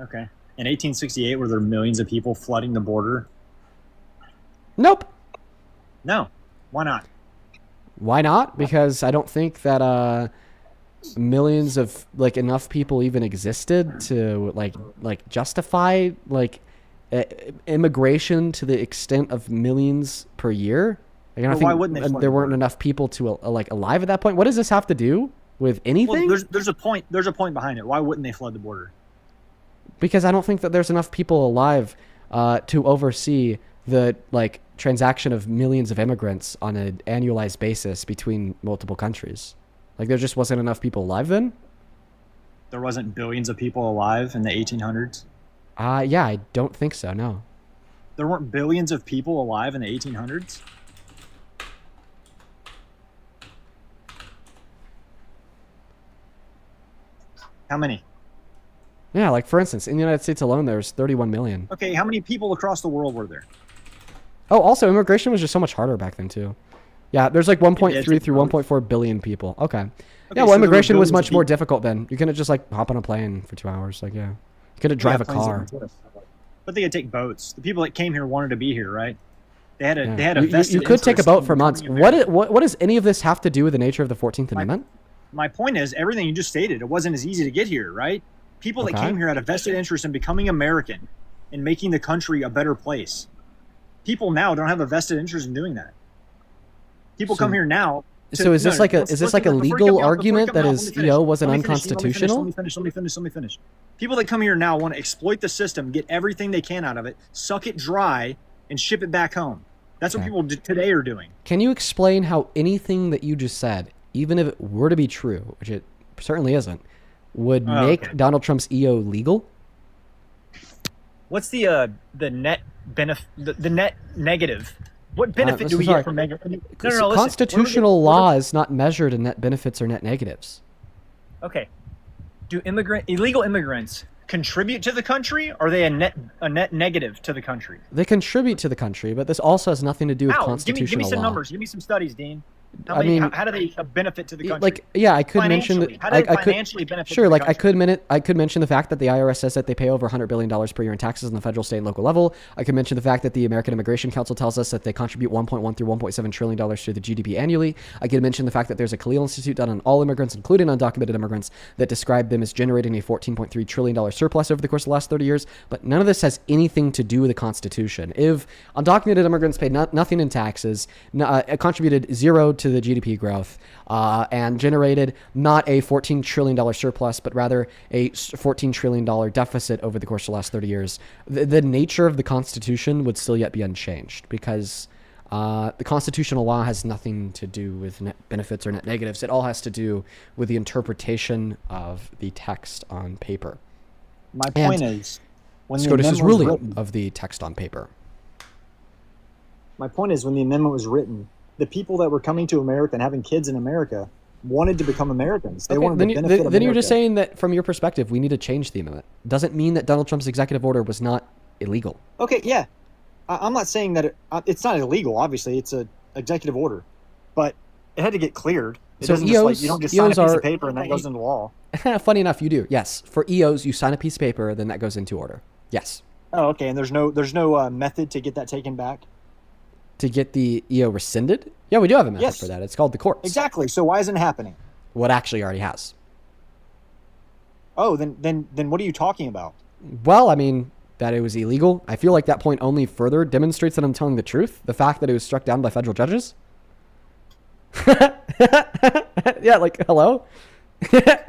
Okay. In 1868, were there millions of people flooding the border? Nope. No. Why not? Why not? Because I don't think that millions of enough people even existed to justify immigration to the extent of millions per year. Like, I don't But why think wouldn't they flood there the weren't border? enough people to like alive at that point. What does this have to do with anything? Well, there's a point. There's a point behind it. Why wouldn't they flood the border? Because I don't think that there's enough people alive to oversee the like transaction of millions of immigrants on an annualized basis between multiple countries. Like there just wasn't enough people alive then? There wasn't billions of people alive in the 1800s. Yeah, I don't think so. No. There weren't billions of people alive in the 1800s. How many? Yeah, like for instance, in the United States alone, there's 31 million. Okay, how many people across the world were there? Oh, also immigration was just so much harder back then too. Yeah, there's like 1.3 through 1.4 billion people. Okay. Yeah, well, so immigration was billions of much more difficult then. You couldn't just like hop on a plane for 2 hours. Like, yeah, you couldn't drive a car. But they could take boats. The people that came here wanted to be here, right? They had a Yeah. they had a You vested could take a interest boat in for months. becoming What does any of this have to do with the nature of the 14th Amendment? My point is, everything you just stated, it wasn't as easy to get here, right? People that Okay. came here had a vested interest in becoming American and making the country a better place. People now don't have a vested interest in doing that. People come here now. So is this like a legal argument that is wasn't unconstitutional? Let me finish. People that come here now want to exploit the system, get everything they can out of it, suck it dry, and ship it back home. That's what Okay. people today are doing. Can you explain how anything that you just said, even if it were to be true, which it certainly isn't, would make Donald Trump's EO legal? What's the net benefit? The net negative? What benefit do we get from MAGA? No, Constitutional law is not measured in net benefits or net negatives. Okay. Do illegal immigrants contribute to the country, or are they a net negative to the country? They contribute to the country, but this also has nothing to do with How? constitutional Give me some law. numbers. Give me some studies, Dean. I mean, how do they benefit to the country? Like, yeah, I could mention that. How do they financially benefit? Sure, to the like I country? could mention the fact that the IRS says that they pay over $100 billion per year in taxes on the federal, state, and local level. I could mention the fact that the American Immigration Council tells us that they contribute $1.1 through $1.7 trillion to the GDP annually. I could mention the fact that there's a Khalil Institute done on all immigrants, including undocumented immigrants, that describe them as generating a $14.3 trillion surplus over the course of the last 30 years. But none of this has anything to do with the Constitution. If undocumented immigrants paid nothing in taxes, contributed zero to the GDP growth, and generated not a $14 trillion surplus, but rather a $14 trillion deficit over the course of the last 30 years, the nature of the Constitution would still yet be unchanged, because the constitutional law has nothing to do with net benefits or net negatives. It all has to do with the interpretation of the text on paper. My point is, when the SCOTUS's amendment was ruling written, of the text on paper. my point is, when the amendment was written, the people that were coming to America and having kids in America wanted to become Americans. They wanted to benefit then you're just America. saying that from your perspective, we need to change the amendment. Doesn't mean that Donald Trump's executive order was not illegal. Okay, yeah. I'm not saying that it's not illegal. Obviously, it's an executive order, but it had to get cleared. It doesn't just like you don't just sign a piece of paper and that goes into law. Funny enough, you do. Yes, for EOs, you sign a piece of paper, then that goes into order. Yes. Oh, okay. And there's no method to get that taken back. To get the EO rescinded? Yeah, we do have a method Yes. for that. It's called the courts. Exactly. So why isn't it happening? What actually already has. Oh, then what are you talking about? Well, I mean, that it was illegal. I feel like that point only further demonstrates that I'm telling the truth. The fact that it was struck down by federal judges. Yeah, like, hello?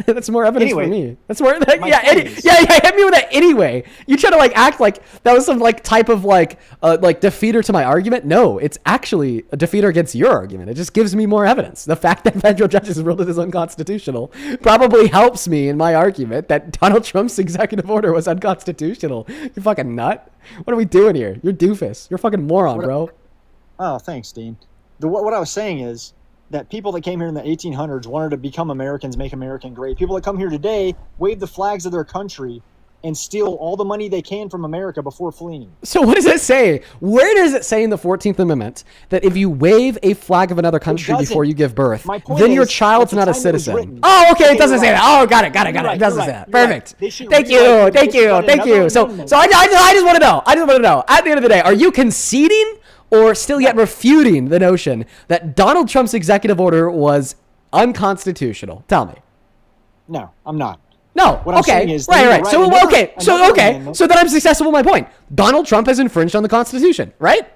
That's more evidence for me. That's more. Hit me with that anyway. You try to like act like that was some like type of like defeater to my argument. No, it's actually a defeater against your argument. It just gives me more evidence. The fact that federal judges ruled it as unconstitutional probably helps me in my argument that Donald Trump's executive order was unconstitutional. You fucking nut. What are we doing here? You're doofus. You're a fucking moron, bro. Oh, thanks, Dean. What I was saying is that people that came here in the 1800s wanted to become Americans, make America great. People that come here today wave the flags of their country and steal all the money they can from America before fleeing. So what does it say? Where does it say in the 14th Amendment that if you wave a flag of another country before you give birth, then your child's not a citizen? Oh, okay, it doesn't say that. Oh, got it. It doesn't say that. Perfect. Thank you. So I just want to know. At the end of the day, are you conceding or still yet refuting the notion that Donald Trump's executive order was unconstitutional? Tell me. No, I'm not. No. What I'm saying is right. So then I'm successful with my point. Donald Trump has infringed on the Constitution, right?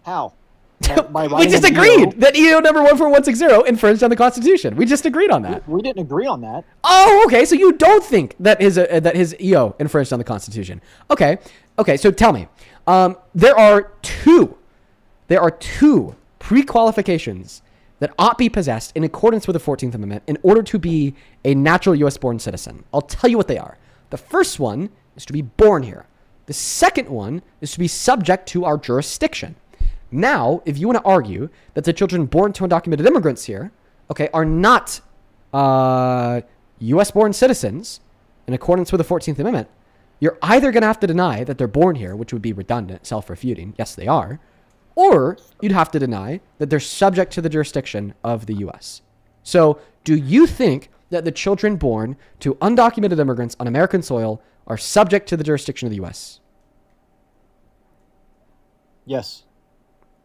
How? We just agreed that EO number 14160 infringed on the Constitution. We just agreed on that. We didn't agree on that. Oh, okay. So you don't think that his EO infringed on the Constitution? Okay. So tell me, there are two pre-qualifications that ought be possessed in accordance with the 14th Amendment in order to be a natural U.S.-born citizen. I'll tell you what they are. The first one is to be born here. The second one is to be subject to our jurisdiction. Now, if you want to argue that the children born to undocumented immigrants here, okay, are not U.S.-born citizens in accordance with the 14th Amendment, you're either going to have to deny that they're born here, which would be redundant, self-refuting. Yes, they are. Or you'd have to deny that they're subject to the jurisdiction of the U.S. So do you think that the children born to undocumented immigrants on American soil are subject to the jurisdiction of the U.S.? Yes.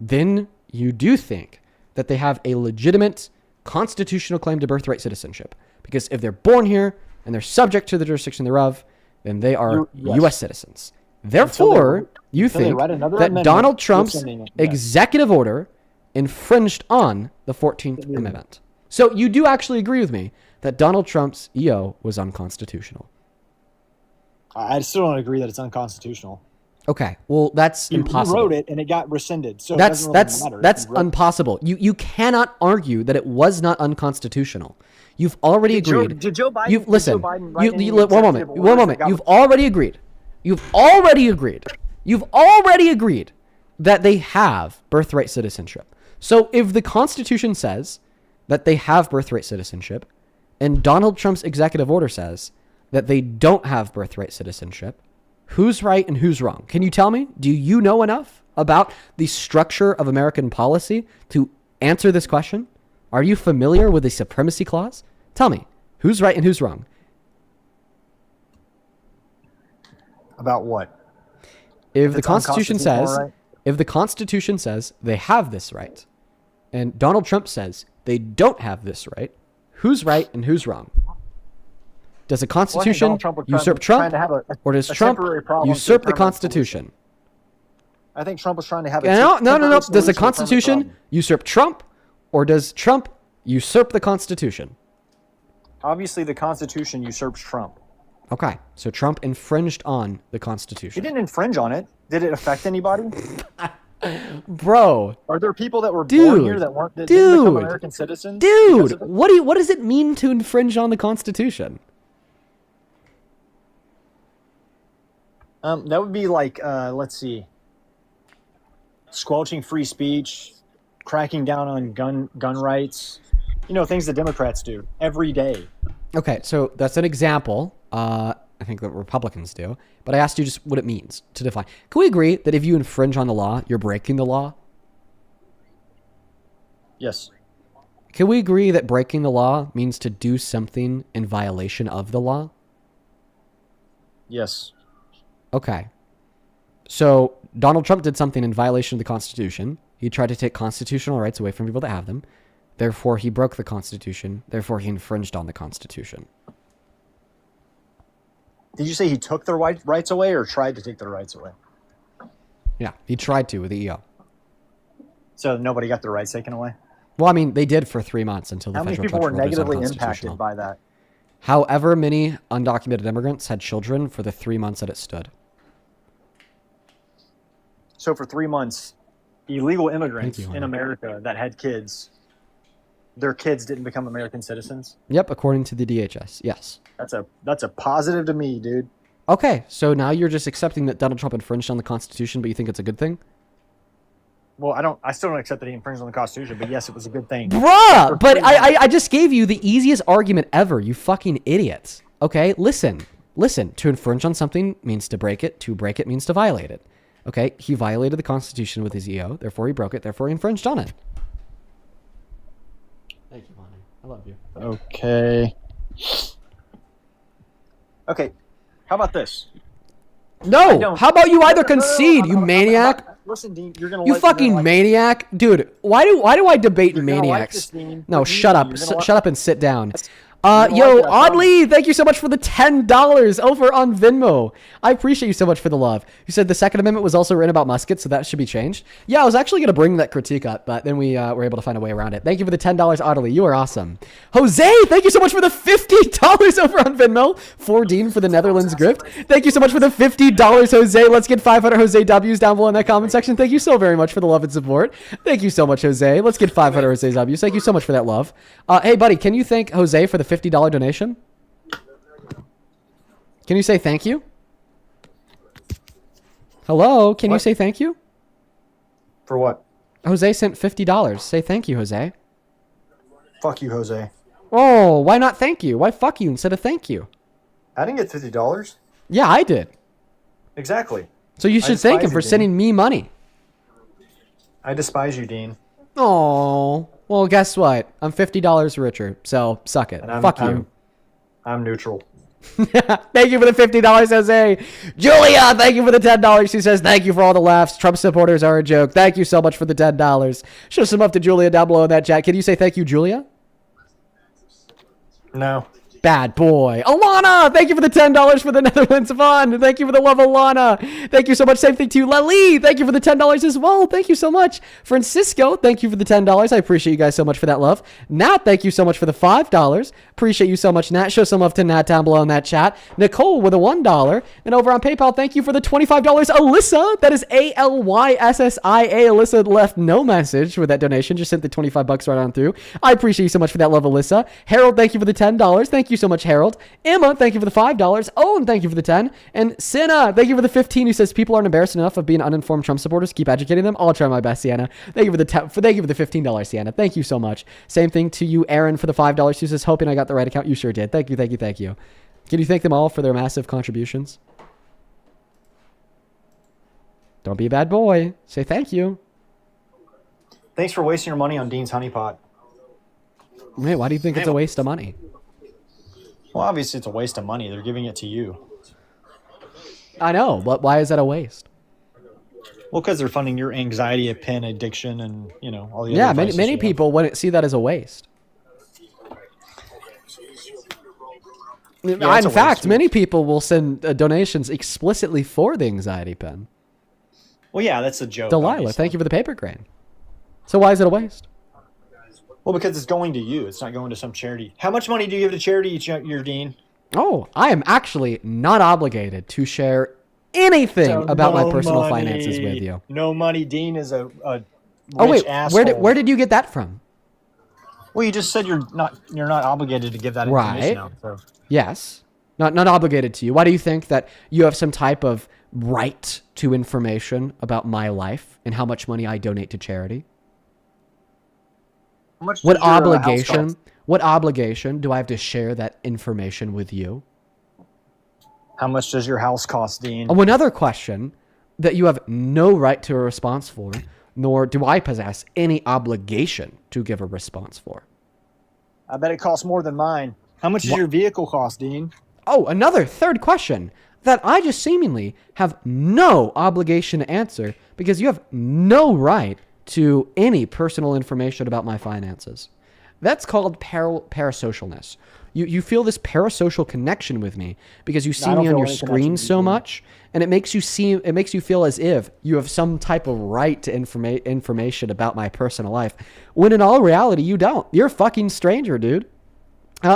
Then you do think that they have a legitimate constitutional claim to birthright citizenship. Because if they're born here and they're subject to the jurisdiction thereof, then they are U.S. citizens. Therefore, you think that Donald Trump's executive order infringed on the 14th Amendment. So you do actually agree with me that Donald Trump's EO was unconstitutional. I still don't agree that it's unconstitutional. Okay, well, that's impossible. You wrote it and it got rescinded, so that's it doesn't really matter. That's impossible. You cannot argue that it was not unconstitutional. You've already agreed. Did Joe Biden? Listen. One moment. You've already agreed. You've already agreed that they have birthright citizenship. So if the Constitution says that they have birthright citizenship, and Donald Trump's executive order says that they don't have birthright citizenship, who's right and who's wrong? Can you tell me? Do you know enough about the structure of American policy to answer this question? Are you familiar with the supremacy clause? Tell me, who's right and who's wrong? About what? If the Constitution says they have this right, and Donald Trump says they don't have this right, who's right and who's wrong? Does the Constitution usurp Trump, or does Trump usurp the Constitution? I think Trump was trying to have No. Does the Constitution usurp Trump, or does Trump usurp the Constitution? Obviously, the Constitution usurps Trump. Okay, so Trump infringed on the Constitution. He didn't infringe on it. Did it affect anybody? Bro. Are there people that were born here that didn't become American citizens? Dude, what does it mean to infringe on the Constitution? That would be like, let's see, squelching free speech, cracking down on gun rights, things the Democrats do every day. Okay, so that's an example. I think that Republicans do, but I asked you just what it means to define. Can we agree that if you infringe on the law, you're breaking the law? Yes. Can we agree that breaking the law means to do something in violation of the law? Yes. Okay. So Donald Trump did something in violation of the Constitution. He tried to take constitutional rights away from people that have them. Therefore, he broke the Constitution. Therefore, he infringed on the Constitution. Did you say he took their rights away or tried to take their rights away? Yeah, he tried to with the EO. So nobody got their rights taken away? Well, I mean, they did for 3 months until the federal judge ruled it unconstitutional. How many people were negatively impacted by that? However many undocumented immigrants had children for the 3 months that it stood. So for 3 months, illegal immigrants in America that had kids, their kids didn't become American citizens? Yep, according to the DHS, yes. That's a positive to me, dude. Okay, so now you're just accepting that Donald Trump infringed on the Constitution, but you think it's a good thing? Well, I still don't accept that he infringed on the Constitution, but yes, it was a good thing. Bruh, but I just gave you the easiest argument ever, you fucking idiots. Okay, listen. To infringe on something means to break it. To break it means to violate it. Okay, he violated the Constitution with his EO, therefore he broke it, therefore he infringed on it. Thank you, Lonnie. I love you. Okay, how about this? No, how about you either concede, you maniac? Listen, Dean, you're gonna. You fucking maniac, dude. Why do I debate maniacs? No, shut up. Shut up and sit down. Yo, Oddly, thank you so much for the $10 over on Venmo. I appreciate you so much for the love. You said the Second Amendment was also written about muskets, so that should be changed. Yeah, I was actually going to bring that critique up, but then we were able to find a way around it. Thank you for the $10, Oddly. You are awesome. Jose, thank you so much for the $50 over on Venmo. For Dean for the Netherlands grift. Thank you so much for the $50, Jose. Let's get 500 Jose W's down below in that comment section. Thank you so very much for the love and support. Thank you so much, Jose. Let's get 500 Jose W's. Thank you so much for that love. Hey, buddy, can you thank Jose for the $50 donation? Can you say thank you? Hello, can you say thank you? For what? Jose sent $50. Say thank you, Jose. Fuck you, Jose. Oh, why not thank you? Why fuck you instead of thank you? I didn't get $50. Yeah, I did. Exactly. So you should thank him for sending me money. I despise you, Dean. Oh, well, guess what? I'm $50 richer, so suck it. Fuck you. I'm neutral. Thank you for the $50, Jose. Julia, thank you for the $10. She says, thank you for all the laughs. Trump supporters are a joke. Thank you so much for the $10. Show some love to Julia down below in that chat. Can you say thank you, Julia? No. Bad boy. Alana, thank you for the $10 for the Netherlands fund. Thank you for the love, Alana. Thank you so much. Same thing to you, Lali. Thank you for the $10 as well. Thank you so much. Francisco, thank you for the $10. I appreciate you guys so much for that love. Nat, thank you so much for the $5. Appreciate you so much, Nat. Show some love to Nat down below in that chat. Nicole with a $1. And over on PayPal, thank you for the $25. Alyssa, that is ALYSSIA. Alyssa left no message with that donation. Just sent the $25 right on through. I appreciate you so much for that love, Alyssa. Harold, thank you for the $10. Thank you so much, Harold. Emma, thank you for the $5. Owen, thank you for the 10. And Sienna, thank you for the 15. Who says people aren't embarrassed enough of being uninformed Trump supporters. Keep educating them. I'll try my best, Sienna. Thank you for the thank you for the $15, Sienna. Thank you so much. Same thing to you, Aaron, for the $5. Who says hoping I got the right account. You sure did. Thank you, thank you, thank you. Can you thank them all for their massive contributions? Don't be a bad boy. Say thank you. Thanks for wasting your money on Dean's honeypot. Wait, why do you think it's a waste of money? Well, obviously it's a waste of money. They're giving it to you. I know, but why is that a waste? Well, because they're funding your anxiety, pen addiction, and all the other. Yeah, many people wouldn't see that as a waste. In fact, many people will send donations explicitly for the anxiety pen. Well, yeah, that's a joke. Delilah, obviously. thank you for the paper crane. So why is it a waste? Well, because it's going to you. It's not going to some charity. How much money do you give to charity each year, Dean? Oh, I am actually not obligated to share anything about my personal finances with you. No money. Dean is a rich asshole. Where did you get that from? Well, you just said you're not obligated to give that information out. So. Yes. Not obligated to you. Why do you think that you have some type of right to information about my life and how much money I donate to charity? What obligation do I have to share that information with you? How much does your house cost, Dean? Oh, another question that you have no right to a response for, nor do I possess any obligation to give a response for. I bet it costs more than mine. How much does your vehicle cost, Dean? Oh, another third question that I just seemingly have no obligation to answer because you have no right to any personal information about my finances. That's called parasocialness. You feel this parasocial connection with me because you see me on your screen so much, and it makes you feel as if you have some type of right to information about my personal life, when in all reality you don't. You're a fucking stranger, dude.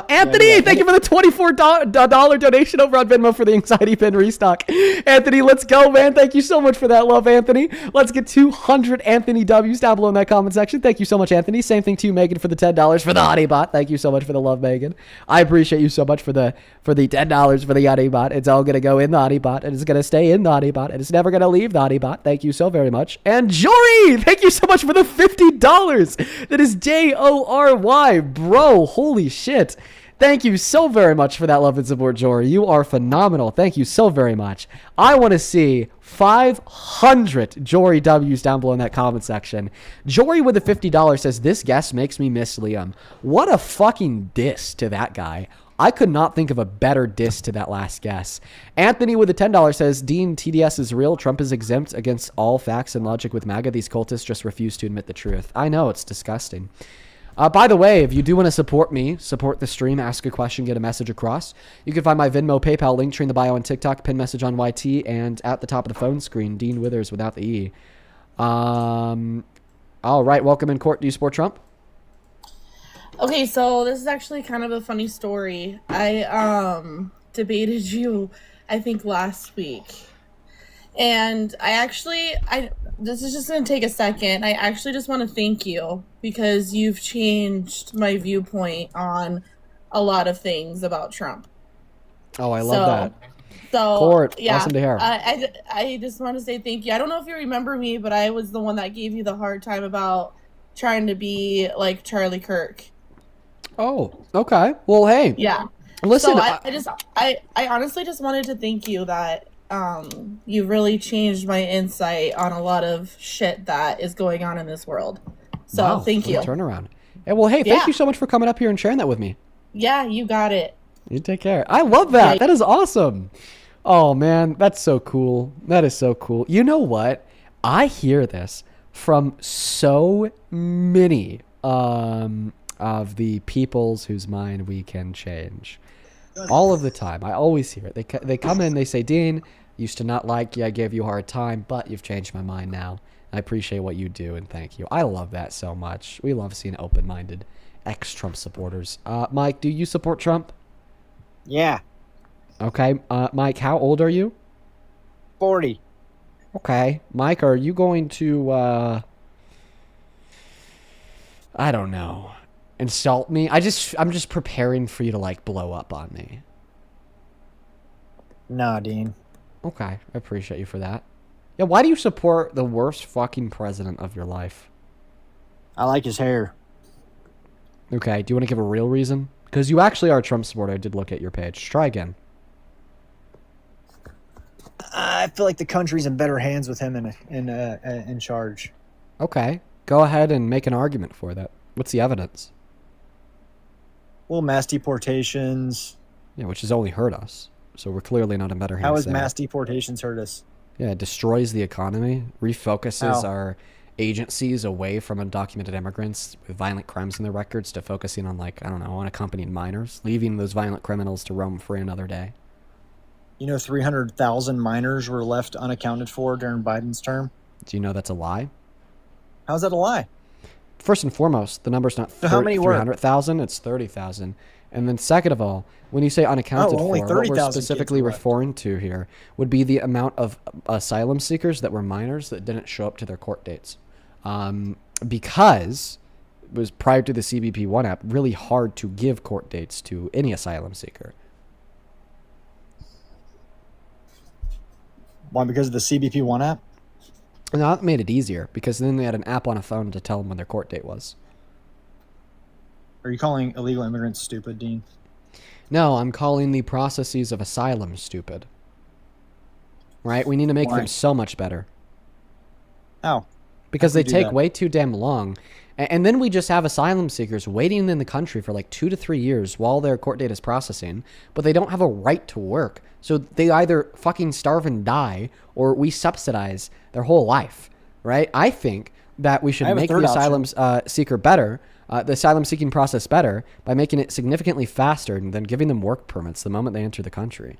Anthony, thank you for the $24 donation over on Venmo for the anxiety pin restock. Anthony, let's go, man. Thank you so much for that love, Anthony. Let's get 200 Anthony W's down below in that comment section. Thank you so much, Anthony. Same thing to you, Megan, for the $10 for the Honey Bot. Thank you so much for the love, Megan. I appreciate you so much for the $10 for the Honey Bot. It's all gonna go in the Honey Bot, and it's gonna stay in the Honey Bot, and it's never gonna leave the Honey Bot. Thank you so very much. And Jory, thank you so much for the $50. That is JORY, bro. Holy shit. Thank you so very much for that love and support, Jory. You are phenomenal. Thank you so very much. I want to see 500 Jory W's down below in that comment section. Jory with the $50 says, this guest makes me miss Liam. What a fucking diss to that guy. I could not think of a better diss to that last guess. Anthony with the $10 says, Dean, TDS is real. Trump is exempt against all facts and logic with MAGA. These cultists just refuse to admit the truth. I know, it's disgusting. By the way, if you do want to support me, support the stream, ask a question, get a message across, you can find my Venmo, PayPal, link tree in the bio on TikTok, pin message on YT, and at the top of the phone screen, Dean Withers without the E. All right, welcome in court. Do you support Trump? Okay, so this is actually kind of a funny story. I debated you, I think, last week. And this is just going to take a second. I actually just want to thank you because you've changed my viewpoint on a lot of things about Trump. Oh, I love that. So, Court, yeah, awesome to hear. I just want to say thank you. I don't know if you remember me, but I was the one that gave you the hard time about trying to be like Charlie Kirk. Oh, okay. Well, hey. Yeah. Listen, so I honestly just wanted to thank you that you really changed my insight on a lot of shit that is going on in this world. So wow, thank you. Turnaround. Well, hey, thank you so much for coming up here and sharing that with me. Yeah, you got it. You take care. I love that. Yeah. That is awesome. Oh man, that's so cool. That is so cool. You know what? I hear this from so many of the peoples whose mind we can change. All of the time. I always hear it. They come in, they say, Dean, used to not like you, I gave you a hard time, but you've changed my mind now. I appreciate what you do, and thank you. I love that so much. We love seeing open-minded ex-Trump supporters. Mike, do you support Trump? Yeah. Okay. Mike, how old are you? 40. Okay. Mike, are you going to, I don't know, insult me? I'm just preparing for you to like blow up on me. Nah, Dean. Okay, I appreciate you for that. Yeah, why do you support the worst fucking president of your life? I like his hair. Okay, do you want to give a real reason? Because you actually are a Trump supporter. I did look at your page. Try again. I feel like the country's in better hands with him in charge. Okay, go ahead and make an argument for that. What's the evidence? Well, mass deportations. Yeah, which has only hurt us. So we're clearly not in better hands. How has mass deportations hurt us? Yeah, it destroys the economy, refocuses our agencies away from undocumented immigrants with violent crimes in their records to focusing on, like, I don't know, unaccompanied minors, leaving those violent criminals to roam free another day. You know, 300,000 minors were left unaccounted for during Biden's term. Do you know that's a lie? How's that a lie? First and foremost, the number's not 300,000, it's 30,000. And then second of all, when you say unaccounted for, what we're specifically referring to here would be the amount of asylum seekers that were minors that didn't show up to their court dates. Because it was, prior to the CBP-1 app, really hard to give court dates to any asylum seeker. Why? Because of the CBP-1 app? No, that made it easier, because then they had an app on a phone to tell them when their court date was. Are you calling illegal immigrants stupid, Dean? No, I'm calling the processes of asylum stupid. Right? We need to make them so much better. How? Because they take way too damn long. And then we just have asylum seekers waiting in the country for like 2 to 3 years while their court date is processing, but they don't have a right to work. So they either fucking starve and die, or we subsidize their whole life, right? I think that we should make the asylum seeker better, the asylum seeking process better, by making it significantly faster and then giving them work permits the moment they enter the country.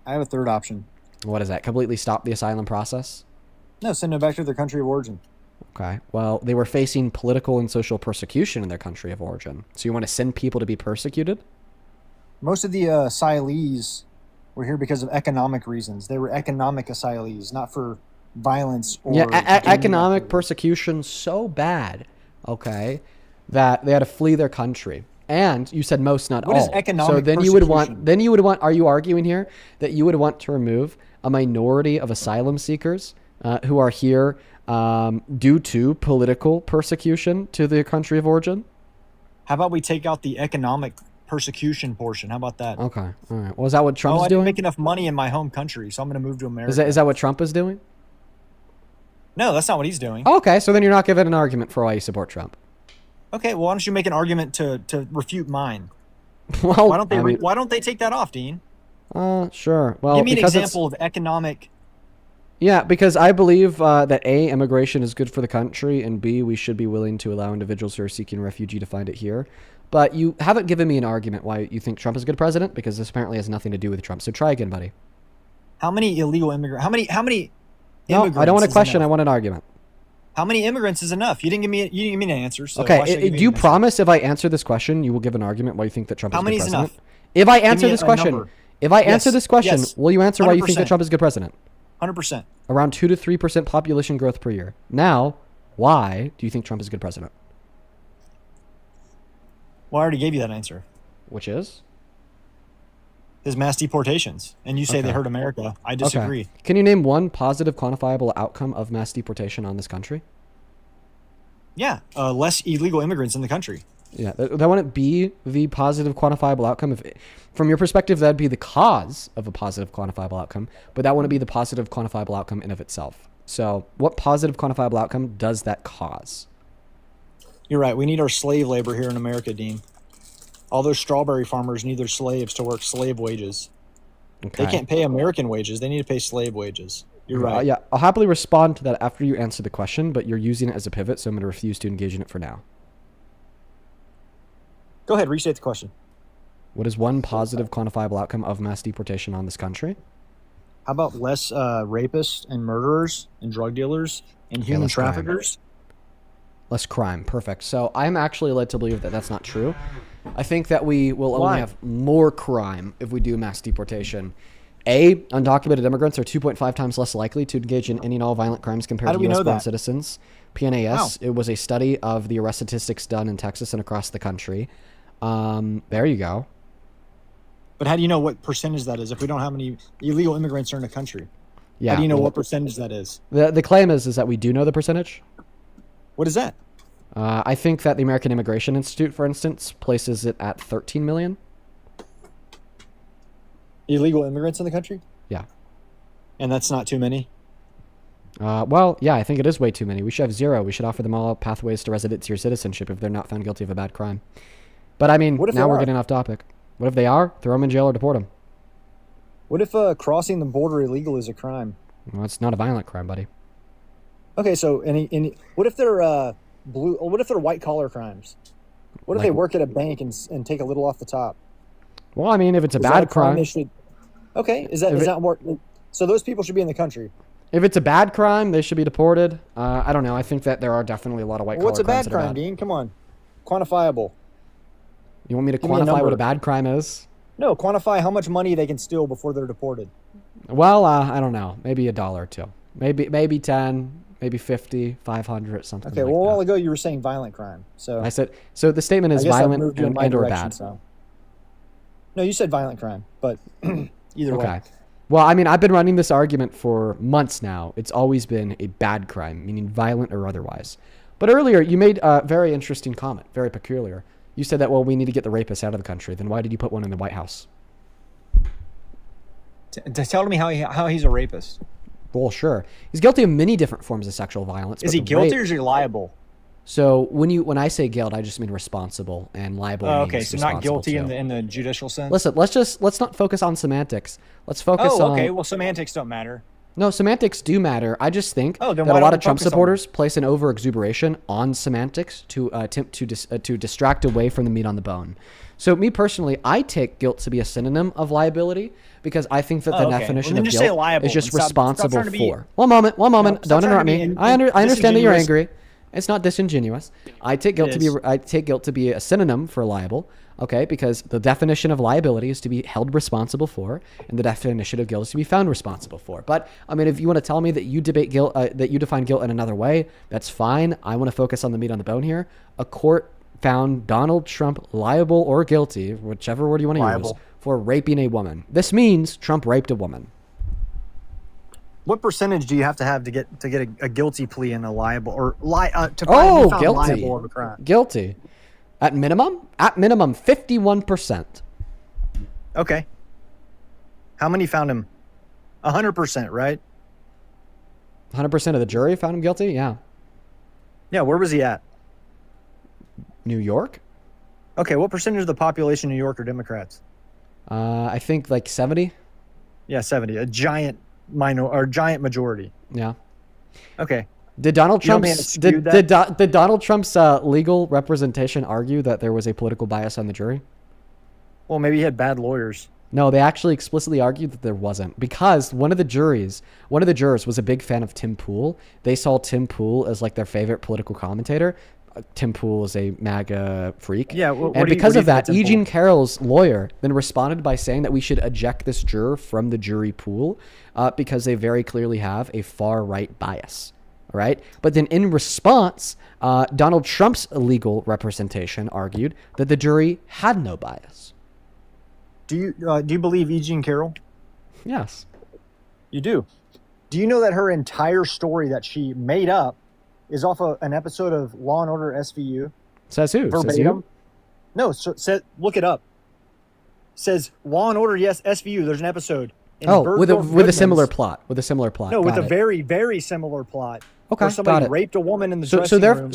I have a third option. What is that? Completely stop the asylum process? No, send them back to their country of origin. Okay. Well, they were facing political and social persecution in their country of origin. So you want to send people to be persecuted? Most of the asylees were here because of economic reasons. They were economic asylees, not for violence or... Yeah, economic persecution so bad, okay, that they had to flee their country. And you said most, not all. What is economic So then you would want, are you arguing here that you would want to remove a minority of asylum seekers who are here due to political persecution to their country of origin? How about we take out the economic persecution portion? How about that? Okay. All right. Well, is that what Trump is doing? I didn't make enough money in my home country, so I'm going to move to America. Is that what Trump is doing? No, that's not what he's doing. Okay, so then you're not giving an argument for why you support Trump. Okay, well, why don't you make an argument to refute mine? Well, why don't they take that off, Dean? Sure. Well, give me an example of economic. Yeah, because I believe that A, immigration is good for the country, and B, we should be willing to allow individuals who are seeking refuge to find it here. But you haven't given me an argument why you think Trump is a good president, because this apparently has nothing to do with Trump. So try again, buddy. How many illegal immigrants? How many No, immigrants? I don't want a is question. enough? I want an argument. How many immigrants is enough? You didn't give me an answer. So why should I Okay, give do you an answer? promise if I answer this question, you will give an argument why you think that Trump is How a good many is president? enough? If I Give answer me this a question, number. if I Yes, answer this question, yes. will you answer why you think that 100%. Trump is a good president? 100%. Around 2 to 3% population growth per year. Now, why do you think Trump is a good president? Well, I already gave you that answer. Which is? His mass deportations, and you say they Okay. hurt America. I disagree. Okay. Can you name one positive quantifiable outcome of mass deportation on this country? Yeah, less illegal immigrants in the country. Yeah, that wouldn't be the positive quantifiable outcome. If, from your perspective, that'd be the cause of a positive quantifiable outcome, but that wouldn't be the positive quantifiable outcome in of itself. So what positive quantifiable outcome does that cause? You're right. We need our slave labor here in America, Dean. All those strawberry farmers need their slaves to work slave wages. Okay. They can't pay American wages. They need to pay slave wages. You're right. Yeah, I'll happily respond to that after you answer the question, but you're using it as a pivot, so I'm going to refuse to engage in it for now. Go ahead, restate the question. What is one positive quantifiable outcome of mass deportation on this country? How about less rapists and murderers and drug dealers and human less crime. traffickers? Less crime. Perfect. So I'm actually led to believe that that's not true. I think that we will only Why? have more crime if we do mass deportation. A, undocumented immigrants are 2.5 times less likely to engage in any and all violent crimes compared How to do we know U.S.-born that? citizens. PNAS, How? it was a study of the arrest statistics done in Texas and across the country. There you go. But how do you know what percentage that is if we don't have any illegal immigrants are in the country? Yeah. How do you know well, what percentage that is? The claim is that we do know the percentage. What is that? I think that the American Immigration Institute, for instance, places it at 13 million. Illegal immigrants in the country? Yeah. And that's not too many? Well, yeah, I think it is way too many. We should have zero. We should offer them all pathways to residency or citizenship if they're not found guilty of a bad crime. But I mean, What if now they we're are? getting off topic. What if they are? Throw them in jail or deport them. What if crossing the border illegal is a crime? Well, it's not a violent crime, buddy. Okay, so what if they're blue? Or what if they're white collar crimes? What if Like- they work at a bank and take a little off the top? Well, I mean, if it's a Is that bad crime, they should? Okay, is If it- that more? So those people should be in the country. if it's a bad crime, they should be deported. I don't know. I think that there are definitely a lot of white collar What's a crimes bad that are crime, bad. Dean? Come on, quantifiable. You want me to Give me a quantify what number. a bad crime is? No, quantify how much money they can steal before they're deported. Well, I don't know. Maybe $1 or $2. Maybe 10, maybe 50, 500, something Okay, like well, a that. while ago you were saying violent crime. So I said, so the statement I is guess I've violent moved you in and, my and or direction, bad. so. No, you said violent crime, but either Okay. way. Well, I mean, I've been running this argument for months now. It's always been a bad crime, meaning violent or otherwise. But earlier, you made a very interesting comment, very peculiar. You said that, well, we need to get the rapists out of the country. Then why did you put one in the White House? Tell me how he's a rapist. Well, sure. He's guilty of many different forms of sexual violence. Is but he the guilty rape- or is he liable? So when I say guilt, I just mean responsible, and liable Oh, means okay, so not responsible guilty too. in the judicial sense. Listen, let's not focus on semantics. Let's focus on. Oh, okay. Well, semantics don't matter. No, semantics do matter. I just think Oh, then that why a lot don't of we Trump focus on supporters place an over-exuberation on semantics to attempt to distract away from the meat on the bone. So me personally, I take guilt to be a synonym of liability because I think that the Oh, okay. definition Well, then of just say guilt liable is just and stop responsible trying to be- for. One moment. stop Don't trying to interrupt be me. I understand that you're disingenuous. angry. It's not disingenuous. I take guilt to be a synonym for liable. Okay, because the definition of liability is to be held responsible for, and the definition of guilt is to be found responsible for. But I mean, if you want to tell me that you debate guilt, that you define guilt in another way, that's fine. I want to focus on the meat on the bone here. A court found Donald Trump liable or guilty, whichever word you want to use, Liable. for raping a woman. This means Trump raped a woman. What percentage do you have to get a guilty plea and a liable or to Oh, be found guilty. liable of a crime? Guilty. At minimum, 51%. Okay. How many found him? 100%, right? 100% of the jury found him guilty. Yeah. Yeah. Where was he at? New York. Okay. What percentage of the population in New York are Democrats? I think like 70. Yeah, 70. A giant giant majority. Yeah. Okay. Did Donald You don't Trump's think it skewed that? did Donald Trump's legal representation argue that there was a political bias on the jury? Well, maybe he had bad lawyers. No, they actually explicitly argued that there wasn't, because one of the jurors was a big fan of Tim Pool. They saw Tim Pool as like their favorite political commentator. Tim Pool is a MAGA freak. Yeah, and because of that, E. Jean Carroll's lawyer then responded by saying that we should eject this juror from the jury pool because they very clearly have a far-right bias. All right? But then in response, Donald Trump's legal representation argued that the jury had no bias. Do you believe E. Jean Carroll? Yes. You do? Do you know that her entire story that she made up is off an episode of Law and Order SVU? Says who? Verbatim. Says you? No, look it up. Says Law and Order, yes, SVU. There's an episode. With a similar plot. With a similar plot. No, with Got a it. very, very similar plot. Okay, where somebody got it. raped a woman in the So dressing room.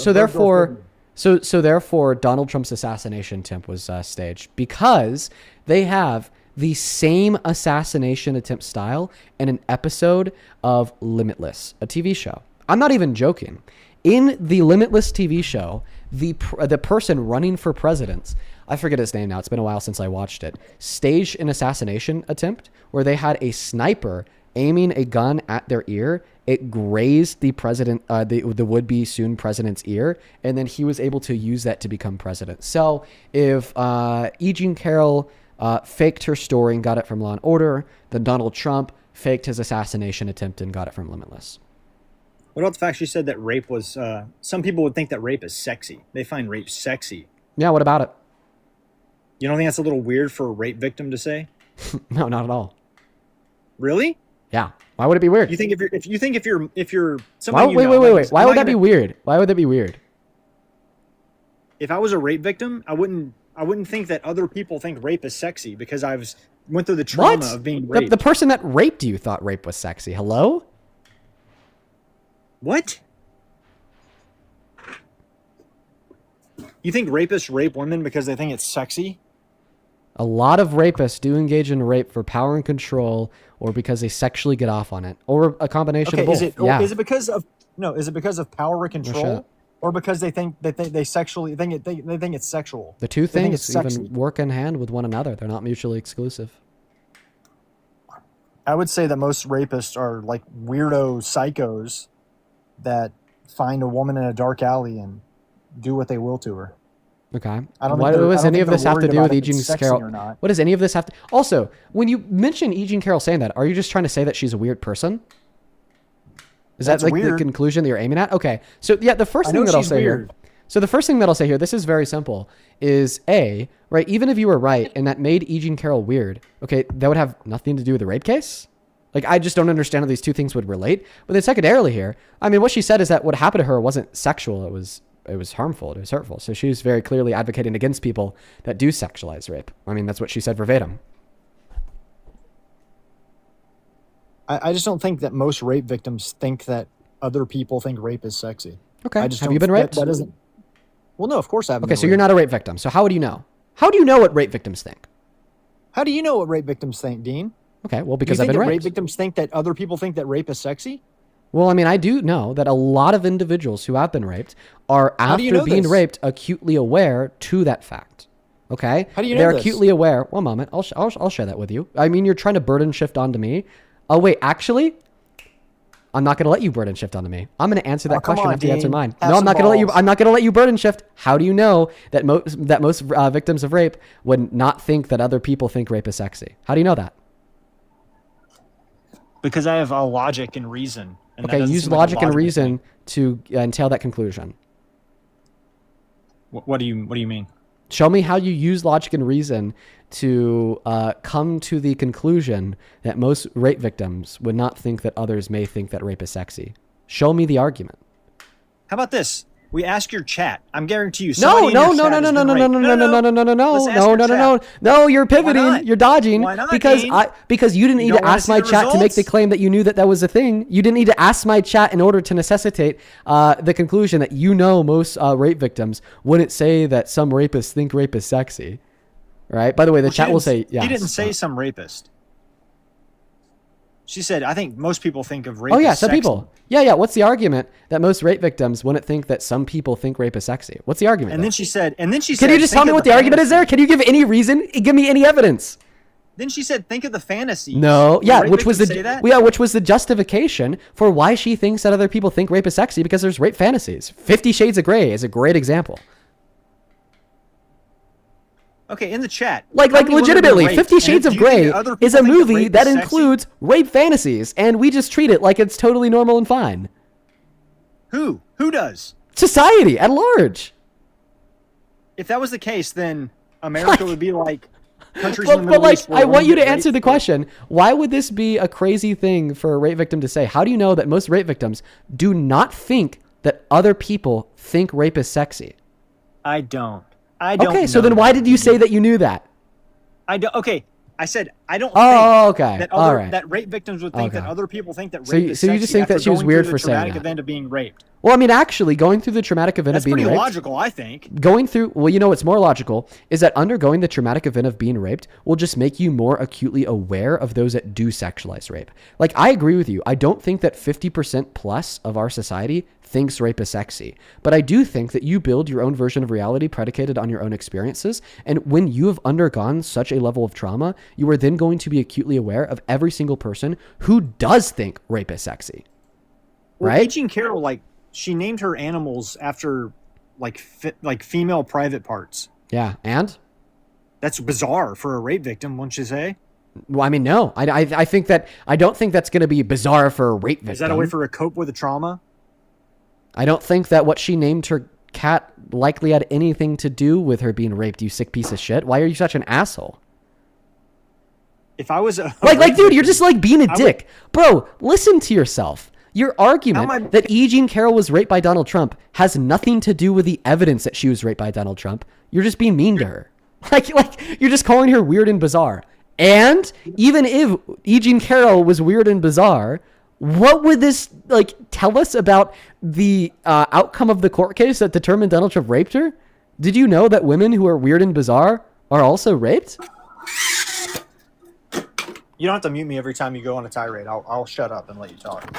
therefore, Donald Trump's assassination attempt was staged because they have the same assassination attempt style in an episode of Limitless, a TV show. I'm not even joking. In the Limitless TV show, the person running for president, I forget his name now, it's been a while since I watched it, staged an assassination attempt where they had a sniper aiming a gun at their ear. It grazed the president, the would-be soon president's ear, and then he was able to use that to become president. So if E. Jean Carroll faked her story and got it from Law and Order, then Donald Trump faked his assassination attempt and got it from Limitless. What about the fact she said that rape was... some people would think that rape is sexy. They find rape sexy. Yeah, what about it? You don't think that's a little weird for a rape victim to say? No, not at all. Really? Yeah. Why would it be weird? You think if you're somebody wait. Why would that be weird? Why would that be weird? If I was a rape victim, I wouldn't think that other people think rape is sexy because went through the trauma of being raped. The person that raped you thought rape was sexy. Hello? What? You think rapists rape women because they think it's sexy? A lot of rapists do engage in rape for power and control, or because they sexually get off on it, or a combination of both. Is it because of power and control, or because they think that they sexually think it's sexual? The two They think things it's sexy. even work in hand with one another. They're not mutually exclusive. I would say that most rapists are like weirdo psychos that find a woman in a dark alley and do what they will to her. Okay. What does any of this have to do with E. Jean Carroll? Or not. What does any of this have to... Also, when you mention E. Jean Carroll saying that, are you just trying to say that she's a weird person? Is that like the conclusion that you're aiming at? Okay. So yeah, the first thing that I'll say here... So the first thing that I'll say here, this is very simple, is right, even if you were right and that made E. Jean Carroll weird, okay, that would have nothing to do with the rape case? Like, I just don't understand how these two things would relate. But then secondarily here, I mean, what she said is that what happened to her wasn't sexual, it was harmful, it was hurtful. So she was very clearly advocating against people that do sexualize rape. I mean, that's what she said verbatim. I just don't think that most rape victims think that other people think rape is sexy. Okay. I just Have you been raped? That isn't. Well, no, of course I haven't. Okay, so you're not a rape victim. So how would you know? How do you know what rape victims think? How do you know what rape victims think, Dean? Okay, well, because do you I've think been that raped. rape victims think that other people think that rape is sexy? Well, I mean, I do know that a lot of individuals who have been raped are, after being raped, acutely aware to that fact. Okay? How do you know They're this? acutely aware. One moment. I'll share that with you. I mean, you're trying to burden shift onto me. Oh, wait, actually, I'm not going to let you burden shift onto me. I'm going to answer that question after you answer mine. No, I'm not going to let you. I'm not going to let you burden shift. How do you know that most victims of rape would not think that other people think rape is sexy? How do you know that? Because I have a logic and reason. And Okay, use logic and reason to entail that conclusion. What do you mean? Show me how you use logic and reason to come to the conclusion that most rape victims would not think that others may think that rape is sexy. Show me the argument. How about this? We ask your chat. I'm guaranteeing you. No, you're pivoting. You're dodging. Why not, because Dean? because you didn't need to ask my chat to make the claim that you knew that was a thing. You didn't need to ask my chat in order to necessitate the conclusion that most rape victims wouldn't say that some rapists think rape is sexy. Right? By the way, the chat will say, yeah. He didn't say some rapist. She said, I think most people think of rape Oh yeah, as some sexy. people. Yeah. What's the argument that most rape victims wouldn't think that some people think rape is sexy? What's the argument? And then she said, Can you just tell me what the argument is there? Can you give any reason? Give me any evidence. Then she said, think of the fantasy. No, yeah, Rape which was victims say that? which was the justification for why she thinks that other people think rape is sexy, because there's rape fantasies. 50 Shades of Grey is a great example. Okay, in the chat. Like how many women have been legitimately, raped? 50 And Shades do of you think Grey other is people a think movie rape that is sexy? includes rape fantasies, and we just treat it like it's totally normal and fine. Who? Who does? Society at large. If that was the case, then America would be like countries in the But Middle like, East. where I want women you to get answer raped the question. Why would this be a crazy thing for a rape victim to say? How do you know that most rape victims do not think that other people think rape is sexy? I don't. I don't. Okay, so know then why that. did you say that you knew that? I don't. Okay, I said I don't. Oh, think okay. That All right. that rape victims would think Okay. that other people think that So rape you- is so you sexy just think that after she was going weird through for the saying traumatic that. event of being raped. Well, I mean, actually, going through the traumatic event That's of being pretty raped, logical, I think. going through, well, you know what's more logical is that undergoing the traumatic event of being raped will just make you more acutely aware of those that do sexualize rape. Like, I agree with you. I don't think that 50% plus of our society thinks rape is sexy, but I do think that you build your own version of reality predicated on your own experiences. And when you have undergone such a level of trauma, you are then going to be acutely aware of every single person who does think rape is sexy. Well, Right? Aging Carol, like she named her animals after like female private parts. Yeah, and That's bizarre for a rape victim, wouldn't you say? well, I mean, no, I think that I don't think that's going to be bizarre for a rape victim. Is that a way for her to cope with the trauma? I don't think that what she named her cat likely had anything to do with her being raped, you sick piece of shit. Why are you such an asshole? If I was a Like, dude, you're just like being a I dick. Bro, listen to yourself. Your argument that E. Jean Carroll was raped by Donald Trump has nothing to do with the evidence that she was raped by Donald Trump. You're just being mean to her. Like you're just calling her weird and bizarre. And even if E. Jean Carroll was weird and bizarre, what would this like tell us about the outcome of the court case that determined Donald Trump raped her? Did you know that women who are weird and bizarre are also raped? You don't have to mute me every time you go on a tirade. I'll shut up and let you talk.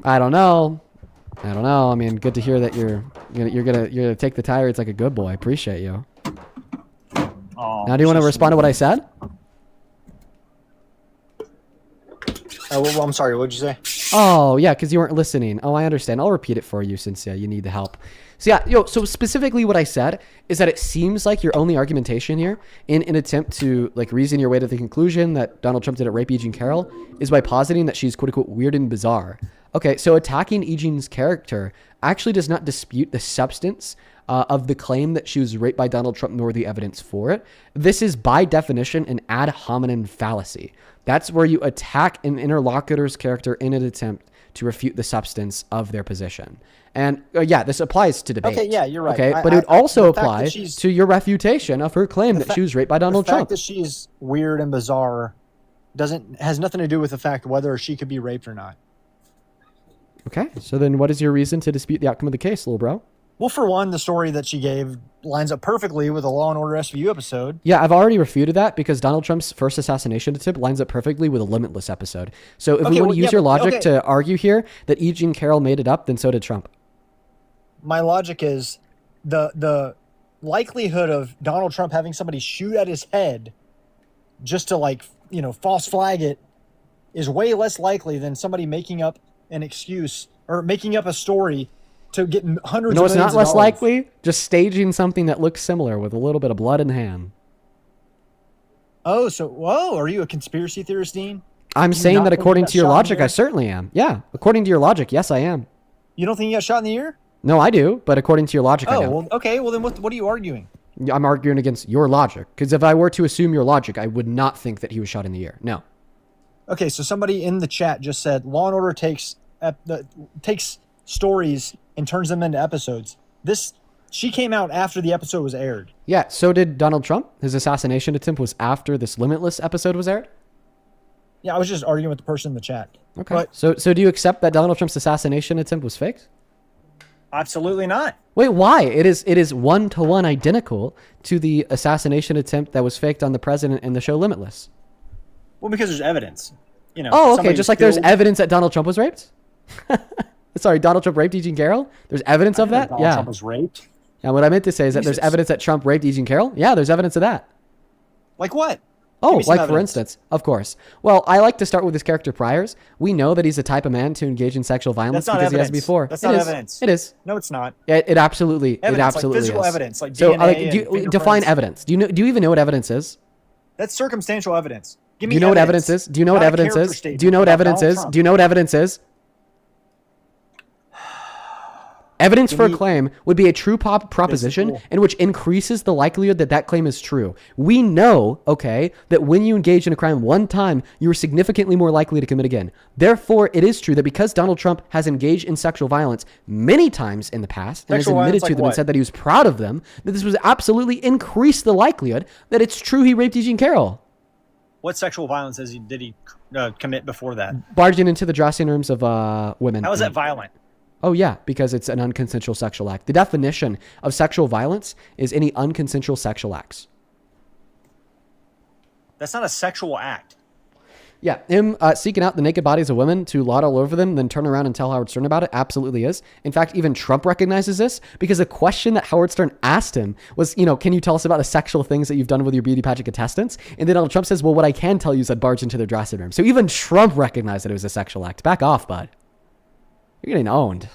I don't know. I mean, good to hear that you're gonna take the tirades like a good boy. I appreciate you. Now, do you want to respond to what I said? Well, I'm sorry. What'd you say? Oh, yeah, because you weren't listening. Oh, I understand. I'll repeat it for you since you need the help. So yeah, so specifically what I said is that it seems like your only argumentation here in an attempt to like reason your way to the conclusion that Donald Trump didn't rape E. Jean Carroll is by positing that she's quote unquote weird and bizarre. Okay, so attacking E. Jean's character actually does not dispute the substance of the claim that she was raped by Donald Trump nor the evidence for it. This is by definition an ad hominem fallacy. That's where you attack an interlocutor's character in an attempt to refute the substance of their position. And yeah, this applies to debate. Okay, yeah, you're right. Okay, but it would also the fact apply that she's- to your refutation of her claim that she was raped by Donald the fact Trump. that she's weird and bizarre has nothing to do with the fact whether she could be raped or not. Okay, so then what is your reason to dispute the outcome of the case, little bro? Well, for one, the story that she gave lines up perfectly with a Law and Order SVU episode. Yeah, I've already refuted that because Donald Trump's first assassination attempt lines up perfectly with a Limitless episode. So if we Okay, want well, to use yeah, your but- logic okay. to argue here that E. Jean Carroll made it up, then so did Trump. My logic is the likelihood of Donald Trump having somebody shoot at his head just to false flag it is way less likely than somebody making up an excuse or making up a story to get hundreds You know of what's millions not of less dollars. likely? Just staging something that looks similar with a little bit of blood in hand. Oh, so whoa, are you a conspiracy theorist, Dean? I'm Do you saying not that think according he got to your shot in the logic, I ear? certainly am. Yeah, according to your logic, yes, I am. You don't think he got shot in the ear? No, I do, but according to your logic, I Oh, don't. well, okay. Well, then what are you arguing? I'm arguing against your logic because if I were to assume your logic, I would not think that he was shot in the ear. No. Okay, so somebody in the chat just said Law and Order takes stories and turns them into episodes. She came out after the episode was aired. Yeah, so did Donald Trump. His assassination attempt was after this Limitless episode was aired. Yeah, I was just arguing with the person in the chat. Okay. But So do you accept that Donald Trump's assassination attempt was faked? absolutely not. Wait, why? It is 1-to-1 identical to the assassination attempt that was faked on the president in the show Limitless. Well, because there's evidence. you know. Oh, okay. somebody Just was like there's killed. evidence that Donald Trump was raped. Sorry, Donald Trump raped E. Jean Carroll. There's evidence of that. Donald Trump was raped. And what I meant to say is that there's Jesus. evidence that Trump raped E. Jean Carroll. Yeah, there's evidence of that. Like what? Oh, Give me some like for evidence. instance, of course. Well, I like to start with his character priors. We know that he's the type of man to engage in sexual violence That's not because he has evidence. before. That's It not is. evidence. It is. No, it's not. It absolutely. Evidence, it absolutely like physical is. evidence, like so, DNA like, and do you fingerprints. define evidence? Do you even know what evidence is? That's circumstantial evidence. Give Do me you know what evidence is? Do you know what Not a evidence character is? statement Do you know what about evidence Donald is? Trump. Do you know what evidence is? Evidence for a claim would be a true proposition Physical. in which increases the likelihood that that claim is true. We know, okay, that when you engage in a crime one time, you are significantly more likely to commit again. Therefore, it is true that because Donald Trump has engaged in sexual violence many times in the past and has Sexual admitted violence to like them and what? said that he was proud of them, that this was absolutely increased the likelihood that it's true he raped E. Jean Carroll. What sexual violence did he commit before that? Barging into the dressing rooms of women. How is that violent? Oh, yeah, because it's an unconsensual sexual act. The definition of sexual violence is any unconsensual sexual acts. That's not a sexual act. Yeah, him seeking out the naked bodies of women to laud all over them, then turn around and tell Howard Stern about it absolutely is. In fact, even Trump recognizes this because the question that Howard Stern asked him was, can you tell us about the sexual things that you've done with your beauty pageant contestants? And then Donald Trump says, well, what I can tell you is I'd barge into their dressing room. So even Trump recognized that it was a sexual act. Back off, bud. You're getting owned.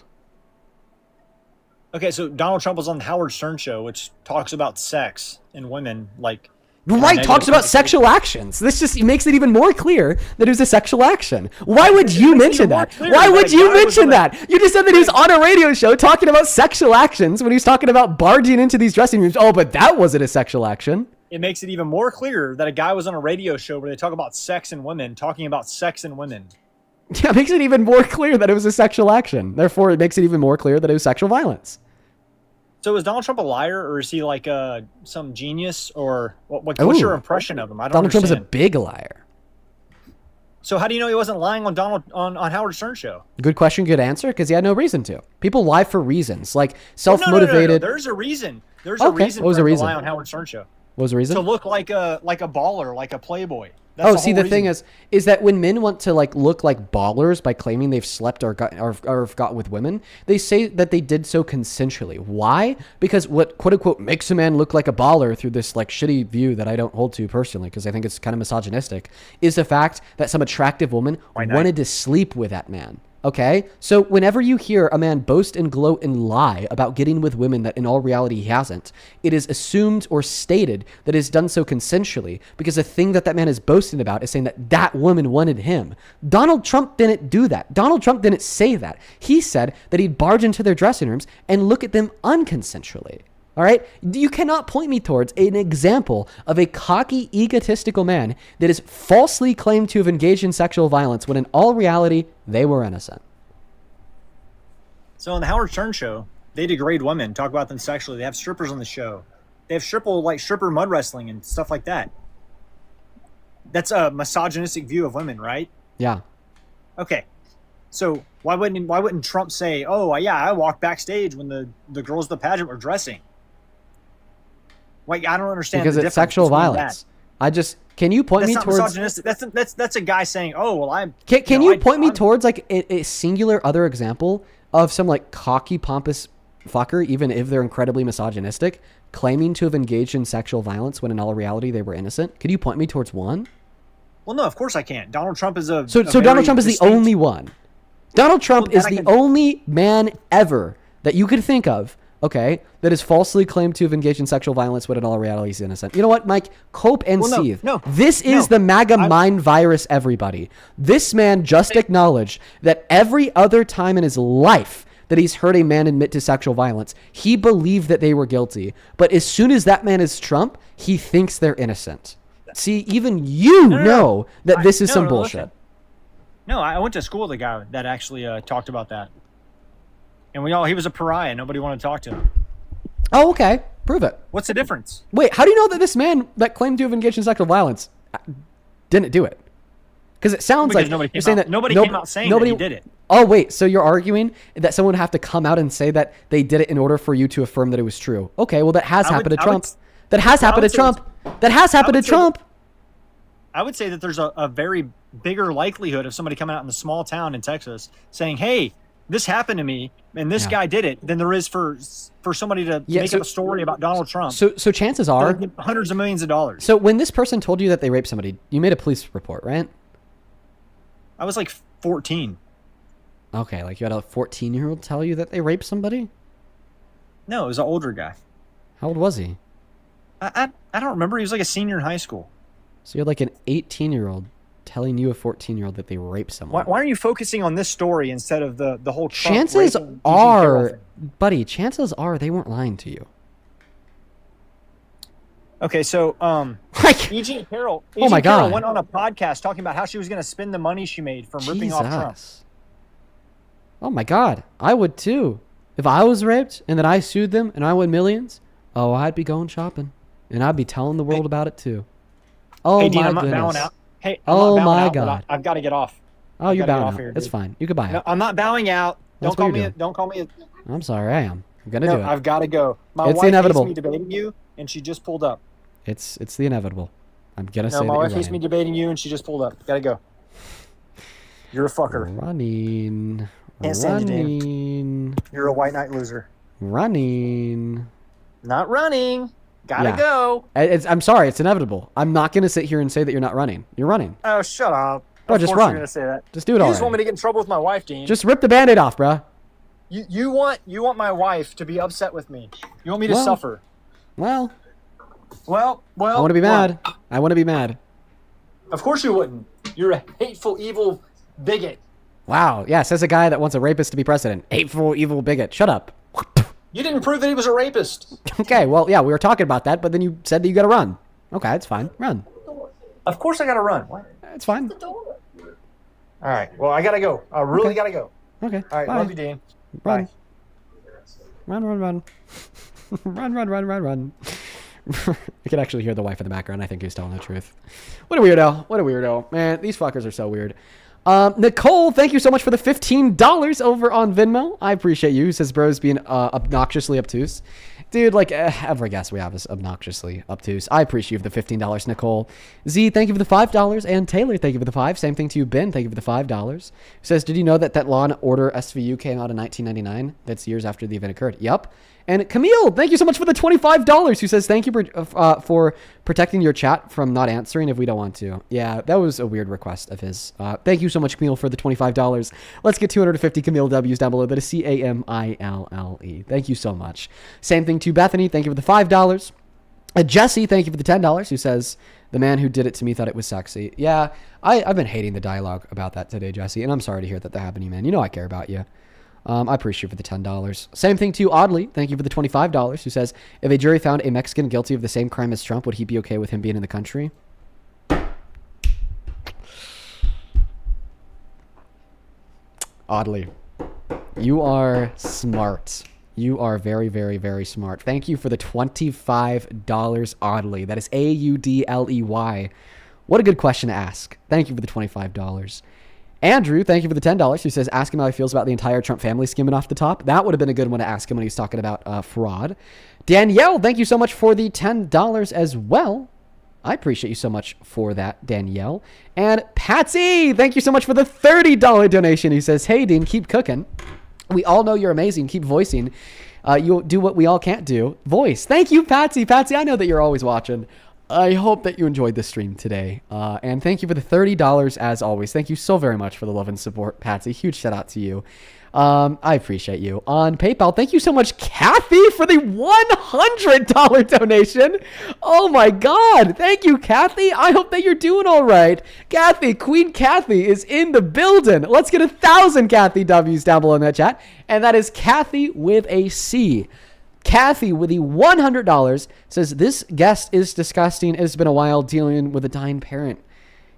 Okay, so Donald Trump was on the Howard Stern show, which talks about sex and women, like. Right, talks about sexual actions. This just makes it even more clear that it was a sexual action. Why would you mention that? Why would you mention that? You just said that he was on a radio show talking about sexual actions when he was talking about barging into these dressing rooms. Oh, but that wasn't a sexual action. It makes it even more clear that a guy was on a radio show where they talk about sex and women, talking about sex and women. Yeah, it makes it even more clear that it was a sexual action. Therefore, it makes it even more clear that it was sexual violence. So is Donald Trump a liar, or is he like some genius, or what's Ooh. your impression of him? I don't Donald Trump is a understand. big liar. So how do you know he wasn't lying on on Howard Stern show? Good question, good answer, because he had no reason to. People lie for reasons, like No, self-motivated. There's a reason. There's Okay, a reason what was for the him reason? to lie on Howard Stern show. What was the reason? To look like a baller, like a playboy. That's Oh, the see, whole the thing reason. is that when men want to look like ballers by claiming they've slept or got with women, they say that they did so consensually. Why? Because what quote unquote makes a man look like a baller through this shitty view that I don't hold to personally, because I think it's kind of misogynistic, is the fact that some attractive woman wanted to sleep with that man. Okay, so whenever you hear a man boast and gloat and lie about getting with women that in all reality he hasn't, it is assumed or stated that it's done so consensually, because the thing that man is boasting about is saying that that woman wanted him. Donald Trump didn't do that. Donald Trump didn't say that. He said that he'd barge into their dressing rooms and look at them unconsensually. All right? You cannot point me towards an example of a cocky, egotistical man that is falsely claimed to have engaged in sexual violence when in all reality, they were innocent. So on the Howard Stern show, they degrade women, talk about them sexually. They have strippers on the show. They have stripper mud wrestling and stuff like that. That's a misogynistic view of women, right? Yeah. Okay. So why wouldn't Trump say, "Oh yeah, I walked backstage when the girls of the pageant were dressing"? Like, I don't understand Because the it's difference sexual between violence. Can you point That's me not towards... misogynistic. That's a guy saying, "Oh well, I'm." Can you point me towards a singular other example of some cocky, pompous fucker, even if they're incredibly misogynistic, claiming to have engaged in sexual violence when in all reality they were innocent? Could you point me towards one? Well, no, of course I can't. Donald Trump is a So Donald Trump is the only one. Donald Trump is the only man ever that you could think of, okay, that is falsely claimed to have engaged in sexual violence when in all reality he's innocent. You know what, Mike? Cope and seethe. This is the MAGA mind virus, everybody. This man just acknowledged that every other time in his life that he's heard a man admit to sexual violence, he believed that they were guilty. But as soon as that man is Trump, he thinks they're innocent. See, even you know that this is some bullshit. Listen. No, I went to school with a guy that actually talked about that. And he was a pariah. Nobody wanted to talk to him. Oh, okay. Prove it. What's the difference? Wait, how do you know that this man that claimed to have engaged in sexual violence didn't do it? Because it sounds Because like you're saying that nobody came out saying that he did it. Oh, wait. So you're arguing that someone would have to come out and say that they did it in order for you to affirm that it was true. Okay, well, that has happened to Trump. That has happened to Trump. That has happened to Trump. I would say that there's a very bigger likelihood of somebody coming out in a small town in Texas saying, hey, this happened to me and this guy did it, than there is for somebody to make up a story about Donald Trump. So chances are hundreds of millions of dollars. So when this person told you that they raped somebody, you made a police report, right? I was like 14. Okay, like you had a 14-year-old tell you that they raped somebody? No, it was an older guy. How old was he? I don't remember. He was like a senior in high school. So you're like an 18-year-old telling you a 14-year-old that they raped someone. Why are you focusing on this story instead of the whole Trump Chances raping are, buddy, chances are they weren't lying to you. Okay, so E.G. Carroll, Oh my Carroll God. went on a podcast talking about how she was going to spend the money she made from ripping off Trump. Jesus. Oh my God, I would too. If I was raped and then I sued them and I won millions, oh, I'd be going shopping and I'd be telling the world about it too. Oh Hey, Dean, my I'm not goodness. bowing out. Hey, I'm Oh not bowing my out, but God. I've got to get off. Oh, I've you're gotta get bowing off out. here, It's dude. fine. You could buy No, out. I'm not bowing out. That's Don't what call me. you're doing. Don't call me. I'm sorry, I am. I'm gonna No, do it. I've got to go. My It's wife inevitable. hates me debating you, and she just pulled up. It's the inevitable. I'm gonna No, say my that wife you're hates me running. debating you, and she just pulled up. Got to go. You're a fucker. Running. Can't stand you, Dean. Running. You're a white knight loser. Running. Not running. Gotta Yeah. go. I'm sorry, it's inevitable. I'm not gonna sit here and say that you're not running. You're running. Oh, shut up. Bro, Of just course run. You're gonna say that. Just do it You already. just want me to get in trouble with my wife, Dean. Just rip the Band-Aid off, bruh. You want my wife to be upset with me. You want me to Well, suffer. Well, Well. I want to be mad. I want to be mad. Of course you wouldn't. You're a hateful, evil bigot. Wow. Yeah, says a guy that wants a rapist to be president. Hateful, evil bigot. Shut up. You didn't prove that he was a rapist. Okay, well, yeah, we were talking about that, but then you said that you gotta run. Okay, it's fine. Run. Of course I gotta run. What? It's fine. All right. Well, I gotta go. I really gotta go. Okay. All right. Bye. Love you, Dean. Run. Bye. Run. Run. I can actually hear the wife in the background. I think he's telling the truth. What a weirdo. Man, these fuckers are so weird. Nicole, thank you so much for the $15 over on Venmo. I appreciate you. Who says bro's being obnoxiously obtuse. Dude, like every guest we have is obnoxiously obtuse. I appreciate you for the $15, Nicole. Z, thank you for the $5. And Taylor, thank you for the $5. Same thing to you, Ben. Thank you for the $5. Who says, did you know that Law & Order SVU came out in 1999? That's years after the event occurred. Yup. And Camille, thank you so much for the $25. Who says, thank you for protecting your chat from not answering if we don't want to. Yeah, that was a weird request of his. Thank you so much, Camille, for the $25. Let's get 250 Camille W's down below. That is CAMILLE. Thank you so much. Same thing to Bethany. Thank you for the $5. Jesse, thank you for the $10. Who says, the man who did it to me thought it was sexy. Yeah, I've been hating the dialogue about that today, Jesse, and I'm sorry to hear that that happened to you, man. You know I care about you. I appreciate you for the $10. Same thing to Oddly. Thank you for the $25. Who says, if a jury found a Mexican guilty of the same crime as Trump, would he be okay with him being in the country? Oddly. You are smart. You are very, very, very smart. Thank you for the $25, Oddly. That is AUDLEY. What a good question to ask. Thank you for the $25. Andrew, thank you for the $10. Who says, ask him how he feels about the entire Trump family skimming off the top. That would have been a good one to ask him when he was talking about fraud. Danielle, thank you so much for the $10 as well. I appreciate you so much for that, Danielle. And Patsy, thank you so much for the $30 donation. He says, hey, Dean, keep cooking. We all know you're amazing. Keep voicing. You'll do what we all can't do. Voice. Thank you, Patsy. Patsy, I know that you're always watching. I hope that you enjoyed the stream today. And thank you for the $30 as always. Thank you so very much for the love and support, Patsy. Huge shout out to you. I appreciate you. On PayPal, thank you so much, Kathy, for the $100 donation. Oh my God. Thank you, Kathy. I hope that you're doing all right. Kathy, Queen Kathy is in the building. Let's get 1,000 Kathy W's down below in that chat. And that is Kathy with a C. Kathy with the $100 says, this guest is disgusting. It's been a while dealing with a dying parent.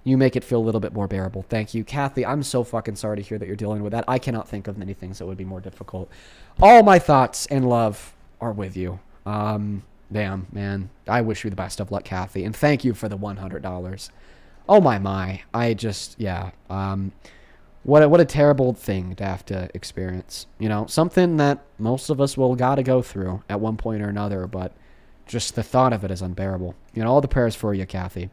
You make it feel a little bit more bearable. Thank you, Kathy. I'm so fucking sorry to hear that you're dealing with that. I cannot think of many things that would be more difficult. All my thoughts and love are with you. Damn, man. I wish you the best of luck, Kathy. And thank you for the $100. Oh, my. I just, yeah. What a terrible thing to have to experience. You know, something that most of us will gotta go through at one point or another, but just the thought of it is unbearable. You know, all the prayers for you, Kathy.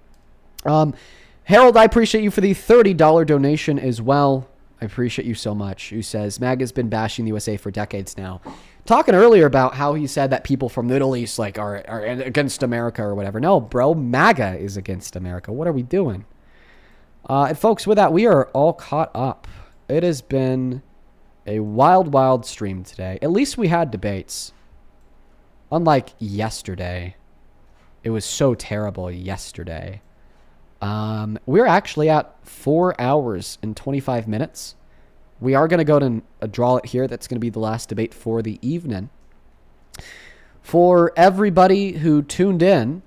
Harold, I appreciate you for the $30 donation as well. I appreciate you so much. Who says, MAGA's been bashing the USA for decades now. Talking earlier about how he said that people from the Middle East like are against America or whatever. No, bro, MAGA is against America. What are we doing? And folks, with that, we are all caught up. It has been a wild, wild stream today. At least we had debates. Unlike yesterday. It was so terrible yesterday. We're actually at 4 hours and 25 minutes. We are going to go to draw it here. That's going to be the last debate for the evening. For everybody who tuned in,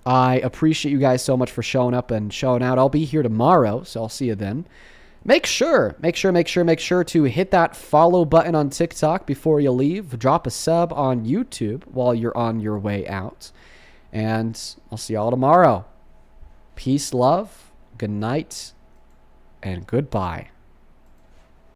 I appreciate you guys so much for showing up and showing out. I'll be here tomorrow, so I'll see you then. Make sure to hit that follow button on TikTok before you leave. Drop a sub on YouTube while you're on your way out. And I'll see y'all tomorrow. Peace, love, good night, and goodbye.